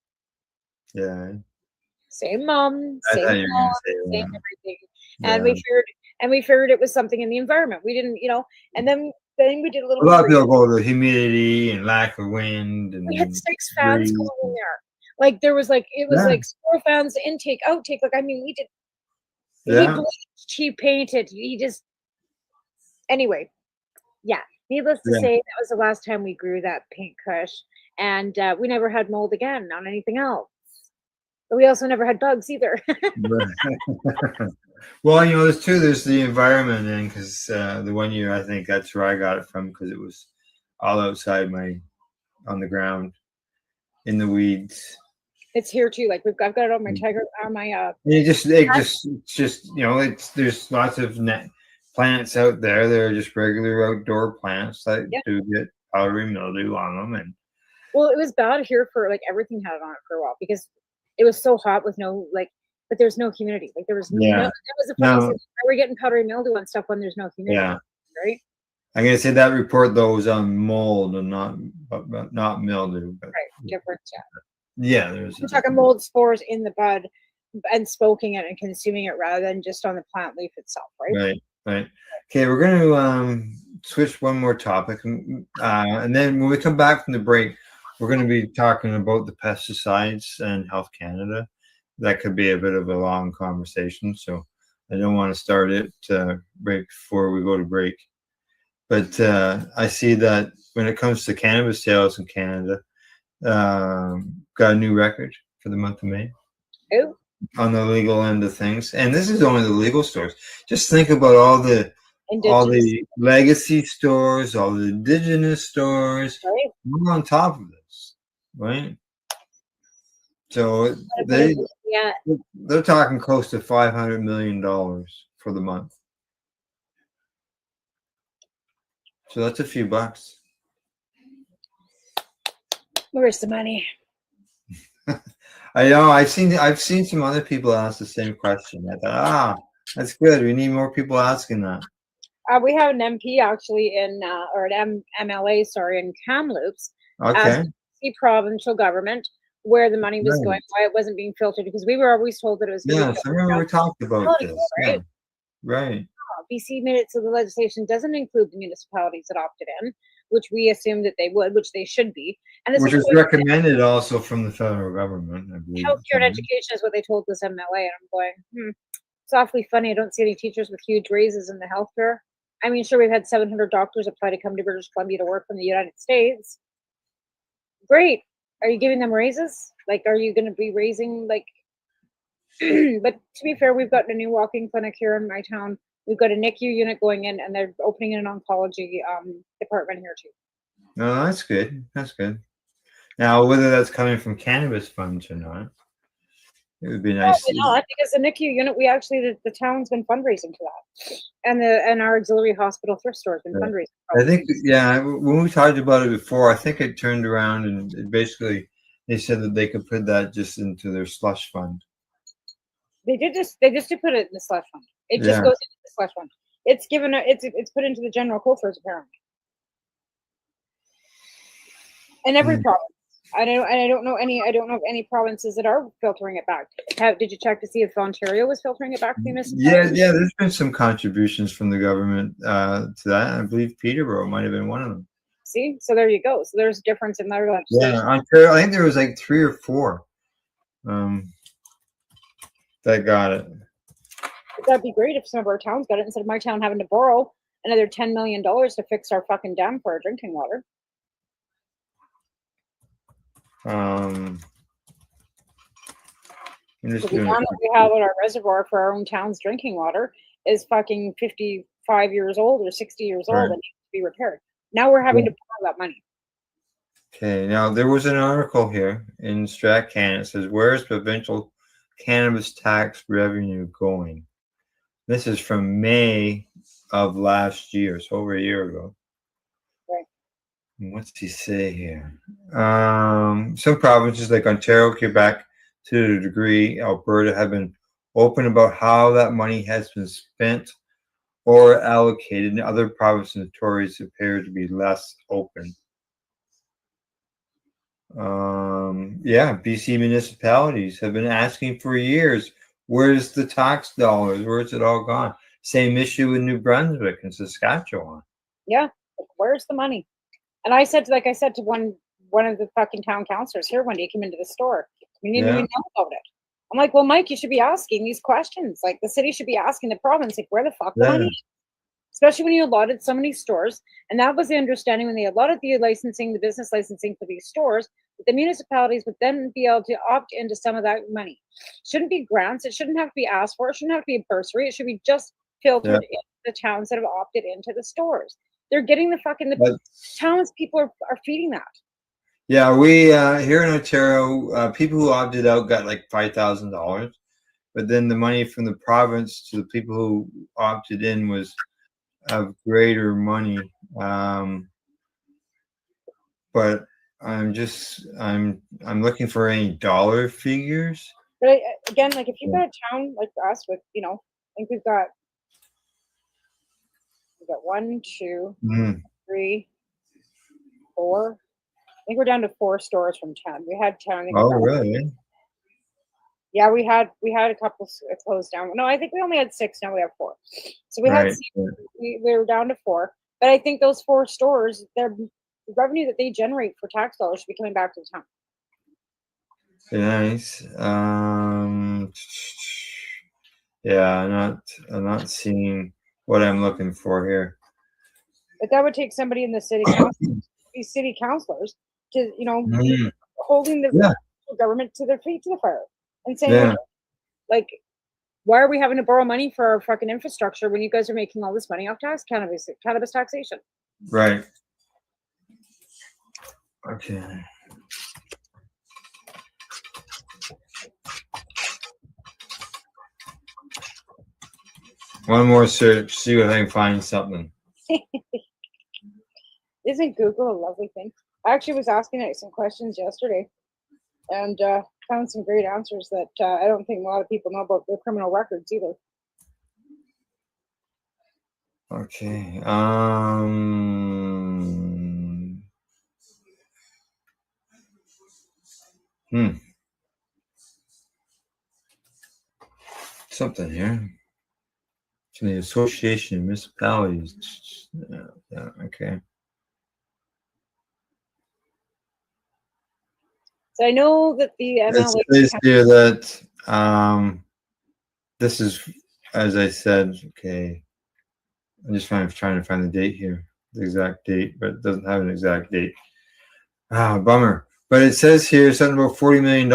Speaker 1: Yeah.
Speaker 2: Same mom, same everything.
Speaker 1: Yeah.
Speaker 2: And we figured it was something in the environment. We didn't, and then we did a little.
Speaker 1: A lot of people go to humidity and lack of wind. And
Speaker 2: we had 6 fans going in there. Like there was like like 4 fans, intake, outtake. Like I mean, we did. He bleached, he painted, he just. Anyway, yeah. Needless to say, that was the last time we grew that pink Kush, and we never had mold again on anything else. But we also never had bugs either.
Speaker 1: Well, there's the environment, and because the one year I think that's where I got it from, because it was all outside on the ground, in the weeds.
Speaker 2: It's here too. Like I've got it on my tiger, on my.
Speaker 1: There's lots of plants out there. They're just regular outdoor plants that do get powdery mildew on them, and.
Speaker 2: Well, it was bad here for like everything had it on it for a while because it was so hot with but there's no humidity. Like there was that was the problem. We're getting powdery mildew on stuff when there's no humidity. Yeah. Right.
Speaker 1: I'm gonna say that report though was on mold and not mildew. But,
Speaker 2: right. Difference. Yeah.
Speaker 1: Yeah,
Speaker 2: we're talking mold spores in the bud and smoking it and consuming it rather than just on the plant leaf itself, right?
Speaker 1: Right. Okay, we're going to switch one more topic, and then when we come back from the break, we're going to be talking about the pesticides and Health Canada. That could be a bit of a long conversation, so I don't want to start it right before we go to break. But I see that when it comes to cannabis sales in Canada, got a new record for the month of May.
Speaker 2: Oh.
Speaker 1: On the legal end of things, and this is only the legal stores. Just think about all the all
Speaker 2: Indigenous,
Speaker 1: the legacy stores, all the indigenous stores,
Speaker 2: right?
Speaker 1: we're on top of this, right? So
Speaker 2: Yeah.
Speaker 1: they're talking close to $500 million for the month. So that's a few bucks.
Speaker 2: Where's the money?
Speaker 1: I know. I've seen some other people ask the same question. I thought, that's good. We need more people asking that.
Speaker 2: We have an MP actually or an MLA, sorry, in Kamloops,
Speaker 1: Okay.
Speaker 2: the provincial government where the money was
Speaker 1: Right.
Speaker 2: going, why it wasn't being filtered, because we were always told that it was going to be
Speaker 1: Yes, I remember we talked about this.
Speaker 2: right?
Speaker 1: Yeah. Right.
Speaker 2: BC made it so the legislation doesn't include the municipalities that opted in, which we assumed that they would, which they should be. And this
Speaker 1: Which
Speaker 2: is
Speaker 1: is recommended also from the federal government, I believe.
Speaker 2: healthcare and education is what they told this MLA, and I'm going, it's awfully funny. I don't see any teachers with huge raises in the healthcare. I mean, sure, we've had 700 doctors apply to come to British Columbia to work from the United States. Great. Are you giving them raises? Like, are you going to be raising, like, but to be fair, we've got a new walk-in clinic here in my town. We've got a NICU unit going in, and they're opening an oncology department here too.
Speaker 1: No, that's good. That's good. Now, whether that's coming from cannabis funds or not, it would be nice.
Speaker 2: Probably not, because the NICU unit, we actually the town's been fundraising for that, and our auxiliary hospital thrift store has been fundraising.
Speaker 1: I think, yeah, when we talked about it before, I think it turned around and it basically they said that they could put that just into their slush fund.
Speaker 2: They just did put it in the slush fund. It just
Speaker 1: Yeah.
Speaker 2: goes into the slush fund. It's given it's put into the general coffers apparently. In every province. I don't know of any provinces that are filtering it back. Did you check to see if Ontario was filtering it back to the municipalities?
Speaker 1: Yeah, there's been some contributions from the government to that. I believe Peterborough might have been one of them.
Speaker 2: See, so there you go. So there's a difference in their legislation.
Speaker 1: Yeah, Ontario, I think there was like 3 or 4 that got it.
Speaker 2: But that'd be great if some of our towns got it instead of my town having to borrow another $10 million to fix our fucking dam for our drinking water.
Speaker 1: I'm just
Speaker 2: So the
Speaker 1: doing
Speaker 2: dam
Speaker 1: it.
Speaker 2: that we have on our reservoir for our own town's drinking water is fucking 55 years old or 60 years old
Speaker 1: Right.
Speaker 2: and needs to be repaired. Now we're having
Speaker 1: Yeah.
Speaker 2: to borrow that money.
Speaker 1: Okay, now there was an article here in StratCan. It says, "Where's provincial cannabis tax revenue going?" This is from May of last year, so over a year ago.
Speaker 2: Right.
Speaker 1: And what's he say here? Some provinces like Ontario, Quebec, to a degree, Alberta, have been open about how that money has been spent or allocated. And other provinces and territories appear to be less open. Yeah, BC municipalities have been asking for years, where's the tax dollars? Where's it all gone? Same issue in New Brunswick and Saskatchewan.
Speaker 2: Yeah. Like, where's the money? And I said to one of the fucking town councilors here one day, came into the store. We didn't
Speaker 1: Yeah.
Speaker 2: even know about it. I'm like, well, Mike, you should be asking these questions. Like the city should be asking the province, like, where the fuck the money
Speaker 1: Yeah.
Speaker 2: is? Especially when you allotted so many stores. And that was the understanding when they allotted the licensing, the business licensing for these stores, that the municipalities would then be able to opt into some of that money. Shouldn't be grants. It shouldn't have to be asked for. It shouldn't have to be a bursary. It should be just filtered into the towns that have opted into the stores. They're getting the townspeople are feeding that.
Speaker 1: Yeah, we here in Ontario, people who opted out got like $5,000, but then the money from the province to the people who opted in was of greater money. But I'm looking for any dollar figures.
Speaker 2: But again, like if you've got a town like us with, I think we've got 1, 2, 3, 4. I think we're down to 4 stores from 10. We had 10. I think
Speaker 1: Oh, really?
Speaker 2: Yeah, we had a couple closed down. No, I think we only had 6. Now we have 4. So we had
Speaker 1: Right.
Speaker 2: 6, we were down to 4. But I think those 4 stores, the revenue that they generate for tax dollars should be coming back to the town.
Speaker 1: Nice. Yeah, I'm not seeing what I'm looking for here.
Speaker 2: But that would take somebody in the city council, these city councilors, to holding the government to their feet to the fire and saying,
Speaker 1: Yeah.
Speaker 2: like, Why are we having to borrow money for our fucking infrastructure when you guys are making all this money off cannabis taxation?
Speaker 1: Right. Okay. One more search, see if I can find something.
Speaker 2: Isn't Google a lovely thing? I actually was asking it some questions yesterday and found some great answers that I don't think a lot of people know about their criminal records either.
Speaker 1: Okay. Something here. To the Association of Municipalities. Yeah, okay.
Speaker 2: So I know that the
Speaker 1: It
Speaker 2: MLA
Speaker 1: says here that this is, as I said, okay. I'm just trying to find the date here, the exact date, but it doesn't have an exact date. Bummer. But it says here something about $40 million.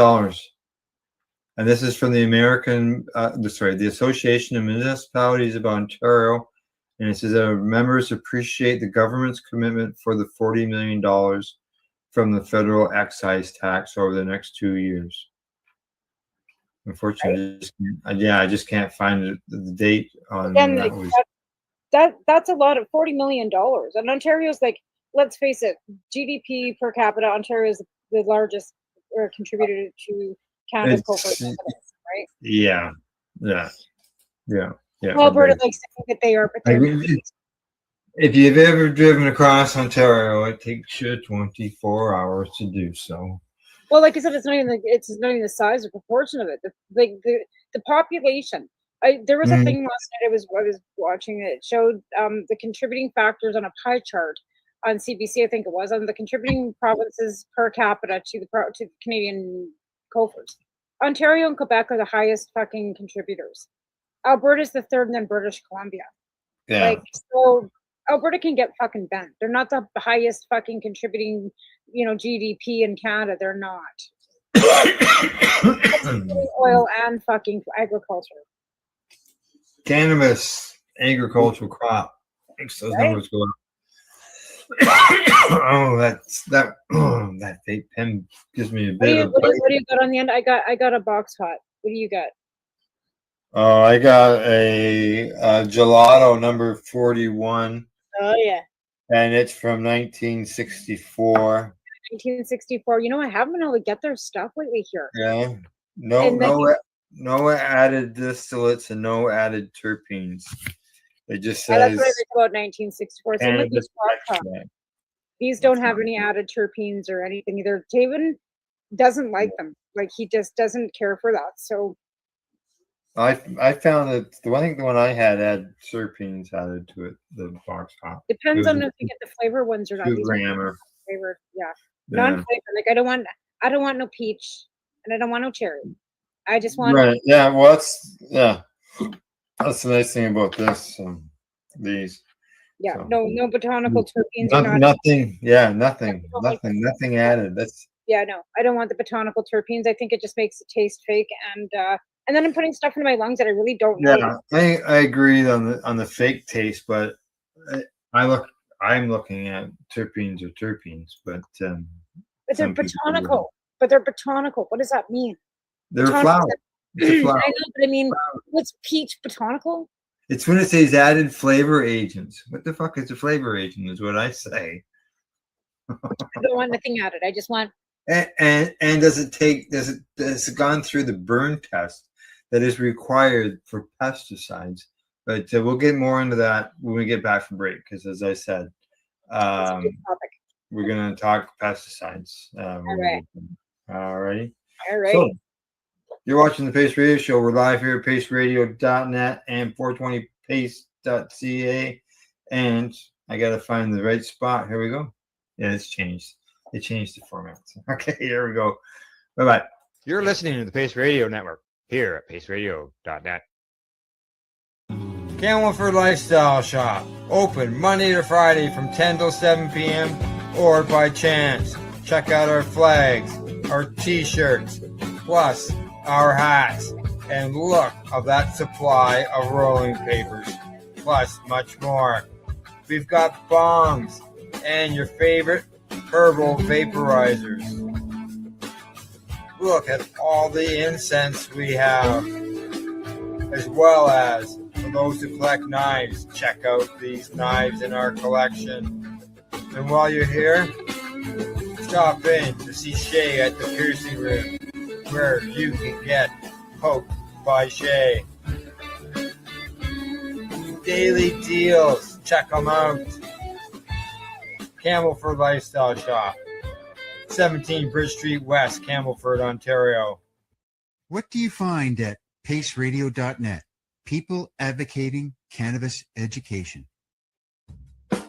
Speaker 1: And this is from the the Association of Municipalities of Ontario. And it says that members appreciate the government's commitment for the $40 million from the federal excise tax over the next 2 years. Unfortunately, I just can't find the date on
Speaker 2: Again,
Speaker 1: that.
Speaker 2: that's a lot of $40 million. And Ontario's like, let's face it, GDP per capita, Ontario is the largest contributor to cannabis cultivation, right?
Speaker 1: Yeah.
Speaker 2: Alberta likes to think that they are, but they're
Speaker 1: if you've ever driven across Ontario, it takes you 24 hours to do so.
Speaker 2: well, like I said, it's not even the size or proportion of it. The population. There was a thing last night I was watching. It showed the contributing factors on a pie chart on CBC. I think it was on the contributing provinces per capita to the Canadian coffers. Ontario and Quebec are the highest fucking contributors. Alberta's the third, and then British Columbia.
Speaker 1: Yeah.
Speaker 2: Like, so Alberta can get fucking bent. They're not the highest fucking contributing, GDP in Canada. They're not. Oil and fucking agriculture.
Speaker 1: Cannabis agricultural crop makes those numbers go up. That fake pen gives me a bit
Speaker 2: What do you got on the end? I got a box hot. What do you got?
Speaker 1: Oh, I got a gelato number 41.
Speaker 2: Oh yeah.
Speaker 1: And it's from 1964.
Speaker 2: 1964. I haven't been able to get their stuff lately here.
Speaker 1: Yeah. No added distillates and no added terpenes. It just says.
Speaker 2: That's what I read about 1964. Some of these these don't have any added terpenes or anything either. Taven doesn't like them. Like, he just doesn't care for that. So
Speaker 1: I found that the one I had terpenes added to it. The box hop
Speaker 2: depends on if you get the flavor ones or not.
Speaker 1: 2 grammer.
Speaker 2: Flavor, non-flavor. Like, I don't want no peach, and I don't want no cherry. I just want
Speaker 1: Yeah. Well, that's the nice thing about this. These.
Speaker 2: Yeah. So, no botanical terpenes.
Speaker 1: Nothing. Yeah. Nothing added. That's.
Speaker 2: Yeah. No, I don't want the botanical terpenes. I think it just makes it taste fake, and then I'm putting stuff into my lungs that I really don't know.
Speaker 1: Yeah, I agree on the fake taste, but I'm looking at terpenes, but
Speaker 2: they're botanical. But they're botanical. What does that mean?
Speaker 1: They're flower.
Speaker 2: I know, but I mean, what's peach botanical?
Speaker 1: It's when it says added flavor agents. What the fuck is a flavor agent? Is what I say.
Speaker 2: I don't want nothing added. I just want.
Speaker 1: And does it gone through the burn test that is required for pesticides? But we'll get more into that when we get back from break, because as I said, we're going to talk pesticides.
Speaker 2: All right.
Speaker 1: All righty.
Speaker 2: All right.
Speaker 1: So, you're watching the Pace Radio Show. We're live here at paceradio.net and 420pace.ca. And I got to find the right spot. Here we go. Yeah, it's changed. It changed the format. Okay, here we go. Bye-bye.
Speaker 5: You're listening to the Pace Radio Network here at paceradio.net.
Speaker 1: Camelford Lifestyle Shop. Open Monday to Friday from 10 till 7 p.m. or by chance. Check out our flags, our t-shirts, plus our hats. and look of that supply of rolling papers, plus much more. We've got bongs and your favorite herbal vaporizers. Look at all the incense we have, as well as for those who collect knives, check out these knives in our collection. And while you're here, stop in to see Shay at the piercing room, where you can get poked by Shay. Daily deals, check them out. Campbellford Lifestyle Shop, 17 Bridge Street West, Campbellford, Ontario.
Speaker 13: What do you find at paceradio.net? People advocating cannabis education.
Speaker 6: I'm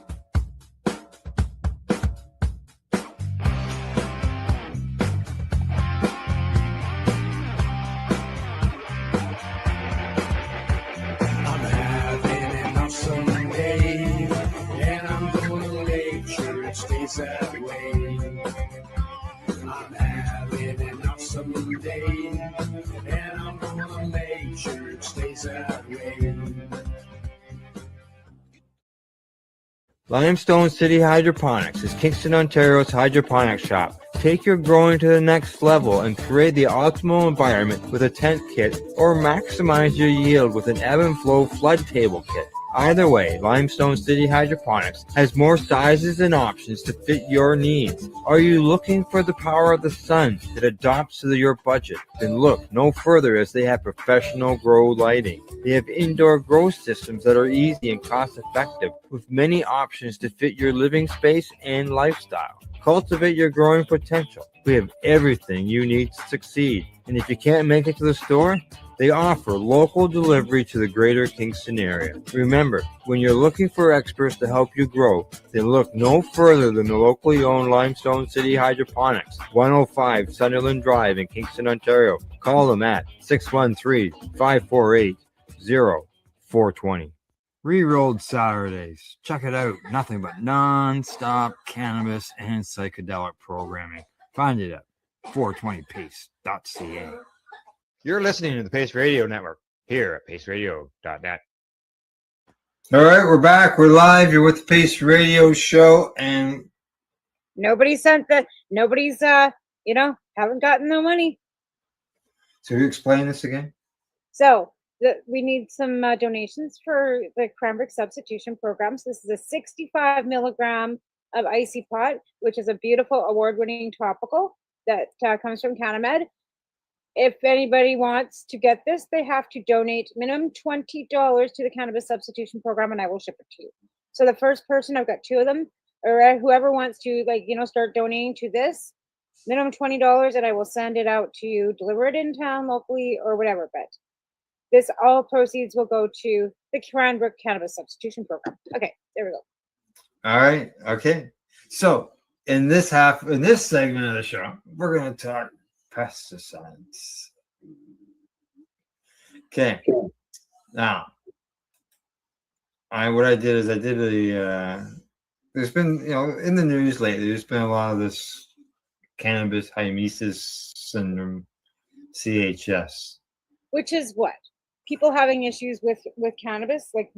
Speaker 6: having an awesome day, and I'm gonna make sure it stays that way. I'm having an awesome day, and I'm gonna make sure it stays that way.
Speaker 5: Limestone City Hydroponics is Kingston, Ontario's hydroponics shop. Take your growing to the next level and create the optimal environment with a tent kit, or maximize your yield with an ebb and flow flood table kit. Either way, Limestone City Hydroponics has more sizes and options to fit your needs. Are you looking for the power of the sun that adapts to your budget? Then look no further, as they have professional grow lighting. They have indoor grow systems that are easy and cost effective, with many options to fit your living space and lifestyle. Cultivate your growing potential. We have everything you need to succeed. And if you can't make it to the store, they offer local delivery to the greater Kingston area. Remember, when you're looking for experts to help you grow, then look no further than the locally owned Limestone City Hydroponics, 105 Sunderland Drive in Kingston, Ontario. Call them at 613-548-0420.
Speaker 1: Re-rolled Saturdays. Check it out. Nothing but non-stop cannabis and psychedelic programming. Find it at 420pace.ca.
Speaker 5: You're listening to the Pace Radio Network here at paceradio.net.
Speaker 1: All right, we're back. We're live. You're with the Pace Radio Show, and
Speaker 2: Nobody's haven't gotten no money.
Speaker 1: so you explain this again?
Speaker 2: So we need some donations for the cranberry substitution program. So this is a 65 milligram of Icy Pot, which is a beautiful award-winning topical that comes from CanaMed. If anybody wants to get this, they have to donate minimum $20 to the cannabis substitution program, and I will ship it to you. So the first person, I've got 2 of them, or whoever wants to start donating to this, minimum $20, and I will send it out to you, deliver it in town locally or whatever. But this, all proceeds will go to the Cranbrook Cannabis Substitution Program. Okay, there we go.
Speaker 1: All right. Okay. So in this segment of the show, we're going to talk pesticides. Okay. Now, what I did is I did there's been, in the news lately, there's been a lot of this cannabis hymesis syndrome, CHS.
Speaker 2: Which is what? People having issues with cannabis? Like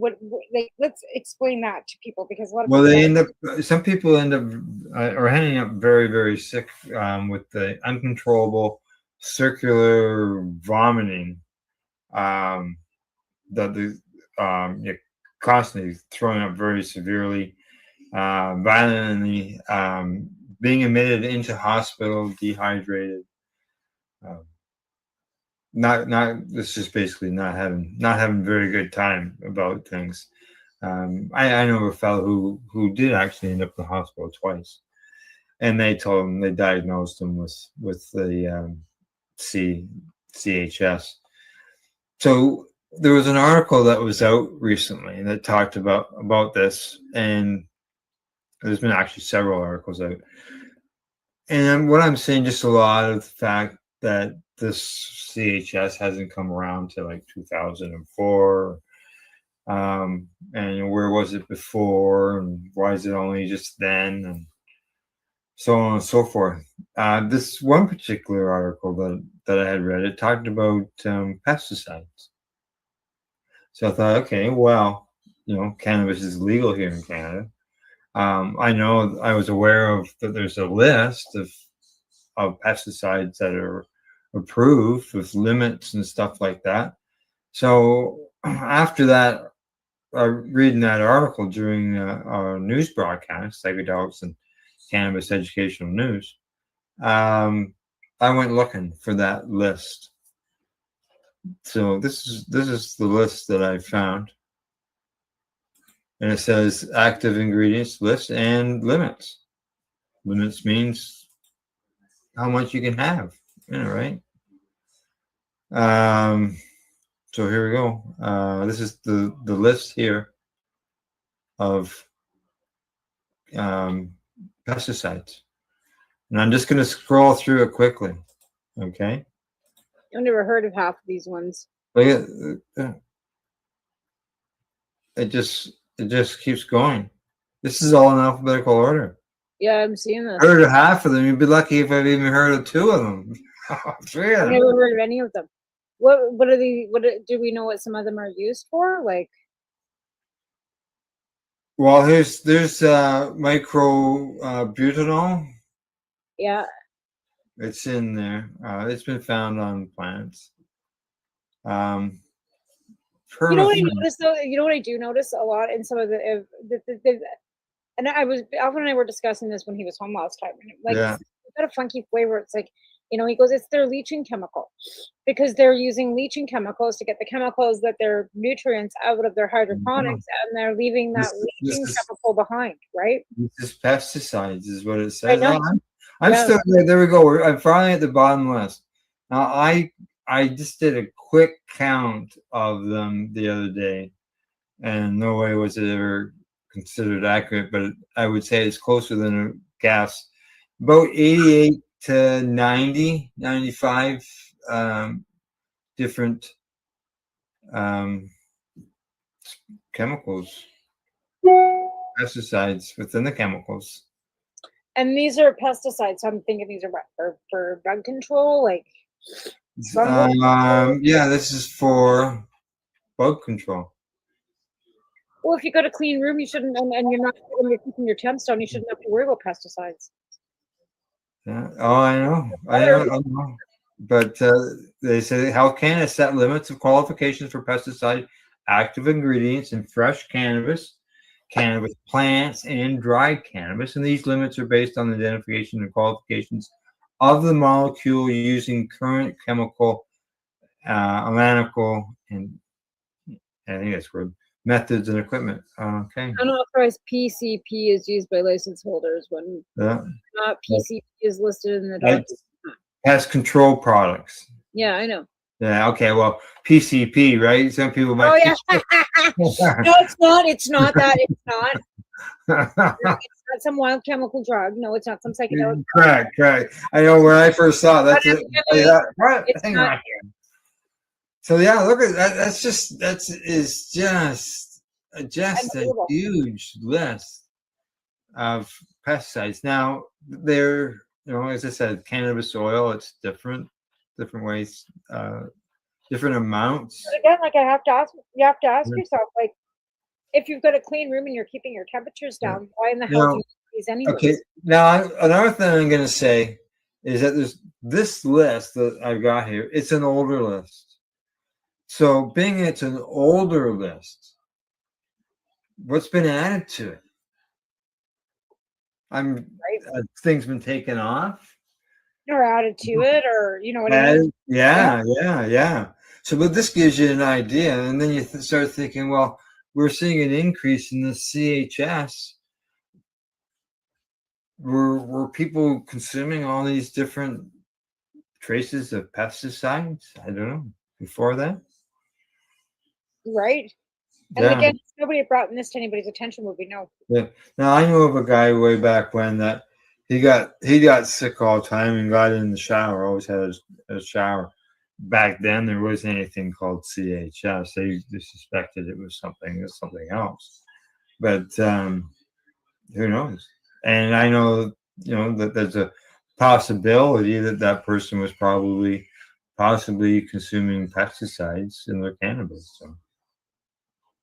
Speaker 2: let's explain that to people, because a lot of
Speaker 1: some people end up or ending up very, very sick with the uncontrollable circular vomiting that you're constantly throwing up very severely, violently, being admitted into hospital, dehydrated. It's just basically not having very good time about things. I know a fellow who did actually end up in the hospital twice, and they diagnosed him with the CHS. So there was an article that was out recently that talked about this, and there's been actually several articles out. And what I'm saying, just a lot of the fact that this CHS hasn't come around to like 2004, and where was it before, and why is it only just then? And so on and so forth. This one particular article that I had read, it talked about pesticides. So I thought, okay, well, cannabis is legal here in Canada. I know I was aware of that there's a list of pesticides that are approved with limits and stuff like that. So after that, reading that article during our news broadcast, Psychedelics and Cannabis Educational News, I went looking for that list. So this is the list that I found. And it says active ingredients list and limits. Limits means how much you can have, right? So here we go. This is the list here of pesticides. And I'm just going to scroll through it quickly. Okay.
Speaker 2: I've never heard of half of these ones.
Speaker 1: Look at it. Just keeps going. This is all in alphabetical order.
Speaker 2: Yeah, I'm seeing this.
Speaker 1: Heard of half of them. You'd be lucky if I've even heard of 2 of them. 3 of
Speaker 2: I've
Speaker 1: them.
Speaker 2: never heard of any of them. What are the do we know what some of them are used for? Like,
Speaker 1: Well, there's micro butanol.
Speaker 2: yeah.
Speaker 1: It's in there. It's been found on plants.
Speaker 2: You know what I noticed though? You know what I do notice a lot in some of the and Alvin and I were discussing this when he was home last time. Like,
Speaker 1: Yeah.
Speaker 2: it's got a funky flavor. It's like, he goes, it's their leaching chemical, because they're using leaching chemicals to get the chemicals that they're nutrients out of their hydroponics, and they're leaving that leaching chemical behind, right?
Speaker 1: This is pesticides, is what it
Speaker 2: I
Speaker 1: says.
Speaker 2: know.
Speaker 1: I'm
Speaker 2: Yeah.
Speaker 1: still there. There we go. I'm finally at the bottom list. Now I just did a quick count of them the other day, and no way was it ever considered accurate, but I would say it's closer than a guess. About 88 to 90, 95 different chemicals, pesticides within the chemicals.
Speaker 2: And these are pesticides. So I'm thinking these are what, for bug control, like fungal.
Speaker 1: Yeah, this is for bug control.
Speaker 2: Well, if you got a clean room, you shouldn't, and you're not, when you're keeping your temps down, you shouldn't have to worry about pesticides.
Speaker 1: Yeah. Oh, I know. But they say Health Canada set limits of qualifications for pesticide active ingredients in fresh cannabis, cannabis plants, and dried cannabis. And these limits are based on the identification and qualifications of the molecule using current chemical, analytical, and I think that's word, methods and equipment. Okay.
Speaker 2: Unauthorized PCP is used by license holders when
Speaker 1: Yeah.
Speaker 2: not PCP is listed in the
Speaker 1: Like
Speaker 2: document.
Speaker 1: pest control products.
Speaker 2: Yeah, I know.
Speaker 1: Yeah. Okay. Well, PCP, right? Some people might.
Speaker 2: Oh yeah. No, it's not. It's not that. It's not. It's not some wild chemical drug. No, it's not some psychedelic.
Speaker 1: Correct. I know when I first saw that.
Speaker 2: It's
Speaker 1: Hang
Speaker 2: not.
Speaker 1: on here. So yeah, look at that. That's just a huge list of pesticides. Now they're, as I said, cannabis oil. It's different ways, different amounts.
Speaker 2: But again, like you have to ask yourself, like, if you've got a clean room and you're keeping your temperatures down, why in the hell do you use these anyways?
Speaker 1: Okay. Now another thing I'm going to say is that there's this list that I've got here. It's an older list. So being it's an older list, what's been added to it? Things been taken off.
Speaker 2: Or added to it, or you know what I mean?
Speaker 1: Yeah. So, but this gives you an idea, and then you start thinking, well, we're seeing an increase in the CHS. Were people consuming all these different traces of pesticides? I don't know. Before that,
Speaker 2: right? And again, if nobody brought this to anybody's attention, would we know?
Speaker 1: Yeah. Now I know of a guy way back when that he got sick all the time and got in the shower. Always had a shower. Back then, there wasn't anything called CHS. They suspected it was something else. But who knows? And I know that there's a possibility that that person was possibly consuming pesticides in their cannabis. So.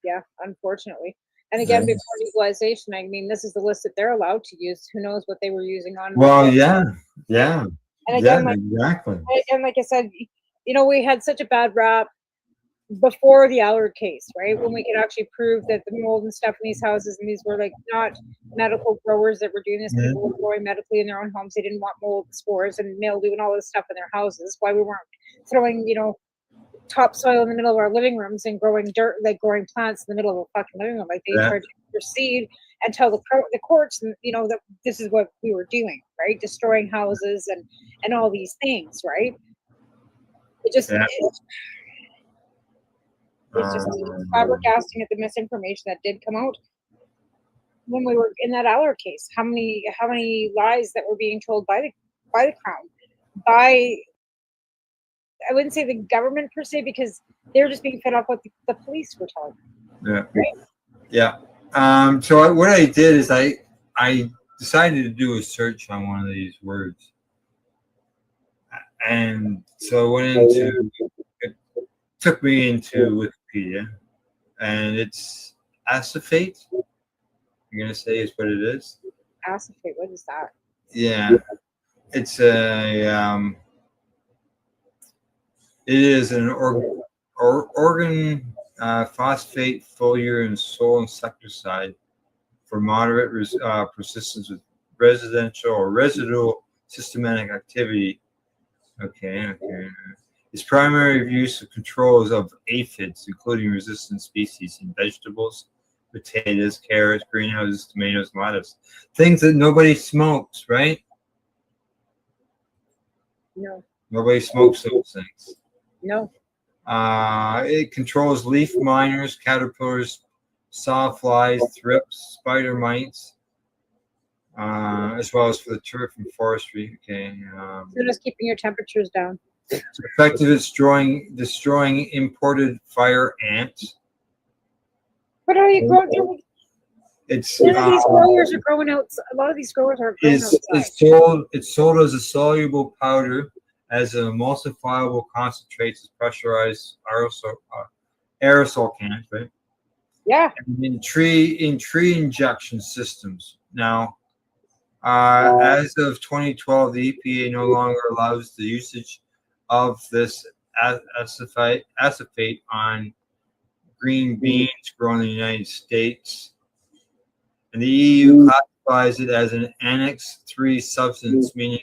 Speaker 2: Yeah, unfortunately. And again,
Speaker 1: Yeah.
Speaker 2: before legalization, I mean, this is the list that they're allowed to use. Who knows what they were using on?
Speaker 1: Well, yeah.
Speaker 2: And again,
Speaker 1: Exactly.
Speaker 2: and like I said, we had such a bad rap before the Allard case, right? When we could actually prove that the mold and stuff in these houses, and these were like not medical growers that were doing this.
Speaker 1: Mhm.
Speaker 2: People were growing medically in their own homes. They didn't want mold, spores, and mildew and all this stuff in their houses. Why we weren't throwing, topsoil in the middle of our living rooms and growing dirt, like growing plants in the middle of a fucking living room. Like they
Speaker 1: Yeah.
Speaker 2: tried to proceed and tell the courts, that this is what we were doing, right? Destroying houses and all these things, right? It just,
Speaker 1: Yeah.
Speaker 2: it's just flabbergasting at the misinformation that did come out when we were in that Allard case. How many lies that were being told by the Crown, by, I wouldn't say the government per se, because they're just being fed up what the police were telling them.
Speaker 1: Yeah. Yeah. So what I did is I decided to do a search on one of these words, and so I went into. It took me into Wikipedia, and it's acephate. I'm gonna say is what it is.
Speaker 2: Acephate, what is that?
Speaker 1: Yeah, it's a it is an organ phosphate foliar and soil insecticide for moderate persistence with residential or residual systematic activity. Okay. Its primary use of controls of aphids, including resistant species in vegetables, potatoes, carrots, greenhouses, tomatoes, lettuce. Things that nobody smokes, right?
Speaker 2: No.
Speaker 1: Nobody smokes those things.
Speaker 2: No.
Speaker 1: It controls leaf miners, caterpillars, sawflies, thrips, spider mites, as well as for the turf and forestry. Okay.
Speaker 2: So just keeping your temperatures down.
Speaker 1: It's effective at destroying imported fire ants.
Speaker 2: What are you growing?
Speaker 1: It's
Speaker 2: None of these growers are growing out. A lot of these growers are growing outside.
Speaker 1: It's sold as a soluble powder, as an emulsifiable concentrates as pressurized aerosol cans, right?
Speaker 2: Yeah.
Speaker 1: And in tree injection systems. Now, as of 2012, the EPA no longer allows the usage of this acephate on green beans grown in the United States. And the EU classifies it as an Annex 3 substance, meaning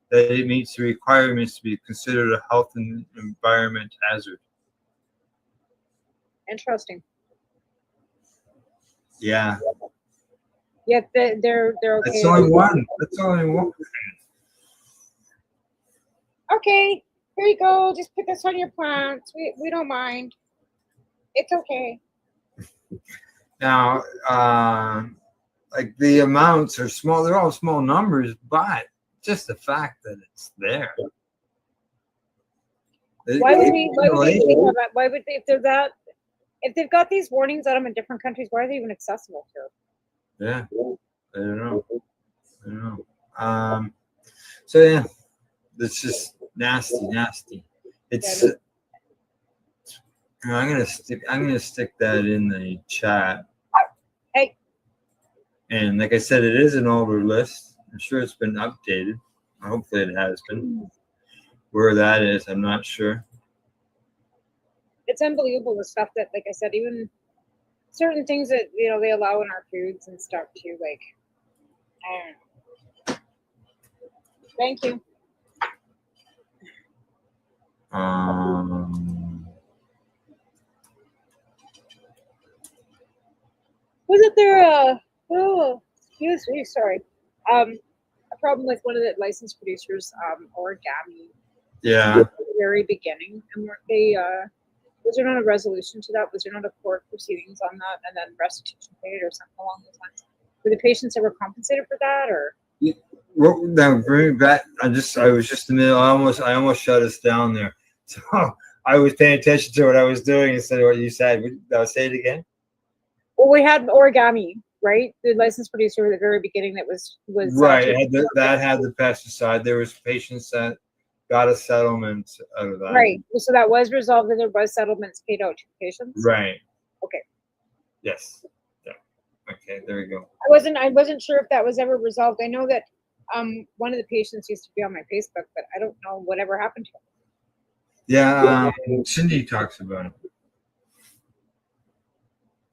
Speaker 1: that it meets the requirements to be considered a health and environment hazard.
Speaker 2: Interesting.
Speaker 1: Yeah.
Speaker 2: Yet they're okay.
Speaker 1: That's only one. That's only one.
Speaker 2: Okay, here you go. Just put this on your plants. We don't mind. It's okay.
Speaker 1: Now, like the amounts are small. They're all small numbers, but just the fact that it's there.
Speaker 2: Why would they think of that? Why would they, if they've got these warnings on them in different countries, why are they even accessible here?
Speaker 1: Yeah, I don't know. So yeah, it's just nasty. It's. I'm gonna stick that in the chat.
Speaker 2: Hey.
Speaker 1: And like I said, it is an older list. I'm sure it's been updated. Hopefully, it has been. Where that is, I'm not sure.
Speaker 2: It's unbelievable the stuff that, like I said, even certain things that they allow in our foods and stuff too. Like, I don't know. Thank you. Wasn't there excuse me, sorry. A problem with one of the licensed producers, Origami.
Speaker 1: Yeah.
Speaker 2: At the very beginning, and weren't they? Was there not a resolution to that? Was there not a court proceedings on that, and then restitution paid or something along those lines? Were the patients ever compensated for that, or?
Speaker 1: Well, now bring back. I was just in the middle. I almost shut us down there. So I was paying attention to what I was doing instead of what you said. Say it again.
Speaker 2: Well, we had Origami. right? The licensed producer at the very beginning that was
Speaker 1: right. That had the pesticide. There was patients that got a settlement out of that.
Speaker 2: Right. So that was resolved, and there was settlements paid out to patients.
Speaker 1: Right.
Speaker 2: Okay.
Speaker 1: Yes. Yeah. Okay. There we go.
Speaker 2: I wasn't sure if that was ever resolved. I know that one of the patients used to be on my Facebook, but I don't know whatever happened to him.
Speaker 1: Yeah. Cindy talks about it.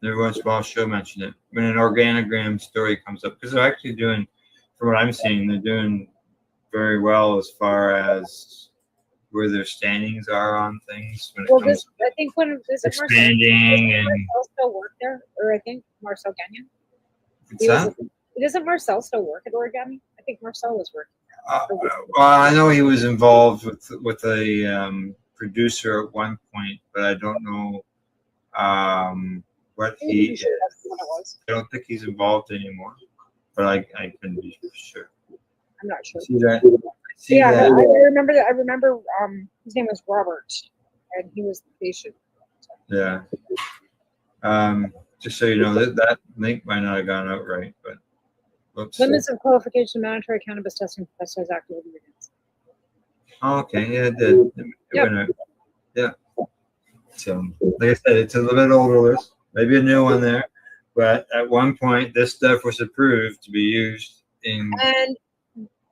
Speaker 1: There was, well, she'll mention it when an organogram story comes up, because they're actually doing, from what I'm seeing, they're doing very well as far as where their standings are on things when it comes to
Speaker 2: I think when is it
Speaker 1: expanding and
Speaker 2: Marcel still work there, or I think Marcel Gagnon.
Speaker 1: what's that?
Speaker 2: Doesn't Marcel still work at Origami? I think Marcel was working.
Speaker 1: Well, I know he was involved with a producer at one point, but I don't know what he is. I don't think he's involved anymore, but I couldn't be sure.
Speaker 2: I'm not sure.
Speaker 1: See that?
Speaker 2: Yeah,
Speaker 1: that?
Speaker 2: I remember that. I remember his name was Robert, and he was the patient.
Speaker 1: Yeah. Just so you know, that link might not have gone out right, but whoops.
Speaker 2: Limits of qualification, mandatory cannabis testing for pesticides active ingredients.
Speaker 1: Oh, okay, yeah, it did. It went out. Yeah. So, like I said, it's a little bit older list, maybe a new one there, but at one point, this stuff was approved to be used in
Speaker 2: And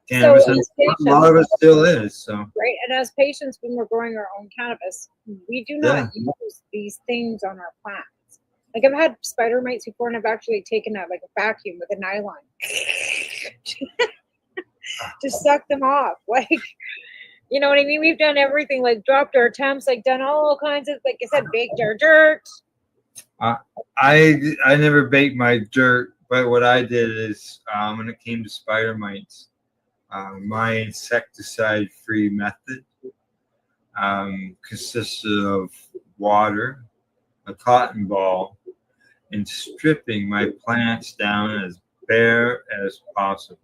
Speaker 1: cannabis,
Speaker 2: so
Speaker 1: and
Speaker 2: as
Speaker 1: a lot of it still is. So,
Speaker 2: right, and as patients, when we're growing our own cannabis, we do not use these things on our plants. Like I've had spider mites before, and I've actually taken a vacuum with a nylon to suck them off. Like, you know what I mean? We've done everything, like dropped our temps, like done all kinds of, like I said, baked our dirt.
Speaker 1: I never baked my dirt, but what I did is when it came to spider mites, my insecticide-free method consisted of water, a cotton ball, and stripping my plants down as bare as possible.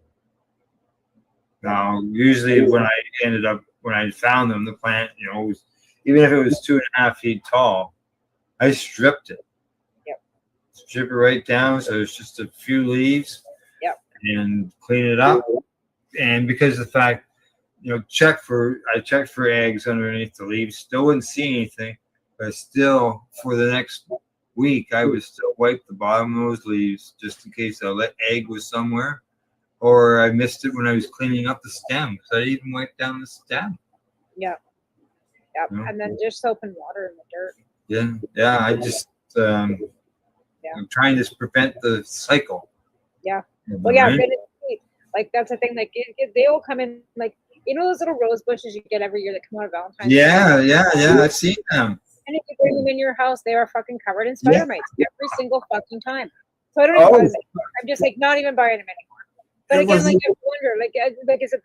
Speaker 1: Now, usually when I found them, the plant, was, even if it was 2.5 feet tall, I stripped it.
Speaker 2: Yep.
Speaker 1: Strip it right down so it's just a few leaves.
Speaker 2: Yep.
Speaker 1: And clean it up. And because of the fact, I checked for eggs underneath the leaves, still wouldn't see anything, but still for the next week I would still wipe the bottom of those leaves just in case a egg was somewhere, or I missed it when I was cleaning up the stem, because I even wiped down the stem.
Speaker 2: Yep. And then just soap and water in the dirt.
Speaker 1: Yeah. I just I'm trying to prevent the cycle.
Speaker 2: Yeah.
Speaker 1: Right?
Speaker 2: Well, yeah, like that's the thing. Like they all come in, like, those little rose bushes you get every year that come out of Valentine's Day.
Speaker 1: Yeah. I've seen them.
Speaker 2: And if you bring them in your house, they are fucking covered in spider mites every single fucking time. So I don't even buy them. I'm just like not even buying them anymore. But again, like I wonder, like is it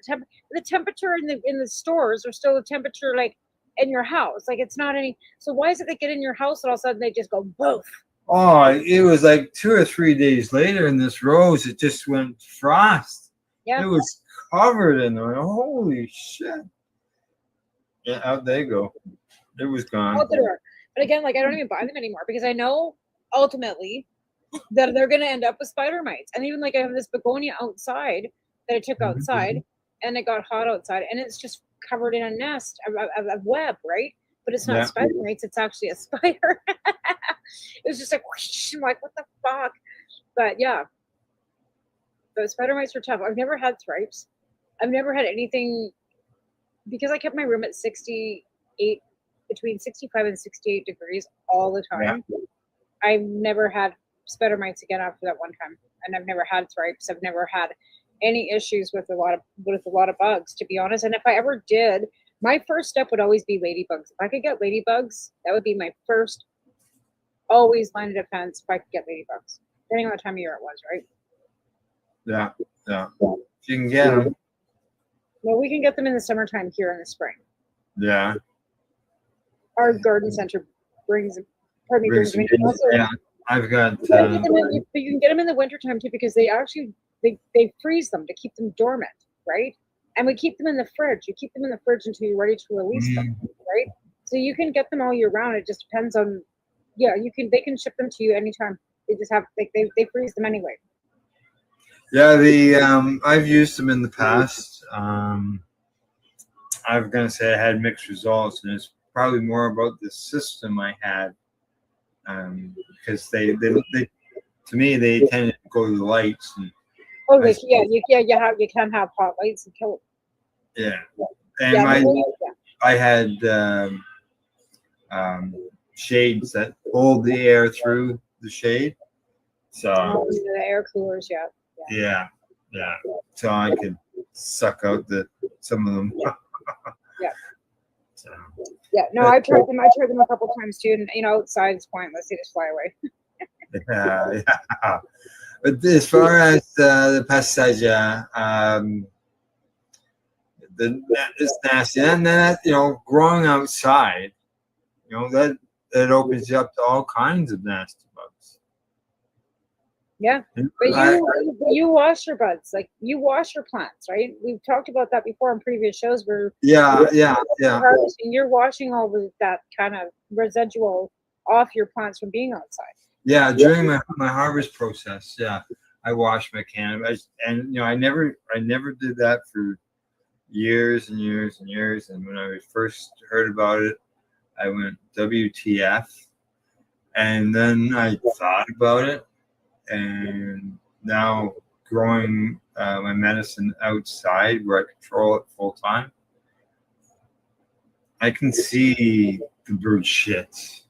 Speaker 2: the temperature in the stores or still the temperature like in your house? Like it's not any. So why is it they get in your house and all of a sudden they just go boof?
Speaker 1: Oh, it was like 2 or 3 days later in this rose, it just went frost.
Speaker 2: Yeah.
Speaker 1: It was covered in them. Holy shit. Yeah, out they go. It was gone.
Speaker 2: Out the door. But again, like I don't even buy them anymore because I know ultimately that they're going to end up with spider mites. And even like I have this begonia outside that I took outside and it got hot outside and it's just covered in a nest of web, right? But it's not spider mites, it's actually a spider. It was just like whoosh, I'm like, what the fuck? But yeah, the spider mites are tough. I've never had thrips. I've never had anything because I kept my room at 68, between 65 and 68 degrees all the time. I've never had spider mites again after that one time, and I've never had thrips. I've never had any issues with a lot of bugs, to be honest. And if I ever did, my first step would always be ladybugs. If I could get ladybugs, that would be my first, always line of defense. If I could get ladybugs, depending on the time of year it was, right?
Speaker 1: Yeah. You can get them.
Speaker 2: Well, we can get them in the summertime here in the spring.
Speaker 1: Yeah.
Speaker 2: Our garden center brings them in. Also,
Speaker 1: I've got.
Speaker 2: But you can get them in the wintertime too because they actually they freeze them to keep them dormant, right? And we keep them in the fridge. You keep them in the fridge until you're ready to release them, right? So you can get them all year round. It just depends on, they can ship them to you anytime. They just have like they freeze them anyway.
Speaker 1: Yeah, the I've used them in the past. I'm gonna say I had mixed results, and it's probably more about the system I had, because they to me they tended to go to the lights, and
Speaker 2: Oh, like you can have hot lights and kill it.
Speaker 1: yeah, and
Speaker 2: Yeah.
Speaker 1: I had shades that hold the air through the shade, so
Speaker 2: The air coolers, yeah.
Speaker 1: yeah, so I could suck out some of them.
Speaker 2: Yeah.
Speaker 1: So,
Speaker 2: Yeah, no, I tried them. I tried them a couple times too, and outside is pointless. They just fly away.
Speaker 1: yeah. But as far as the pesticides, it's nasty. And then growing outside, that opens you up to all kinds of nasty bugs.
Speaker 2: Yeah, but you wash your buds, like you wash your plants, right? We've talked about that before in previous shows. Where
Speaker 1: Yeah.
Speaker 2: harvesting, you're washing all of that kind of residual off your plants from being outside.
Speaker 1: Yeah, during my harvest process, I wash my cannabis, and I never did that for years and years and years. And when I first heard about it, I went WTF, and then I thought about it, and now growing my medicine outside where I control it full time, I can see the bird shit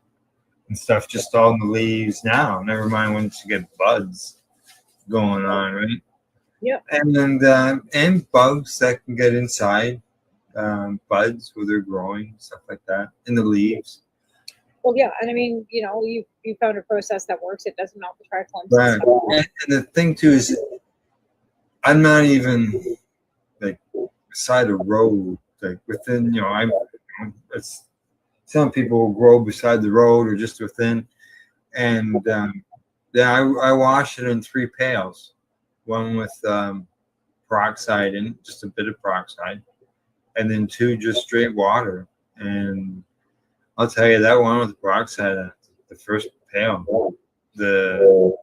Speaker 1: and stuff just all in the leaves now. Never mind once you get buds going on, right?
Speaker 2: Yeah.
Speaker 1: And bugs that can get inside buds where they're growing, stuff like that, in the leaves.
Speaker 2: Well, yeah, and I mean, you found a process that works. It doesn't melt the trichomes.
Speaker 1: Right. And the thing too is, I'm not even like beside a road, like within. It's some people will grow beside the road or just within, and I wash it in 3 pails, one with peroxide in, just a bit of peroxide, and then 2 just straight water. And I'll tell you, that one with peroxide, the first pail, the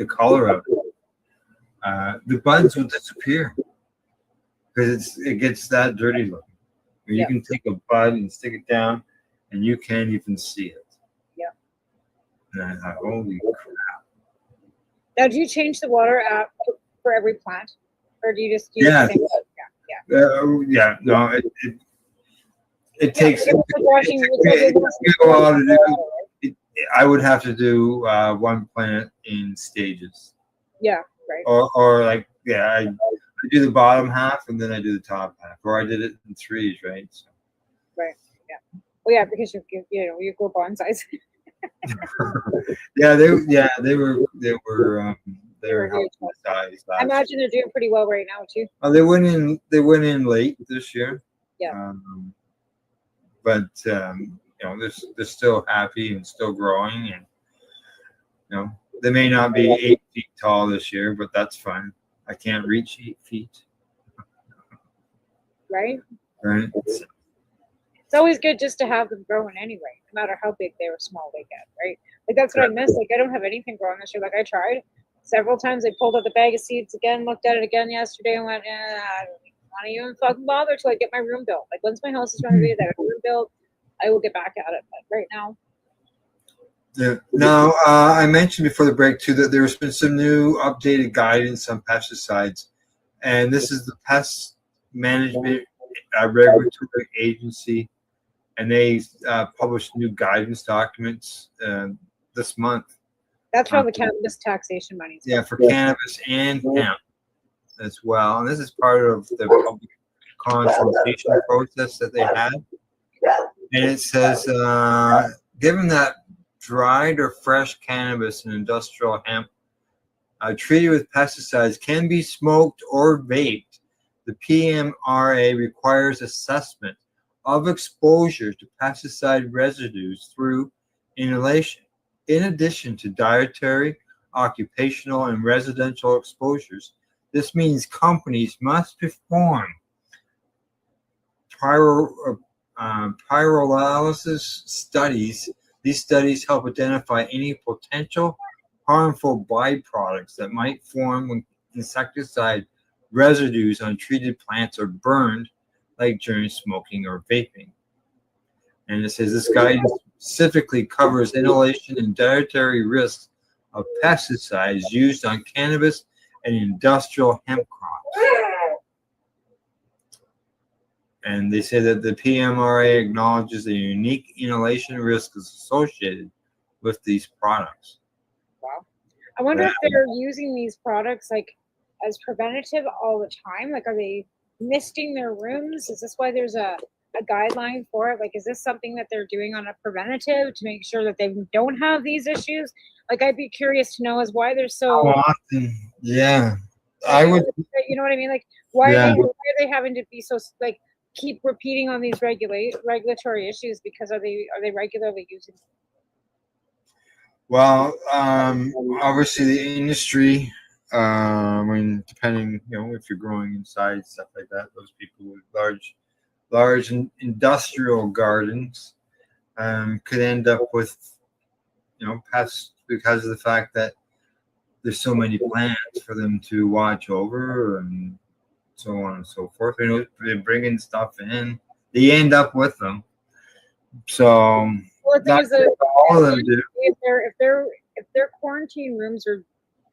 Speaker 1: color of it, the buds will disappear because it gets that dirty looking. You can take a bud and stick it down, and you can't even see it.
Speaker 2: Yeah.
Speaker 1: And I thought, holy crap!
Speaker 2: Now, do you change the water for every plant, or do you just use
Speaker 1: Yeah.
Speaker 2: the same?
Speaker 1: Yeah. No, it takes.
Speaker 2: It's like washing.
Speaker 1: I would have to do one plant in stages.
Speaker 2: Yeah. Right.
Speaker 1: Or like, I do the bottom half and then I do the top half, or I did it in 3s, right? So.
Speaker 2: Right. Yeah. Well, yeah, because you grow bonsais.
Speaker 1: They were
Speaker 2: huge.
Speaker 1: size.
Speaker 2: I imagine they're doing pretty well right now too.
Speaker 1: They went in late this year.
Speaker 2: Yeah.
Speaker 1: But they're still happy and still growing, and they may not be 8 feet tall this year, but that's fine. I can't reach 8 feet.
Speaker 2: Right.
Speaker 1: Right.
Speaker 2: It's always good just to have them growing anyway, no matter how big or small they get, right? Like that's what I miss. Like I don't have anything growing this year. Like I tried several times. I pulled out the bag of seeds again, looked at it again yesterday, and went, I don't want to even fucking bother till I get my room built. Like once my house is renovated, that room built, I will get back at it. But right now.
Speaker 1: Yeah. Now, I mentioned before the break too that there's been some new updated guidance on pesticides, and this is the Pest Management Regulatory Agency, and they published new guidance documents this month.
Speaker 2: That's from the cannabis taxation money.
Speaker 1: Yeah, for cannabis and hemp as well, and this is part of the public consultation process that they had. And it says, given that dried or fresh cannabis and industrial hemp treated with pesticides can be smoked or vaped, the PMRA requires assessment of exposure to pesticide residues through inhalation. In addition to dietary, occupational, and residential exposures, this means companies must perform pyrolysis studies. These studies help identify any potential harmful byproducts that might form when insecticide residues on treated plants are burned, like during smoking or vaping. And it says this guidance specifically covers inhalation and dietary risks of pesticides used on cannabis and industrial hemp crops. And they say that the PMRA acknowledges the unique inhalation risks associated with these products.
Speaker 2: Wow. I wonder if they're using these products like as preventative all the time. Like, are they misting their rooms? Is this why there's a guideline for it? Like, is this something that they're doing on a preventative to make sure that they don't have these issues? Like, I'd be curious to know is why they're so
Speaker 1: often, yeah. I would,
Speaker 2: you know what I mean? Like, why
Speaker 1: Yeah.
Speaker 2: are they having to be so like keep repeating on these regulatory issues? Because are they regularly using them?
Speaker 1: well, obviously the industry, depending, if you're growing inside, stuff like that, those people with large industrial gardens could end up with, pests because of the fact that there's so many plants for them to watch over and so on and so forth. They're bringing stuff in. They end up with them. So
Speaker 2: Well, the thing is that
Speaker 1: all of them do.
Speaker 2: if their quarantine rooms are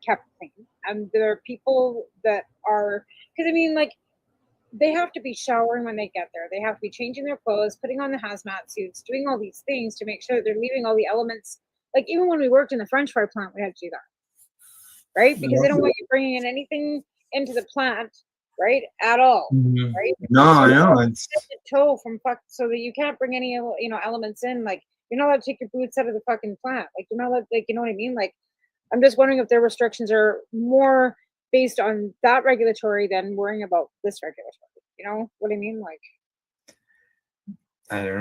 Speaker 2: kept clean, and there are people that are, because I mean, like, they have to be showering when they get there. They have to be changing their clothes, putting on the hazmat suits, doing all these things to make sure that they're leaving all the elements. Like, even when we worked in the French fry plant, we had to do that, right? Because they don't want you bringing in anything into the plant, right, at all, right?
Speaker 1: No, I know.
Speaker 2: It's toe from so that you can't bring any elements in. Like, you're not allowed to take your boots out of the fucking plant. Like, you're not allowed, like, you know what I mean? Like, I'm just wondering if their restrictions are more based on that regulatory than worrying about this regulatory. You know what I mean? Like,
Speaker 1: I don't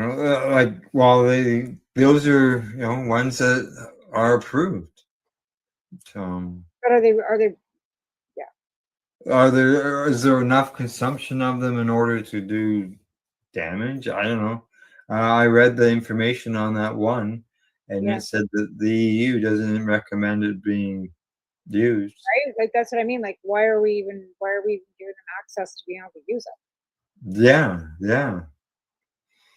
Speaker 1: know. Those are ones that are approved. So,
Speaker 2: but are they? Yeah.
Speaker 1: is there enough consumption of them in order to do damage? I don't know. I read the information on that one, and
Speaker 2: Yeah.
Speaker 1: it said that the EU doesn't recommend it being used.
Speaker 2: Right? Like, that's what I mean. Like, why are we even giving them access to being able to use it?
Speaker 1: Yeah.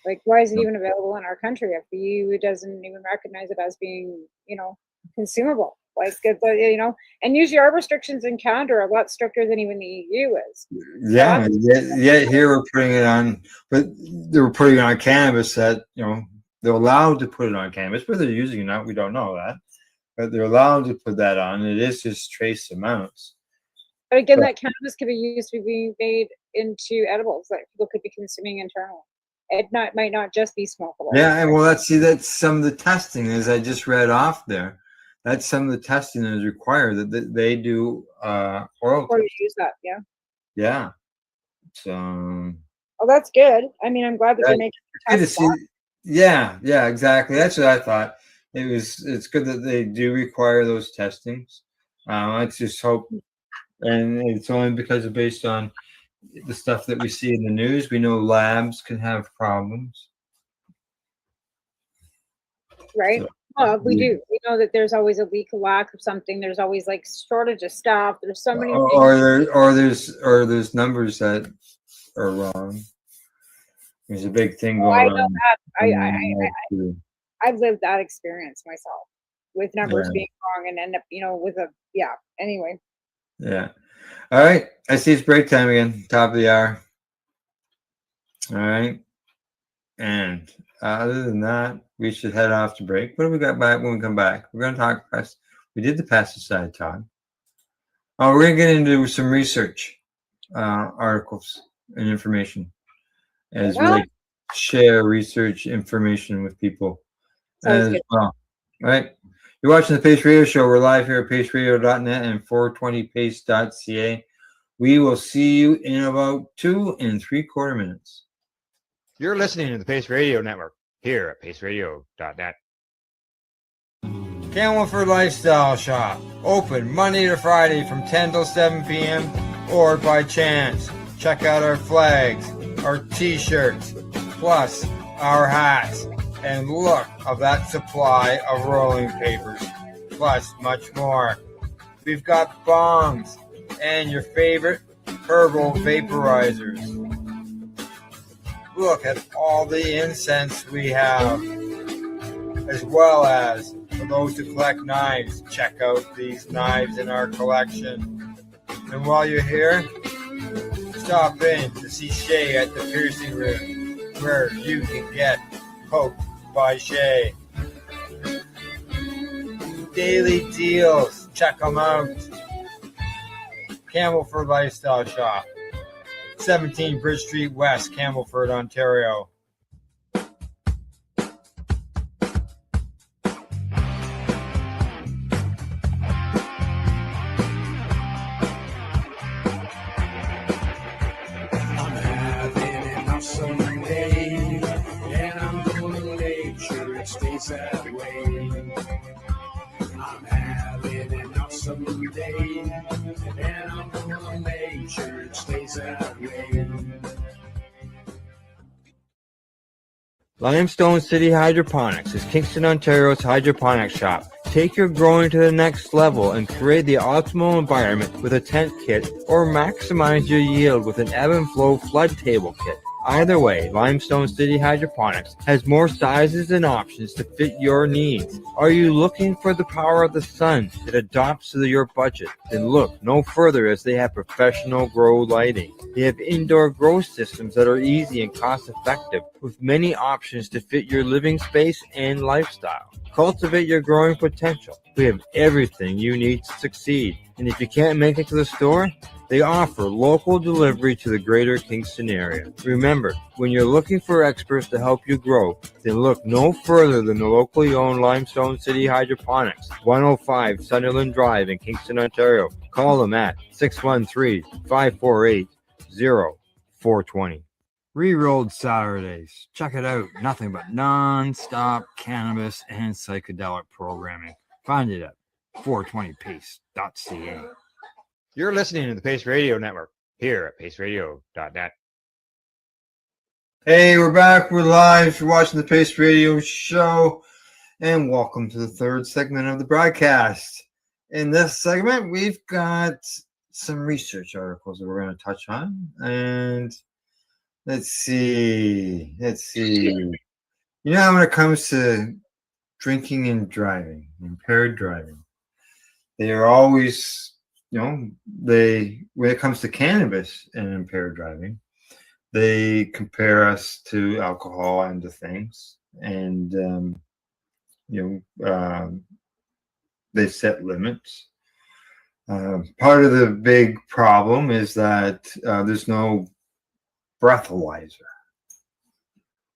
Speaker 2: Like, why is it even available in our country if the EU doesn't even recognize it as being, consumable? Like, and usually our restrictions in Canada are a lot stricter than even the EU is.
Speaker 1: Yeah, yet here we're putting it on, but they were putting it on cannabis that, they're allowed to put it on cannabis. Whether they're using it or not, we don't know that. But they're allowed to put that on. It is just trace amounts.
Speaker 2: But again, that cannabis could be used to be made into edibles that people could be consuming internally. It might not just be smokable.
Speaker 1: Yeah, well, that's some of the testing, as I just read off there. That's some of the testing that is required that they do oil.
Speaker 2: Or you use that, yeah.
Speaker 1: Yeah. So.
Speaker 2: Oh, that's good. I mean, I'm glad that they're making
Speaker 1: good to see. Yeah, exactly. That's what I thought. It's good that they do require those testings. Let's just hope, and it's only because of based on the stuff that we see in the news. We know labs can have problems,
Speaker 2: right?
Speaker 1: So,
Speaker 2: well, we do. We know that there's always a leak, a lack of something. There's always like shortage of staff. There's so many things.
Speaker 1: or there's numbers that are wrong. There's a big thing going
Speaker 2: I know
Speaker 1: on.
Speaker 2: that. I've lived that experience myself with numbers being wrong and end up, with anyway.
Speaker 1: Yeah. All right. I see it's break time again. Top of the hour. All right. And other than that, we should head off to break. What do we got back when we come back? We're going to talk. We did the pesticide talk. Oh, we're going to get into some research articles and information as we share research information with people as well. All right. You're watching the Pace Radio Show. We're live here at paceradio.net and 420pace.ca. We will see you in about 2 3/4 minutes.
Speaker 5: You're listening to the Pace Radio Network here at paceradio.net. Camelford Lifestyle Shop. Open Monday to Friday from 10 till 7 p.m. or by chance. Check out our flags, our t-shirts, plus our hats. And look of that supply of rolling papers. plus much more. We've got bongs and your favorite herbal vaporizers. Look at all the incense we have, as well as for those who collect knives, check out these knives in our collection. And while you're here, stop in to see Shay at the piercing room, where you can get poked by Shay. Daily deals, check them out. Campbellford Lifestyle Shop, 17 Bridge Street West, Campbellford, Ontario.
Speaker 6: I'm having an awesome day, and I'm gonna make sure it stays that way. I'm having an awesome day, and I'm gonna make sure it stays that way.
Speaker 5: Limestone City Hydroponics is Kingston, Ontario's hydroponics shop. Take your growing to the next level and create the optimal environment with a tent kit, or maximize your yield with an ebb and flow flood table kit. Either way, Limestone City Hydroponics has more sizes and options to fit your needs. Are you looking for the power of the sun that adapts to your budget? Then look no further, as they have professional grow lighting. They have indoor grow systems that are easy and cost effective, with many options to fit your living space and lifestyle. Cultivate your growing potential. We have everything you need to succeed. And if you can't make it to the store, they offer local delivery to the greater Kingston area. Remember, when you're looking for experts to help you grow, then look no further than the locally owned Limestone City Hydroponics, 105 Sunderland Drive in Kingston, Ontario. Call them at 613-548-0420.
Speaker 1: Rerolled Saturdays. Check it out. Nothing but non-stop cannabis and psychedelic programming. Find it at 420pace.ca.
Speaker 5: You're listening to the Pace Radio Network here at paceradio.net. Hey, we're back. We're live. You're watching the Pace Radio show, and welcome to the third segment of the broadcast. In this segment, we've got some research articles that we're going to touch on, and let's see. You know, when it comes to drinking and driving, impaired driving, they are always, when it comes to cannabis and impaired driving, they compare us to alcohol and to things, and they set limits. Part of the big problem is that there's no breathalyzer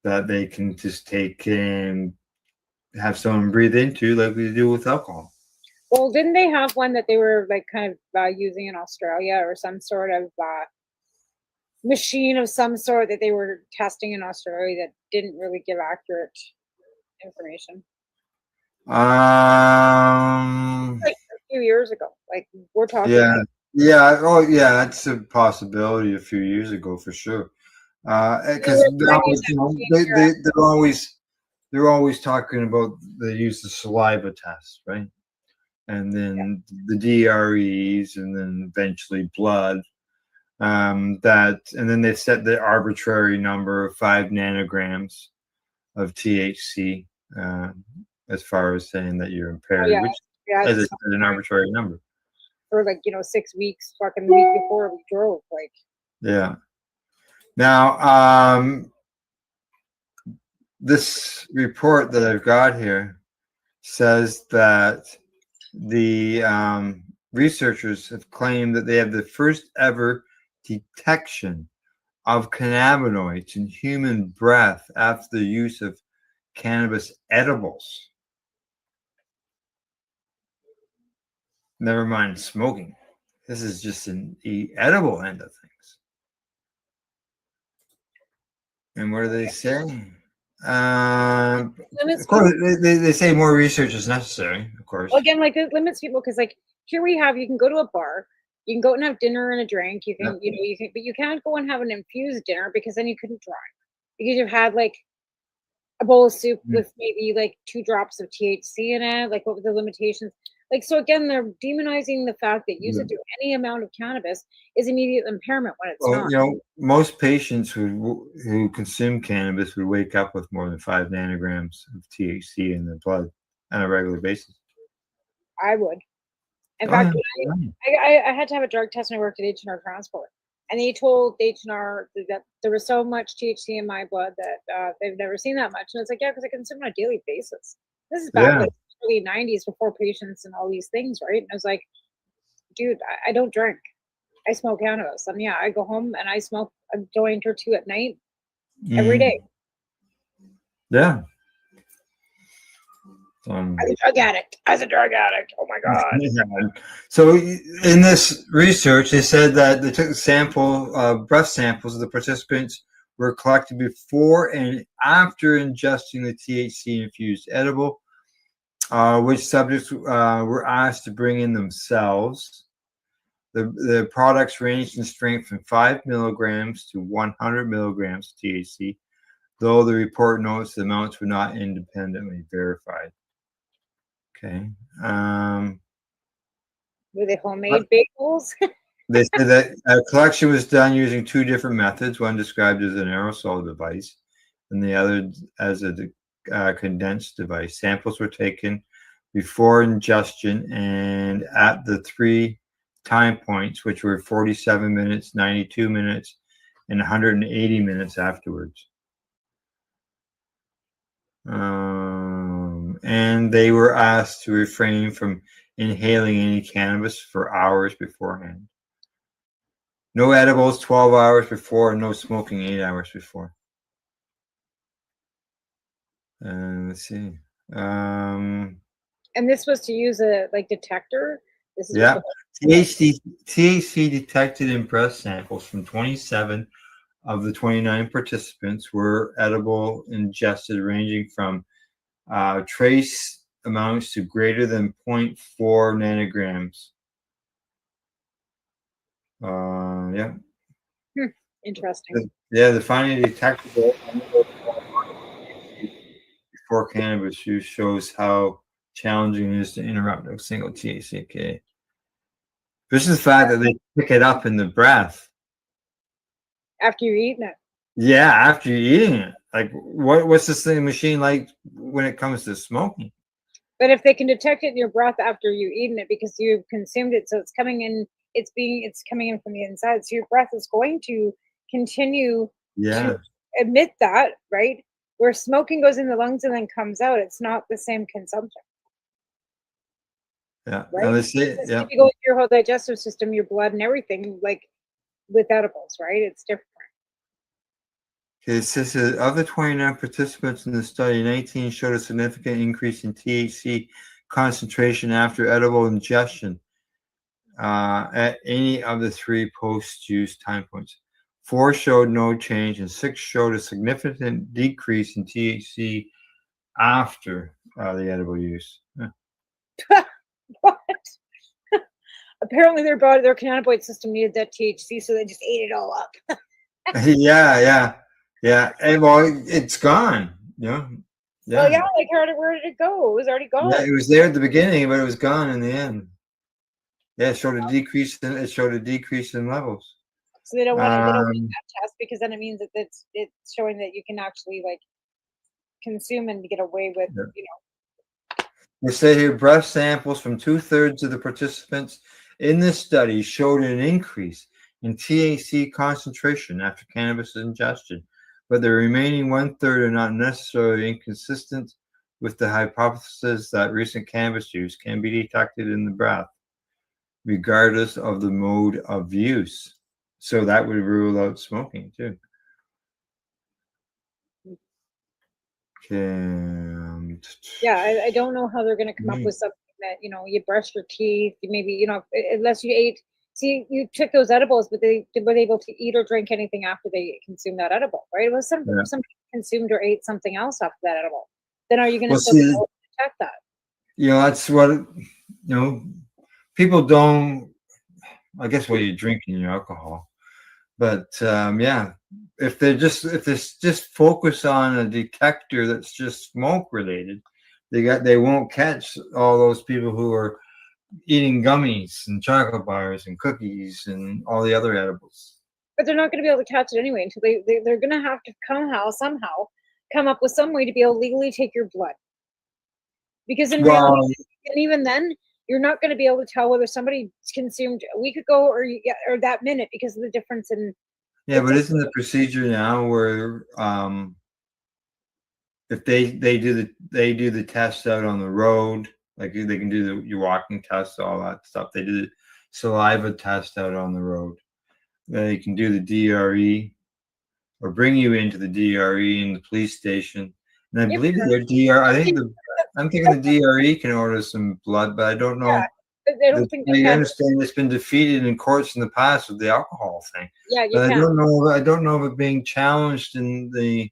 Speaker 5: that they can just take and have someone breathe into, like we do with alcohol.
Speaker 2: Well, didn't they have one that they were like kind of using in Australia, or some sort of machine of some sort that they were testing in Australia that didn't really give accurate information? Like a few years ago. Like we're talking.
Speaker 5: That's a possibility. A few years ago, for sure. Because they're always talking about, they use the saliva test, right? And then the DREs, and then eventually blood. And then they set the arbitrary number of 5 nanograms of THC, as far as saying that you're impaired, which is an arbitrary number.
Speaker 2: For 6 weeks, fucking the week before we drove, like.
Speaker 5: Yeah. Now, this report that I've got here says that the researchers have claimed that they have the first ever detection of cannabinoids in human breath after the use of cannabis edibles. Never mind smoking. This is just the edible end of things. And what do they say? Of course, they say more research is necessary, of course.
Speaker 2: Well, again, like it limits people, because like here we have, you can go to a bar, you can go and have dinner and a drink, you can, but you can't go and have an infused dinner, because then you couldn't drive, because you've had like a bowl of soup with maybe like 2 drops of THC in it. Like, what were the limitations? Like, so again, they're demonizing the fact that usage of any amount of cannabis is immediate impairment when it's
Speaker 1: Well,
Speaker 2: not.
Speaker 1: you know, most patients who consume cannabis would wake up with more than 5 nanograms of THC in their blood on a regular basis.
Speaker 2: I would. In
Speaker 1: Oh,
Speaker 2: fact,
Speaker 1: yeah.
Speaker 2: I had to have a drug test when I worked at H&R Transport, and they told H&R that there was so much THC in my blood that they've never seen that much. And it's like, yeah, because I consume it on a daily basis. This is back
Speaker 1: Yeah.
Speaker 2: like early 90s before patients and all these things, right? And I was like, dude, I don't drink. I smoke cannabis. And yeah, I go home and I smoke a joint or two at night every
Speaker 1: Mhm.
Speaker 2: day.
Speaker 1: Yeah.
Speaker 2: As a drug addict. As a drug addict. Oh my God.
Speaker 1: So in this research, they said that they took breath samples of the participants were collected before and after ingesting the THC-infused edible, which subjects were asked to bring in themselves. The products ranged in strength from 5 milligrams to 100 milligrams of THC, though the report notes the amounts were not independently verified. Okay.
Speaker 2: Were they homemade bagels?
Speaker 1: They said that collection was done using 2 different methods, one described as an aerosol device and the other as a condensed device. Samples were taken before ingestion and at the 3 time points, which were 47 minutes, 92 minutes, and 180 minutes afterwards. And they were asked to refrain from inhaling any cannabis for hours beforehand. No edibles 12 hours before, and no smoking 8 hours before. Let's see.
Speaker 2: And this was to use a detector. This is
Speaker 1: Yeah.
Speaker 2: what the
Speaker 1: THC detected in breath samples from 27 of the 29 participants were edible ingested, ranging from trace amounts to greater than 0.4 nanograms. Yeah.
Speaker 2: Interesting.
Speaker 1: Yeah, the finding detectable before cannabis use shows how challenging it is to interrupt a single THC. Okay. This is the fact that they pick it up in the breath.
Speaker 2: After you're eating it.
Speaker 1: Yeah, after you're eating it. Like, what's this thing machine like when it comes to smoking?
Speaker 2: But if they can detect it in your breath after you've eaten it because you've consumed it, so it's coming in, it's coming in from the inside. So your breath is going to continue
Speaker 1: Yeah.
Speaker 2: to emit that, right? Where smoking goes in the lungs and then comes out, it's not the same consumption.
Speaker 1: Yeah.
Speaker 2: Right?
Speaker 1: Now let's see.
Speaker 2: Because
Speaker 1: Yeah.
Speaker 2: if you go into your whole digestive system, your blood and everything, like with edibles, right? It's different.
Speaker 1: Okay, it says of the 29 participants in the study, 19 showed a significant increase in THC concentration after edible ingestion at any of the 3 post-use time points. 4 showed no change, and 6 showed a significant decrease in THC after the edible use.
Speaker 2: What? Apparently, their cannabinoid system needed that THC, so they just ate it all up.
Speaker 1: Yeah. And well, it's gone. Yeah.
Speaker 2: Well, yeah, like where did it go? It was already gone.
Speaker 1: Yeah, it was there at the beginning, but it was gone in the end. Yeah, it showed a decrease in levels.
Speaker 2: So they don't want that test because then it means that it's showing that you can actually like consume and get away with,
Speaker 1: They say here breath samples from 2/3 of the participants in this study showed an increase in THC concentration after cannabis ingestion, but the remaining 1/3 are not necessarily inconsistent with the hypothesis that recent cannabis use can be detected in the breath, regardless of the mode of use. So that would rule out smoking too. Okay.
Speaker 2: Yeah, I don't know how they're going to come up with something that, you brush your teeth, maybe, unless you ate, see, you took those edibles, but they weren't able to eat or drink anything after they consumed that edible, right? It was somebody consumed or ate something else after that edible. Then are you going to still be able to detect that?
Speaker 1: That's what, people don't, I guess, what you're drinking, your alcohol. But if they just focus on a detector that's just smoke related, they won't catch all those people who are
Speaker 5: eating gummies and chocolate bars and cookies and all the other edibles.
Speaker 2: But they're not going to be able to catch it anyway until they're going to have to somehow come up with some way to be able to legally take your blood. Because in reality, and even then, you're not going to be able to tell whether somebody consumed a week ago or that minute because of the difference in.
Speaker 5: Yeah, but isn't the procedure now where if they do the test out on the road, like they can do your walking test, all that stuff. They do the saliva test out on the road. They can do the DRE or bring you into the DRE in the police station. And I believe their DR. I'm thinking the DRE can order some blood, but I don't know.
Speaker 2: Yeah, I don't think they
Speaker 5: I
Speaker 2: can.
Speaker 5: understand it's been defeated in courts in the past with the alcohol thing.
Speaker 2: Yeah, you
Speaker 5: but
Speaker 2: can.
Speaker 5: I don't know of it being challenged in the.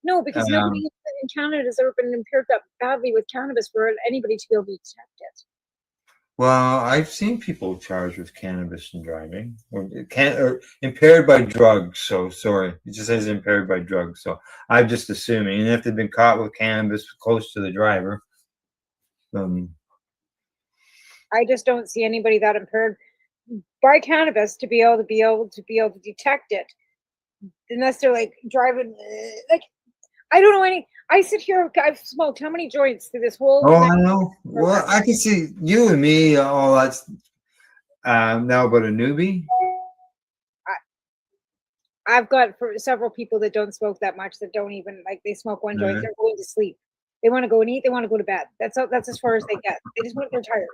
Speaker 2: No, because nobody in Canada has ever been impaired that badly with cannabis for anybody to be able to detect it.
Speaker 5: Well, I've seen people charged with cannabis and driving, or impaired by drugs. So sorry, it just says impaired by drugs. So I'm just assuming, and if they've been caught with cannabis close to the driver,
Speaker 2: I just don't see anybody that impaired by cannabis to be able to detect it, unless they're like driving like. I don't know any. I sit here. I've smoked how many joints through this whole.
Speaker 5: Oh, I know. Well, I can see you and me. All that's now about a newbie.
Speaker 2: I've got several people that don't smoke that much, that don't even like. They smoke one joint,
Speaker 5: Mhm.
Speaker 2: they're going to sleep. They want to go and eat. They want to go to bed. That's as far as they get. They just want. They're tired.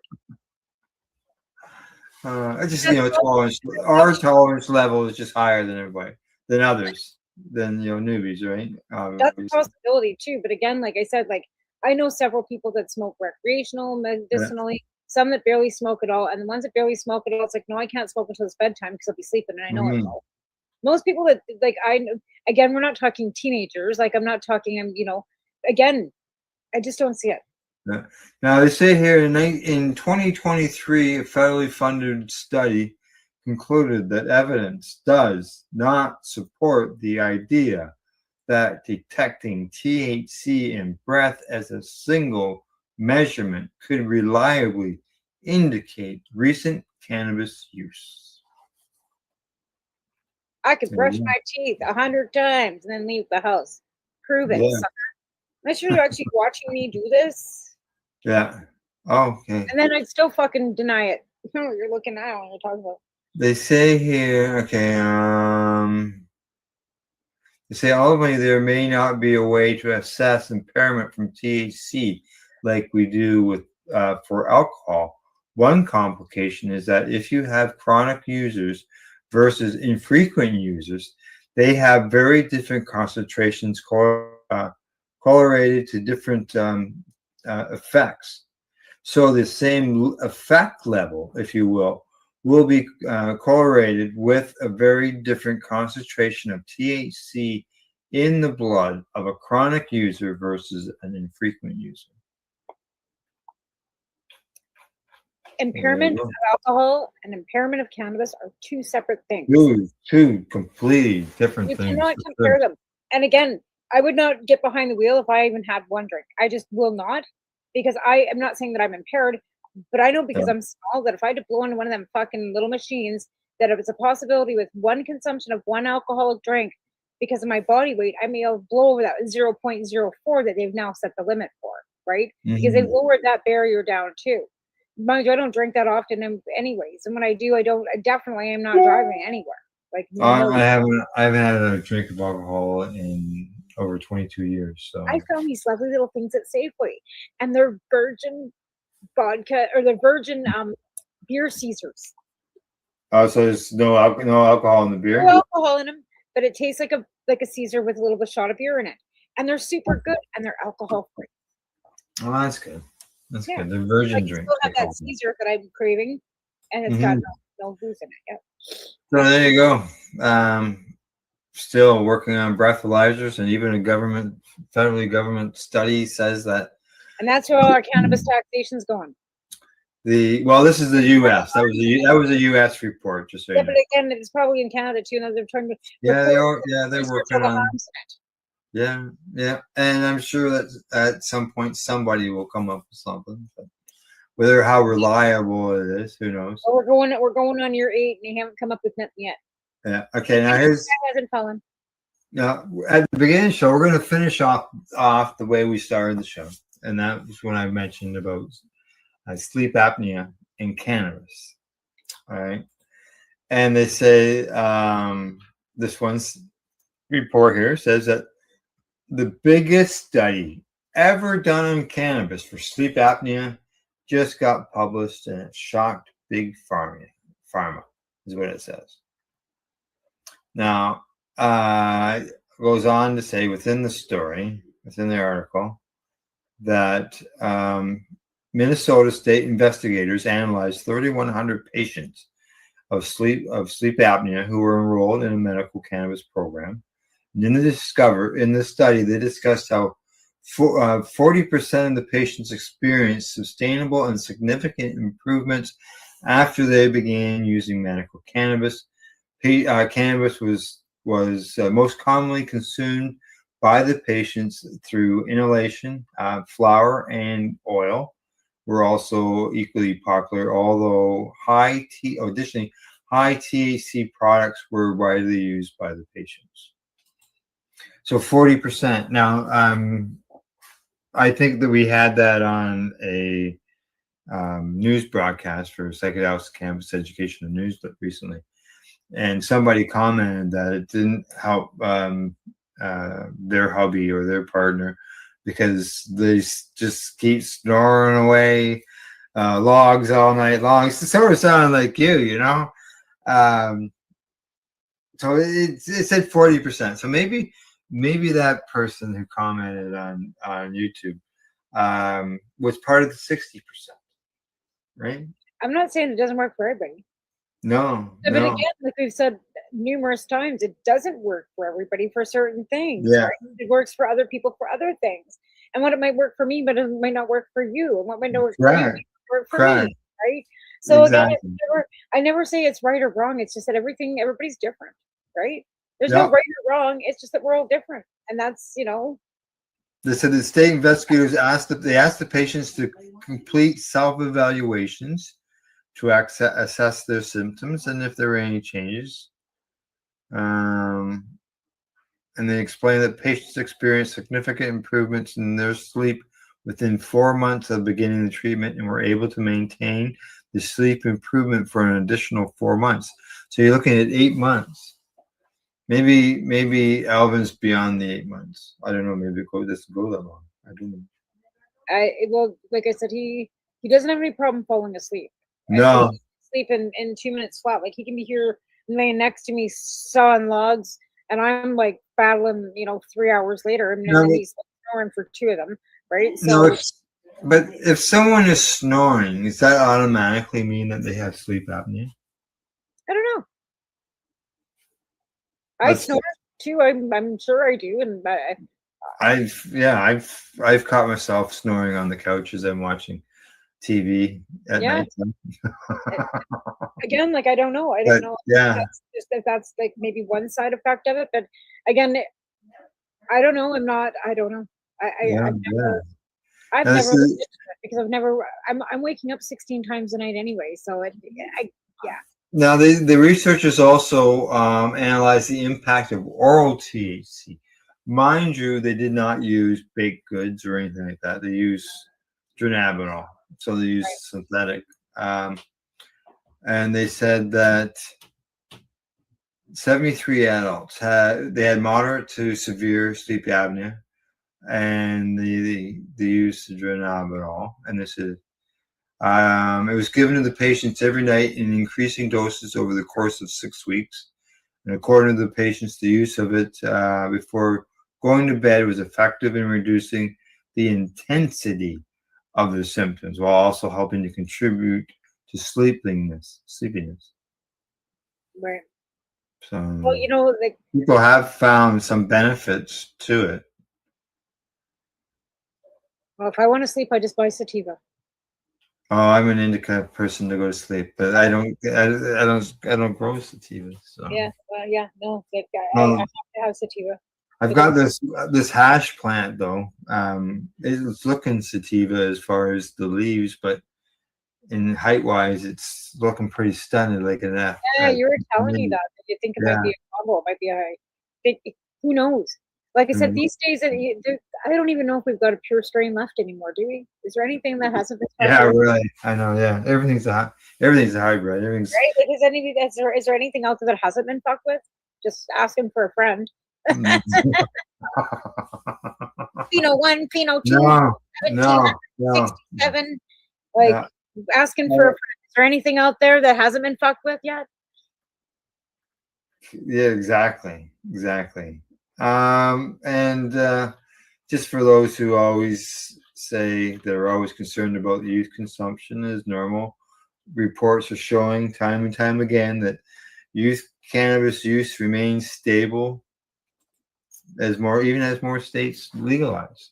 Speaker 5: I just tolerance. Our tolerance level is just higher than everybody, than others, than newbies, right?
Speaker 2: That's a possibility too. But again, like I said, like I know several people that smoke recreational, medicinally, some that barely smoke at all, and the ones that barely smoke at all, it's like, no, I can't smoke until it's bedtime because I'll be sleeping, and I know it
Speaker 5: Mhm.
Speaker 2: will. Most people that like I know, again, we're not talking teenagers. Like I'm not talking, again, I just don't see it.
Speaker 5: Yeah. Now they say here in 2023, a federally funded study concluded that evidence does not support the idea that detecting THC in breath as a single measurement could reliably indicate recent cannabis use.
Speaker 2: I could brush my teeth 100 times and then leave the house. Prove it,
Speaker 5: Yeah.
Speaker 2: sucker. Unless you're actually watching me do this,
Speaker 5: Yeah. Oh, okay.
Speaker 2: and then I'd still fucking deny it. You're looking at what you're talking about.
Speaker 5: They say here, okay, they say ultimately there may not be a way to assess impairment from THC like we do with for alcohol. One complication is that if you have chronic users versus infrequent users, they have very different concentrations correlated to different effects. So the same effect level, if you will be correlated with a very different concentration of THC in the blood of a chronic user versus an infrequent user.
Speaker 2: Impairment of alcohol and impairment of cannabis are two separate things.
Speaker 5: Two completely different
Speaker 2: You
Speaker 5: things.
Speaker 2: cannot compare them. And again, I would not get behind the wheel if I even had one drink. I just will not, because I am not saying that I'm impaired, but I know because I'm small that if I had to blow into one of them fucking little machines, that if it's a possibility with one consumption of one alcoholic drink, because of my body weight, I may blow over that 0.04 that they've now set the limit for, right? Because they
Speaker 5: Mhm.
Speaker 2: lowered that barrier down too. Mind you, I don't drink that often anyways. And when I do, I definitely am not driving anywhere. Like
Speaker 5: I haven't had a drink of alcohol in over 22 years. So
Speaker 2: I found these lovely little things at Safeway, and they're virgin vodka or the virgin beer Caesars.
Speaker 5: so there's no alcohol in the beer.
Speaker 2: No alcohol in them, but it tastes like a Caesar with a little bit shot of beer in it, and they're super good and they're alcohol free.
Speaker 5: Oh, that's good. That's
Speaker 2: Yeah.
Speaker 5: good. The virgin
Speaker 2: Like,
Speaker 5: drink.
Speaker 2: still have that Caesar that I'm craving, and it's got no booze in it. Yeah.
Speaker 5: So there you go. Still working on breathalyzers, and even a federally government study says that
Speaker 2: And that's where all our cannabis taxation's going.
Speaker 5: this is the U.S. That was a U.S. report. Just so
Speaker 2: Yeah,
Speaker 5: you know.
Speaker 2: but again, it's probably in Canada too. Now they're trying to.
Speaker 5: Yeah, they are. Yeah, they're
Speaker 2: research
Speaker 5: working
Speaker 2: all the
Speaker 5: on.
Speaker 2: harms in it.
Speaker 5: Yeah, and I'm sure that at some point somebody will come up with something. But
Speaker 1: Whether how reliable it is, who knows?
Speaker 2: Well, we're going on year 8, and they haven't come up with nothing yet.
Speaker 1: Yeah. Okay. Now here's.
Speaker 2: Hasn't fallen.
Speaker 1: Now, at the beginning of the show, we're going to finish off the way we started the show, and that was when I mentioned about sleep apnea and cannabis. All right, and they say this one's report here says that the biggest study ever done on cannabis for sleep apnea just got published, and it shocked big pharma. Is what it says. Now. Goes on to say within the article, that Minnesota state investigators analyzed 3,100 patients of sleep apnea who were enrolled in a medical cannabis program. And in the study, they discussed how 40% of the patients experienced sustainable and significant improvements after they began using medical cannabis. Cannabis was most commonly consumed by the patients through inhalation. Flower and oil were also equally popular, although additionally, high THC products were widely used by the patients. So 40%. Now, I think that we had that on a news broadcast for Psychedelics Campus Education and News recently. And somebody commented that it didn't help their hubby or their partner because they just keep snoring away logs all night long. It sort of sounded like you know. So it said 40%. So maybe that person who commented on YouTube was part of the 60%, right?
Speaker 2: I'm not saying it doesn't work for everybody.
Speaker 1: No.
Speaker 2: But again, like we've said numerous times, it doesn't work for everybody for certain things.
Speaker 1: Yeah.
Speaker 2: Right? It works for other people for other things. And what it might work for me, but it might not work for you. And what might not work for you might work for me. Right. So again, I never say it's right or wrong. It's just that everybody's different. Right. There's no right or wrong. It's just that we're all different. And that's,
Speaker 1: They said the state investigators asked the patients to complete self-evaluations to assess their symptoms and if there were any changes. And they explained that patients experienced significant improvements in their sleep within 4 months of beginning the treatment and were able to maintain the sleep improvement for an additional 4 months. So you're looking at 8 months. Maybe Alvin's beyond the 8 months. I don't know. Maybe it doesn't go that long. I don't know.
Speaker 2: Well, like I said, he doesn't have any problem falling asleep. Right?
Speaker 1: No.
Speaker 2: Sleep in 2 minutes flat. Like he can be here laying next to me sawing logs, and I'm like battling, 3 hours later. And then he's snoring for 2 of them, right? So,
Speaker 1: but if someone is snoring, does that automatically mean that they have sleep apnea?
Speaker 2: I don't know. I snore too. I'm sure I do, and
Speaker 1: I've caught myself snoring on the couch as I'm watching TV at night.
Speaker 2: Again, like I don't know. I don't know.
Speaker 1: Yeah.
Speaker 2: If that's like maybe one side effect of it, but again, I don't know. I don't know. I've never looked into it because I'm waking up 16 times a night anyway. So yeah.
Speaker 1: Now, the researchers also analyzed the impact of oral THC. Mind you, they did not use baked goods or anything like that. They used dronabinol, so they used synthetic. And they said that 73 adults had moderate to severe sleep apnea, and they used dronabinol. And this is it was given to the patients every night in increasing doses over the course of 6 weeks. And according to the patients, the use of it before going to bed was effective in reducing the intensity of the symptoms while also helping to contribute to sleepiness.
Speaker 2: Right.
Speaker 1: So,
Speaker 2: well, like
Speaker 1: people have found some benefits to it.
Speaker 2: Well, if I want to sleep, I just buy sativa.
Speaker 1: Oh, I'm an indica person to go to sleep, but I don't grow sativa. So
Speaker 2: yeah, no, like, I have to have sativa.
Speaker 1: I've got this hash plant though. It's looking sativa as far as the leaves, but
Speaker 5: in height wise, it's looking pretty stunning, like an F.
Speaker 2: Yeah, you were telling me that. You think it might be a combo. It might be who knows? Like I said, these days, I don't even know if we've got a pure strain left anymore, do we? Is there anything that hasn't been
Speaker 5: Yeah,
Speaker 2: started?
Speaker 5: really. I know. Yeah, everything's a hybrid. Everything's
Speaker 2: Right? Like, is there anything out there that hasn't been fucked with? Just asking for a friend. Pinot 1, Pinot 2,
Speaker 5: no,
Speaker 2: 1767. Like,
Speaker 5: Yeah.
Speaker 2: asking for a friend. Is there anything out there that hasn't been fucked with yet?
Speaker 5: Yeah, exactly. And just for those who always say they're always concerned about youth consumption is normal, reports are showing time and time again that youth cannabis use remains stable as more states legalize.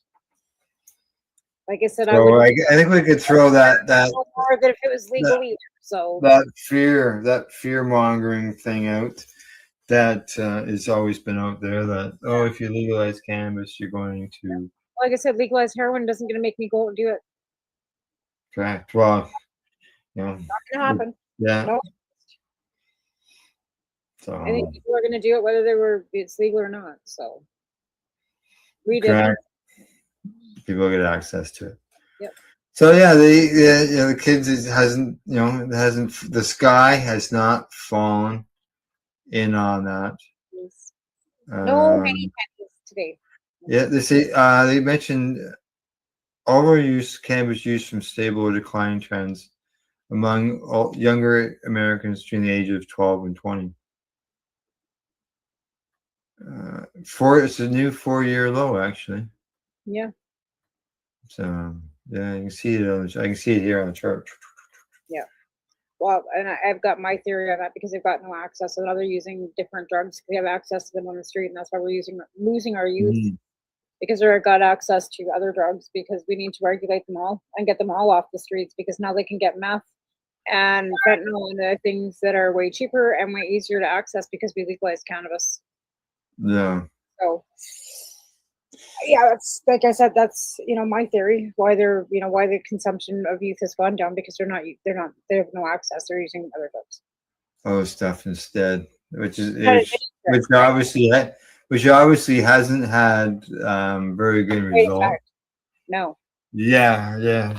Speaker 2: Like I said,
Speaker 5: So I think we could throw that
Speaker 2: more than if it was legal either. So
Speaker 5: that fear mongering thing out that has always been out there, that if you legalize cannabis you're going to
Speaker 2: like I said, legalized heroin isn't going to make me go and do it.
Speaker 5: correct. Well,
Speaker 2: Not going to happen.
Speaker 5: Yeah.
Speaker 2: No.
Speaker 5: So
Speaker 2: I think people are going to do it whether it's legal or not. So we did.
Speaker 5: correct. People get access to it.
Speaker 2: Yep.
Speaker 5: So yeah, the kids the sky has not fallen in on that.
Speaker 2: Yes. No many pennies today.
Speaker 5: Yeah, they mentioned overuse cannabis use from stable or declining trends among younger Americans between the ages of 12 and 20. It's a new 4-year low, actually.
Speaker 2: Yeah.
Speaker 5: So yeah, you can see it. I can see it here on the chart.
Speaker 2: Yeah. Well, and I've got my theory on that because they've got no access, so now they're using different drugs. We have access to them on the street, and that's why we're losing our youth because they've got access to other drugs. Because we need to regulate them all and get them all off the streets. Because now they can get meth and fentanyl and other things that are way cheaper and way easier to access because we legalized cannabis.
Speaker 5: Yeah.
Speaker 2: So yeah, that's like I said, that's my theory why why the consumption of youth has gone down because they have no access. They're using other drugs.
Speaker 5: Other stuff instead, which obviously hasn't had very good results.
Speaker 2: No.
Speaker 5: Yeah.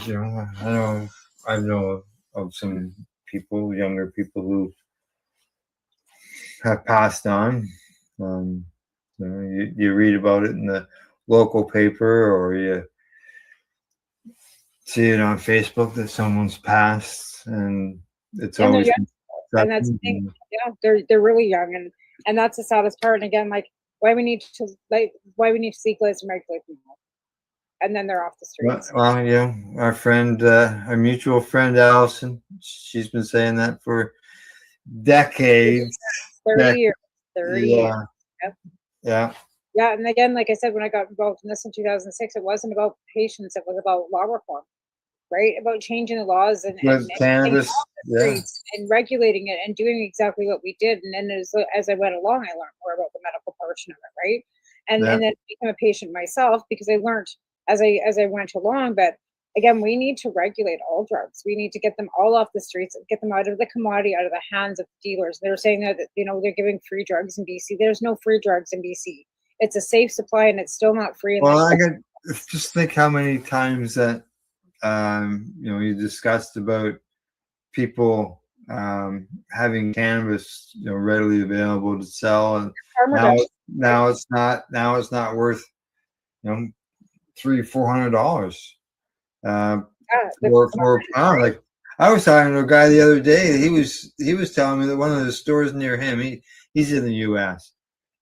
Speaker 5: I know of some people, younger people who have passed on. You read about it in the local paper, or you see it on Facebook that someone's passed, and it's always
Speaker 2: and that's the thing. Yeah, they're really young, and that's the saddest part. And again, like why we need to legalize and regulate them all, and then they're off the streets.
Speaker 5: Well, yeah, our friend, our mutual friend Allison, she's been saying that for decades.
Speaker 2: 30 years. 30 years. Yep.
Speaker 5: Yeah.
Speaker 2: Yeah, and again, like I said, when I got involved in this in 2006, it wasn't about patients; it was about law reform, right? About changing the laws and
Speaker 5: cannabis,
Speaker 2: and regulating it and doing exactly what we did. And then as I went along, I learned more about the medical portion of it, right? And then I became a patient myself because I learned as I went along. But again, we need to regulate all drugs. We need to get them all off the streets and get them out of the commodity, out of the hands of dealers. They're saying that they're giving free drugs in BC. There's no free drugs in BC. It's a safe supply, and it's still not free.
Speaker 5: Well, I could just think how many times that you discussed about people having cannabis readily available to sell, and now it's not worth $300-400 for a pound. Like I was talking to a guy the other day. He was telling me that one of the stores near him, he's in the U.S.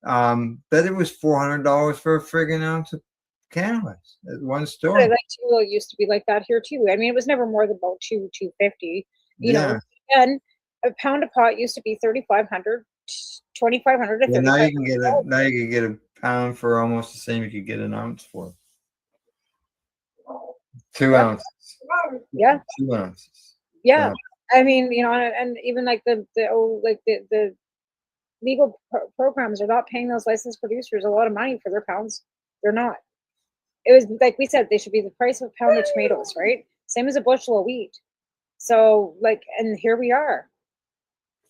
Speaker 5: That it was $400 for a friggin' ounce of cannabis at one store.
Speaker 2: But it used to be like that here too. I mean, it was never more than about $250. You know, and a pound of pot used to be $3,500, $2,500 to
Speaker 5: now you can get a pound for almost the same you could get an ounce for. 2 ounces.
Speaker 2: Yeah.
Speaker 5: 2 ounces.
Speaker 2: Yeah. I mean, and even like the legal programs are not paying those licensed producers a lot of money for their pounds. They're not. It was like we said, they should be the price of a pound of tomatoes, right? Same as a bushel of wheat. So like, and here we are.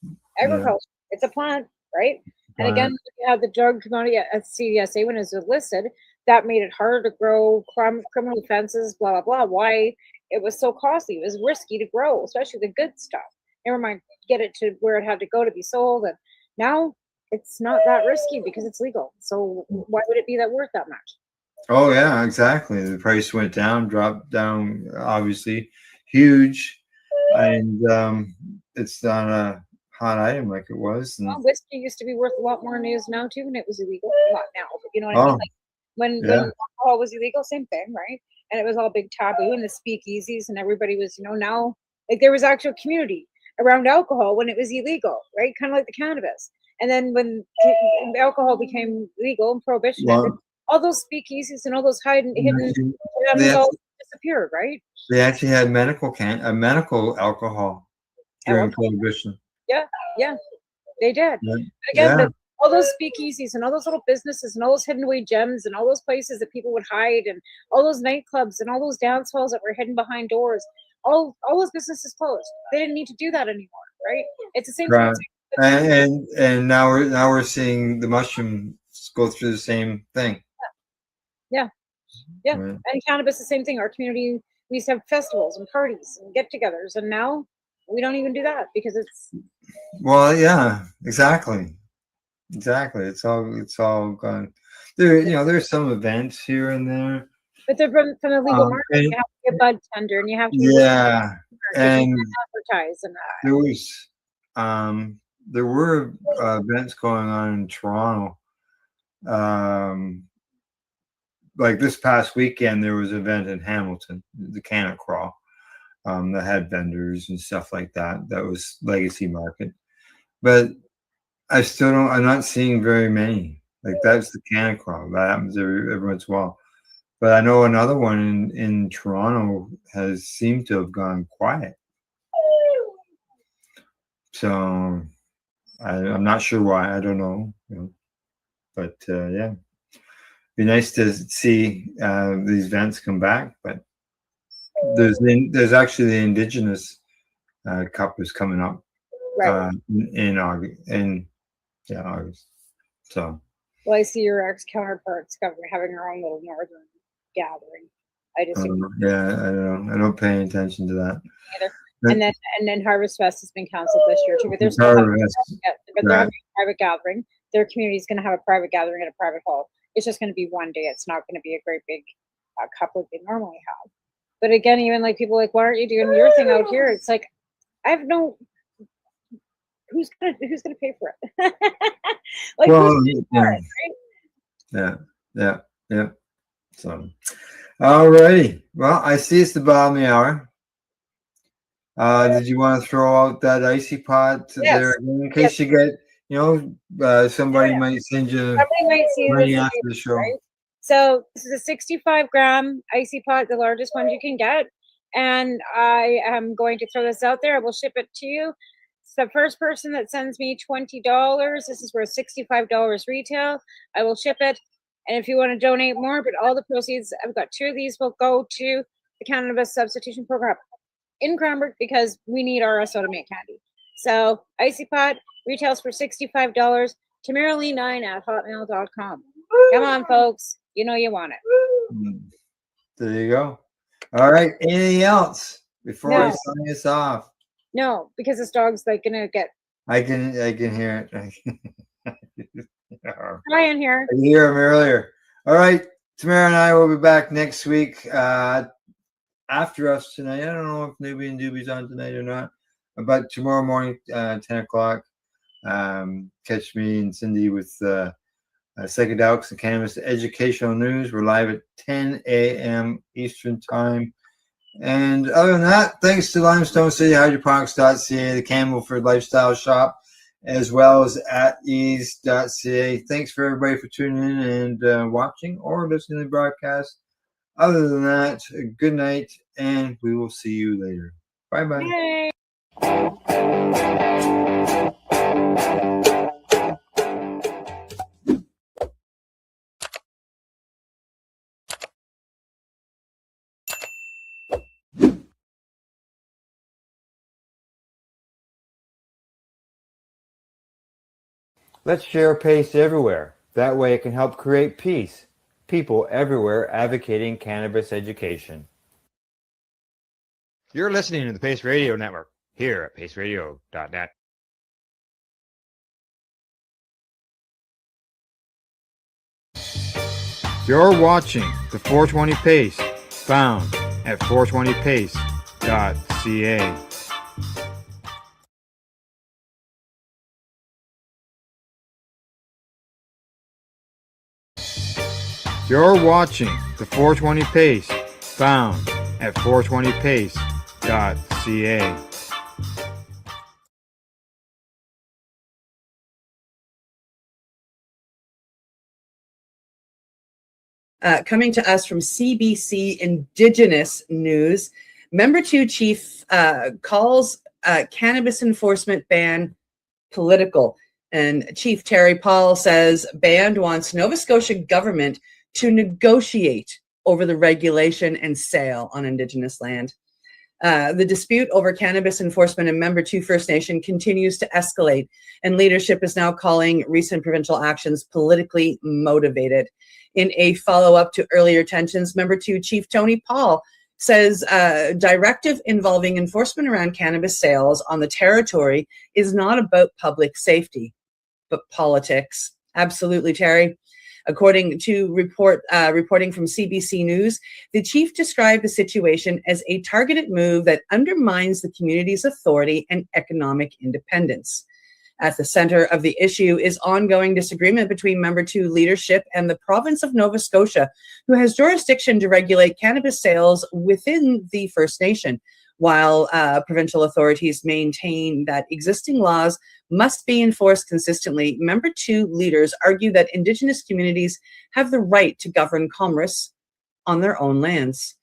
Speaker 1: Yeah.
Speaker 2: Agriculture, it's a plant, right? And again,
Speaker 1: Plant.
Speaker 2: you have the drug commodity at CDSA when it was listed, that made it harder to grow criminal offenses, blah, blah, blah. Why it was so costly. It was risky to grow, especially the good stuff. Never mind, get it to where it had to go to be sold. And now it's not that risky because it's legal. So why would it be that worth that much?
Speaker 1: Oh yeah, exactly. The price went down, dropped down, obviously huge, and it's not a hot item like it was. And
Speaker 2: Well, whiskey used to be worth a lot more than it is now too, and it was illegal. Not now, but you know what I mean?
Speaker 1: oh
Speaker 2: Like when
Speaker 1: yeah,
Speaker 2: alcohol was illegal, same thing, right? And it was all big taboo and the speakeasies, and everybody was, now like there was actual community around alcohol when it was illegal, right? Kind of like the cannabis. And then when alcohol became legal and prohibition ended,
Speaker 1: well,
Speaker 2: all those speakeasies and all those hidden hidden
Speaker 1: they
Speaker 2: gems all
Speaker 1: actually,
Speaker 2: disappeared, right?
Speaker 1: they actually had medical alcohol
Speaker 2: At one
Speaker 1: during
Speaker 2: point.
Speaker 1: prohibition.
Speaker 2: Yeah, yeah, they did.
Speaker 1: Yeah,
Speaker 2: Again,
Speaker 1: yeah.
Speaker 2: all those speakeasies and all those little businesses and all those hidden away gems and all those places that people would hide and all those nightclubs and all those dance halls that were hidden behind doors, all those businesses closed. They didn't need to do that anymore, right? It's the same
Speaker 1: Right.
Speaker 2: concept.
Speaker 1: And now we're seeing the mushrooms go through the same thing.
Speaker 2: Yeah, yeah.
Speaker 1: Right.
Speaker 2: And cannabis, the same thing. Our community, we used to have festivals and parties and get-togethers, and now we don't even do that because it's
Speaker 1: Well, yeah, exactly. Exactly. It's all gone. There's some events here and there.
Speaker 2: but they're from the legal market.
Speaker 1: And
Speaker 2: You have to be a bud tender, and you have to be
Speaker 1: yeah,
Speaker 2: because you
Speaker 1: and
Speaker 2: can't advertise and
Speaker 1: there was there were events going on in Toronto. Um, like this past weekend, there was an event in Hamilton, the Canna Crawl, that had vendors and stuff like that. That was Legacy Market, but I'm not seeing very many. Like that's the Canna Crawl. That happens every once in a while. But I know another one in Toronto has seemed to have gone quiet. So I'm not sure why. I don't know. But yeah, be nice to see these events come back. But there's actually the Indigenous Cup is coming up
Speaker 2: right.
Speaker 1: in August. August. So
Speaker 2: Well, I see your ex counterparts having their own little northern gathering. I just
Speaker 1: yeah, I don't pay attention to that.
Speaker 2: either.
Speaker 1: But-
Speaker 2: And then Harvest Fest has been canceled this year too. But they're still
Speaker 1: Harvest,
Speaker 2: but they're
Speaker 1: right.
Speaker 2: having a private gathering. Their community is going to have a private gathering at a private hall. It's just going to be one day. It's not going to be a great big cup like they normally have. But again, even like people like, why aren't you doing your thing out here? It's like I have no. Who's gonna pay for it? Like
Speaker 1: Well,
Speaker 2: who's paying for it, right?
Speaker 1: yeah. So, alrighty. Well, I see it's the bottom of the hour. Did you want to throw out that icy pot there in case you get, somebody might send you
Speaker 2: Somebody might see
Speaker 1: money
Speaker 2: this
Speaker 1: after the show.
Speaker 2: right? So this is a 65-gram icy pot, the largest one you can get. And I am going to throw this out there. I will ship it to you. It's the first person that sends me $20. This is worth $65 retail. I will ship it. And if you want to donate more, but all the proceeds, I've got 2 of these, will go to the cannabis substitution program in Cranbrook because we need RSO to make candy. So icy pot retails for $65. Tamirali9@hotmail.com. Come on, folks. You know you want it.
Speaker 1: There you go. All right. Anything else before I
Speaker 2: No.
Speaker 1: sign this off?
Speaker 2: No, because this dog's like gonna get
Speaker 1: I can hear it.
Speaker 2: hi in here.
Speaker 1: I can hear him earlier. All right. Tamara and I will be back next week after us tonight. I don't know if Newbie and Doobie's on tonight or not, but tomorrow morning, 10 o'clock, catch me and Cindy with Psychedelics and Cannabis Educational News. We're live at 10 a.m. Eastern Time. And other than that, thanks to Limestone City Hydroponics.ca, the Campbellford Lifestyle Shop, as well as at ease.ca. Thanks for everybody for tuning in and watching or listening to the broadcast. Other than that, good night, and we will see you later. Bye-bye.
Speaker 5: Let's share PACE everywhere. That way it can help create peace. People everywhere advocating cannabis education. You're listening to the PACE Radio Network here at paceradio.net. You're watching the 420 PACE, found at 420pace.ca. You're watching the 420 PACE, found at 420pace.ca.
Speaker 10: Coming to us from CBC Indigenous News, Member 2 Chief calls cannabis enforcement ban political. And Chief Terry Paul says Band wants Nova Scotia government to negotiate over the regulation and sale on Indigenous land. The dispute over cannabis enforcement in Member 2 First Nation continues to escalate, and leadership is now calling recent provincial actions politically motivated. In a follow-up to earlier tensions, Member 2 Chief Tony Paul says directive involving enforcement around cannabis sales on the territory is not about public safety, but politics. Absolutely, Terry. According to reporting from CBC News, the chief described the situation as a targeted move that undermines the community's authority and economic independence. At the center of the issue is ongoing disagreement between Member 2 leadership and the province of Nova Scotia, who has jurisdiction to regulate cannabis sales within the First Nation, while provincial authorities maintain that existing laws must be enforced consistently. Member 2 leaders argue that Indigenous communities have the right to govern commerce on their own lands.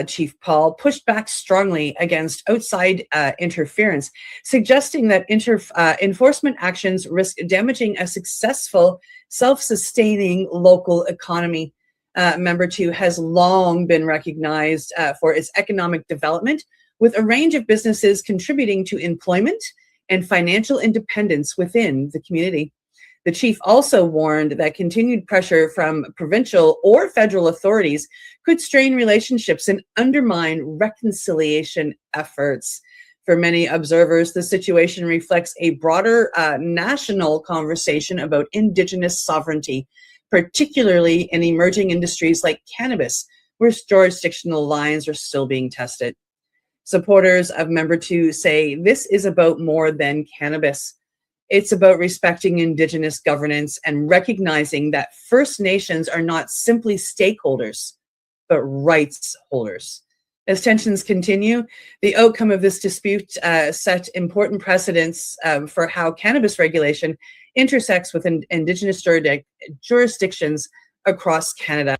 Speaker 10: Chief Paul pushed back strongly against outside interference, suggesting that enforcement actions risk damaging a successful, self-sustaining local economy. Member 2 has long been recognized for its economic development, with a range of businesses contributing to employment and financial independence within the community. The chief also warned that continued pressure from provincial or federal authorities could strain relationships and undermine reconciliation efforts. For many observers, the situation reflects a broader national conversation about Indigenous sovereignty, particularly in emerging industries like cannabis, where jurisdictional lines are still being tested. Supporters of Member 2 say this is about more than cannabis. It's about respecting Indigenous governance and recognizing that First Nations are not simply stakeholders, but rights holders. As tensions continue, the outcome of this dispute set important precedents for how cannabis regulation intersects with Indigenous jurisdictions across Canada.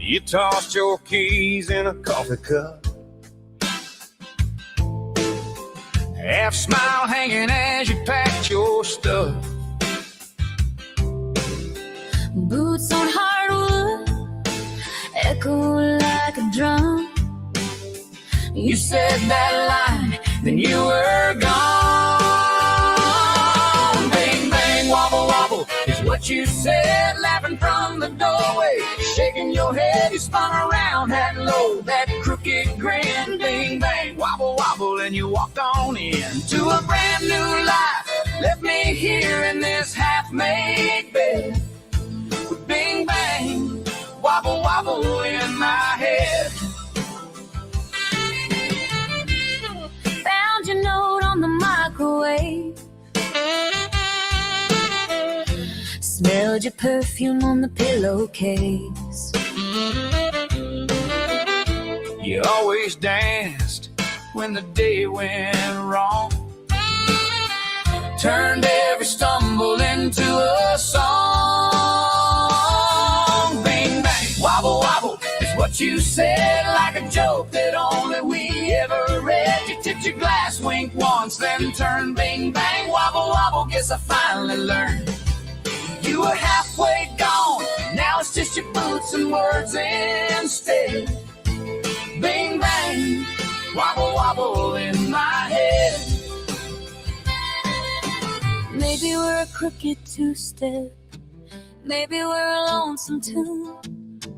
Speaker 22: You tossed your keys in a coffee cup, half smile hanging as you packed your stuff.
Speaker 16: Boots on hardwood, echo like a drum. You said that line, then you were gone. Bang, bang, wobble, wobble is what you said, laughing from the doorway. Shaking your head, you spun around, had low, that crooked grin. Bing, bang, wobble, wobble, and you walked on in to a brand new life. Left me here in this half-made bed with bing, bang, wobble, wobble in my head. Found your note on the microwave. Smelled your perfume on the pillowcase.
Speaker 22: You always danced when the day went wrong. turned every stumble into a song. Bing, bang, wobble, wobble is what you said, like a joke that only we ever read. You tipped your glass, wink once, then turned. Bing, bang, wobble, wobble, guess I finally learned. You were halfway gone, now it's just your boots and words instead. Bing, bang, wobble, wobble in my head.
Speaker 16: Maybe we're a crooked two-step. Maybe we're a lonesome tune.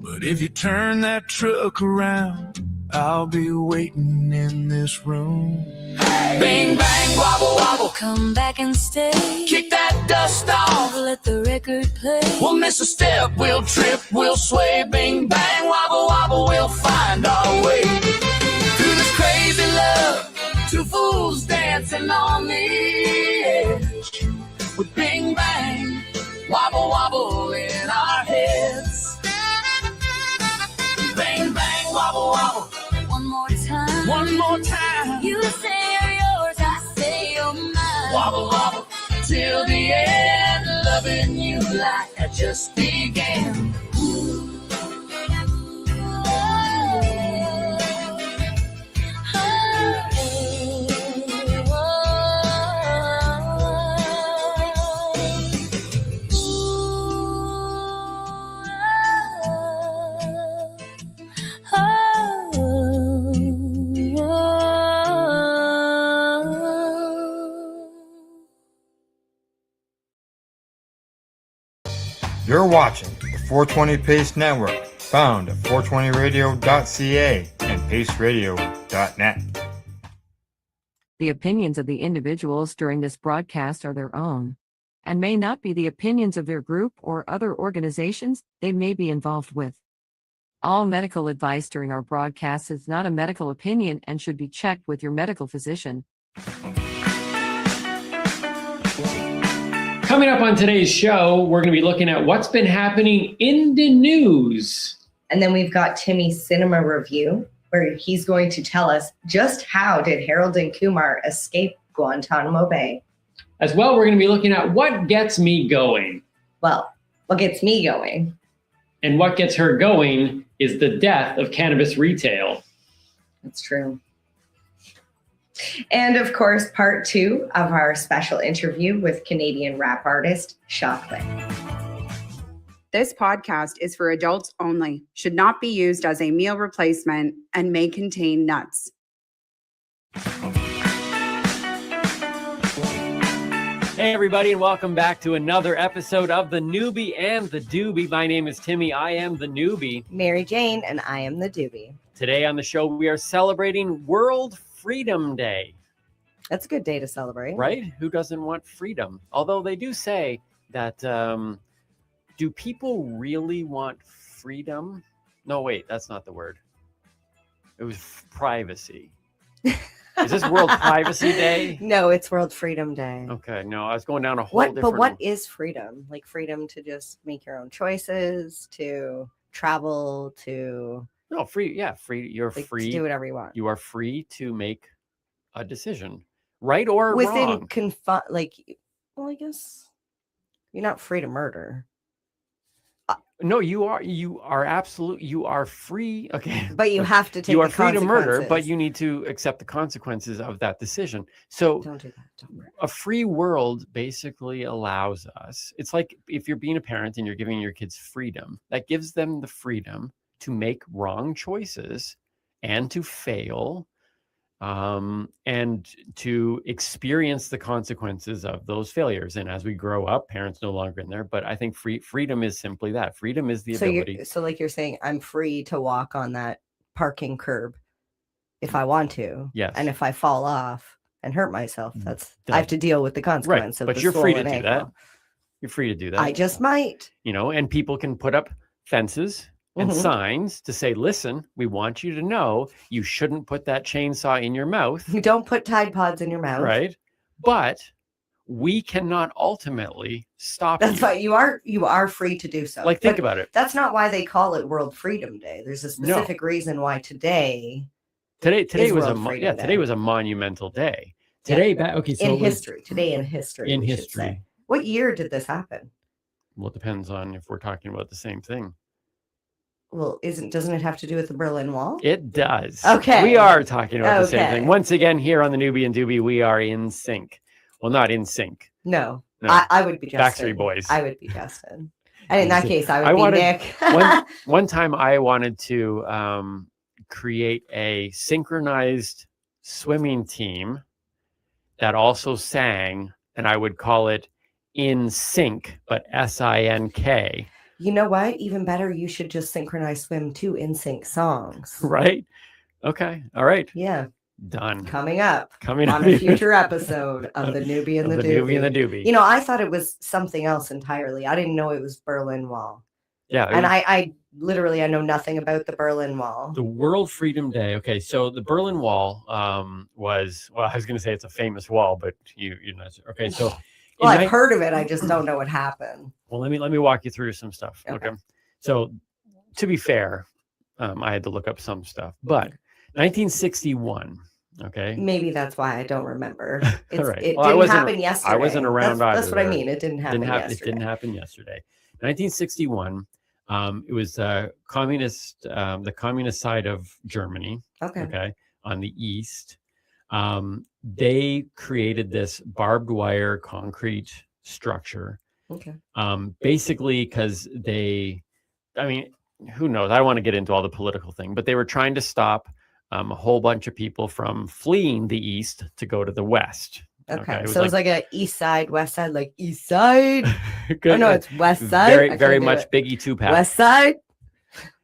Speaker 22: But if you turn that truck around, I'll be waiting in this room. Bing, bang, wobble, wobble.
Speaker 16: Come back and stay.
Speaker 22: Kick that dust off.
Speaker 16: Let the record play.
Speaker 22: We'll miss a step, we'll trip, we'll sway. Bing, bang, wobble, wobble, we'll find our way. Through this crazy love, two fools dancing on the edge. With bing, bang, wobble, wobble in our heads. Bang, bang, wobble, wobble.
Speaker 16: One more time.
Speaker 22: One more time.
Speaker 16: You say you're yours, I say you're mine.
Speaker 22: Wobble, wobble, till the end. Loving you like I just began.
Speaker 5: You're watching the 420 Pace Network, found at 420radio.ca and paceradio.net.
Speaker 17: The opinions of the individuals during this broadcast are their own and may not be the opinions of their group or other organizations they may be involved with. All medical advice during our broadcast is not a medical opinion and should be checked with your medical physician.
Speaker 8: Coming up on today's show, we're going to be looking at what's been happening in the news.
Speaker 10: And then we've got Timmy's cinema review, where he's going to tell us just how did Harold and Kumar escape Guantanamo Bay.
Speaker 8: As well, we're going to be looking at what gets me going.
Speaker 10: Well, what gets me going?
Speaker 8: And what gets her going is the death of cannabis retail.
Speaker 10: That's true. And of course, part 2 of our special interview with Canadian rap artist Chocolate.
Speaker 11: This podcast is for adults only, should not be used as a meal replacement, and may contain nuts.
Speaker 8: Hey everybody, and welcome back to another episode of The Newbie and the Doobie. My name is Timmy. I am the newbie.
Speaker 12: Mary Jane, and I am the doobie.
Speaker 8: Today on the show, we are celebrating World Freedom Day.
Speaker 12: That's a good day to celebrate.
Speaker 8: Right? Who doesn't want freedom? Although they do say that, do people really want freedom? No, wait, that's not the word. It was privacy. Is this World Privacy Day?
Speaker 12: No, it's World Freedom Day.
Speaker 8: Okay, no, I was going down a whole different...
Speaker 12: But what is freedom? Like freedom to just make your own choices, to travel, to...
Speaker 8: No, free. You're
Speaker 12: like,
Speaker 8: free
Speaker 12: to do whatever you want.
Speaker 8: You are free to make a decision, right or
Speaker 12: within
Speaker 8: wrong.
Speaker 12: Well, I guess you're not free to murder.
Speaker 8: No, you are free. Okay,
Speaker 12: but you have to take.
Speaker 8: You are
Speaker 12: the
Speaker 8: free to murder,
Speaker 12: consequences.
Speaker 8: but you need to accept the consequences of that decision. So,
Speaker 12: Don't do that. Don't murder.
Speaker 8: A free world basically allows us. It's like if you're being a parent and you're giving your kids freedom, that gives them the freedom to make wrong choices and to fail, and to experience the consequences of those failures. And as we grow up, parents no longer in there. But I think freedom is simply that. Freedom is the ability.
Speaker 12: So like you're saying, I'm free to walk on that parking curb if I want to.
Speaker 8: Yes.
Speaker 12: And if I fall off and hurt myself, I have to deal with the consequence of
Speaker 8: But
Speaker 12: the
Speaker 8: you're free to
Speaker 12: swollen
Speaker 8: do
Speaker 12: ankle.
Speaker 8: that. You're free to do that.
Speaker 12: I just might.
Speaker 8: And people can put up fences and signs to say, listen, we want you to know you shouldn't put that chainsaw in your mouth.
Speaker 12: You don't put Tide Pods in your mouth.
Speaker 8: Right. But we cannot ultimately stop
Speaker 12: That's
Speaker 8: you.
Speaker 12: why you are free to do so.
Speaker 8: Like, think
Speaker 12: But
Speaker 8: about it.
Speaker 12: That's not why they call it World Freedom Day. There's a specific reason why today
Speaker 8: Today
Speaker 12: is
Speaker 8: was
Speaker 12: World Freedom Day.
Speaker 8: today was a monumental day. Today, okay, so
Speaker 10: in
Speaker 8: it was
Speaker 10: history. Today in history.
Speaker 8: in
Speaker 10: we should
Speaker 8: history.
Speaker 10: say. What year did this happen?
Speaker 8: Well, it depends on if we're talking about the same thing.
Speaker 10: Well, doesn't it have to do with the Berlin Wall?
Speaker 8: It does.
Speaker 10: Okay.
Speaker 8: We are talking about the same
Speaker 10: Okay.
Speaker 8: thing. Once again, here on the Newbie and Doobie, we are in sync. Well, not in sync.
Speaker 10: No.
Speaker 8: No.
Speaker 10: I would be Justin.
Speaker 8: Backstreet Boys.
Speaker 10: I would be Justin. And in that case, I would be
Speaker 8: wanted,
Speaker 10: Nick.
Speaker 8: one time I wanted to create a synchronized swimming team that also sang, and I would call it In Sync, but SINK.
Speaker 10: You know what? Even better, you should just synchronize swim to NSYNC songs.
Speaker 8: Right? Okay. All right.
Speaker 10: Yeah.
Speaker 8: Done.
Speaker 10: Coming up
Speaker 8: on
Speaker 10: a future episode of the Newbie and the Doobie.
Speaker 8: Newbie and the Doobie.
Speaker 10: You know, I thought it was something else entirely. I didn't know it was Berlin Wall.
Speaker 8: Yeah.
Speaker 10: And I literally, I know nothing about the Berlin Wall.
Speaker 8: The World Freedom Day. Okay, so the Berlin Wall was, well, I was going to say it's a famous wall, but you're not. Okay, so
Speaker 10: well, I've heard of it. I just don't know what happened.
Speaker 8: Well, let me walk you through some stuff. Okay. So to be fair, I had to look up some stuff, but 1961. Okay.
Speaker 10: Maybe that's why I don't remember.
Speaker 8: All right.
Speaker 10: It
Speaker 8: Well,
Speaker 10: didn't happen yesterday.
Speaker 8: I wasn't around either.
Speaker 10: That's what I mean. It didn't happen yesterday.
Speaker 8: It didn't happen yesterday. 1961. It was communist, the communist side of Germany. Okay. On the east. They created this barbed wire concrete structure.
Speaker 10: Okay.
Speaker 8: Basically, because I mean, who knows? I don't want to get into all the political thing, but they were trying to stop a whole bunch of people from fleeing the east to go to the west.
Speaker 10: Okay. It was like a east side, west side, like east side.
Speaker 8: Good.
Speaker 10: No, it's west side.
Speaker 8: Very much Biggie Tupac.
Speaker 10: West side.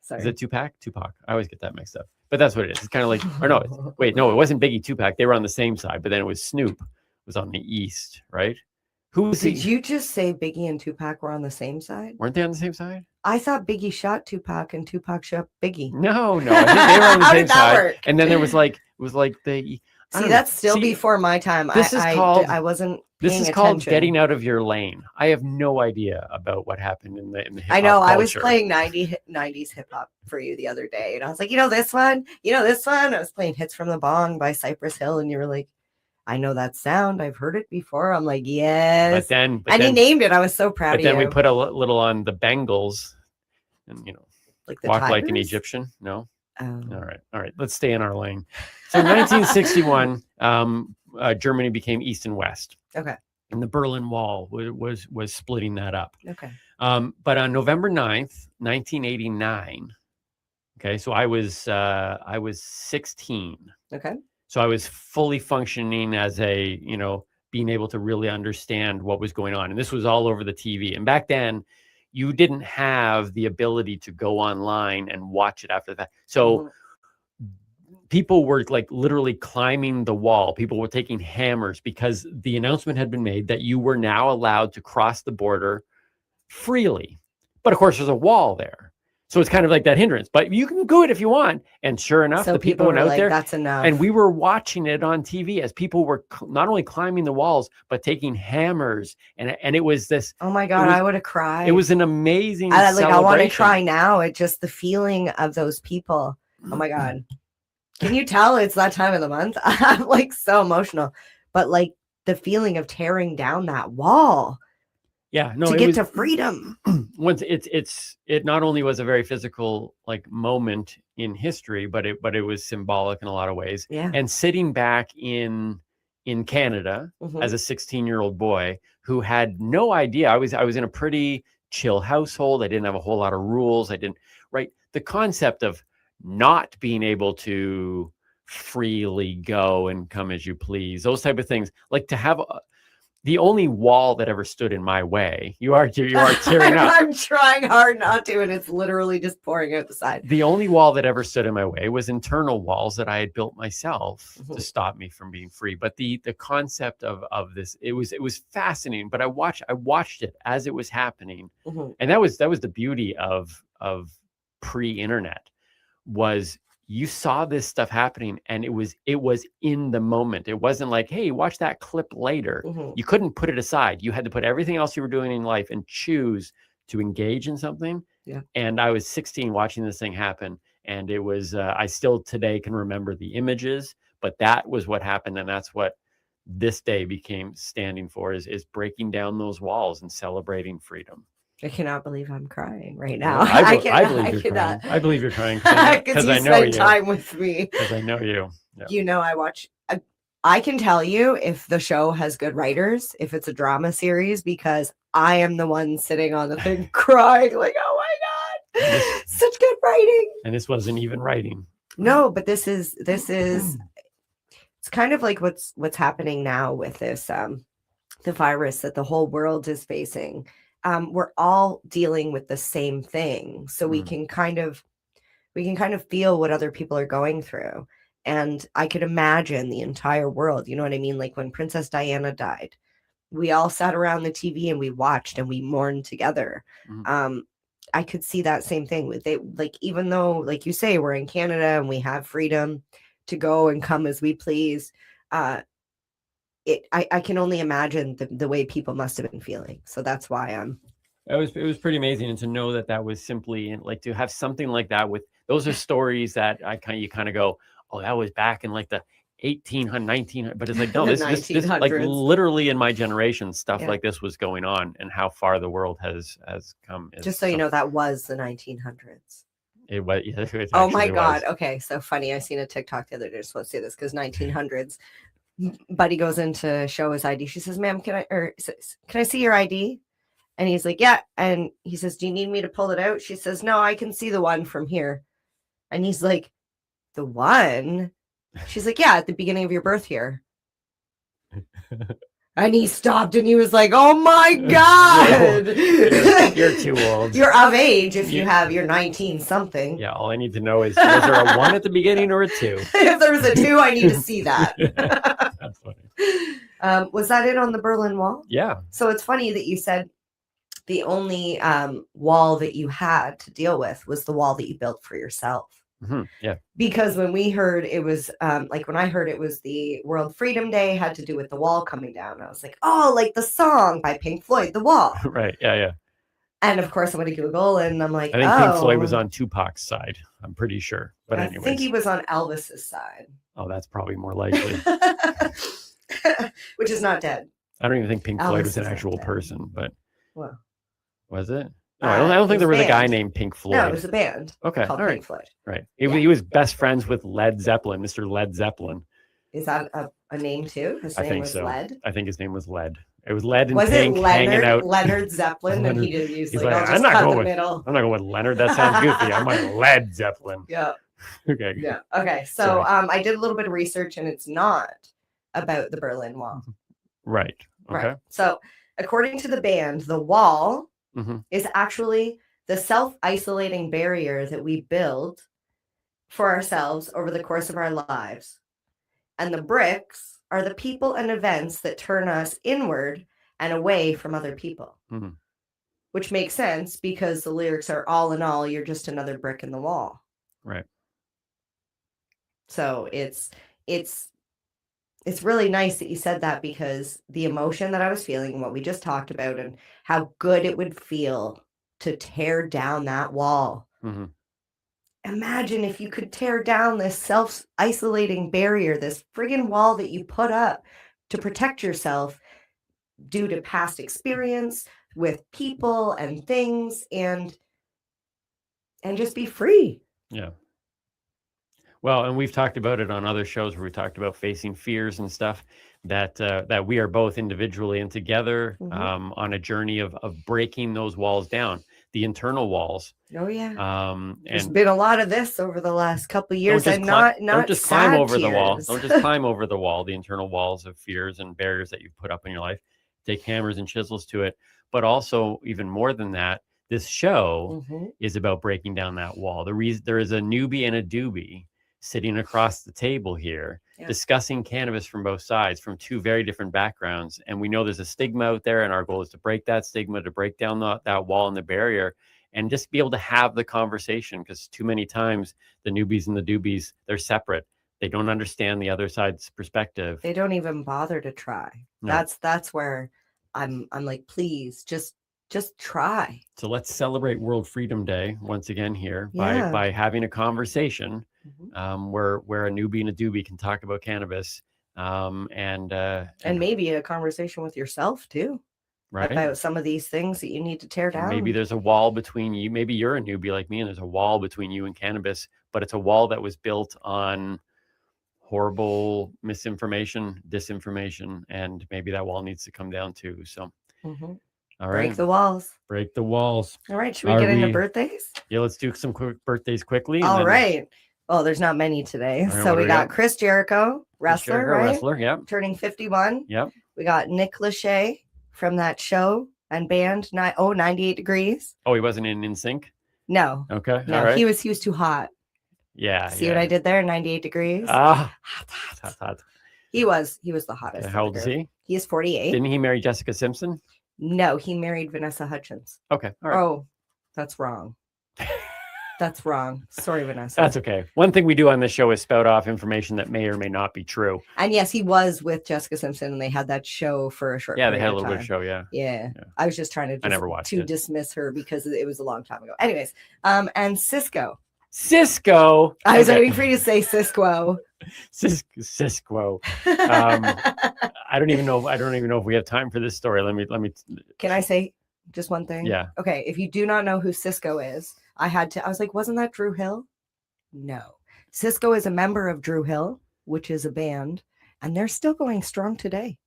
Speaker 10: Sorry.
Speaker 8: Is it Tupac? Tupac. I always get that mixed up. But that's what it is. It's kind of like, or no, wait, no, it wasn't Biggie Tupac. They were on the same side, but then it was Snoop was on the east, right?
Speaker 10: Did you just say Biggie and Tupac were on the same side?
Speaker 8: Weren't they on the same side?
Speaker 10: I thought Biggie shot Tupac and Tupac shot Biggie.
Speaker 8: No, I think they were on the
Speaker 10: How
Speaker 8: same
Speaker 10: did that
Speaker 8: side.
Speaker 10: work?
Speaker 8: And then there was like, the.
Speaker 10: See, that's still before my time.
Speaker 8: This is called.
Speaker 10: I wasn't.
Speaker 8: This is called getting out of your lane. I have no idea about what happened in the hip-hop
Speaker 10: I know.
Speaker 8: culture.
Speaker 10: I was playing 90s hip hop for you the other day, and I was like, you know this one, I was playing "Hits from the Bong" by Cypress Hill, and you were like, I know that sound. I've heard it before. I'm like, yes. And you named it. I was so proud of you.
Speaker 8: But then we put a little on the Bengals, and
Speaker 10: like the
Speaker 8: walk like an
Speaker 10: Tigers?
Speaker 8: Egyptian. No.
Speaker 10: Oh.
Speaker 8: All right. Let's stay in our lane. So, in 1961, Germany became East and West.
Speaker 10: Okay.
Speaker 8: And the Berlin Wall was splitting that up.
Speaker 10: Okay.
Speaker 8: But on November 9th, 1989. Okay, so I was 16.
Speaker 10: Okay.
Speaker 8: So I was fully functioning as being able to really understand what was going on. And this was all over the TV. And back then, you didn't have the ability to go online and watch it after that. So people were like literally climbing the wall. People were taking hammers because the announcement had been made that you were now allowed to cross the border freely. But of course, there's a wall there. So it's kind of like that hindrance, but you can do it if you want. And sure enough,
Speaker 10: So
Speaker 8: the people went
Speaker 10: were
Speaker 8: out
Speaker 10: like,
Speaker 8: there.
Speaker 10: "That's enough."
Speaker 8: And we were watching it on TV as people were not only climbing the walls, but taking hammers. And it was this.
Speaker 10: Oh my God, I would have cried.
Speaker 8: It was an amazing
Speaker 10: I want to
Speaker 8: celebration.
Speaker 10: cry now. It just the feeling of those people. Oh my God. Can you tell it's that time of the month? I'm like so emotional, but like the feeling of tearing down that wall.
Speaker 8: Yeah, no,
Speaker 10: to
Speaker 8: it
Speaker 10: get
Speaker 8: was,
Speaker 10: to freedom.
Speaker 8: Once it not only was a very physical like moment in history, but it was symbolic in a lot of ways.
Speaker 10: Yeah.
Speaker 8: And sitting back in Canada
Speaker 10: Mhm.
Speaker 8: as a 16-year-old boy who had no idea. I was in a pretty chill household. I didn't have a whole lot of rules. The concept of not being able to freely go and come as you please, those type of things, like to have the only wall that ever stood in my way. You are tearing up.
Speaker 10: I'm trying hard not to, and it's literally just pouring out the side.
Speaker 8: The only wall that ever stood in my way was internal walls that I had built myself to stop me from being free. But the concept of this, it was fascinating. But I watched it as it was happening, and that was the beauty of pre-internet, was you saw this stuff happening and it was in the moment. It wasn't like, hey, watch that clip later. You couldn't put it aside. You had to put everything else you were doing in life and choose to engage in something.
Speaker 10: Yeah.
Speaker 8: And I was 16 watching this thing happen. And it was, I still today can remember the images, but that was what happened. And that's what this day became standing for is breaking down those walls and celebrating freedom.
Speaker 7: I cannot believe I'm crying right
Speaker 8: Well,
Speaker 7: now.
Speaker 8: I
Speaker 7: cannot-
Speaker 8: believe you're crying. I believe you're crying
Speaker 7: because
Speaker 8: because
Speaker 7: you
Speaker 8: I know
Speaker 7: spend
Speaker 8: you.
Speaker 7: time with me.
Speaker 8: Because I know you. Yeah.
Speaker 7: You know, I watch. I can tell you if the show has good writers, if it's a drama series, because I am the one sitting on the thing crying, like, oh my god, such good writing.
Speaker 8: And this wasn't even writing.
Speaker 7: No, but this is it's kind of like what's happening now with this the virus that the whole world is facing. We're all dealing with the same thing, so we can kind of feel what other people are going through. And I could imagine the entire world, you know what I mean? Like when Princess Diana died, we all sat around the TV and we watched and we mourned together. I could see that same thing with like, even though, like you say, we're in Canada and we have freedom to go and come as we please. I can only imagine the way people must have been feeling. So that's why
Speaker 8: it was pretty amazing. And to know that was simply, and like to have something like that with, those are stories that you kind of go, oh, that was back in like the 1800, 1900, but it's like, no, this like literally in my generation, stuff like this was going on, and how far the world has come.
Speaker 7: Just so you know, that was the 1900s.
Speaker 8: It was. Yeah, it
Speaker 7: oh my
Speaker 8: actually
Speaker 7: God.
Speaker 8: was.
Speaker 7: Okay. So funny. I seen a TikTok the other day. Just want to say this because 1900s. Buddy goes in to show his ID. She says, "Ma'am, can I see your ID?" And he's like, "Yeah." And he says, "Do you need me to pull it out?" She says, "No, I can see the one from here." And he's like, "The one?" She's like, "Yeah, at the beginning of your birth year." And he stopped and he was like, "Oh my God."
Speaker 8: You're too old.
Speaker 7: You're of age if you're 19 something.
Speaker 8: Yeah, all I need to know is there a 1 at the beginning or a 2?
Speaker 7: If there was a 2, I need to see that.
Speaker 8: That's funny.
Speaker 7: Was that it on the Berlin Wall?
Speaker 8: Yeah.
Speaker 7: So it's funny that you said the only wall that you had to deal with was the wall that you built for yourself.
Speaker 8: Yeah.
Speaker 7: Because when we heard it was when I heard it was the World Freedom Day, had to do with the wall coming down. I was like, oh, like the song by Pink Floyd, The Wall.
Speaker 8: Right. Yeah.
Speaker 7: And of course, I went to Google and I'm like,
Speaker 8: I think Pink Floyd was on Tupac's side. I'm pretty sure. But
Speaker 7: I
Speaker 8: anyways.
Speaker 7: think he was on Elvis's side.
Speaker 8: Oh, that's probably more likely.
Speaker 7: Which is not dead.
Speaker 8: I don't even think Pink Floyd was
Speaker 7: Elvis
Speaker 8: an
Speaker 7: is not
Speaker 8: actual
Speaker 7: dead.
Speaker 8: person, but
Speaker 7: Well,
Speaker 8: was it? No, I don't think there was a guy named Pink Floyd.
Speaker 7: No, it was a band.
Speaker 8: Okay.
Speaker 7: Called
Speaker 8: All right.
Speaker 7: Pink Floyd.
Speaker 8: Right. He was best friends with Led Zeppelin, Mr. Led Zeppelin.
Speaker 7: Is that a name too? His
Speaker 8: I
Speaker 7: name
Speaker 8: think
Speaker 7: was
Speaker 8: so.
Speaker 7: Led.
Speaker 8: I think his name was Led. It was Led and
Speaker 7: Was
Speaker 8: Pink
Speaker 7: it
Speaker 8: hanging out.
Speaker 7: Leonard Zeppelin? And he did use like, I'll just
Speaker 8: I'm not
Speaker 7: cut
Speaker 8: going
Speaker 7: the
Speaker 8: with
Speaker 7: middle.
Speaker 8: I'm not going with Leonard. That sounds goofy. I'm like Led Zeppelin.
Speaker 7: Yeah.
Speaker 8: Okay.
Speaker 7: Yeah. Okay. So I did a little bit of research and it's not about the Berlin Wall.
Speaker 8: Right. Okay.
Speaker 7: Right. So according to the band, the wall is actually the self-isolating barrier that we build for ourselves over the course of our lives. And the bricks are the people and events that turn us inward and away from other people. Which makes sense because the lyrics are all in all, you're just another brick in the wall.
Speaker 8: Right.
Speaker 7: So it's really nice that you said that because the emotion that I was feeling and what we just talked about and how good it would feel to tear down that wall. Imagine if you could tear down this self-isolating barrier, this friggin' wall that you put up to protect yourself due to past experience with people and things and just be free.
Speaker 8: Yeah. Well, and we've talked about it on other shows where we talked about facing fears and stuff that we are both individually and together on a journey of breaking those walls down, the internal walls.
Speaker 7: Oh yeah. There's
Speaker 8: And
Speaker 7: been a lot of this over the last couple of years, and
Speaker 8: don't just climb
Speaker 7: sad
Speaker 8: over the wall.
Speaker 7: tears.
Speaker 8: Don't just climb over the wall, the internal walls of fears and barriers that you've put up in your life. Take hammers and chisels to it. But also, even more than that, this show is about breaking down that wall. There is a newbie and a doobie sitting across the table here discussing cannabis from both sides, from two very different backgrounds. And we know there's a stigma out there, and our goal is to break that stigma, to break down that wall and the barrier, and just be able to have the conversation, because too many times the newbies and the doobies, they're separate. They don't understand the other side's perspective.
Speaker 7: They don't even bother to try.
Speaker 8: No.
Speaker 7: That's where I'm like, please just try.
Speaker 8: So let's celebrate World Freedom Day once again here
Speaker 7: Yeah.
Speaker 8: by having a conversation where a newbie and a doobie can talk about cannabis And
Speaker 7: maybe a conversation with yourself too,
Speaker 8: right.
Speaker 7: about some of these things that you need to tear down.
Speaker 8: Maybe there's a wall between you. Maybe you're a newbie like me, and there's a wall between you and cannabis, but it's a wall that was built on horrible misinformation, disinformation, and maybe that wall needs to come down too. So,
Speaker 7: Mhm.
Speaker 8: all
Speaker 7: Break
Speaker 8: right,
Speaker 7: the walls.
Speaker 8: break the walls.
Speaker 7: All right, should we get into birthdays?
Speaker 8: Yeah, let's do some quick birthdays quickly.
Speaker 7: All right. Well, there's not many today.
Speaker 8: All right,
Speaker 7: So
Speaker 8: what do
Speaker 7: we
Speaker 8: we
Speaker 7: got
Speaker 8: got?
Speaker 7: Chris Jericho, wrestler,
Speaker 8: Jericho,
Speaker 7: right?
Speaker 8: wrestler, yep.
Speaker 7: Turning 51.
Speaker 8: Yep.
Speaker 7: We got Nick Lachey from that show and band 98 Degrees.
Speaker 8: Oh, he wasn't in Sync?
Speaker 7: No.
Speaker 8: Okay.
Speaker 7: No,
Speaker 8: all right.
Speaker 7: he was too hot.
Speaker 8: Yeah.
Speaker 7: See what I did there? 98 Degrees.
Speaker 8: Ah. Hot.
Speaker 7: He was the hottest.
Speaker 8: How old is he?
Speaker 7: He is 48.
Speaker 8: Didn't he marry Jessica Simpson?
Speaker 7: No, he married Vanessa Hudgens.
Speaker 8: Okay. All right.
Speaker 7: Oh, that's wrong. That's wrong. Sorry, Vanessa.
Speaker 8: That's okay. One thing we do on this show is spout off information that may or may not be true.
Speaker 7: And yes, he was with Jessica Simpson, and they had that show for a short.
Speaker 8: Yeah, they had a
Speaker 7: period
Speaker 8: little
Speaker 7: of
Speaker 8: bit of
Speaker 7: time.
Speaker 8: show. Yeah.
Speaker 7: Yeah. I was just trying to.
Speaker 8: I never watched it.
Speaker 7: Dismiss her because it was a long time ago. Anyways, and Cisco.
Speaker 8: Cisco.
Speaker 7: I was
Speaker 8: Okay.
Speaker 7: waiting for you to say Cisco.
Speaker 8: Cisco. I don't even know if we have time for this story. Let me.
Speaker 7: Can I say just one thing?
Speaker 8: Yeah.
Speaker 7: Okay. If you do not know who Cisco is, I was like, wasn't that Drew Hill? No. Cisco is a member of Drew Hill, which is a band, and they're still going strong today.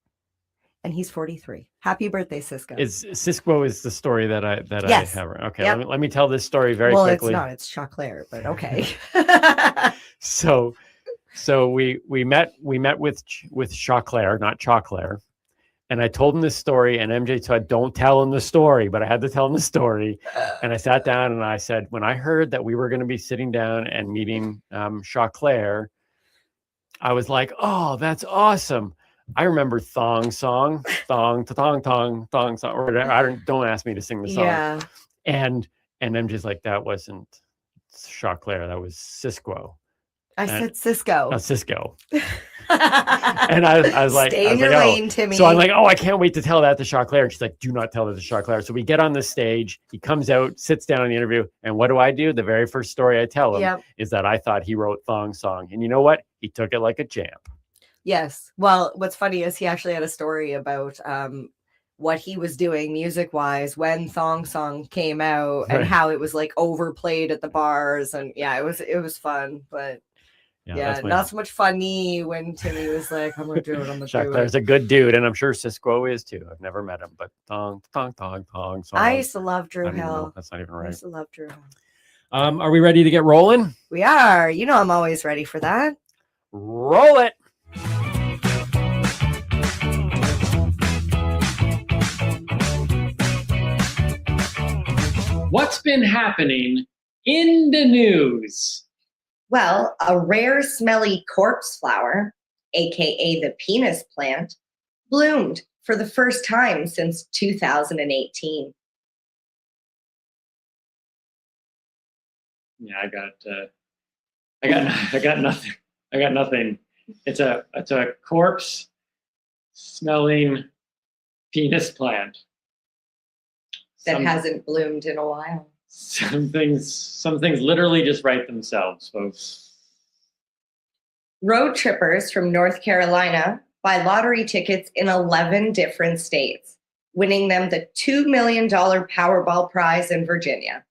Speaker 7: And he's 43. Happy birthday, Cisco.
Speaker 8: Cisco is the story that
Speaker 7: Yes.
Speaker 8: I have. Okay.
Speaker 7: Yep.
Speaker 8: Let me tell this story very
Speaker 7: well,
Speaker 8: quickly.
Speaker 7: it's not. It's Choclair, but okay.
Speaker 8: So we met with Choclair, not Choclair. And I told him this story, and MJ said, don't tell him the story, but I had to tell him the story. And I sat down and I said, when I heard that we were going to be sitting down and meeting Choclair, I was like, oh, that's awesome. I remember Thong Song, Thong Song, or whatever. Don't ask me to sing the song.
Speaker 7: Yeah.
Speaker 8: And MJ's like, that wasn't Choclair, that was Cisco.
Speaker 7: I said Cisco.
Speaker 8: Cisco. And I was like,
Speaker 7: Stay in your lane, Timmy.
Speaker 8: So I'm like, oh, I can't wait to tell that to Choclair. And she's like, do not tell it to Choclair. So we get on the stage. He comes out, sits down on the interview. And what do? The very first story I tell him is that I thought he wrote Thong Song. And you know what? He took it like a champ.
Speaker 7: Yes. Well, what's funny is he actually had a story about what he was doing music wise when Thong Song came out and
Speaker 8: Right.
Speaker 7: how it was like overplayed at the bars. And yeah, it was fun, but yeah,
Speaker 8: that's my-
Speaker 7: not so much funny when Timmy was like, I'm gonna do it, I'm gonna do
Speaker 8: Choclair's
Speaker 7: it.
Speaker 8: a good dude, and I'm sure Cisco is too. I've never met him, but Thong Song.
Speaker 7: I used to love Drew
Speaker 8: I don't even know.
Speaker 7: Hill.
Speaker 8: That's not even
Speaker 7: I
Speaker 8: right.
Speaker 7: used to love Drew Hill.
Speaker 8: Are we ready to get rolling?
Speaker 7: We are. You know I'm always ready for that.
Speaker 8: Roll it.
Speaker 9: What's been happening in the news?
Speaker 7: Well, a rare smelly corpse flower, aka the penis plant, bloomed for the first time since 2018.
Speaker 9: Yeah, I got nothing. I got nothing. It's a corpse smelling penis plant.
Speaker 7: That
Speaker 9: Some-
Speaker 7: hasn't bloomed in a while.
Speaker 9: Some things literally just write themselves, folks.
Speaker 7: Road trippers from North Carolina buy lottery tickets in 11 different states, winning them the $2 million Powerball prize in Virginia.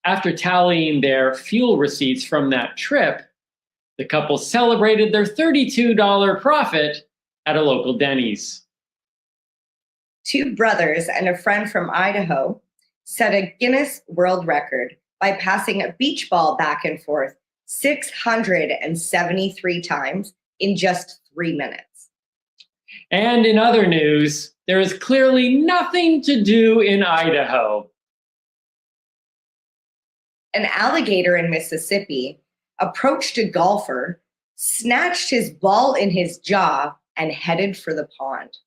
Speaker 9: After tallying their fuel receipts from that trip, the couple celebrated their $32 profit at a local Denny's.
Speaker 7: Two brothers and a friend from Idaho set a Guinness World Record by passing a beach ball back and forth 673 times in just 3 minutes.
Speaker 9: And in other news, there is clearly nothing to do in Idaho.
Speaker 7: An alligator in Mississippi approached a golfer, snatched his ball in his jaw, and headed for the pond.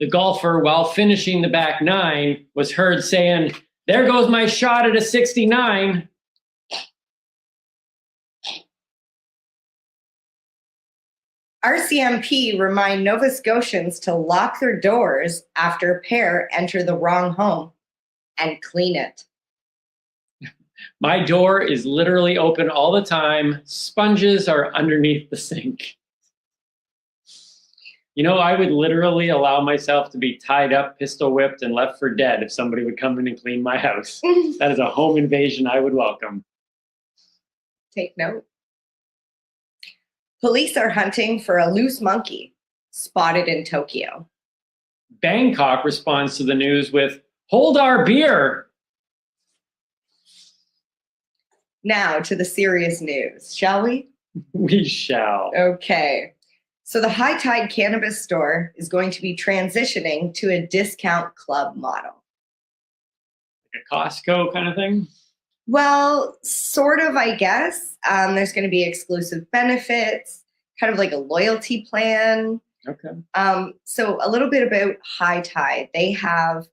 Speaker 9: The golfer, while finishing the back nine, was heard saying, "There goes my shot at a 69.
Speaker 7: RCMP remind Nova Scotians to lock their doors after a pair enter the wrong home and clean it.
Speaker 9: My door is literally open all the time. Sponges are underneath the sink." You know, I would literally allow myself to be tied up, pistol whipped, and left for dead if somebody would come in and clean my house. That is a home invasion I would welcome.
Speaker 7: Take note. Police are hunting for a loose monkey spotted in Tokyo.
Speaker 9: Bangkok responds to the news with, "Hold our beer."
Speaker 7: Now to the serious news, shall we?
Speaker 9: We shall.
Speaker 7: Okay. So the High Tide Cannabis store is going to be transitioning to a discount club model.
Speaker 9: Like a Costco kind of thing?
Speaker 7: Well, sort of, I guess. There's going to be exclusive benefits, kind of like a loyalty plan.
Speaker 9: Okay.
Speaker 7: So a little bit about High Tide. They have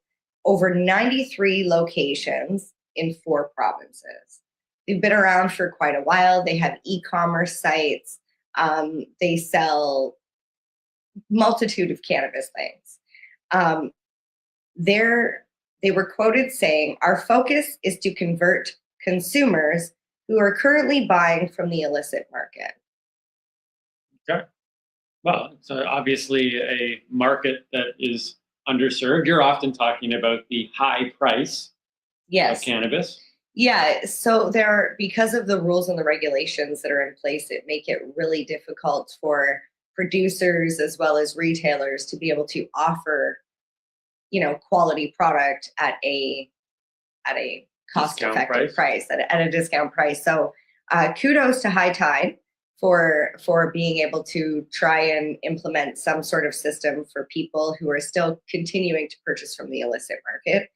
Speaker 7: over 93 locations in 4 provinces. They've been around for quite a while. They have e-commerce sites. They sell multitude of cannabis things. They were quoted saying, "Our focus is to convert consumers who are currently buying from the illicit market."
Speaker 9: Okay. Well, it's obviously a market that is underserved. You're often talking about the high price
Speaker 7: Yes.
Speaker 9: of cannabis.
Speaker 7: Yeah, so because of the rules and the regulations that are in place, it make it really difficult for producers as well as retailers to be able to offer, quality product at a cost-effective price, at a discount price. So kudos to High Tide for being able to try and implement some sort of system for people who are still continuing to purchase from the illicit market.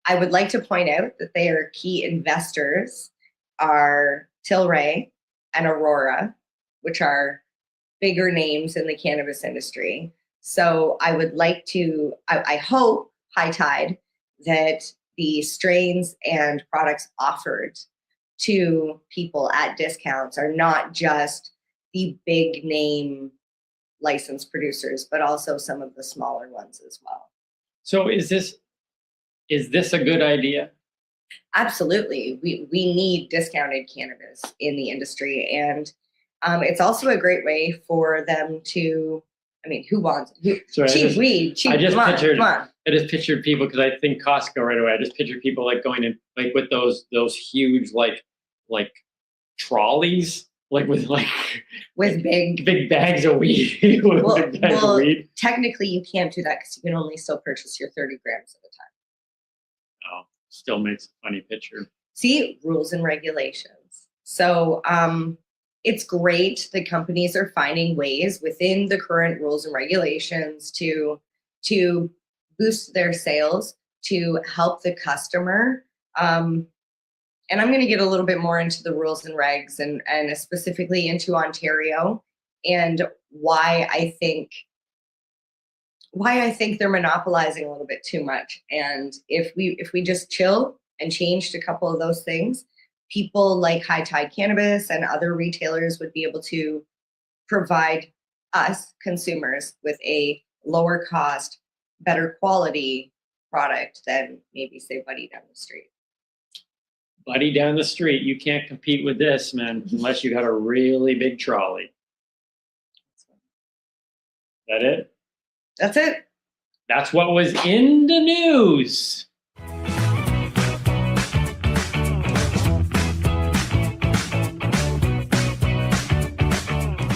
Speaker 7: I would like to point out that their key investors are Tilray and Aurora, which are bigger names in the cannabis industry. So I would like to, I hope, High Tide, that the strains and products offered to people at discounts are not just the big name licensed producers, but also some of the smaller ones as well.
Speaker 9: So is this a good idea?
Speaker 7: Absolutely. We need discounted cannabis in the industry. And it's also a great way for them to, who wants cheap weed? Cheap,
Speaker 9: I just
Speaker 7: come on.
Speaker 9: I just pictured people, because I think Costco right away. I just pictured people like going in like with those huge like trolleys, like with big bags of weed.
Speaker 7: Well, technically you can't do that because you can only still purchase your 30 grams at a time.
Speaker 9: Oh, still makes a funny picture.
Speaker 7: See, rules and regulations. So it's great that companies are finding ways within the current rules and regulations to boost their sales, to help the customer. And I'm going to get a little bit more into the rules and regs and specifically into Ontario and why I think they're monopolizing a little bit too much. And if we just chill and changed a couple of those things, people like High Tide Cannabis and other retailers would be able to provide us consumers with a lower cost, better quality product than maybe say Buddy down the street.
Speaker 9: Buddy down the street, you can't compete with this, man, unless you got a really big trolley. Is that it?
Speaker 7: That's it.
Speaker 9: That's what was in the news.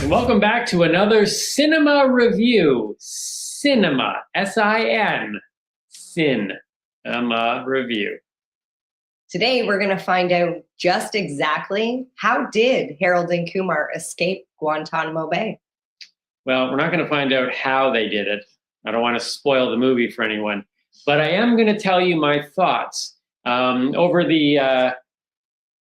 Speaker 9: And welcome back to another cinema review. Cinema, S-I-N, cinema review.
Speaker 7: Today, we're going to find out just exactly how did Harold and Kumar escape Guantanamo Bay?
Speaker 9: Well, we're not going to find out how they did it. I don't want to spoil the movie for anyone, but I am going to tell you my thoughts. Over the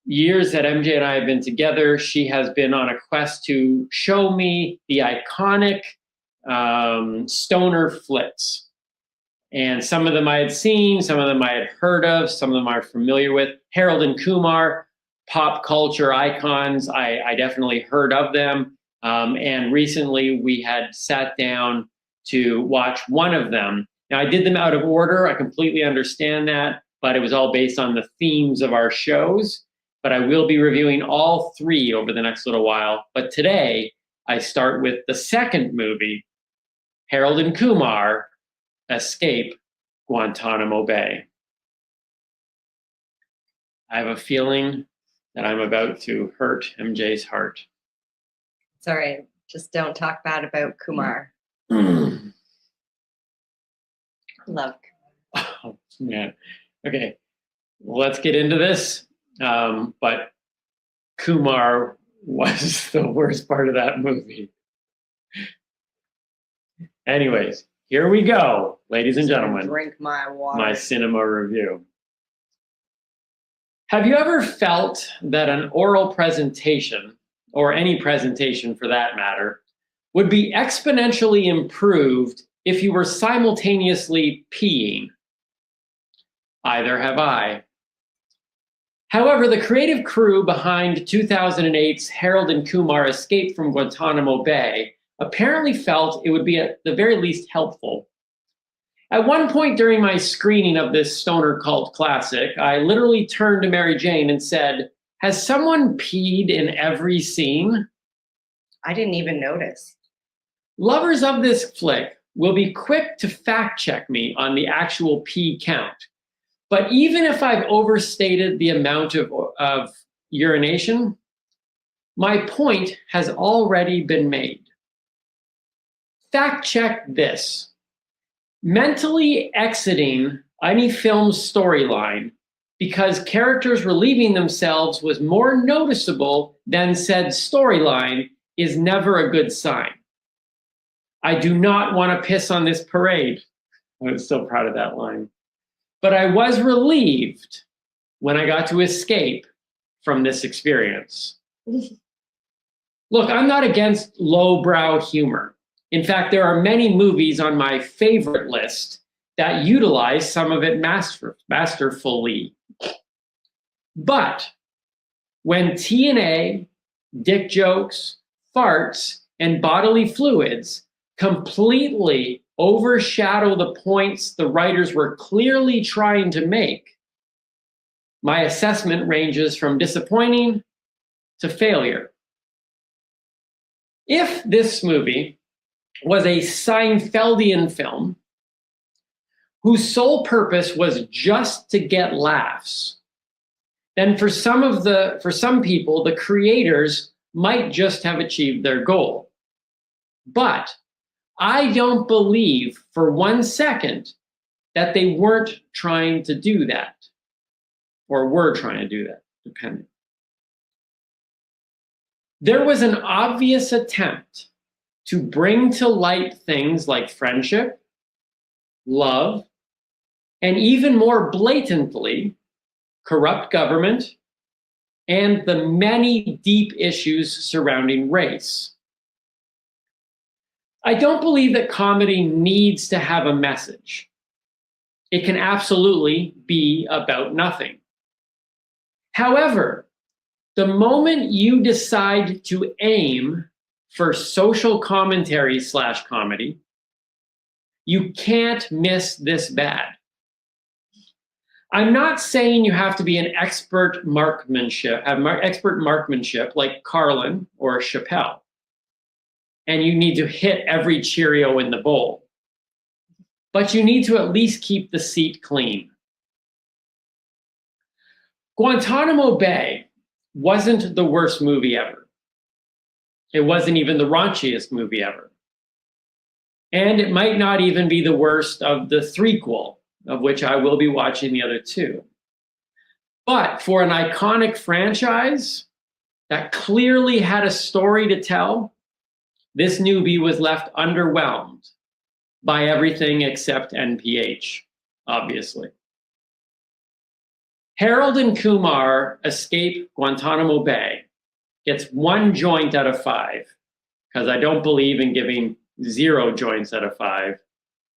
Speaker 9: years that MJ and I have been together, she has been on a quest to show me the iconic stoner flicks. And some of them I had seen, some of them I had heard of, some of them I'm familiar with. Harold and Kumar, pop culture icons, I definitely heard of them. And recently we had sat down to watch one of them. Now I did them out of order, I completely understand that, but it was all based on the themes of our shows. But I will be reviewing all 3 over the next little while. But today, I start with the second movie, Harold and Kumar Escape Guantanamo Bay. I have a feeling that I'm about to hurt MJ's heart.
Speaker 7: It's all right. Just don't talk bad about Kumar. Love.
Speaker 9: Oh, man. Okay, let's get into this. But Kumar was the worst part of that movie. Anyways, here we go, ladies and gentlemen.
Speaker 7: Drink my water.
Speaker 9: My cinema review. Have you ever felt that an oral presentation, or any presentation for that matter, would be exponentially improved if you were simultaneously peeing? Either have I. However, the creative crew behind 2008's Harold and Kumar Escape from Guantanamo Bay apparently felt it would be at the very least helpful. At one point during my screening of this stoner cult classic, I literally turned to Mary Jane and said, "Has someone peed in every scene?"
Speaker 7: I didn't even notice.
Speaker 9: Lovers of this flick will be quick to fact check me on the actual pee count. But even if I've overstated the amount of urination, my point has already been made. Fact check this. Mentally exiting any film's storyline because characters relieving themselves was more noticeable than said storyline is never a good sign. I do not want to piss on this parade. I was so proud of that line. But I was relieved when I got to escape from this experience. Look, I'm not against lowbrow humor. In fact, there are many movies on my favorite list that utilize some of it masterfully. But when TNA, dick jokes, farts, and bodily fluids completely overshadow the points the writers were clearly trying to make, my assessment ranges from disappointing to failure. If this movie was a Seinfeldian film whose sole purpose was just to get laughs, then for some people, the creators might just have achieved their goal. But I don't believe for 1 second that they weren't trying to do that, or were trying to do that, depending. There was an obvious attempt to bring to light things like friendship, love, and even more blatantly, corrupt government, and the many deep issues surrounding race. I don't believe that comedy needs to have a message. It can absolutely be about nothing. However, the moment you decide to aim for social commentary / comedy, you can't miss this bad. I'm not saying you have to be an expert marksmanship like Carlin or Chappelle, and you need to hit every Cheerio in the bowl. But you need to at least keep the seat clean. Guantanamo Bay wasn't the worst movie ever. It wasn't even the raunchiest movie ever. And it might not even be the worst of the threequel, of which I will be watching the other two. But for an iconic franchise that clearly had a story to tell, this newbie was left underwhelmed by everything except NPH, obviously. Harold and Kumar Escape Guantanamo Bay gets 1 joint out of 5, because I don't believe in giving 0 joints out of 5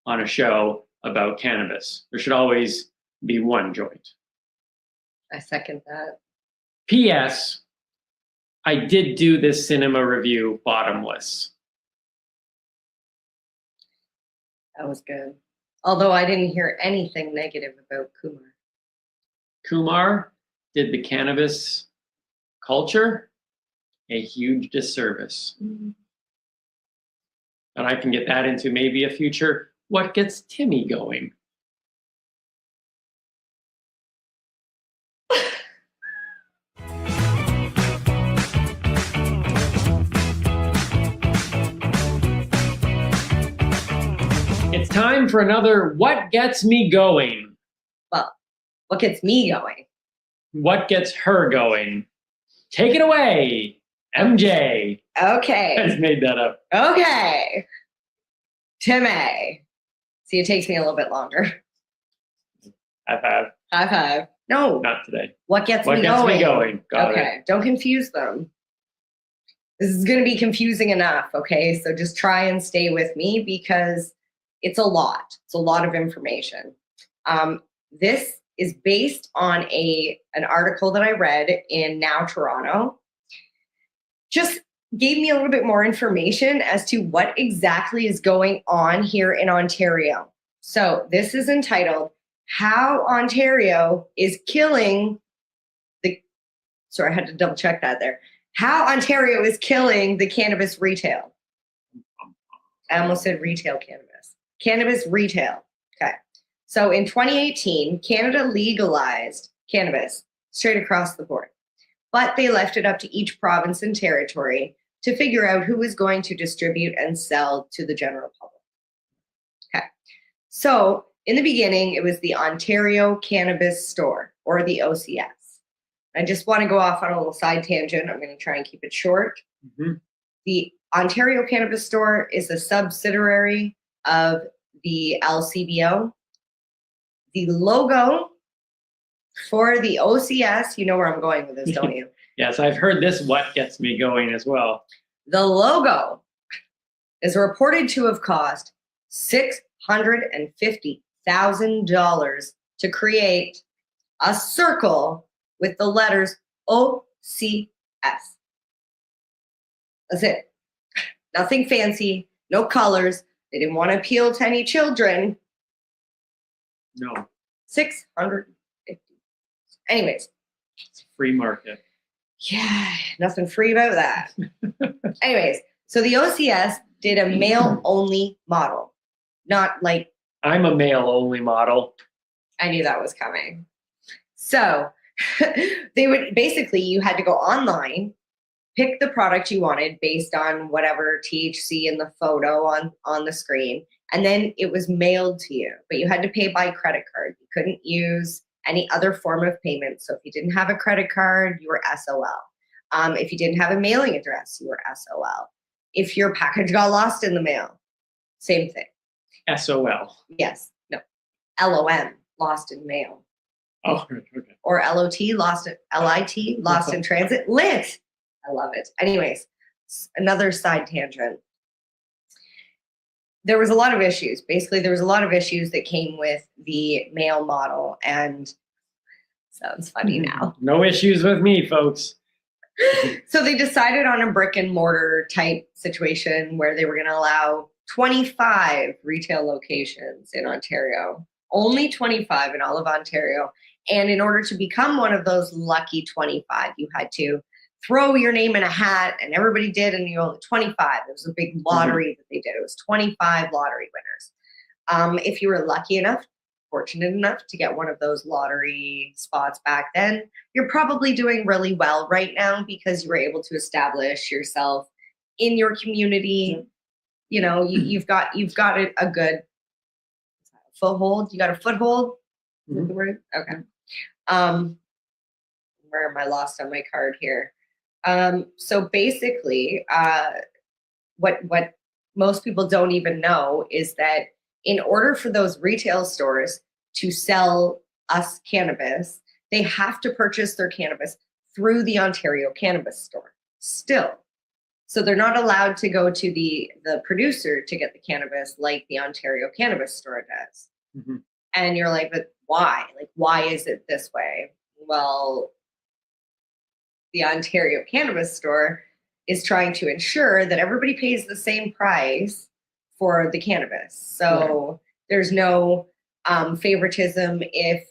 Speaker 9: on a show about cannabis. There should always be 1 joint.
Speaker 7: I second that.
Speaker 9: P.S. I did do this cinema review bottomless.
Speaker 7: That was good. Although I didn't hear anything negative about Kumar.
Speaker 9: Kumar did the cannabis culture a huge disservice. And I can get that into maybe a future What Gets Timmy Going. It's time for another What Gets Me Going.
Speaker 7: Well, what gets me going?
Speaker 9: What gets her going? Take it away, MJ. I
Speaker 7: Okay.
Speaker 9: just made that up.
Speaker 7: Okay. Timmy. See, it takes me a little bit longer.
Speaker 9: High five.
Speaker 7: High five. No.
Speaker 9: Not today.
Speaker 7: What gets
Speaker 9: What
Speaker 7: me
Speaker 9: gets
Speaker 7: going?
Speaker 9: me going? Got
Speaker 7: Okay.
Speaker 9: it.
Speaker 7: Don't confuse them. This is going to be confusing enough. Okay. So just try and stay with me because it's a lot. It's a lot of information. This is based on an article that I read in Now Toronto. Just gave me a little bit more information as to what exactly is going on here in Ontario. So this is entitled, How Ontario is Killing the, sorry, I had to double check that there. How Ontario is killing the cannabis retail. I almost said retail cannabis. Cannabis retail. Okay. So in 2018, Canada legalized cannabis straight across the board, but they left it up to each province and territory to figure out who was going to distribute and sell to the general public. Okay. So in the beginning, it was the Ontario Cannabis Store, or the OCS. I just want to go off on a little side tangent. I'm going to try and keep it short.
Speaker 9: Mm-hmm.
Speaker 7: The Ontario Cannabis Store is a subsidiary of the LCBO. The logo for the OCS, you know where I'm going with this, don't you?
Speaker 9: Yes, I've heard this What Gets Me Going as well.
Speaker 7: The logo is reported to have cost $650,000 to create a circle with the letters OCS. That's it. Nothing fancy, no colors. They didn't want to appeal to any children.
Speaker 9: No.
Speaker 7: 650. Anyways.
Speaker 9: It's a free market.
Speaker 7: Yeah, nothing free about that. Anyways, so the OCS did a male-only model. Not like...
Speaker 9: I'm a male-only model.
Speaker 7: I knew that was coming. So they would basically, you had to go online, pick the product you wanted based on whatever THC in the photo on the screen, and then it was mailed to you. But you had to pay by credit card. You couldn't use any other form of payment. So if you didn't have a credit card, you were SOL. If you didn't have a mailing address, you were SOL. If your package got lost in the mail, same thing.
Speaker 9: SOL.
Speaker 7: Yes. No. LOM, lost in mail.
Speaker 9: Oh, okay.
Speaker 7: Or LOT, lost in LIT, lost in transit. Lit. I love it. Anyways, another side tangent. There was a lot of issues. Basically, there was a lot of issues that came with the male model, and sounds funny now.
Speaker 9: No issues with me, folks.
Speaker 7: So they decided on a brick and mortar type situation where they were going to allow 25 retail locations in Ontario, only 25 in all of Ontario. And in order to become one of those lucky 25, you had to throw your name in a hat, and everybody did, and you only 25. It was a big lottery that they did. It was 25 lottery winners. If you were lucky enough, fortunate enough to get one of those lottery spots back then, you're probably doing really well right now because you were able to establish yourself in your community. You know, you've got a good foothold. You got a foothold. Is that the word? Okay. Where am I lost on my card here? So basically, what most people don't even know is that in order for those retail stores to sell us cannabis, they have to purchase their cannabis through the Ontario Cannabis Store still. So they're not allowed to go to the producer to get the cannabis like the Ontario Cannabis Store does.
Speaker 9: Mm-hmm.
Speaker 7: And you're like, but why? Like, why is it this way? Well, the Ontario Cannabis Store is trying to ensure that everybody pays the same price for the cannabis. So there's no favoritism if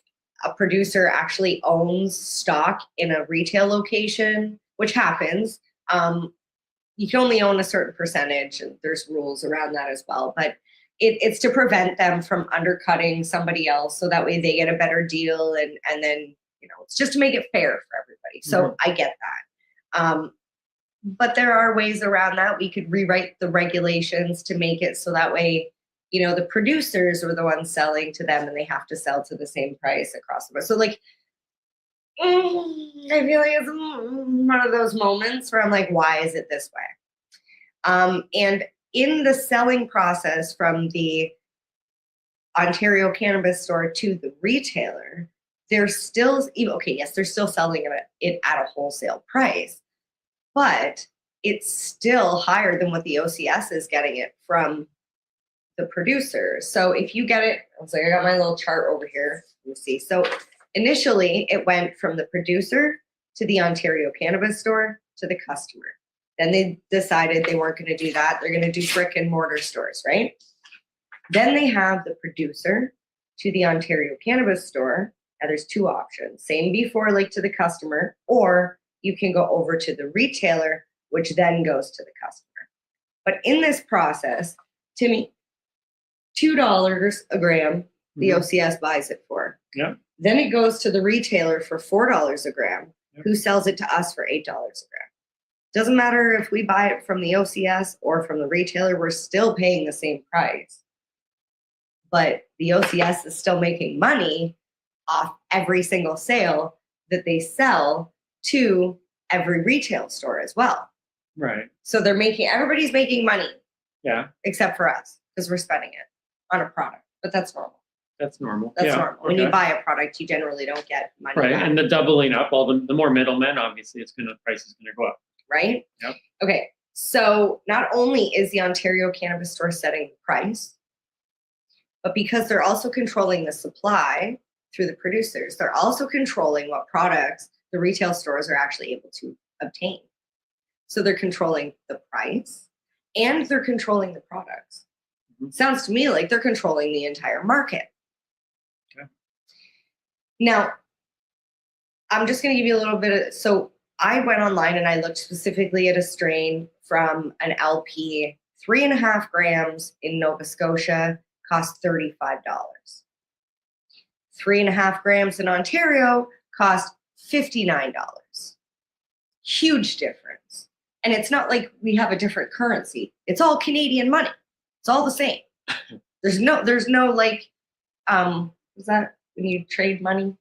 Speaker 7: a producer actually owns stock in a retail location, which happens. you can only own a certain percentage, and there's rules around that as well. But it's to prevent them from undercutting somebody else, so that way they get a better deal, and then it's just to make it fair for everybody. So I get that. But there are ways around that. We could rewrite the regulations to make it so that way, the producers are the ones selling to them, and they have to sell to the same price across the board. So like, I feel like it's one of those moments where I'm like, why is it this way? And in the selling process from the Ontario cannabis store to the retailer, they're still, yes, they're still selling it at a wholesale price, but it's still higher than what the OCS is getting it from the producer. So if you get it, I got my little chart over here. Let me see. So initially, it went from the producer to the Ontario cannabis store to the customer. Then they decided they weren't going to do that. They're going to do brick and mortar stores, right? Then they have the producer to the Ontario cannabis store. Now there's two options. Same before, like to the customer, or you can go over to the retailer, which then goes to the customer. But in this process, Timmy, $2 a gram, the OCS buys it for.
Speaker 9: Yeah.
Speaker 7: Then it goes to the retailer for $4 a gram, who sells it to us for $8 a gram. Doesn't matter if we buy it from the OCS or from the retailer, we're still paying the same price. But the OCS is still making money off every single sale that they sell to every retail store as well.
Speaker 9: Right.
Speaker 7: So everybody's making money.
Speaker 9: Yeah.
Speaker 7: Except for us, because we're spending it on a product. But that's normal.
Speaker 9: That's normal.
Speaker 7: That's
Speaker 9: yeah.
Speaker 7: normal. When you buy a product, you generally don't get money
Speaker 9: Right.
Speaker 7: back.
Speaker 9: And the doubling up, the more middlemen, obviously price is gonna go up.
Speaker 7: Right?
Speaker 9: Yep.
Speaker 7: Okay. So not only is the Ontario cannabis store setting the price, but because they're also controlling the supply through the producers, they're also controlling what products the retail stores are actually able to obtain. So they're controlling the price and they're controlling the products. Sounds to me like they're controlling the entire market.
Speaker 9: Okay.
Speaker 7: Now, I'm just going to give you a little bit of, so I went online and I looked specifically at a strain from an LP, 3.5 grams in Nova Scotia, cost $35. 3.5 grams in Ontario cost $59. Huge difference. And it's not like we have a different currency. It's all Canadian money. It's all the same. There's no like, is that when you trade money?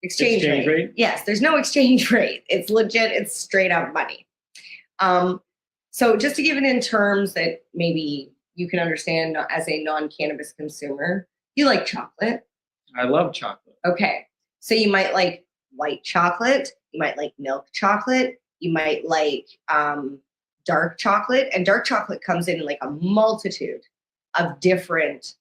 Speaker 7: Exchange rate. Yes, there's no exchange rate. It's legit. It's straight up money. So just to give it in terms that maybe you can understand as a non-cannabis consumer, you like chocolate.
Speaker 9: I love chocolate.
Speaker 7: Okay. So you might like white chocolate. You might like milk chocolate. You might like dark chocolate. And dark chocolate comes in like a multitude of different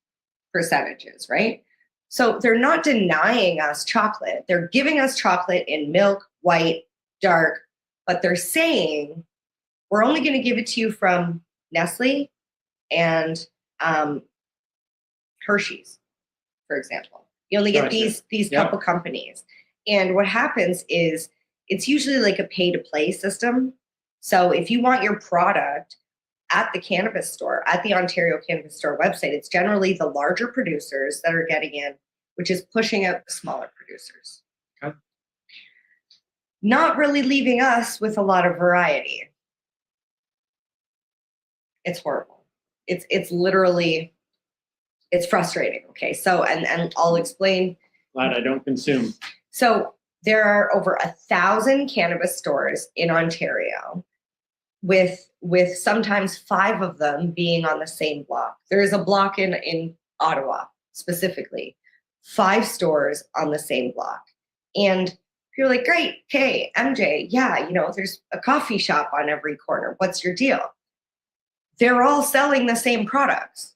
Speaker 7: percentages, right? So they're not denying us chocolate. They're giving us chocolate in milk, white, dark, but they're saying we're only going to give it to you from Nestle and Hershey's, for example. You only get these couple companies. And what happens is it's usually like a pay-to-play system. So if you want your product at the cannabis store, at the Ontario Cannabis Store website, it's generally the larger producers that are getting in, which is pushing out the smaller producers.
Speaker 9: Okay.
Speaker 7: Not really leaving us with a lot of variety. It's horrible. It's literally, it's frustrating. Okay, so and I'll explain.
Speaker 9: Glad I don't consume.
Speaker 7: So there are over 1,000 cannabis stores in Ontario, with sometimes 5 of them being on the same block. There is a block in Ottawa specifically, 5 stores on the same block. And you're like, great, okay, MJ, yeah, there's a coffee shop on every corner. What's your deal? They're all selling the same products,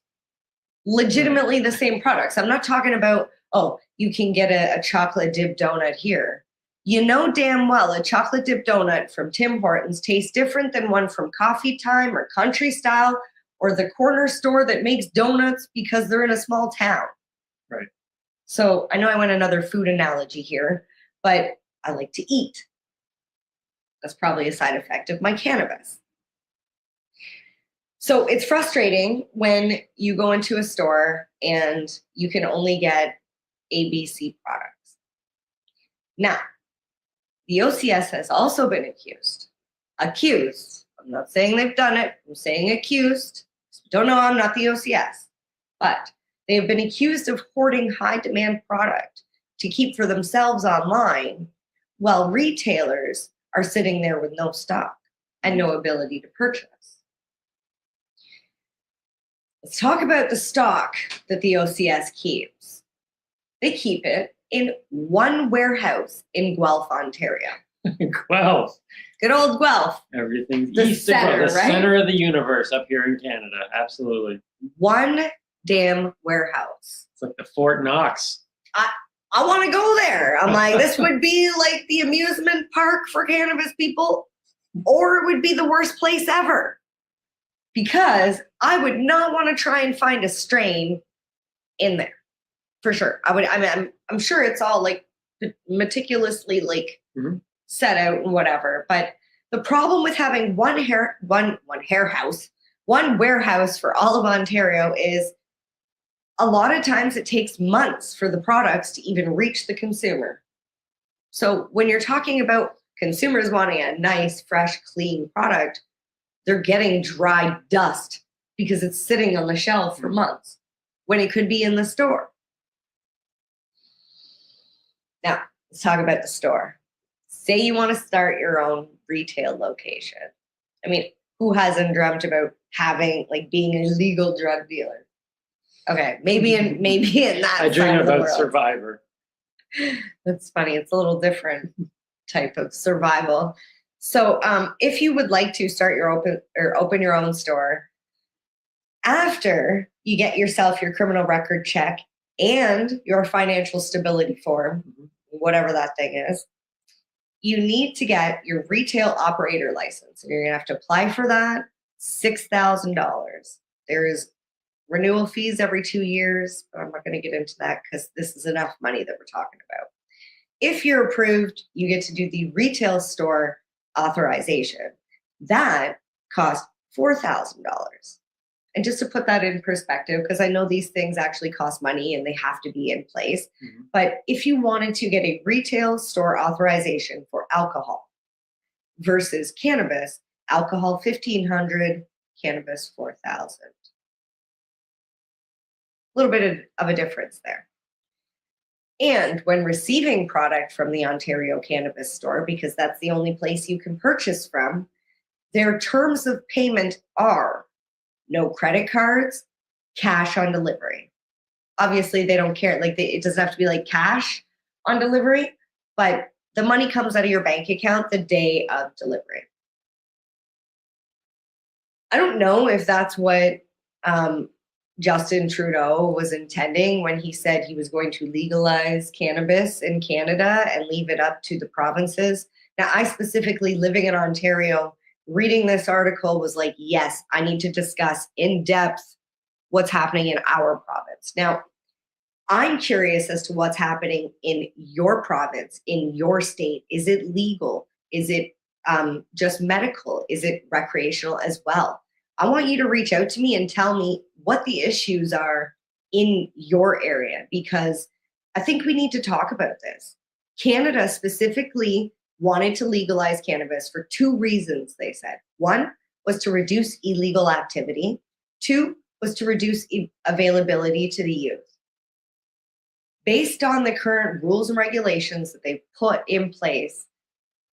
Speaker 7: legitimately the same products. I'm not talking about, oh, you can get a chocolate dip donut here. You know damn well a chocolate dip donut from Tim Hortons tastes different than one from Coffee Time or Country Style or the corner store that makes donuts because they're in a small town.
Speaker 9: Right.
Speaker 7: So I know I went another food analogy here, but I like to eat. That's probably a side effect of my cannabis. So it's frustrating when you go into a store and you can only get ABC products. Now, the OCS has also been accused. I'm not saying they've done it. I'm saying accused. Don't know, I'm not the OCS. But they have been accused of hoarding high demand product to keep for themselves online, while retailers are sitting there with no stock and no ability to purchase. Let's talk about the stock that the OCS keeps. They keep it in one warehouse in Guelph, Ontario.
Speaker 9: Guelph.
Speaker 7: Good old Guelph.
Speaker 9: Everything's
Speaker 7: The
Speaker 9: east
Speaker 7: center,
Speaker 9: of the
Speaker 7: right?
Speaker 9: center of the universe up here in Canada. Absolutely.
Speaker 7: One damn warehouse.
Speaker 9: It's like the Fort Knox.
Speaker 7: I want to go there. I'm like, this would be like the amusement park for cannabis people, or it would be the worst place ever. Because I would not want to try and find a strain in there, for sure. I'm sure it's all like meticulously like set out and whatever. But the problem with having one warehouse for all of Ontario is a lot of times it takes months for the products to even reach the consumer. So when you're talking about consumers wanting a nice, fresh, clean product, they're getting dry dust because it's sitting on the shelf for months when it could be in the store. Now, let's talk about the store. Say you want to start your own retail location. I mean, who hasn't dreamt about being a legal drug dealer? Okay, maybe in that.
Speaker 9: I dream
Speaker 7: side of the
Speaker 9: about
Speaker 7: world.
Speaker 9: Survivor.
Speaker 7: That's funny. It's a little different type of survival. So, if you would like to start open your own store, after you get yourself your criminal record check and your financial stability form, whatever that thing is, you need to get your retail operator license, and you're gonna have to apply for that. $6,000. There's renewal fees every 2 years, but I'm not going to get into that because this is enough money that we're talking about. If you're approved, you get to do the retail store authorization. That costs $4,000. And just to put that in perspective, because I know these things actually cost money and they have to be in place. But if you wanted to get a retail store authorization for alcohol versus cannabis, alcohol $1,500, cannabis $4,000. A little bit of a difference there. And when receiving product from the Ontario Cannabis Store, because that's the only place you can purchase from, their terms of payment are no credit cards, cash on delivery. Obviously, they don't care. It doesn't have to be like cash on delivery, but the money comes out of your bank account the day of delivery. I don't know if that's what Justin Trudeau was intending when he said he was going to legalize cannabis in Canada and leave it up to the provinces. Now, I specifically, living in Ontario, reading this article was like, yes, I need to discuss in depth what's happening in our province. Now, I'm curious as to what's happening in your province, in your state. Is it legal? Is it just medical? Is it recreational as well? I want you to reach out to me and tell me what the issues are in your area, because I think we need to talk about this. Canada specifically wanted to legalize cannabis for 2 reasons, they said. 1 was to reduce illegal activity. 2 was to reduce availability to the youth. Based on the current rules and regulations that they've put in place,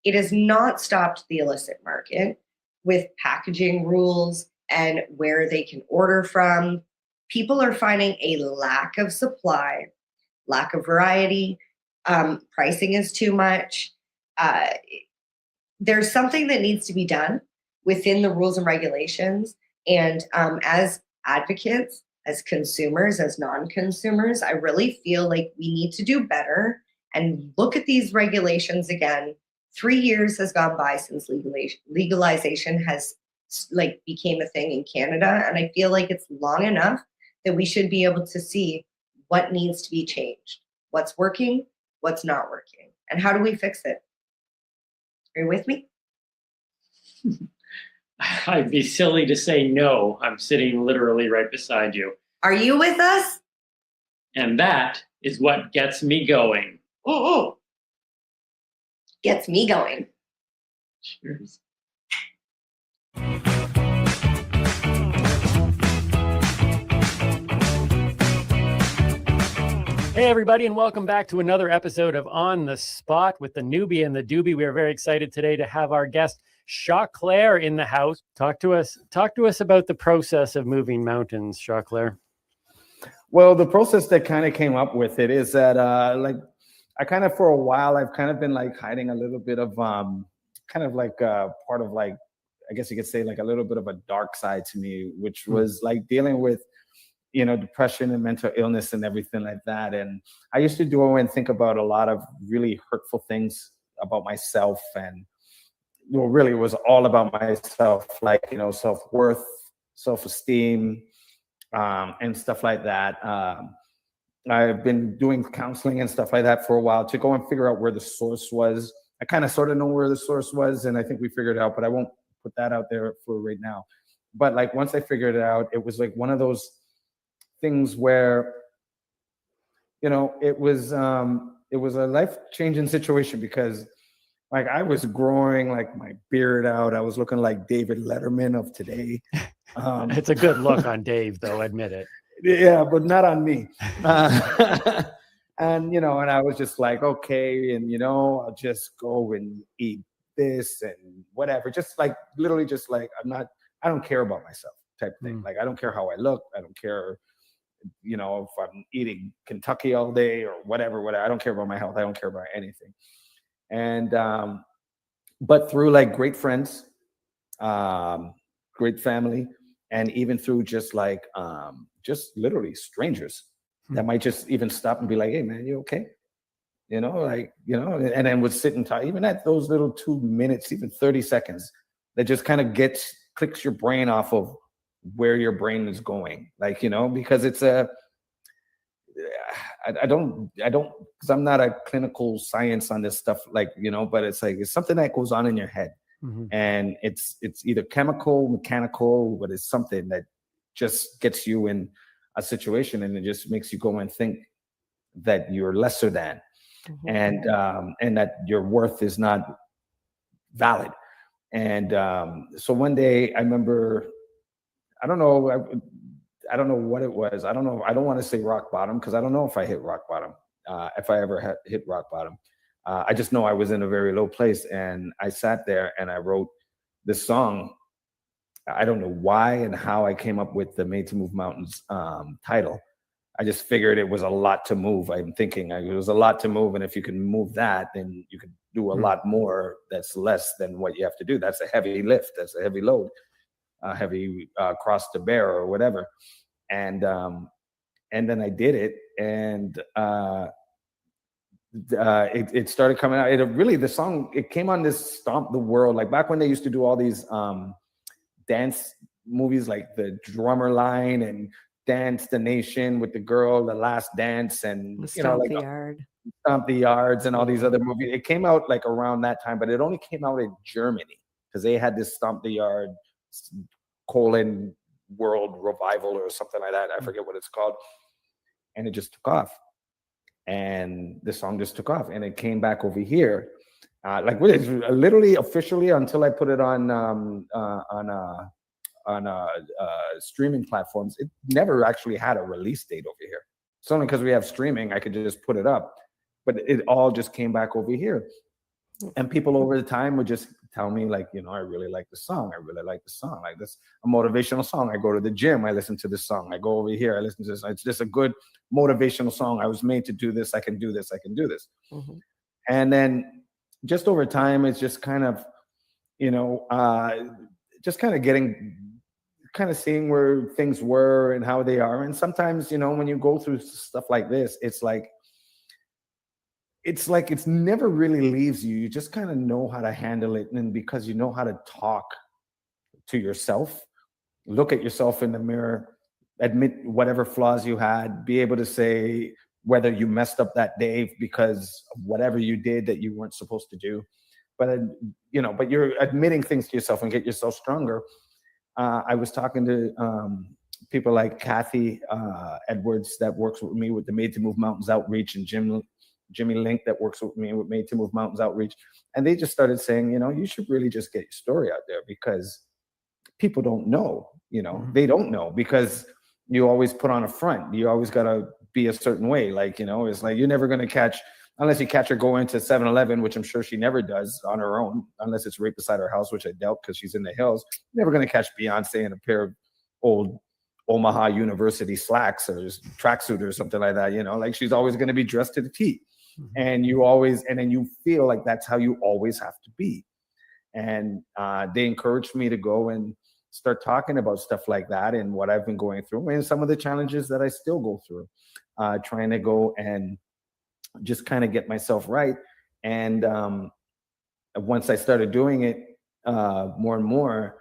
Speaker 7: it has not stopped the illicit market with packaging rules and where they can order from. People are finding a lack of supply, lack of variety, pricing is too much. There's something that needs to be done within the rules and regulations. And as advocates, as consumers, as non-consumers, I really feel like we need to do better and look at these regulations again. 3 years has gone by since legalization has became a thing in Canada. And I feel like it's long enough that we should be able to see what needs to be changed, what's working, what's not working, and how do we fix it? Are you with me?
Speaker 9: I'd be silly to say no. I'm sitting literally right beside you.
Speaker 7: Are you with us?
Speaker 9: And that is what gets me going.
Speaker 7: Mm-mm. Gets me going.
Speaker 9: Cheers.
Speaker 8: Hey, everybody, and welcome back to another episode of On the Spot with the newbie and the doobie. We are very excited today to have our guest, Claire, in the house. Talk to us about the process of moving mountains, Claire.
Speaker 15: Well, the process that kind of came up with it is that, like, I kind of, for a while, I've kind of been like hiding a little bit of, kind of like part of like, I guess you could say like a little bit of a dark side to me, which was like dealing with, you know, depression and mental illness and everything like that. And I used to do and think about a lot of really hurtful things about myself. And well, really it was all about myself, like, you know, self-worth, self-esteem, and stuff like that. I've been doing counseling and stuff like that for a while to go and figure out where the source was. I kind of sort of know where the source was, and I think we figured it out, but I won't put that out there for right now. But like once I figured it out, it was like one of those things where, you know, it was a life-changing situation because like I was growing like my beard out. I was looking like David Letterman of today.
Speaker 8: It's a good look on Dave, though, admit it.
Speaker 15: Yeah, but not on me. And, you know, and I was just like, okay, and, you know, I'll just go and eat this and whatever. Just like, literally just like, I don't care about myself type thing. Like, I don't care how I look. I don't care, you know, if I'm eating Kentucky all day or whatever. I don't care about my health. I don't care about anything. And, but through like great friends, great family, and even through just like, just literally strangers that might just even stop and be like, hey man, you okay? You know, like, you know, and then would sit and talk, even at those little 2 minutes, even 30 seconds, that just kind of clicks your brain off of where your brain is going. Like, you know, because it's I don't, because I'm not a clinical science on this stuff, like, you know, but it's like, it's something that goes on in your head. And it's either chemical, mechanical, but it's something that just gets you in a situation and it just makes you go and think that you're lesser than, and that your worth is not valid. And so one day I remember, I don't know what it was. I don't know. I don't want to say rock bottom because I don't know if I hit rock bottom, if I ever hit rock bottom. I just know I was in a very low place, and I sat there and I wrote this song. I don't know why and how I came up with the Made to Move Mountains title. I just figured it was a lot to move. I'm thinking it was a lot to move, and if you can move that, then you could do a lot more that's less than what you have to do. That's a heavy lift. That's a heavy load, a heavy cross to bear or whatever. And then I did it, and it started coming out. The song, it came on this Stomp the World, like back when they used to do all these dance movies like The Drummer Line and Dance the Nation with the girl, The Last Dance, and
Speaker 7: Stomp the Yard.
Speaker 15: Stomp the Yards and all these other movies. It came out like around that time, but it only came out in Germany because they had this Stomp the Yard World Revival or something like that. I forget what it's called. And it just took off. And the song just took off, and it came back over here. Like literally officially until I put it on streaming platforms, it never actually had a release date over here. It's only because we have streaming, I could just put it up, but it all just came back over here. And people over the time would just tell me like, you know, I really like the song. I really like the song. Like this, a motivational song. I go to the gym, I listen to this song. I go over here, I listen to this. It's just a good motivational song. I was made to do this. I can do this. I can do this. And then just over time, it's just kind of, you know, just kind of seeing where things were and how they are. And sometimes, you know, when you go through stuff like this, it's like it never really leaves you. You just kind of know how to handle it. And because you know how to talk to yourself, look at yourself in the mirror, admit whatever flaws you had, be able to say whether you messed up that day because of whatever you did that you weren't supposed to do. but but you're admitting things to yourself and get yourself stronger. I was talking to people like Kathy Edwards that works with me with the Made to Move Mountains Outreach, and Jimmy Link that works with me with Made to Move Mountains Outreach. And they just started saying, you should really just get your story out there, because people don't know, they don't know, because you always put on a front. You always got to be a certain way. Like, it's like, you're never going to catch, unless you catch her going to 7-Eleven, which I'm sure she never does on her own, unless it's right beside her house, which I doubt because she's in the hills. You're never going to catch Beyonce in a pair of old Omaha University slacks or tracksuit or something like that. Like, she's always going to be dressed to the T. And then you feel like that's how you always have to be. And they encouraged me to go and start talking about stuff like that and what I've been going through and some of the challenges that I still go through, trying to go and just kind of get myself right. And once I started doing it more and more,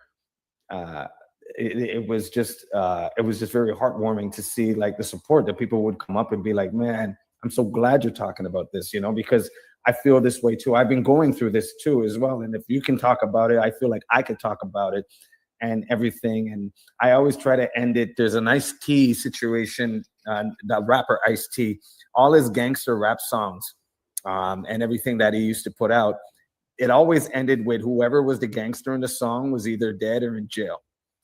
Speaker 15: it was just very heartwarming to see like the support that people would come up and be like, man, I'm so glad you're talking about this, because I feel this way too. I've been going through this too as well. And if you can talk about it, I feel like I could talk about it and everything. And I always try to end it. There's an Ice-T situation, the rapper Ice-T, all his gangster rap songs and everything that he used to put out, it always ended with whoever was the gangster in the song was either dead or in jail.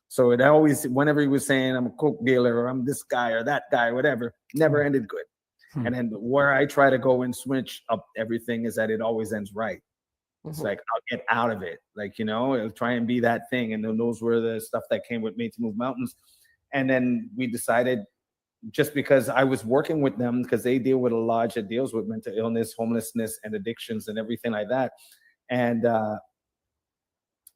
Speaker 15: So it always, whenever he was saying I'm a coke dealer or I'm this guy or that guy, or whatever, never ended good. And then where I try to go and switch up everything is that it always ends right. It's like, I'll get out of it. Like, I'll try and be that thing. And then those were the stuff that came with Made to Move Mountains. And then we decided, just because I was working with them, because they deal with a lodge that deals with mental illness, homelessness, and addictions and everything like that. And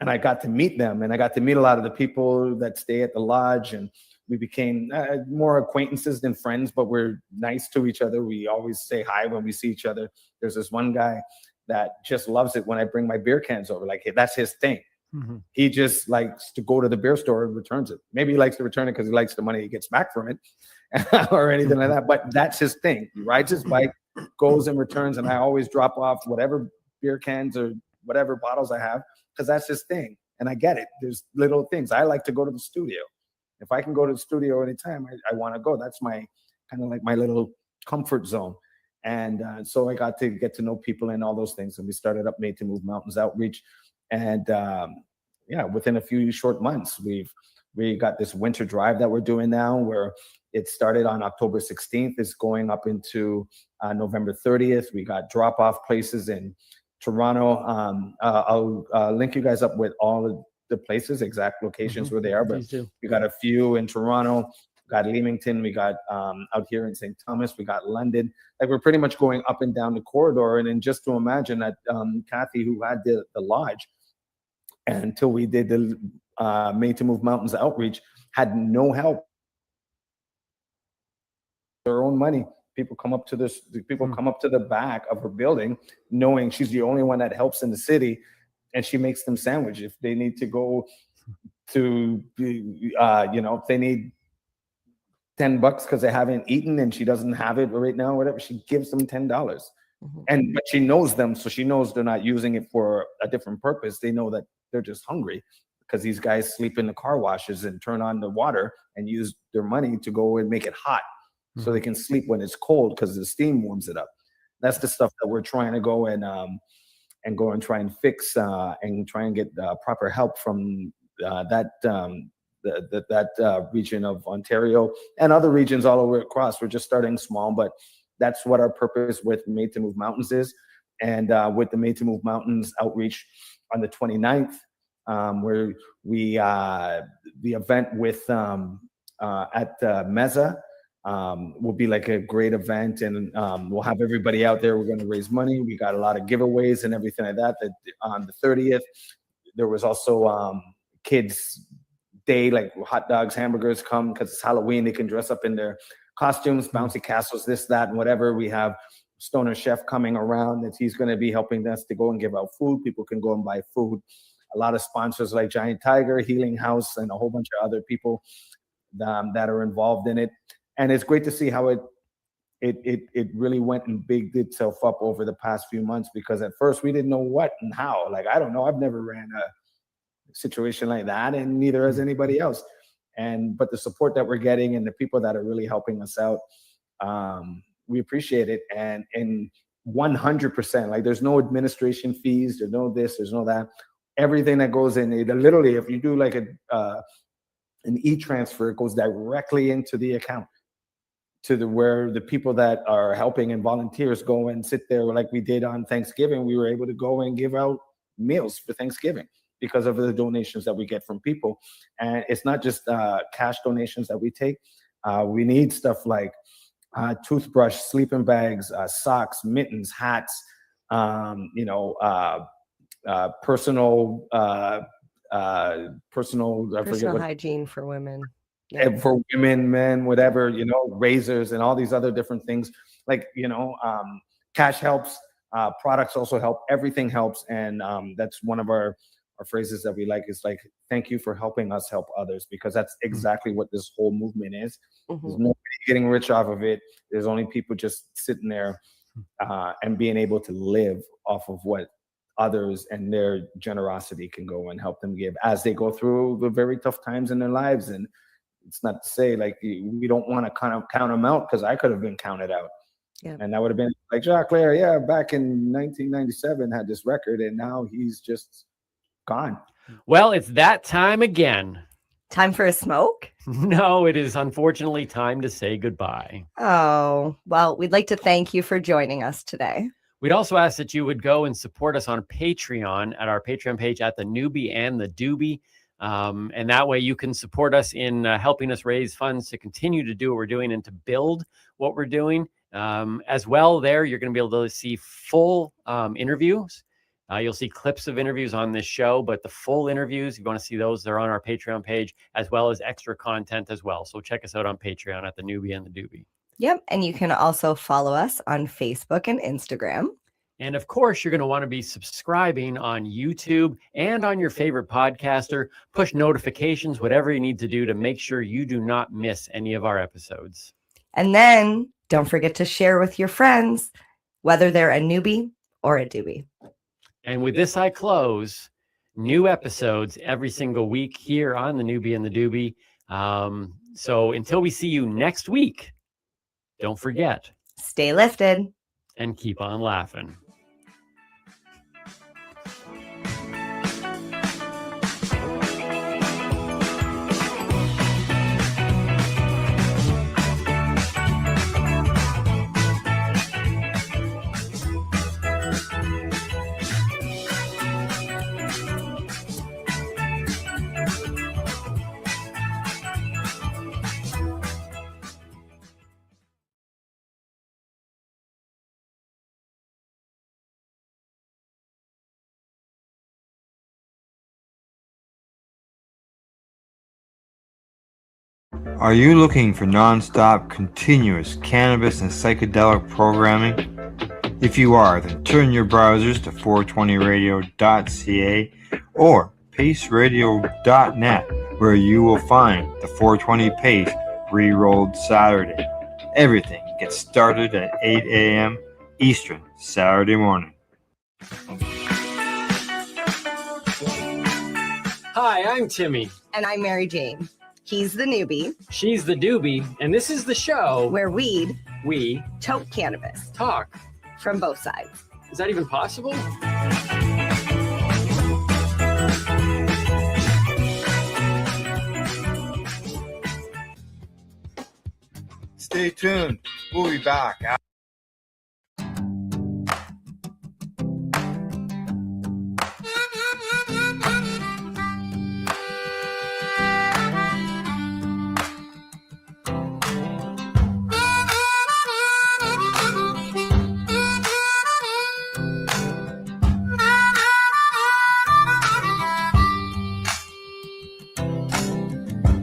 Speaker 15: I got to meet them, and I got to meet a lot of the people that stay at the lodge, and we became more acquaintances than friends, but we're nice to each other. We always say hi when we see each other. There's this one guy that just loves it when I bring my beer cans over. Like, that's his thing. He just likes to go to the beer store and returns it. Maybe he likes to return it because he likes the money he gets back from it or anything like that. But that's his thing. He rides his bike, goes and returns, and I always drop off whatever beer cans or whatever bottles I have, because that's his thing. And I get it. There's little things. I like to go to the studio. If I can go to the studio anytime, I want to go. That's my kind of like my little comfort zone. And so I got to get to know people and all those things. And we started up Made to Move Mountains Outreach. And within a few short months, we got this winter drive that we're doing now, where it started on October 16th. It's going up into November 30th. We got drop-off places in Toronto. I'll link you guys up with all of the places, exact locations where they are, but we got a few in Toronto, we got Leamington, we got out here in St. Thomas, we got London. Like, we're pretty much going up and down the corridor. And then just to imagine that Kathy, who had the lodge, until we did the Made to Move Mountains Outreach, had no help. Their own money. People come up to the back of her building, knowing she's the only one that helps in the city, and she makes them sandwich. If they need to go to, if they need $10 because they haven't eaten and she doesn't have it right now, whatever, she gives them $10. But she knows them, so she knows they're not using it for a different purpose. They know that they're just hungry, because these guys sleep in the car washes and turn on the water and use their money to go and make it hot, so they can sleep when it's cold, because the steam warms it up. That's the stuff that we're trying to go and try and fix and try and get proper help from that region of Ontario and other regions all over across. We're just starting small, but that's what our purpose with Made to Move Mountains is. And with the Made to Move Mountains outreach on the 29th, where the event with at Meza will be like a great event, and we'll have everybody out there. We're going to raise money. We got a lot of giveaways and everything like that. That on the 30th, there was also kids' day, like hot dogs, hamburgers come, because it's Halloween. They can dress up in their costumes, bouncy castles, this, that, and whatever. We have Stoner Chef coming around, that he's going to be helping us to go and give out food. People can go and buy food. A lot of sponsors like Giant Tiger, Healing House, and a whole bunch of other people that are involved in it. And it's great to see how it it really went and bigged itself up over the past few months, because at first we didn't know what and how. Like, I don't know, I've never ran a situation like that, and neither has anybody else. But the support that we're getting and the people that are really helping us out, we appreciate it. And 100%, like, there's no administration fees, there's no this, there's no that. Everything that goes in, literally, if you do like an e-transfer, it goes directly into the account, where the people that are helping and volunteers go and sit there, like we did on Thanksgiving. We were able to go and give out meals for Thanksgiving because of the donations that we get from people. And it's not just cash donations that we take. We need stuff like toothbrush, sleeping bags, socks, mittens, hats, personal
Speaker 7: hygiene for women.
Speaker 15: For women, men, whatever, razors and all these other different things. Like, cash helps, products also help, everything helps. And that's one of our phrases that we like, is like, thank you for helping us help others, because that's exactly what this whole movement is. There's nobody getting rich off of it. There's only people just sitting there and being able to live off of what others and their generosity can go and help them give as they go through the very tough times in their lives. And it's not to say like we don't want to kind of count them out, because I could have been counted out. Yeah. And that would have been like Jacques Lair, back in 1997 had this record, and now he's just gone.
Speaker 8: Well, it's that time again.
Speaker 7: Time for a smoke?
Speaker 8: No, it is unfortunately time to say goodbye.
Speaker 7: Oh, well, we'd like to thank you for joining us today.
Speaker 8: We'd also ask that you would go and support us on Patreon at our Patreon page at the Newbie and the Doobie. And that way you can support us in helping us raise funds to continue to do what we're doing and to build what we're doing. As well, there, you're going to be able to see full interviews. You'll see clips of interviews on this show, but the full interviews, if you want to see those, they're on our Patreon page, as well as extra content as well. So check us out on Patreon at the Newbie and the Doobie.
Speaker 7: Yep. And you can also follow us on Facebook and Instagram.
Speaker 8: And of course, you're going to want to be subscribing on YouTube and on your favorite podcaster. Push notifications, whatever you need to do to make sure you do not miss any of our episodes.
Speaker 7: And then don't forget to share with your friends, whether they're a newbie or a doobie.
Speaker 8: And with this, I close. New episodes every single week here on the Newbie and the Doobie. So until we see you next week, don't forget.
Speaker 7: Stay lifted.
Speaker 8: And keep on laughing.
Speaker 5: Are you looking for non-stop, continuous cannabis and psychedelic programming? If you are, then turn your browsers to 420radio.ca or paceradio.net, where you will find the 420 Pace re-rolled Saturday. Everything gets started at 8 a.m. Eastern Saturday morning.
Speaker 8: Hi, I'm Timmy.
Speaker 7: And I'm Mary Jane. He's the newbie.
Speaker 8: She's the doobie. And this is the show
Speaker 7: where we
Speaker 8: toke
Speaker 7: cannabis.
Speaker 8: Talk.
Speaker 7: From both sides.
Speaker 8: Is that even possible?
Speaker 5: Stay tuned. We'll be back.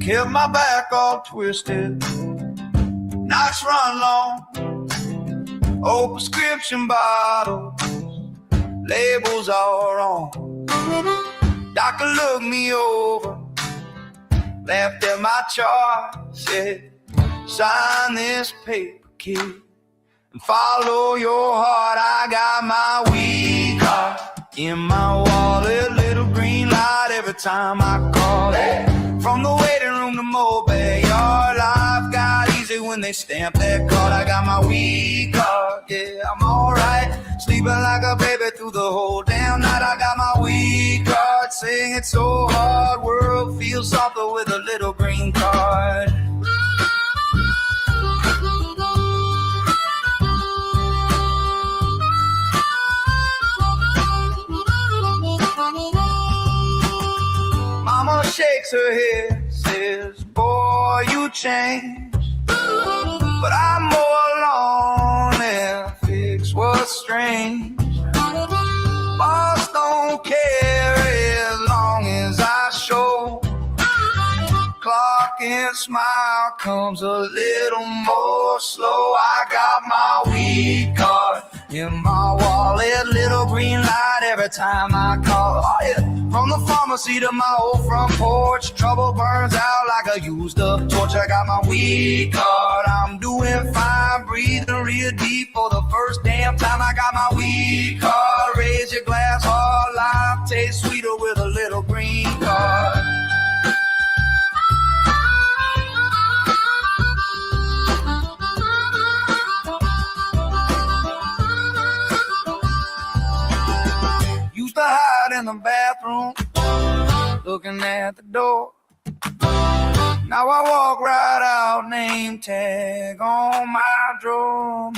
Speaker 4: Kept my back all twisted, nights run long, old prescription bottles, labels all wrong. Doctor looked me over, laughed at my chart, said, sign this paper, kid. Follow your heart, I got my weed card in my wallet, little green light every time I call it. From the waiting room to Mobile, your life got easy when they stamp that card. I got my weed card, yeah, I'm alright. Sleeping like a baby through the whole damn night. I got my weed card, saying it's so hard. World feels softer with a little green card. Mama shakes her head, says, boy, you changed. But I'm more alone and fix what's strange. Boss don't care as long as I show. Clock and smile comes a little more slow. I got my weed card in my wallet, little green light every time I call. Oh, yeah. From the pharmacy to my old front porch, trouble burns out like a used up torch. I got my weed card, I'm doing fine, breathing real deep for the first damn time. I got my weed card, raise your glass, hard life tastes sweeter with a little green card. Used to hide in the bathroom, looking at the door. Now I walk right out, name tag on my drawer,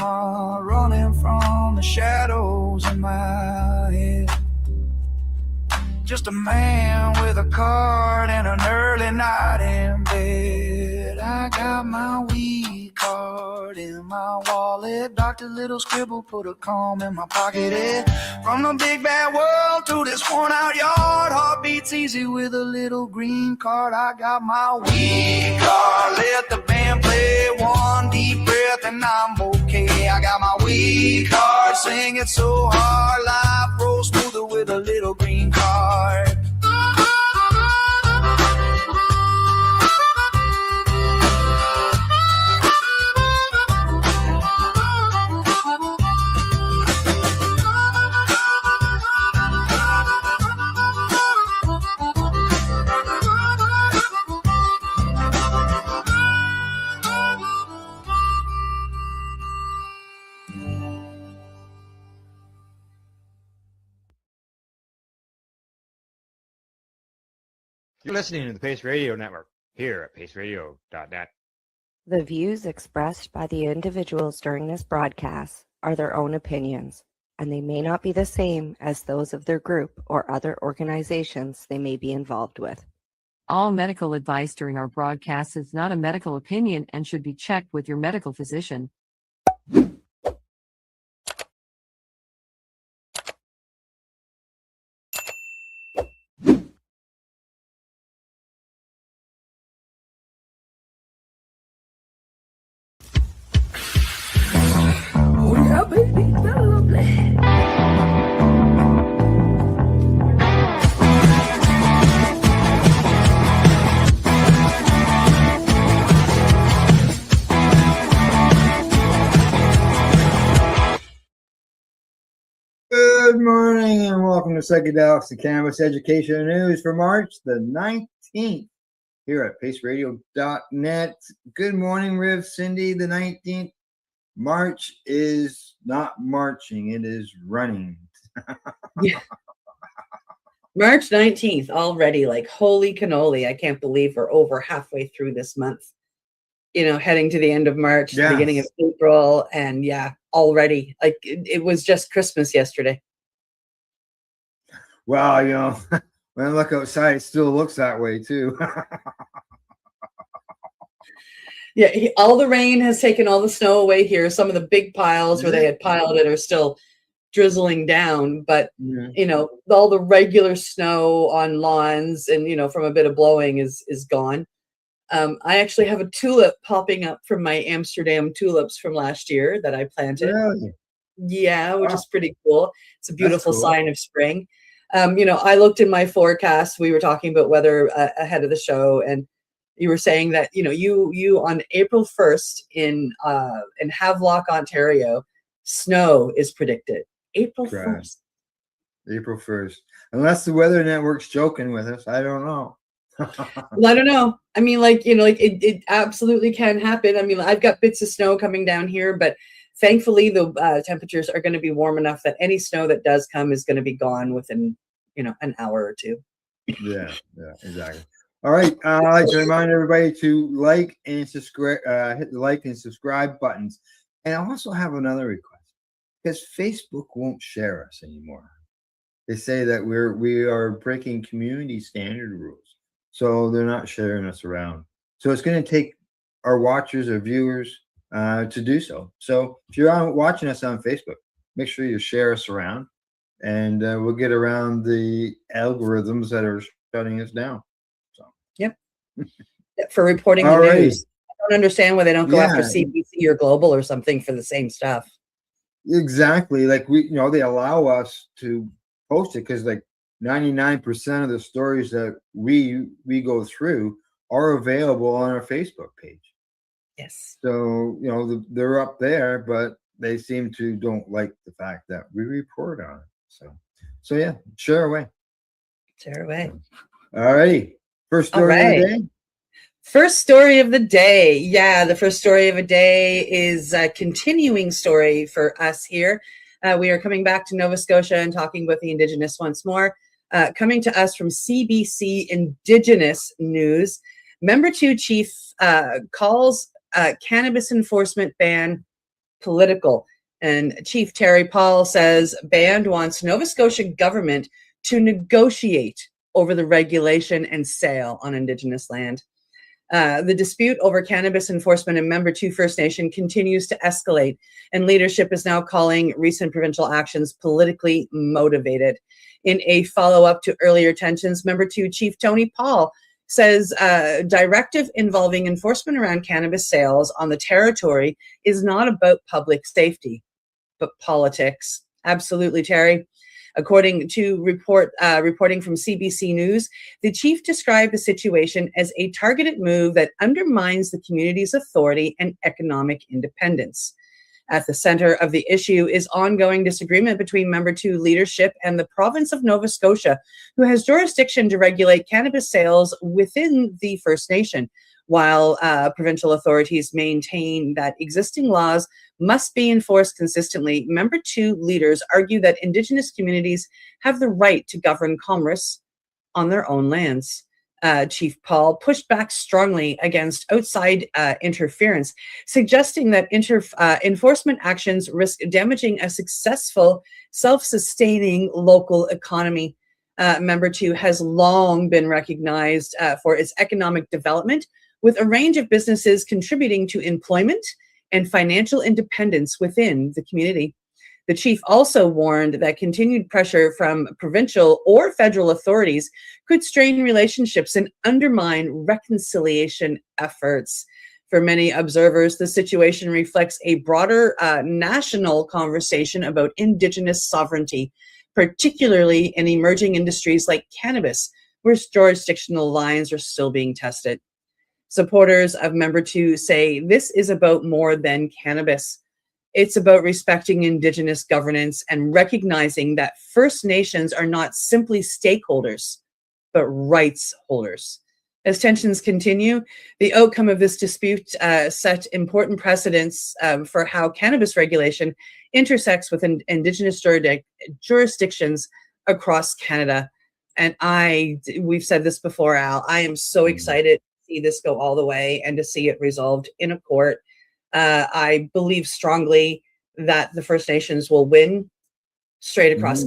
Speaker 4: running from the shadows in my head. Just a man with a card and an early night in bed. I got my weed card in my wallet. Dr. Little scribble put a comb in my pocket. From the big bad world to this worn out yard, heart beats easy with a little green card. I got my weed card. Let the band play one deep breath and I'm okay. I got my weed card. Sing it so hard, life rolls smoother with a little green card.
Speaker 5: You're listening to the Pace Radio Network here at paceradio.net.
Speaker 7: The views expressed by the individuals during this broadcast are their own opinions, and they may not be the same as those of their group or other organizations they may be involved with.
Speaker 17: All medical advice during our broadcast is not a medical opinion and should be checked with your medical physician.
Speaker 22: Oh yeah, baby, that's lovely.
Speaker 1: Good morning and welcome to Psychedelics, the Cannabis Education News for March the 19th here at paceradio.net. Good morning, Riv, Cindy. The 19th. March is not marching, it is running.
Speaker 10: Yeah. March 19th already, like holy cannoli. I can't believe we're over halfway through this month. You know, heading to the end of March, the beginning of April, and yeah, already. Like it was just Christmas yesterday.
Speaker 1: Well, you know, when I look outside, it still looks that way too.
Speaker 10: Yeah, all the rain has taken all the snow away here. Some of the big piles where they had piled it are still drizzling down, but you know, all the regular snow on lawns and, you know, from a bit of blowing is gone. I actually have a tulip popping up from my Amsterdam tulips from last year that I planted.
Speaker 1: Really?
Speaker 10: Yeah, which is pretty cool. It's a beautiful
Speaker 1: cool.
Speaker 10: sign of spring. You know, I looked in my forecast. We were talking about weather ahead of the show, and you were saying that you on April 1st in Havelock, Ontario, snow is predicted. April
Speaker 1: Correct.
Speaker 10: 1st.
Speaker 1: April 1st. Unless the Weather Network's joking with us, I don't know.
Speaker 10: Well, I don't know. I mean, it absolutely can happen. I mean, I've got bits of snow coming down here, but thankfully the temperatures are going to be warm enough that any snow that does come is going to be gone within, an hour or two.
Speaker 1: Yeah, exactly. All right. I'd like to remind everybody to like and subscribe, hit the like and subscribe buttons. And I also have another request, because Facebook won't share us anymore. They say that we are breaking community standard rules, so they're not sharing us around. So it's going to take our watchers or viewers to do so. So if you're watching us on Facebook, make sure you share us around, and we'll get around the algorithms that are shutting us down. So
Speaker 10: yep, for reporting the
Speaker 1: Alrighty.
Speaker 10: news. I don't understand why they don't go after
Speaker 1: Yeah.
Speaker 10: CBC or Global or something for the same stuff.
Speaker 1: Exactly. Like they allow us to post it because 99% of the stories that we go through are available on our Facebook page.
Speaker 10: Yes.
Speaker 1: So they're up there, but they seem to don't like the fact that we report on it. So yeah, share away.
Speaker 10: Share away.
Speaker 1: All righty. First
Speaker 10: All
Speaker 1: story of
Speaker 10: right.
Speaker 1: the day.
Speaker 10: First story of the day. Yeah, the first story of the day is a continuing story for us here. We are coming back to Nova Scotia and talking with the Indigenous once more. Coming to us from CBC Indigenous News, Member 2 Chief calls cannabis enforcement ban political. And Chief Terry Paul says band wants Nova Scotia government to negotiate over the regulation and sale on Indigenous land. The dispute over cannabis enforcement in Member 2 First Nation continues to escalate, and leadership is now calling recent provincial actions politically motivated. In a follow-up to earlier tensions, Member 2 Chief Tony Paul says directive involving enforcement around cannabis sales on the territory is not about public safety, but politics. Absolutely, Terry. According to reporting from CBC News, the chief described the situation as a targeted move that undermines the community's authority and economic independence. At the center of the issue is ongoing disagreement between Member 2 leadership and the province of Nova Scotia, who has jurisdiction to regulate cannabis sales within the First Nation, while provincial authorities maintain that existing laws must be enforced consistently. Member 2 leaders argue that Indigenous communities have the right to govern commerce on their own lands. Chief Paul pushed back strongly against outside interference, suggesting that enforcement actions risk damaging a successful, self-sustaining local economy. Member 2 has long been recognized for its economic development, with a range of businesses contributing to employment and financial independence within the community. The chief also warned that continued pressure from provincial or federal authorities could strain relationships and undermine reconciliation efforts. For many observers, the situation reflects a broader national conversation about Indigenous sovereignty, particularly in emerging industries like cannabis, where jurisdictional lines are still being tested. Supporters of Member 2 say this is about more than cannabis. It's about respecting Indigenous governance and recognizing that First Nations are not simply stakeholders, but rights holders. As tensions continue, the outcome of this dispute set important precedents for how cannabis regulation intersects with Indigenous jurisdictions across Canada. And we've said this before, Al, I am so excited to see this go all the way and to see it resolved in a court. I believe strongly that the First Nations will win straight across.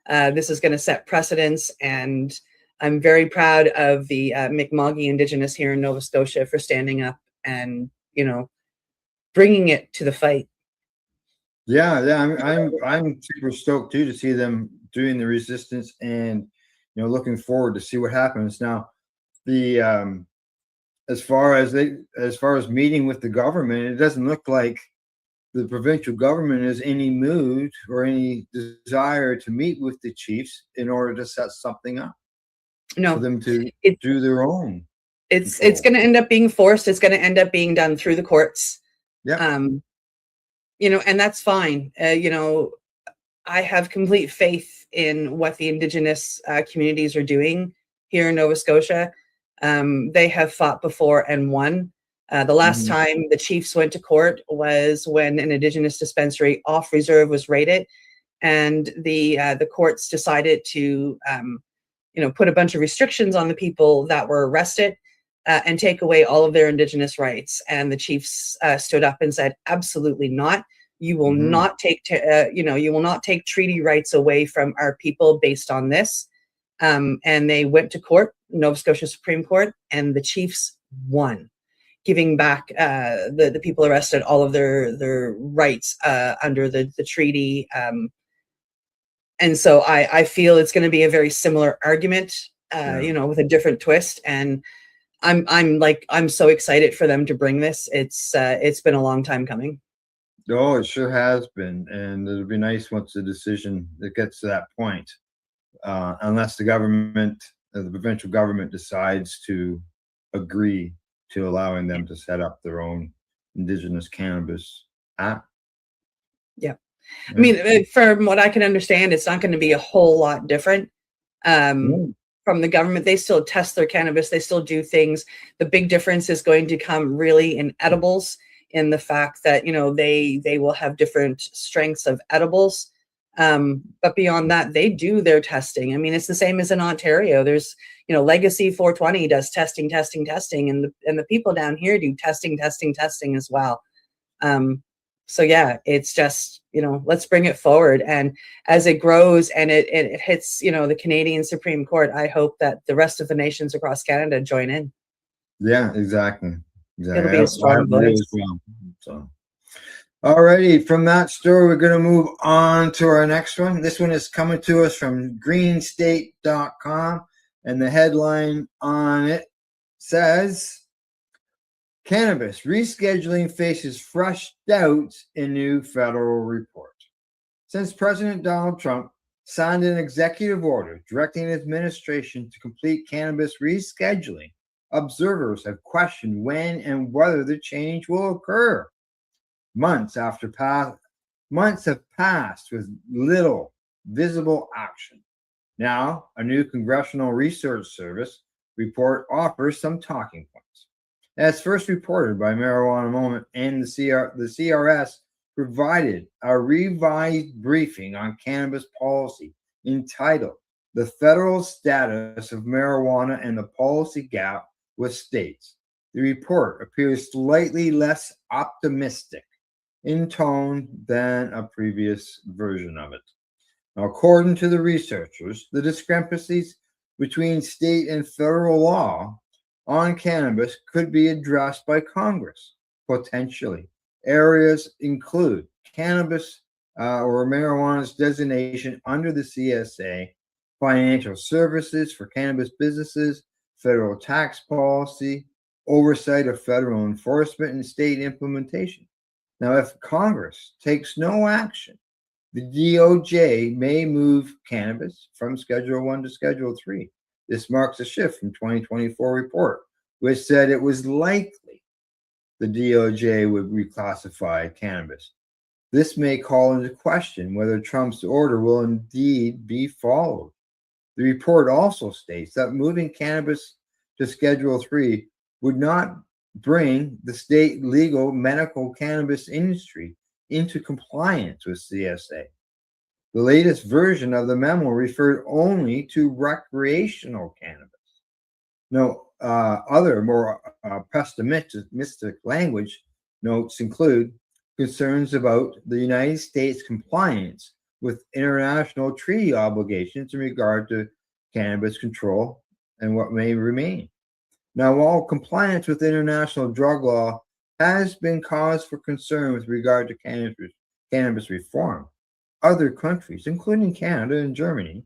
Speaker 10: This is going to set precedents, and I'm very proud of the Mi'kma'ki Indigenous here in Nova Scotia for standing up and, bringing it to the fight.
Speaker 1: Yeah, I'm super stoked too to see them doing the resistance, and looking forward to see what happens. Now, the as far as meeting with the government, it doesn't look like the provincial government has any mood or any desire to meet with the chiefs in order to set something up.
Speaker 10: No,
Speaker 1: for them to do their own.
Speaker 10: It's going to end up being forced. It's going to end up being done through the courts.
Speaker 1: Yeah.
Speaker 10: You know, and that's fine. You know, I have complete faith in what the Indigenous communities are doing here in Nova Scotia. They have fought before and won. The last time the Chiefs went to court was when an Indigenous dispensary off reserve was raided, and the courts decided to, you know, put a bunch of restrictions on the people that were arrested and take away all of their Indigenous rights. And the Chiefs stood up and said, "Absolutely not. You will not take, you know, you will not take treaty rights away from our people based on this." And they went to court, Nova Scotia Supreme Court, and the Chiefs won, giving back the people arrested all of their rights under the treaty. And so I feel it's going to be a very similar argument, you know, with a different twist. And I'm so excited for them to bring this. It's been a long time coming.
Speaker 1: Oh, it sure has been, and it'll be nice once the decision that gets to that point. Unless the government, the provincial government, decides to agree to allowing them to set up their own Indigenous Cannabis Act.
Speaker 10: Yeah. I mean, from what I can understand, it's not going to be a whole lot different from the government. They still test their cannabis. They still do things. The big difference is going to come really in edibles, in the fact that, you know, they will have different strengths of edibles. But beyond that, they do their testing. I mean, it's the same as in Ontario. There's, you know, Legacy 420 does testing, and the people down here do testing as well. So yeah, it's just, you know, let's bring it forward. And as it grows and it hits, you know, the Canadian Supreme Court, I hope that the rest of the nations across Canada join in.
Speaker 1: Yeah, exactly.
Speaker 10: It'll be a strong voice.
Speaker 1: Well. So, alrighty, from that story, we're going to move on to our next one. This one is coming to us from greenstate.com, and the headline on it says, "Cannabis rescheduling faces fresh doubts in new federal report." Since President Donald Trump signed an executive order directing his administration to complete cannabis rescheduling, observers have questioned when and whether the change will occur. Months have passed with little visible action. Now, a new Congressional Research Service report offers some talking points. As first reported by Marijuana Moment, and the CRS provided a revised briefing on cannabis policy entitled "The Federal Status of Marijuana and the Policy Gap with States." The report appears slightly less optimistic in tone than a previous version of it. Now, according to the researchers, the discrepancies between state and federal law on cannabis could be addressed by Congress, potentially. Areas include cannabis or marijuana's designation under the CSA, financial services for cannabis businesses, federal tax policy, oversight of federal enforcement, and state implementation. Now, if Congress takes no action, the DOJ may move cannabis from Schedule 1 to Schedule 3. This marks a shift from 2024 report, which said it was likely the DOJ would reclassify cannabis. This may call into question whether Trump's order will indeed be followed. The report also states that moving cannabis to Schedule 3 would not bring the state legal medical cannabis industry into compliance with CSA. The latest version of the memo referred only to recreational cannabis. No, other more pessimistic language notes include concerns about the United States compliance with international treaty obligations in regard to cannabis control and what may remain. Now, while compliance with international drug law has been cause for concern with regard to cannabis reform, other countries, including Canada and Germany,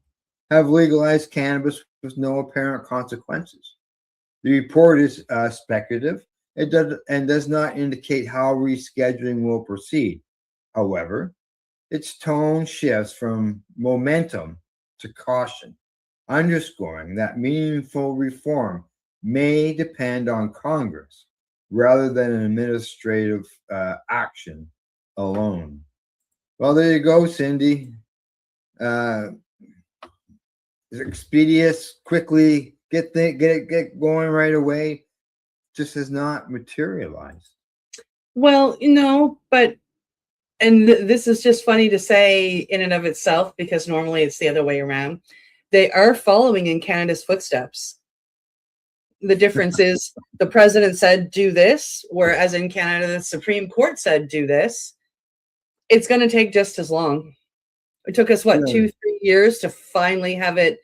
Speaker 1: have legalized cannabis with no apparent consequences. The report is speculative and does not indicate how rescheduling will proceed. However, its tone shifts from momentum to caution, underscoring that meaningful reform may depend on Congress rather than an administrative action alone. Well, there you go, Cindy. Expeditious, quickly get going right away, just has not materialized.
Speaker 10: Well, but and this is just funny to say in and of itself, because normally it's the other way around. They are following in Canada's footsteps. The difference is the president said do this, whereas in Canada the Supreme Court said do this. It's going to take just as long. It took us 2-3 years to finally have it,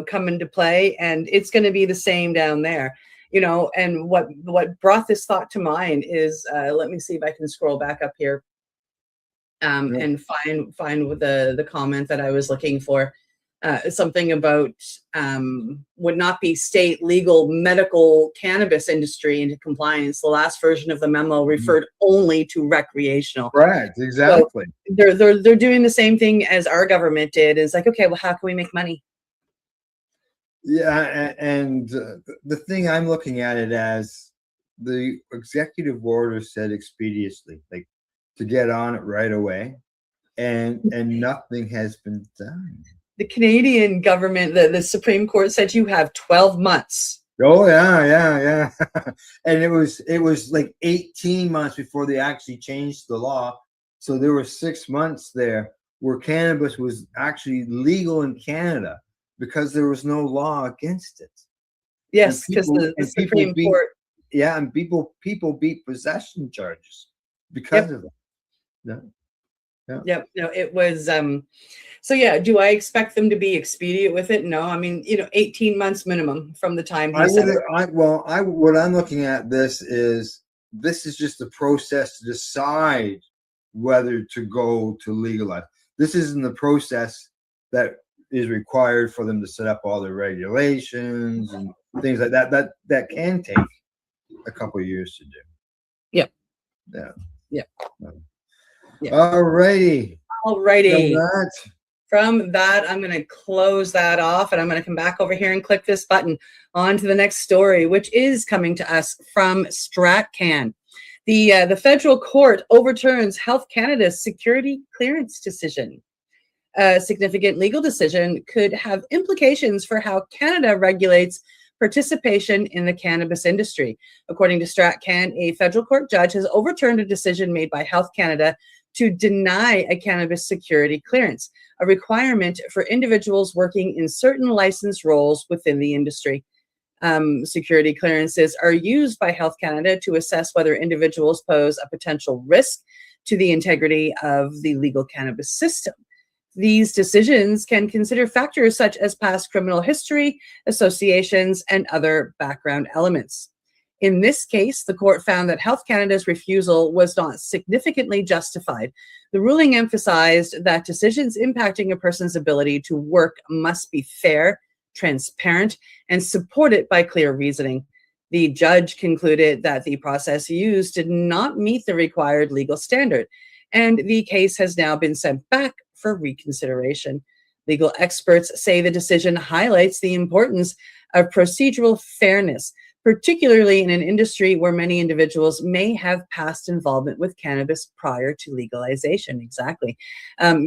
Speaker 10: come into play, and it's going to be the same down there. And what brought this thought to mind is, let me see if I can scroll back up here and find the comment that I was looking for. Something about would not be state legal medical cannabis industry into compliance. The last version of the memo referred only to recreational.
Speaker 1: Right, exactly.
Speaker 10: So they're doing the same thing as our government did. It's like, okay, well, how can we make money?
Speaker 1: Yeah, and the thing I'm looking at it as, the executive order said expeditiously, like to get on it right away, and nothing has been done.
Speaker 10: The Canadian government, the Supreme Court said you have 12 months.
Speaker 1: Oh yeah. And it was like 18 months before they actually changed the law. So there were 6 months there where cannabis was actually legal in Canada because there was no law against it.
Speaker 10: Yes, because the Supreme Court.
Speaker 1: Yeah, and people beat possession charges because of it. Yeah.
Speaker 10: No, it was so yeah, do I expect them to be expedient with it? No. I mean, 18 months minimum from the time he said it.
Speaker 1: What I'm looking at this is just the process to decide whether to go to legalize. This isn't the process that is required for them to set up all the regulations and things like that. That can take a couple of years to do.
Speaker 10: Yep.
Speaker 1: Yeah.
Speaker 10: Yeah.
Speaker 1: Alrighty.
Speaker 10: From that, I'm going to close that off, and I'm going to come back over here and click this button on to the next story, which is coming to us from StratCan. The federal court overturns Health Canada's security clearance decision. A significant legal decision could have implications for how Canada regulates participation in the cannabis industry. According to StratCan, a federal court judge has overturned a decision made by Health Canada to deny a cannabis security clearance, a requirement for individuals working in certain licensed roles within the industry. Security clearances are used by Health Canada to assess whether individuals pose a potential risk to the integrity of the legal cannabis system. These decisions can consider factors such as past criminal history, associations, and other background elements. In this case, the court found that Health Canada's refusal was not significantly justified. The ruling emphasized that decisions impacting a person's ability to work must be fair, transparent, and supported by clear reasoning. The judge concluded that the process used did not meet the required legal standard, and the case has now been sent back for reconsideration. Legal experts say the decision highlights the importance of procedural fairness, particularly in an industry where many individuals may have past involvement with cannabis prior to legalization. Exactly.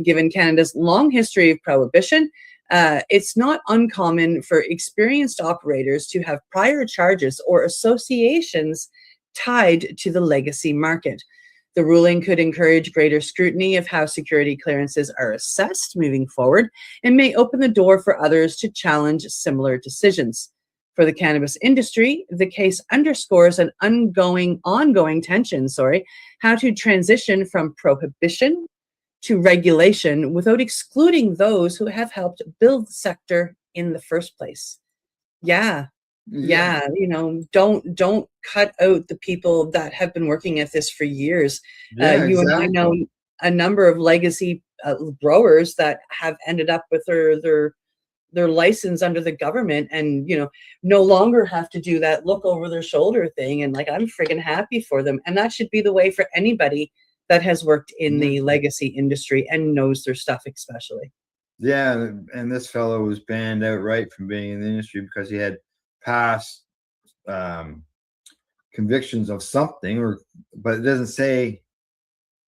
Speaker 10: Given Canada's long history of prohibition, it's not uncommon for experienced operators to have prior charges or associations tied to the legacy market. The ruling could encourage greater scrutiny of how security clearances are assessed moving forward and may open the door for others to challenge similar decisions. For the cannabis industry, the case underscores an ongoing tension, how to transition from prohibition to regulation without excluding those who have helped build the sector in the first place. Don't cut out the people that have been working at this for years. You and I know a number of legacy growers that have ended up with their license under the government and no longer have to do that look over their shoulder thing, and I'm friggin' happy for them, and that should be the way for anybody that has worked in the legacy industry and knows their stuff, especially.
Speaker 1: Yeah, and this fellow was banned outright from being in the industry because he had past convictions of something, but it doesn't say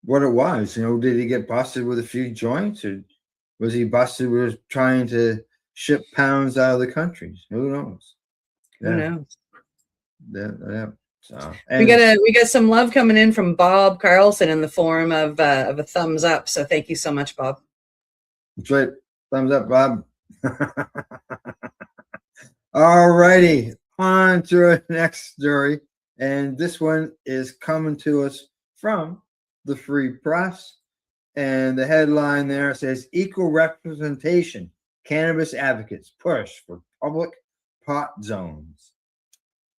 Speaker 1: what it was. Did he get busted with a few joints, or was he busted with trying to ship pounds out of the country? Who knows?
Speaker 10: Who knows?
Speaker 1: Yeah. So
Speaker 10: we got some love coming in from Bob Carlson in the form of a thumbs up. So thank you so much, Bob.
Speaker 1: That's right. Thumbs up, Bob. All righty, on to our next story, and this one is coming to us from the Free Press, and the headline there says equal representation, cannabis advocates push for public pot zones.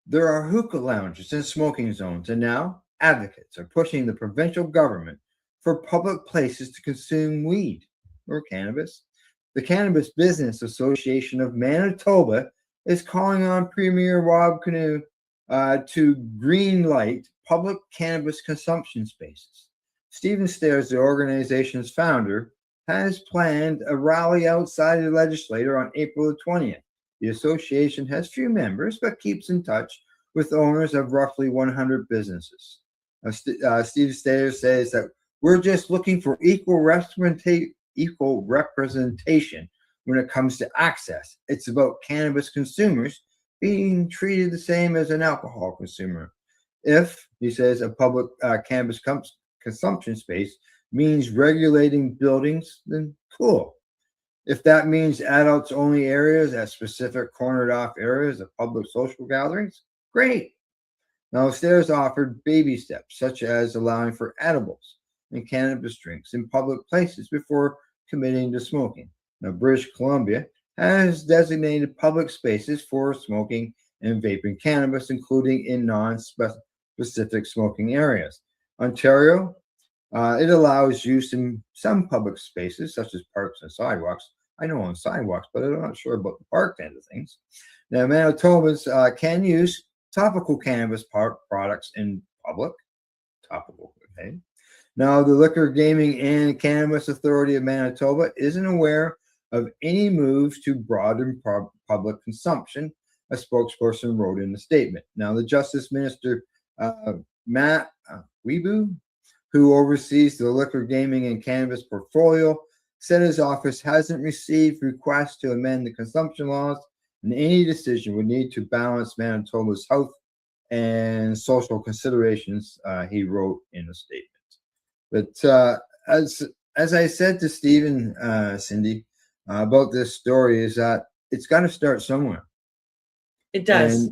Speaker 1: There are hookah lounges and smoking zones, and now advocates are pushing the provincial government for public places to consume weed or cannabis. The Cannabis Business Association of Manitoba is calling on Premier Rob Canoe to green light public cannabis consumption spaces. Stephen Stairs, the organization's founder, has planned a rally outside the legislature on April the 20th. The association has few members, but keeps in touch with owners of roughly 100 businesses. Steve Stairs says that we're just looking for equal representation when it comes to access. It's about cannabis consumers being treated the same as an alcohol consumer. If, he says, a public cannabis consumption space means regulating buildings, then cool. If that means adults only areas at specific cornered off areas of public social gatherings, great. Now, Stairs offered baby steps, such as allowing for edibles and cannabis drinks in public places before committing to smoking. Now, British Columbia has designated public spaces for smoking and vaping cannabis, including in non-specific smoking areas. Ontario, it allows use in some public spaces, such as parks and sidewalks. I know on sidewalks, but I'm not sure about the park end of things. Now, Manitobans can use topical cannabis products in public. Topical, okay. Now, the Liquor, Gaming, and Cannabis Authority of Manitoba isn't aware of any moves to broaden public consumption, a spokesperson wrote in the statement. Now, the Justice Minister, Matt Weebu, who oversees the liquor, gaming, and cannabis portfolio, said his office hasn't received requests to amend the consumption laws, and any decision would need to balance Manitoba's health and social considerations, he wrote in a statement. But as I said to Stephen, Cindy, about this story, is that it's got to start somewhere.
Speaker 10: It does.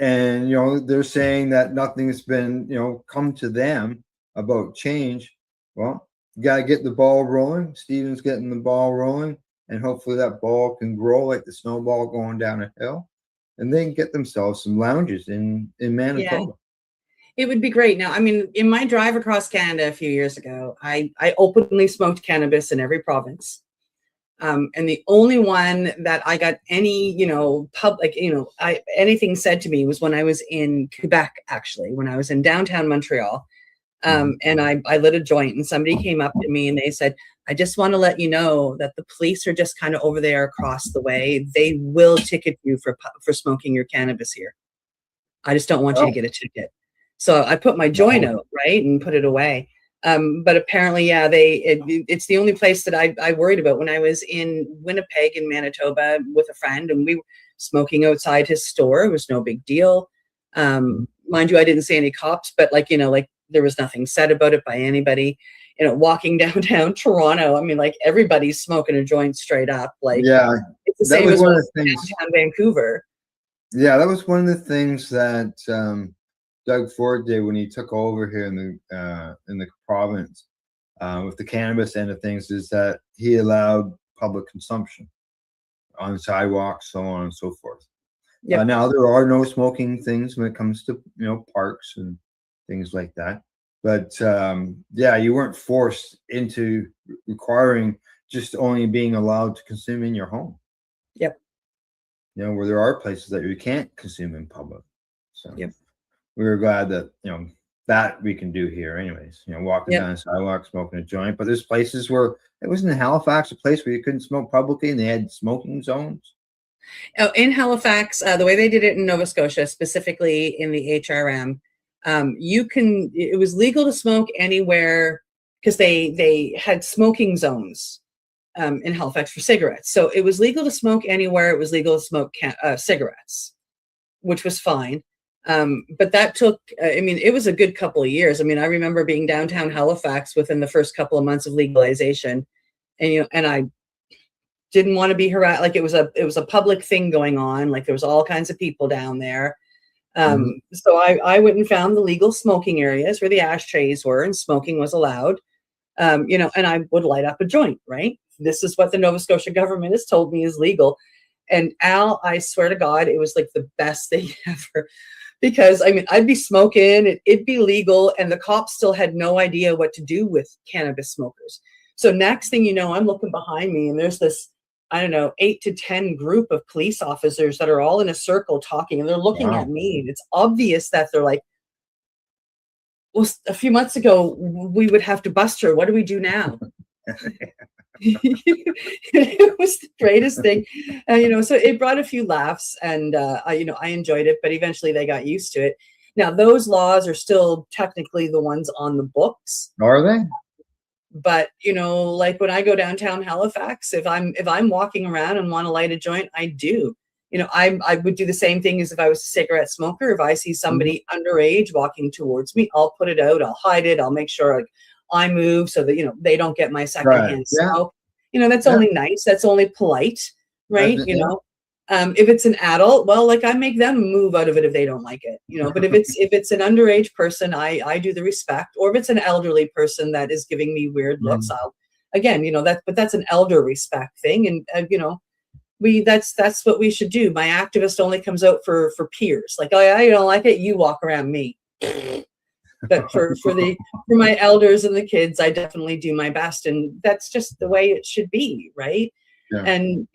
Speaker 1: And they're saying that nothing's been come to them about change. Well, you got to get the ball rolling. Stephen's getting the ball rolling, and hopefully that ball can grow like the snowball going down a hill, and they can get themselves some lounges in Manitoba.
Speaker 10: Yeah. It would be great. Now, I mean, in my drive across Canada a few years ago, I openly smoked cannabis in every province. And the only one that I got any, anything said to me was when I was in Quebec, actually, when I was in downtown Montreal. And I lit a joint, and somebody came up to me and they said, I just want to let you know that the police are just kind of over there across the way. They will ticket you for smoking your cannabis here. I just don't want you to get a ticket. So I put my joint out, right, and put it away. But apparently, yeah, it's the only place that I worried about. When I was in Winnipeg in Manitoba with a friend, and we were smoking outside his store, it was no big deal. Mind you, I didn't see any cops, but there was nothing said about it by anybody. Walking downtown Toronto, I mean, everybody's smoking a joint straight up.
Speaker 1: Yeah,
Speaker 10: it's the same as downtown Vancouver.
Speaker 1: Yeah, that was one of the things that Doug Ford did when he took over here in the province with the cannabis end of things, is that he allowed public consumption on sidewalks, so on and so forth.
Speaker 10: Yep.
Speaker 1: Now there are no smoking things when it comes to parks and things like that, but yeah, you weren't forced into requiring just only being allowed to consume in your home.
Speaker 10: Yep.
Speaker 1: Where there are places that you can't consume in public. So
Speaker 10: yep.
Speaker 1: We were glad that that we can do here anyways, walking down the sidewalk, smoking a joint. But there's places where it was in Halifax, a place where you couldn't smoke publicly, and they had smoking zones.
Speaker 10: Oh, in Halifax, the way they did it in Nova Scotia, specifically in the HRM, it was legal to smoke anywhere because they had smoking zones in Halifax for cigarettes. So it was legal to smoke anywhere. It was legal to smoke cigarettes, which was fine. But that took, it was a good couple of years. I remember being downtown Halifax within the first couple of months of legalization, and I didn't want to be harassed. Like it was a public thing going on. Like there was all kinds of people down there. So I went and found the legal smoking areas where the ashtrays were and smoking was allowed. And I would light up a joint, right? This is what the Nova Scotia government has told me is legal. And Al, I swear to God, it was like the best thing ever. Because I'd be smoking, it'd be legal, and the cops still had no idea what to do with cannabis smokers. So next thing you know, I'm looking behind me and there's this, 8 to 10 group of police officers that are all in a circle talking, and they're looking at me, and it's obvious that they're like, well, a few months ago, we would have to bust her. What do we do now? It was the greatest thing. So it brought a few laughs, and I enjoyed it, but eventually they got used to it. Now, those laws are still technically the ones on the books.
Speaker 1: Are they?
Speaker 10: But like when I go downtown Halifax, if I'm walking around and want to light a joint, I do. I would do the same thing as if I was a cigarette smoker. If I see somebody underage walking towards me, I'll put it out, I'll hide it, I'll make sure I move so that they don't get my secondhand smoke. That's only nice, that's only polite, right? If it's an adult, well, like I make them move out of it if they don't like it, but if it's an underage person, I do the respect. Or if it's an elderly person that is giving me weird looks, I'll again, that's an elder respect thing. And that's what we should do. My activist only comes out for peers. Like, oh, you don't like it, you walk around me. But for my elders and the kids, I definitely do my best, and that's just the way it should be, right? Yeah. And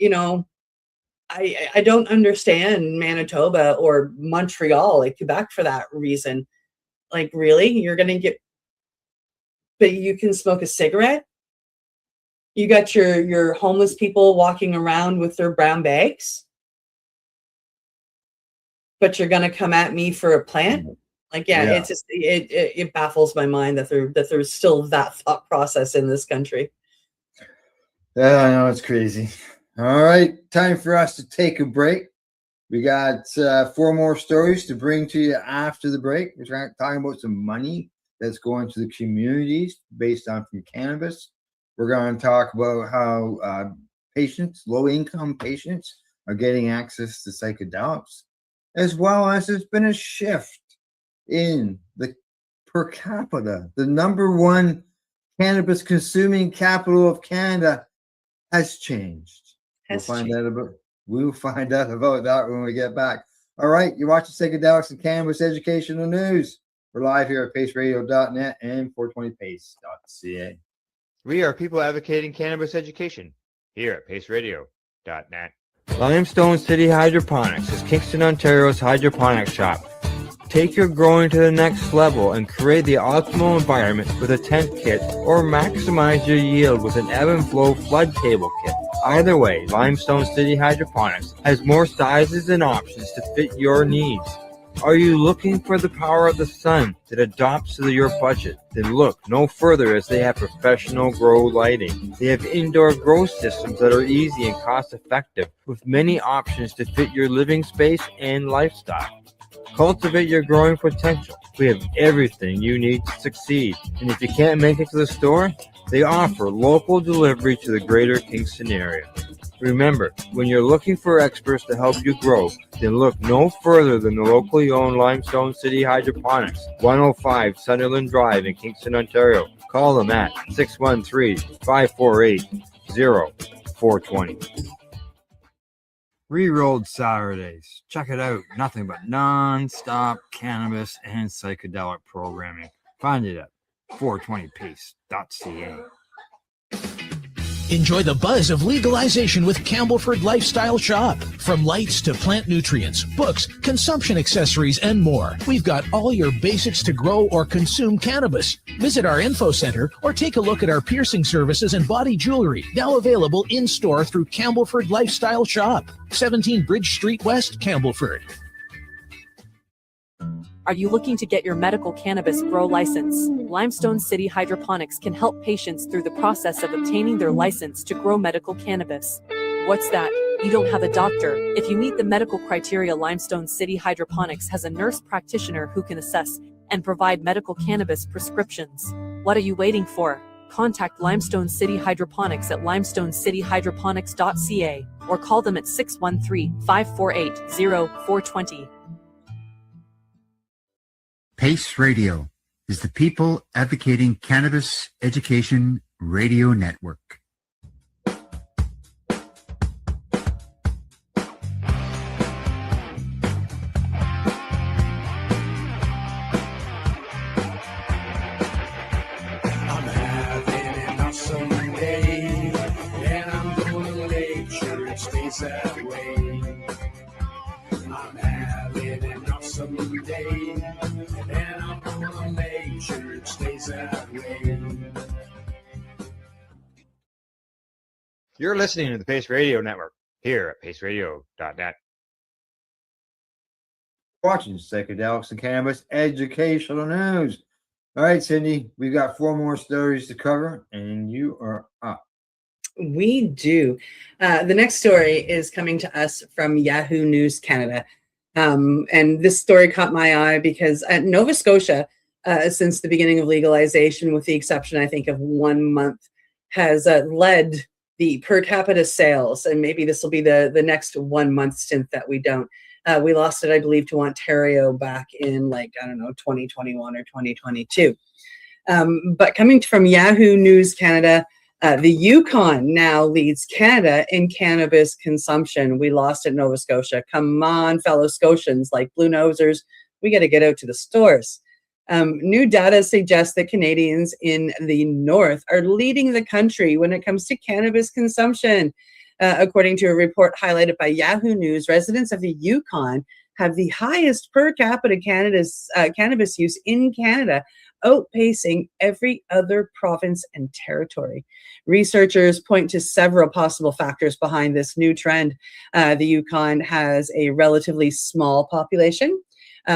Speaker 10: I don't understand Manitoba or Montreal, like Quebec, for that reason. Like, really, you're gonna but you can smoke a cigarette? You got your homeless people walking around with their brown bags, but you're gonna come at me for a plant? Like, it's just it baffles my mind that there's still that thought process in this country.
Speaker 1: Yeah, I know, it's crazy. All right, time for us to take a break. We got 4 more stories to bring to you after the break. We're talking about some money that's going to the communities based on from cannabis. We're going to talk about how patients, low-income patients, are getting access to psychedelics, as well as there's been a shift in the per capita. The #1 cannabis consuming capital of Canada has changed. We'll find out about that when we get back. All right, you're watching Psychedelics and Cannabis Educational News. We're live here at paceradio.net and 420pace.ca.
Speaker 5: We are people advocating cannabis education here at paceradio.net. Limestone City Hydroponics is Kingston, Ontario's hydroponics shop. Take your growing to the next level and create the optimal environment with a tent kit, or maximize your yield with an ebb and flow flood table kit. Either way, Limestone City Hydroponics has more sizes and options to fit your needs. Are you looking for the power of the sun that adapts to your budget? Then look no further, as they have professional grow lighting. They have indoor grow systems that are easy and cost effective, with many options to fit your living space and lifestyle. Cultivate your growing potential. We have everything you need to succeed. And if you can't make it to the store, they offer local delivery to the greater Kingston area. Remember, when you're looking for experts to help you grow, then look no further than the locally owned Limestone City Hydroponics, 105 Sunderland Drive in Kingston, Ontario. Call them at 613-548-0420.
Speaker 20: Re-rolled Saturdays. Check it out. Nothing but non-stop cannabis and psychedelic programming. Find it at 420pace.ca.
Speaker 14: Enjoy the buzz of legalization with Campbellford Lifestyle Shop. From lights to plant nutrients, books, consumption accessories, and more, we've got all your basics to grow or consume cannabis. Visit our info center or take a look at our piercing services and body jewelry, now available in-store through Campbellford Lifestyle Shop, 17 Bridge Street West, Campbellford.
Speaker 19: Are you looking to get your medical cannabis grow license? Limestone City Hydroponics can help patients through the process of obtaining their license to grow medical cannabis. What's that? You don't have a doctor. If you meet the medical criteria, Limestone City Hydroponics has a nurse practitioner who can assess and provide medical cannabis prescriptions. What are you waiting for? Contact Limestone City Hydroponics at limestonecityhydroponics.ca or call them at 613-548-0420.
Speaker 13: PACE Radio is the People Advocating Cannabis Education Radio Network.
Speaker 22: I'm having an awesome day, and I'm gonna make sure it stays that way. I'm having an awesome day, and I'm gonna make sure it stays that way.
Speaker 5: You're listening to the Pace Radio Network here at paceradio.net.
Speaker 1: Watching Psychedelics and Cannabis Educational News. All right, Cindy, we've got 4 more stories to cover, and you are up.
Speaker 10: We do. The next story is coming to us from Yahoo News Canada. And this story caught my eye because at Nova Scotia, since the beginning of legalization, with the exception, I think, of 1 month, has led the per capita sales. And maybe this will be the next 1 month stint that we don't. We lost it, I believe, to Ontario back in 2021 or 2022. But coming from Yahoo News Canada, the Yukon now leads Canada in cannabis consumption. We lost it, Nova Scotia. Come on, fellow Scotians, like Blue Nosers, we got to get out to the stores. New data suggests that Canadians in the north are leading the country when it comes to cannabis consumption. According to a report highlighted by Yahoo News, residents of the Yukon have the highest per capita cannabis use in Canada, outpacing every other province and territory. Researchers point to several possible factors behind this new trend. The Yukon has a relatively small population,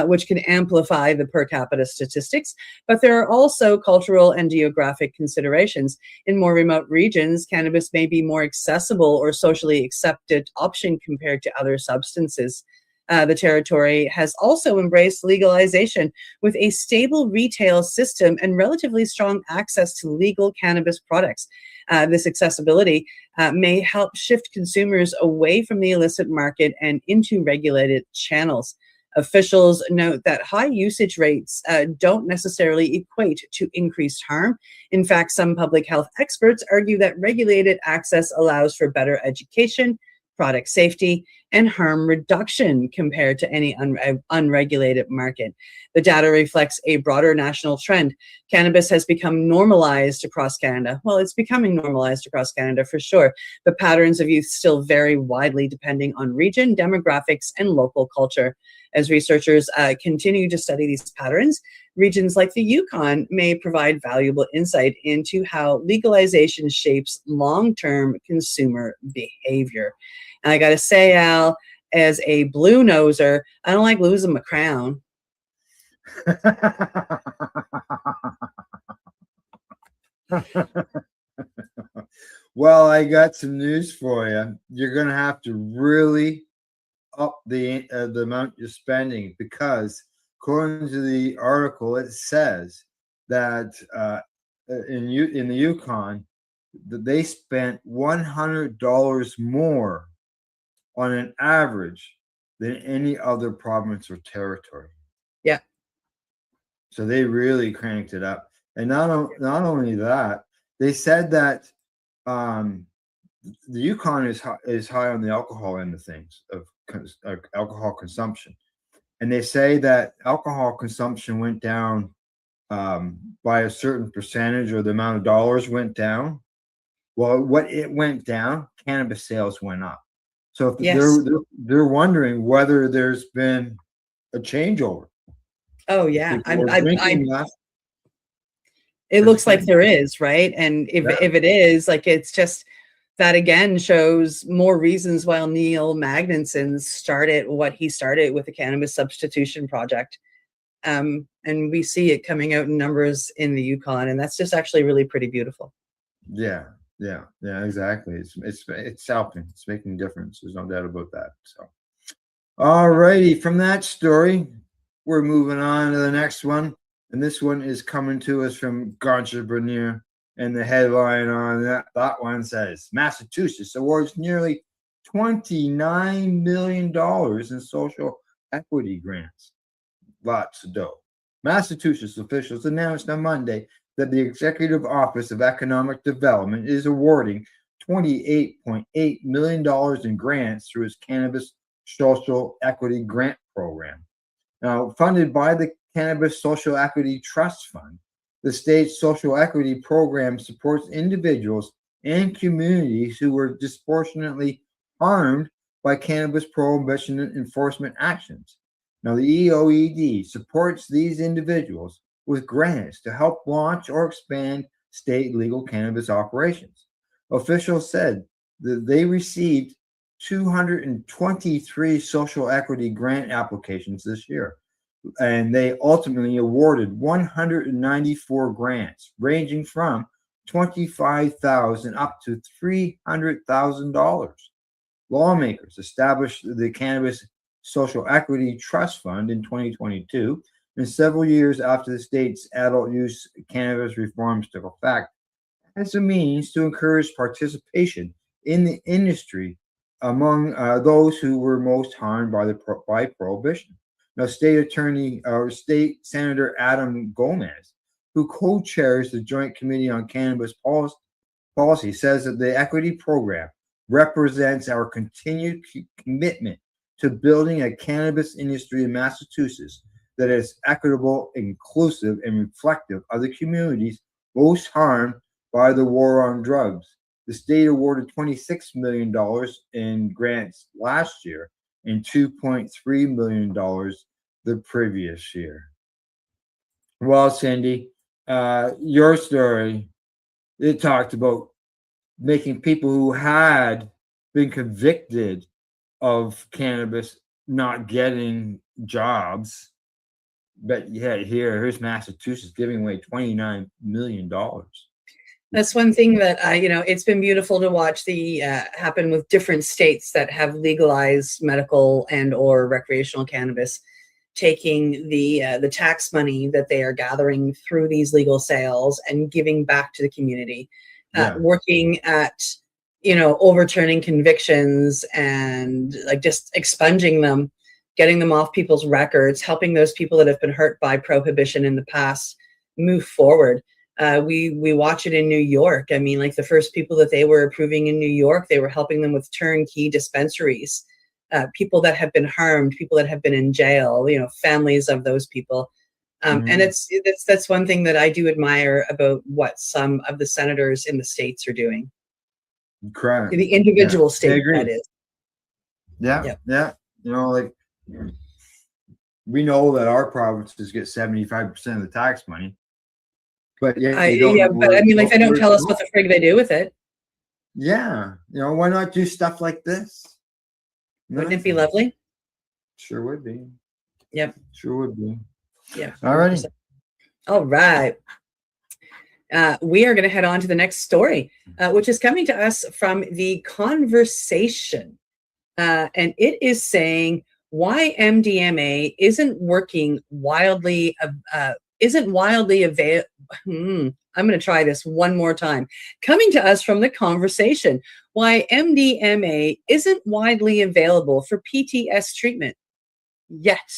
Speaker 10: which can amplify the per capita statistics, but there are also cultural and geographic considerations. In more remote regions, cannabis may be more accessible or socially accepted option compared to other substances. The territory has also embraced legalization with a stable retail system and relatively strong access to legal cannabis products. This accessibility may help shift consumers away from the illicit market and into regulated channels. Officials note that high usage rates don't necessarily equate to increased harm. In fact, some public health experts argue that regulated access allows for better education, product safety, and harm reduction compared to any unregulated market. The data reflects a broader national trend. Cannabis has become normalized across Canada. Well, it's becoming normalized across Canada for sure, but patterns of use still vary widely depending on region, demographics, and local culture. As researchers continue to study these patterns, regions like the Yukon may provide valuable insight into how legalization shapes long-term consumer behavior. And I got to say, Al, as a blue noser, I don't like losing my crown.
Speaker 1: Well, I got some news for you. You're going to have to really up the amount you're spending, because according to the article, it says that in the Yukon, that they spent $100 more on an average than any other province or territory.
Speaker 10: Yeah.
Speaker 1: So they really cranked it up. And not only that, they said that the Yukon is high on the alcohol end of things, of alcohol consumption. And they say that alcohol consumption went down by a certain percentage, or the amount of dollars went down. Well, what it went down, cannabis sales went up. So if
Speaker 10: Yes.
Speaker 1: they're wondering whether there's been a changeover.
Speaker 10: Oh yeah,
Speaker 1: People are drinking less.
Speaker 10: it
Speaker 1: Or
Speaker 10: looks like
Speaker 1: spending.
Speaker 10: there is, right? And if
Speaker 1: Yeah.
Speaker 10: if it is, like, it's just that again shows more reasons why Neil Magnuson started what he started with the Cannabis Substitution Project. And we see it coming out in numbers in the Yukon, and that's just actually really pretty beautiful.
Speaker 1: Yeah, exactly. It's helping. It's making a difference. There's no doubt about that. So, all righty. From that story, we're moving on to the next one, and this one is coming to us from Entrepreneur. And the headline on that one says Massachusetts awards nearly $29 million in social equity grants. Lots of dough. Massachusetts officials announced on Monday that the Executive Office of Economic Development is awarding $28.8 million in grants through its Cannabis Social Equity Grant Program. Now, funded by the Cannabis Social Equity Trust Fund, the state's social equity program supports individuals and communities who were disproportionately harmed by cannabis prohibition enforcement actions. Now, the EOED supports these individuals with grants to help launch or expand state legal cannabis operations. Officials said that they received 223 social equity grant applications this year, and they ultimately awarded 194 grants, ranging from $25,000 up to $300,000. Lawmakers established the Cannabis Social Equity Trust Fund in 2022, and several years after the state's adult use cannabis reforms took effect, as a means to encourage participation in the industry among those who were most harmed by prohibition. Now, State Senator Adam Gomez, who co-chairs the Joint Committee on Cannabis Policy, says that the equity program represents our continued commitment to building a cannabis industry in Massachusetts that is equitable, inclusive, and reflective of the communities most harmed by the war on drugs. The state awarded $26 million in grants last year and $2.3 million the previous year. Well, Cindy, your story, it talked about making people who had been convicted of cannabis not getting jobs. But yeah, here's Massachusetts giving away $29 million.
Speaker 10: That's one thing that it's been beautiful to watch the happen with different states that have legalized medical and or recreational cannabis, taking the tax money that they are gathering through these legal sales and giving back to the community, working at overturning convictions and like just expunging them, getting them off people's records, helping those people that have been hurt by prohibition in the past move forward. We watch it in New York. I mean, like the first people that they were approving in New York, they were helping them with turnkey dispensaries, people that have been harmed, people that have been in jail, families of those people. And that's one thing that I do admire about what some of the senators in the states are doing.
Speaker 1: Correct.
Speaker 10: The individual state, that is.
Speaker 1: Yeah. Like we know that our provinces get 75% of the tax money. But
Speaker 10: but I mean, like they don't tell us what the frig they do with it.
Speaker 1: Yeah, why not do stuff like this?
Speaker 10: Wouldn't it be lovely?
Speaker 1: Sure would be.
Speaker 10: Yep.
Speaker 1: Sure would be.
Speaker 10: Yeah.
Speaker 1: All right.
Speaker 10: All right. We are going to head on to the next story, which is coming to us from The Conversation. And it is saying why MDMA isn't wildly available. I'm going to try this one more time. Coming to us from The Conversation, why MDMA isn't widely available for PTS treatment yet.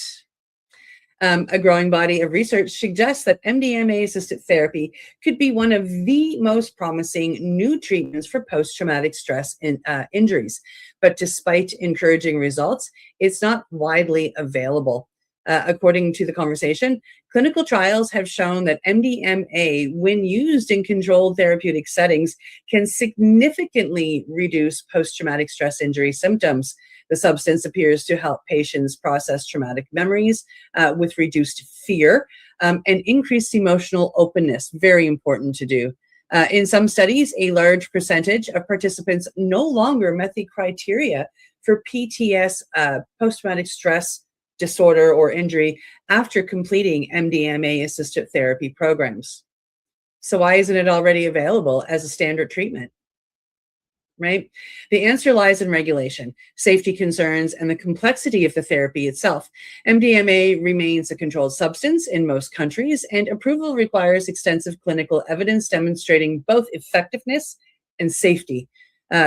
Speaker 10: A growing body of research suggests that MDMA-assisted therapy could be one of the most promising new treatments for post-traumatic stress injuries. But despite encouraging results, it's not widely available. According to the conversation, clinical trials have shown that MDMA, when used in controlled therapeutic settings, can significantly reduce post-traumatic stress injury symptoms. The substance appears to help patients process traumatic memories with reduced fear and increased emotional openness. Very important to do. In some studies, a large percentage of participants no longer met the criteria for PTS, post-traumatic stress disorder or injury, after completing MDMA-assisted therapy programs. So why isn't it already available as a standard treatment? Right? The answer lies in regulation, safety concerns, and the complexity of the therapy itself. MDMA remains a controlled substance in most countries, and approval requires extensive clinical evidence demonstrating both effectiveness and safety.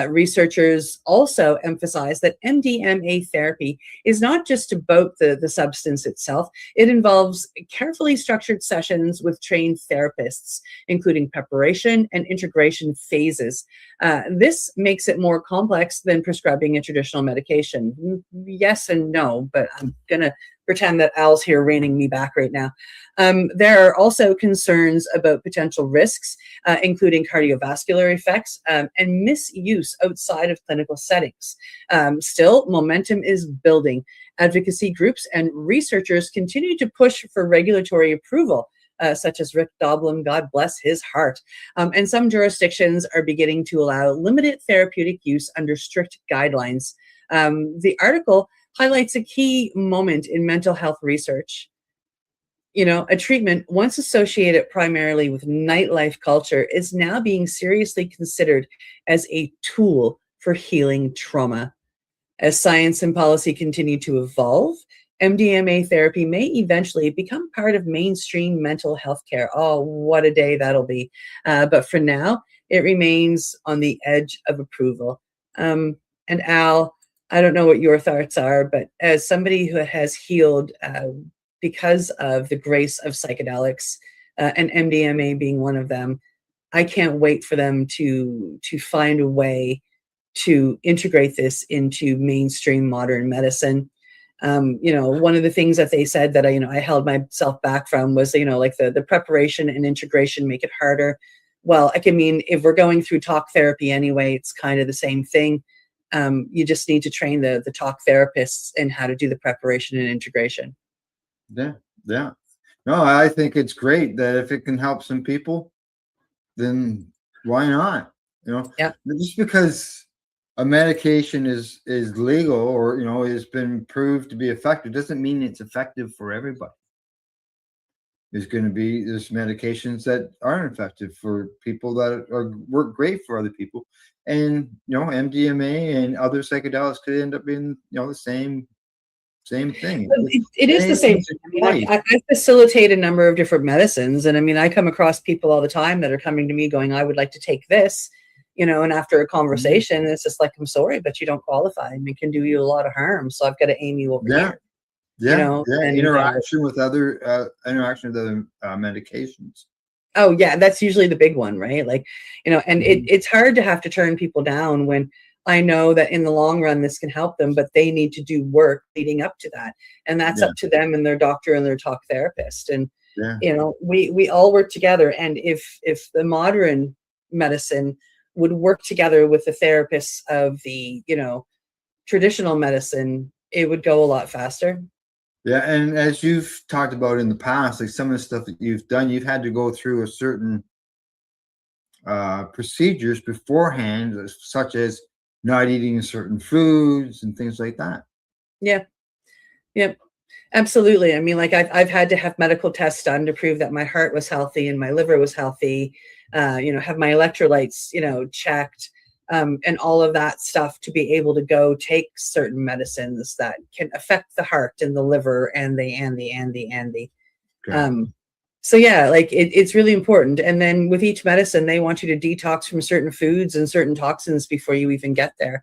Speaker 10: Researchers also emphasize that MDMA therapy is not just about the substance itself. It involves carefully structured sessions with trained therapists, including preparation and integration phases. This makes it more complex than prescribing a traditional medication. Yes and no, but I'm going to pretend that Al's here reining me back right now. There are also concerns about potential risks, including cardiovascular effects and misuse outside of clinical settings. Still, momentum is building. Advocacy groups and researchers continue to push for regulatory approval, such as Rick Doblin, God bless his heart. And some jurisdictions are beginning to allow limited therapeutic use under strict guidelines. The article highlights a key moment in mental health research. You know, a treatment once associated primarily with nightlife culture is now being seriously considered as a tool for healing trauma. As science and policy continue to evolve, MDMA therapy may eventually become part of mainstream mental health care. Oh, what a day that'll be. But for now, it remains on the edge of approval. And Al, I don't know what your thoughts are, but as somebody who has healed because of the grace of psychedelics, and MDMA being one of them, I can't wait for them to find a way to integrate this into mainstream modern medicine. You know, one of the things that they said that I held myself back from was, like the preparation and integration make it harder. Well, I mean, if we're going through talk therapy anyway, it's kind of the same thing. You just need to train the talk therapists in how to do the preparation and integration.
Speaker 1: Yeah. No, I think it's great that if it can help some people, then why not?
Speaker 10: Yeah.
Speaker 1: Just because a medication is legal or has been proved to be effective doesn't mean it's effective for everybody. There's medications that aren't effective for people that work great for other people, and MDMA and other psychedelics could end up being the same thing.
Speaker 10: It is the same. I facilitate a number of different medicines, and I come across people all the time that are coming to me going, I would like to take this, and after a conversation, it's just like, I'm sorry, but you don't qualify, and it can do you a lot of harm. So I've got to aim you over here. And,
Speaker 1: interaction with other medications.
Speaker 10: Oh yeah, that's usually the big one, right? Like, and it's hard to have to turn people down when I know that in the long run this can help them, but they need to do work leading up to that, and that's up to them and their doctor and their talk therapist. And we all work together. And if the modern medicine would work together with the therapists of the traditional medicine, it would go a lot faster.
Speaker 1: Yeah, and as you've talked about in the past, like some of the stuff that you've done, you've had to go through a certain procedures beforehand, such as not eating certain foods and things like that.
Speaker 10: Yeah. Absolutely. I've had to have medical tests done to prove that my heart was healthy and my liver was healthy, have my electrolytes, checked, and all of that stuff to be able to go take certain medicines that can affect the heart and the liver and the. So yeah, it's really important. And then with each medicine, they want you to detox from certain foods and certain toxins before you even get there.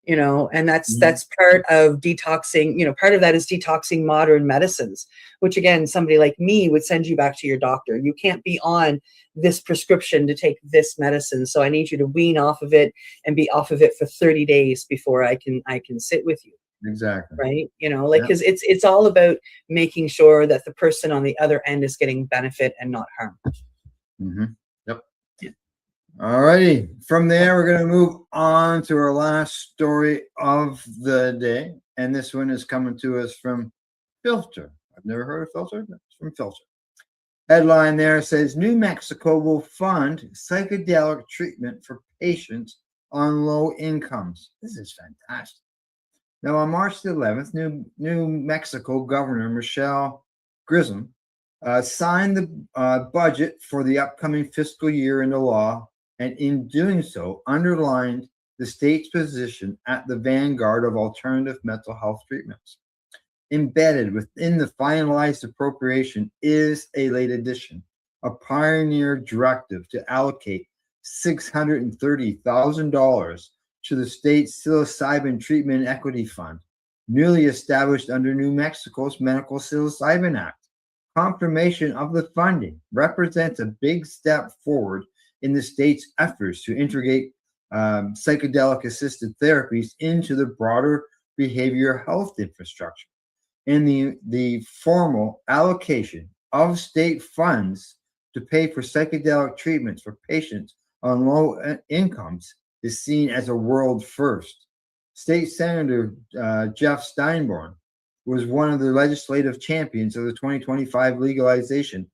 Speaker 10: And that's part of detoxing. Part of that is detoxing modern medicines, which again, somebody like me would send you back to your doctor. You can't be on this prescription to take this medicine. So I need you to wean off of it and be off of it for 30 days before I can sit with you.
Speaker 1: Exactly.
Speaker 10: Right. Like,
Speaker 1: Yeah.
Speaker 10: because it's all about making sure that the person on the other end is getting benefit and not harm.
Speaker 1: Yep. All righty. From there, we're going to move on to our last story of the day. And this one is coming to us from Filter. I've never heard of Filter. It's from Filter. Headline there says New Mexico will fund psychedelic treatment for patients on low incomes. This is fantastic. Now, on March the 11th, New Mexico Governor Michelle Grissom signed the budget for the upcoming fiscal year into law, and in doing so, underlined the state's position at the vanguard of alternative mental health treatments. Embedded within the finalized appropriation is a late addition, a pioneer directive to allocate $630,000 to the state's psilocybin treatment equity fund, newly established under New Mexico's Medical Psilocybin Act. Confirmation of the funding represents a big step forward in the state's efforts to integrate psychedelic-assisted therapies into the broader behavioral health infrastructure. And the formal allocation of state funds to pay for psychedelic treatments for patients on low incomes is seen as a world first. State Senator Jeff Steinborn was one of the legislative champions of the 2025 legalization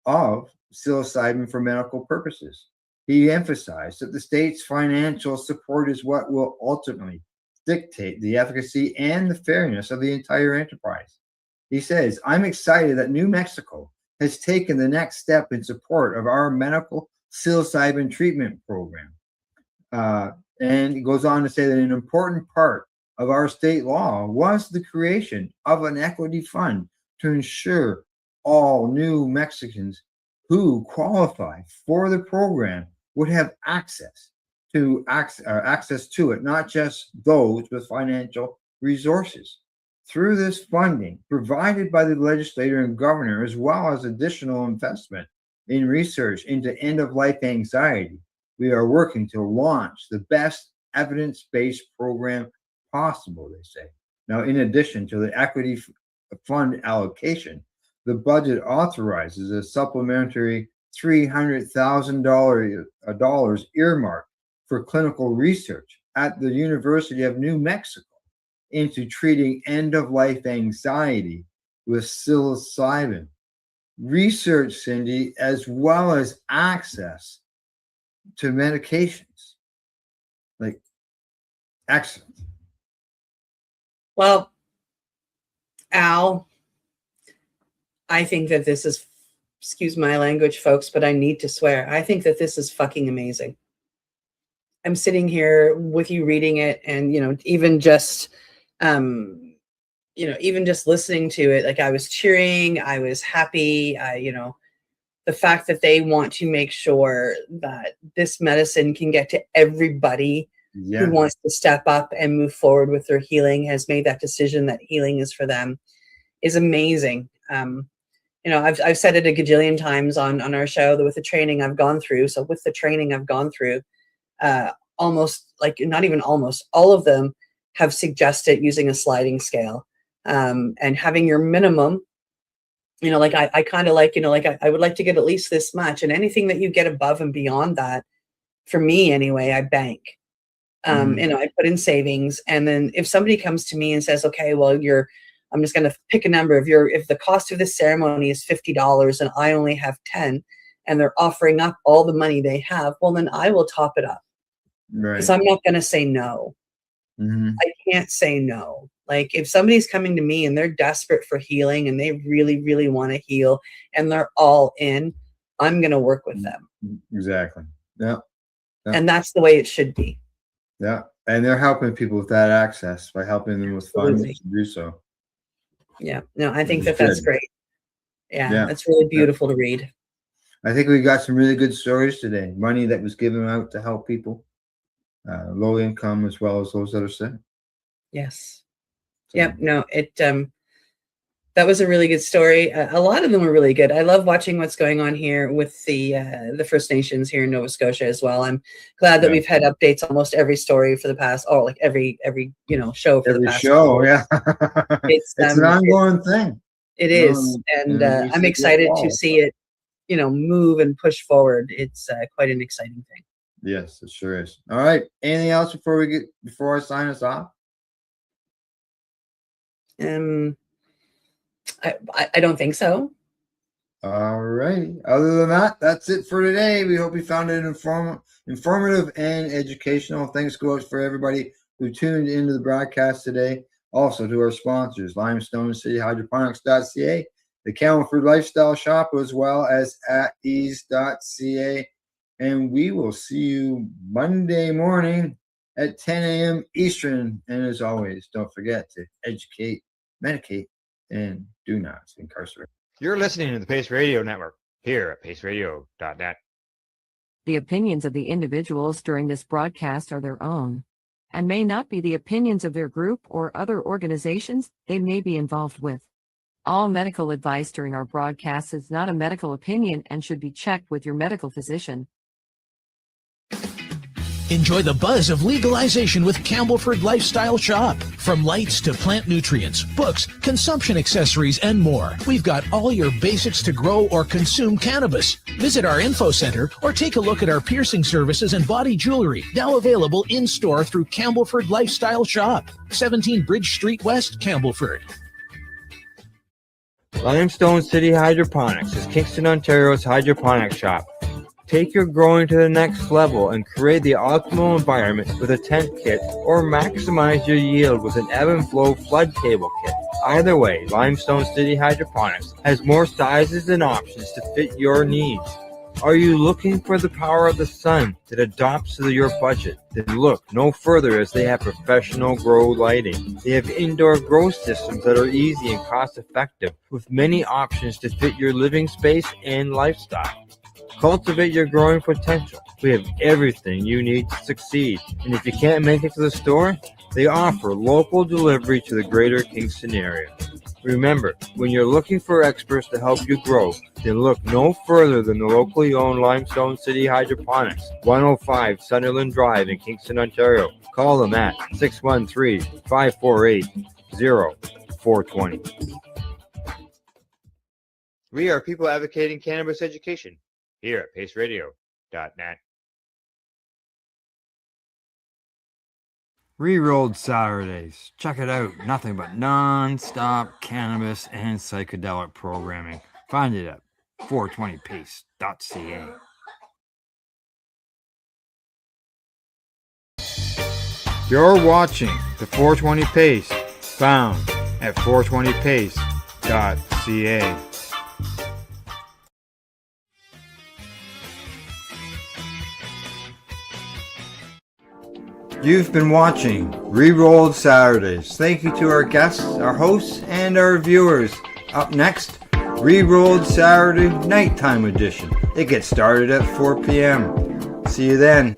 Speaker 1: of psilocybin for medical purposes. He emphasized that the state's financial support is what will ultimately dictate the efficacy and the fairness of the entire enterprise. He says, I'm excited that New Mexico has taken the next step in support of our medical psilocybin treatment program. And he goes on to say that an important part of our state law was the creation of an equity fund to ensure all New Mexicans who qualify for the program would have access to it, not just those with financial resources. Through this funding provided by the legislator and governor, as well as additional investment in research into end-of-life anxiety, we are working to launch the best evidence-based program possible, they say. Now, in addition to the equity fund allocation, the budget authorizes a supplementary $300,000 earmarked for clinical research at the University of New Mexico into treating end-of-life anxiety with psilocybin. Research, Cindy, as well as access to medications. Like, excellent.
Speaker 10: Well, Al, I think that this is, excuse my language, folks, but I need to swear. I think that this is fucking amazing. I'm sitting here with you reading it, and even just listening to it, like, I was cheering, I was happy. The fact that they want to make sure that this medicine can get to everybody who wants to step up and move forward with their healing, has made that decision that healing is for them, is amazing. I've said it a gajillion times on our show that with the training I've gone through. So with the training I've gone through, not even almost, all of them have suggested using a sliding scale, and having your minimum, I kind of like, I would like to get at least this much, and anything that you get above and beyond that, for me anyway, I bank. I put in savings, and then if somebody comes to me and says, okay, well, I'm just going to pick a number, if the cost of this ceremony is $50 and I only have 10, and they're offering up all the money they have, well, then I will top it up.
Speaker 1: Right.
Speaker 10: Because I'm not going to say no.
Speaker 1: Mm-hmm.
Speaker 10: I can't say no. Like, if somebody's coming to me and they're desperate for healing and they really, really want to heal and they're all in, I'm going to work with them.
Speaker 1: Exactly. Yeah.
Speaker 10: And that's the way it should be.
Speaker 1: Yeah. And they're helping people with that access by helping them with funds to do so.
Speaker 10: Yeah. No, I think that's great. Yeah. That's really beautiful to read.
Speaker 1: I think we got some really good stories today. Money that was given out to help people, low income as well as those that are sick.
Speaker 10: Yes. Yep. No, That was a really good story. A lot of them were really good. I love watching what's going on here with the First Nations here in Nova Scotia as well. I'm glad that we've had updates almost every story for the past, like every show for the past.
Speaker 1: Show, yeah.
Speaker 10: It's
Speaker 1: an ongoing thing.
Speaker 10: It is, and I'm excited to see it, move and push forward. It's quite an exciting thing.
Speaker 1: Yes, it sure is. All right. Anything else before I sign us off?
Speaker 10: I don't think so.
Speaker 1: All right. Other than that, that's it for today. We hope you found it informative and educational. Thanks goes for everybody who tuned into the broadcast today. Also to our sponsors, Limestone City Hydroponics.ca, the Camelford Lifestyle Shop, as well as at ease.ca. And we will see you Monday morning at 10 a.m. Eastern. And as always, don't forget to educate, medicate, and do not incarcerate.
Speaker 5: You're listening to the Pace Radio Network here at paceradio.net.
Speaker 17: The opinions of the individuals during this broadcast are their own and may not be the opinions of their group or other organizations they may be involved with. All medical advice during our broadcast is not a medical opinion and should be checked with your medical physician.
Speaker 14: Enjoy the buzz of legalization with Campbellford Lifestyle Shop. From lights to plant nutrients, books, consumption accessories, and more, we've got all your basics to grow or consume cannabis. Visit our info center or take a look at our piercing services and body jewelry, now available in-store through Campbellford Lifestyle Shop, 17 Bridge Street West, Campbellford.
Speaker 5: Limestone City Hydroponics is Kingston, Ontario's hydroponics shop. Take your growing to the next level and create the optimal environment with a tent kit, or maximize your yield with an ebb and flow flood table kit. Either way, Limestone City Hydroponics has more sizes and options to fit your needs. Are you looking for the power of the sun that adapts to your budget? Then look no further, as they have professional grow lighting. They have indoor grow systems that are easy and cost effective, with many options to fit your living space and lifestyle. Cultivate your growing potential. We have everything you need to succeed. And if you can't make it to the store, they offer local delivery to the greater Kingston area. Remember, when you're looking for experts to help you grow, then look no further than the locally owned Limestone City Hydroponics, 105 Sunderland Drive in Kingston, Ontario. Call them at 613-548-0420. We are people advocating cannabis education here at paceradio.net.
Speaker 20: Rerolled Saturdays. Check it out. Nothing but non-stop cannabis and psychedelic programming. Find it at 420pace.ca. You're watching the 420 Pace, found at 420pace.ca.
Speaker 1: You've been watching Rerolled Saturdays. Thank you to our guests, our hosts, and our viewers. Up next, Rerolled Saturday Nighttime Edition. It gets started at 4 p.m. See you then.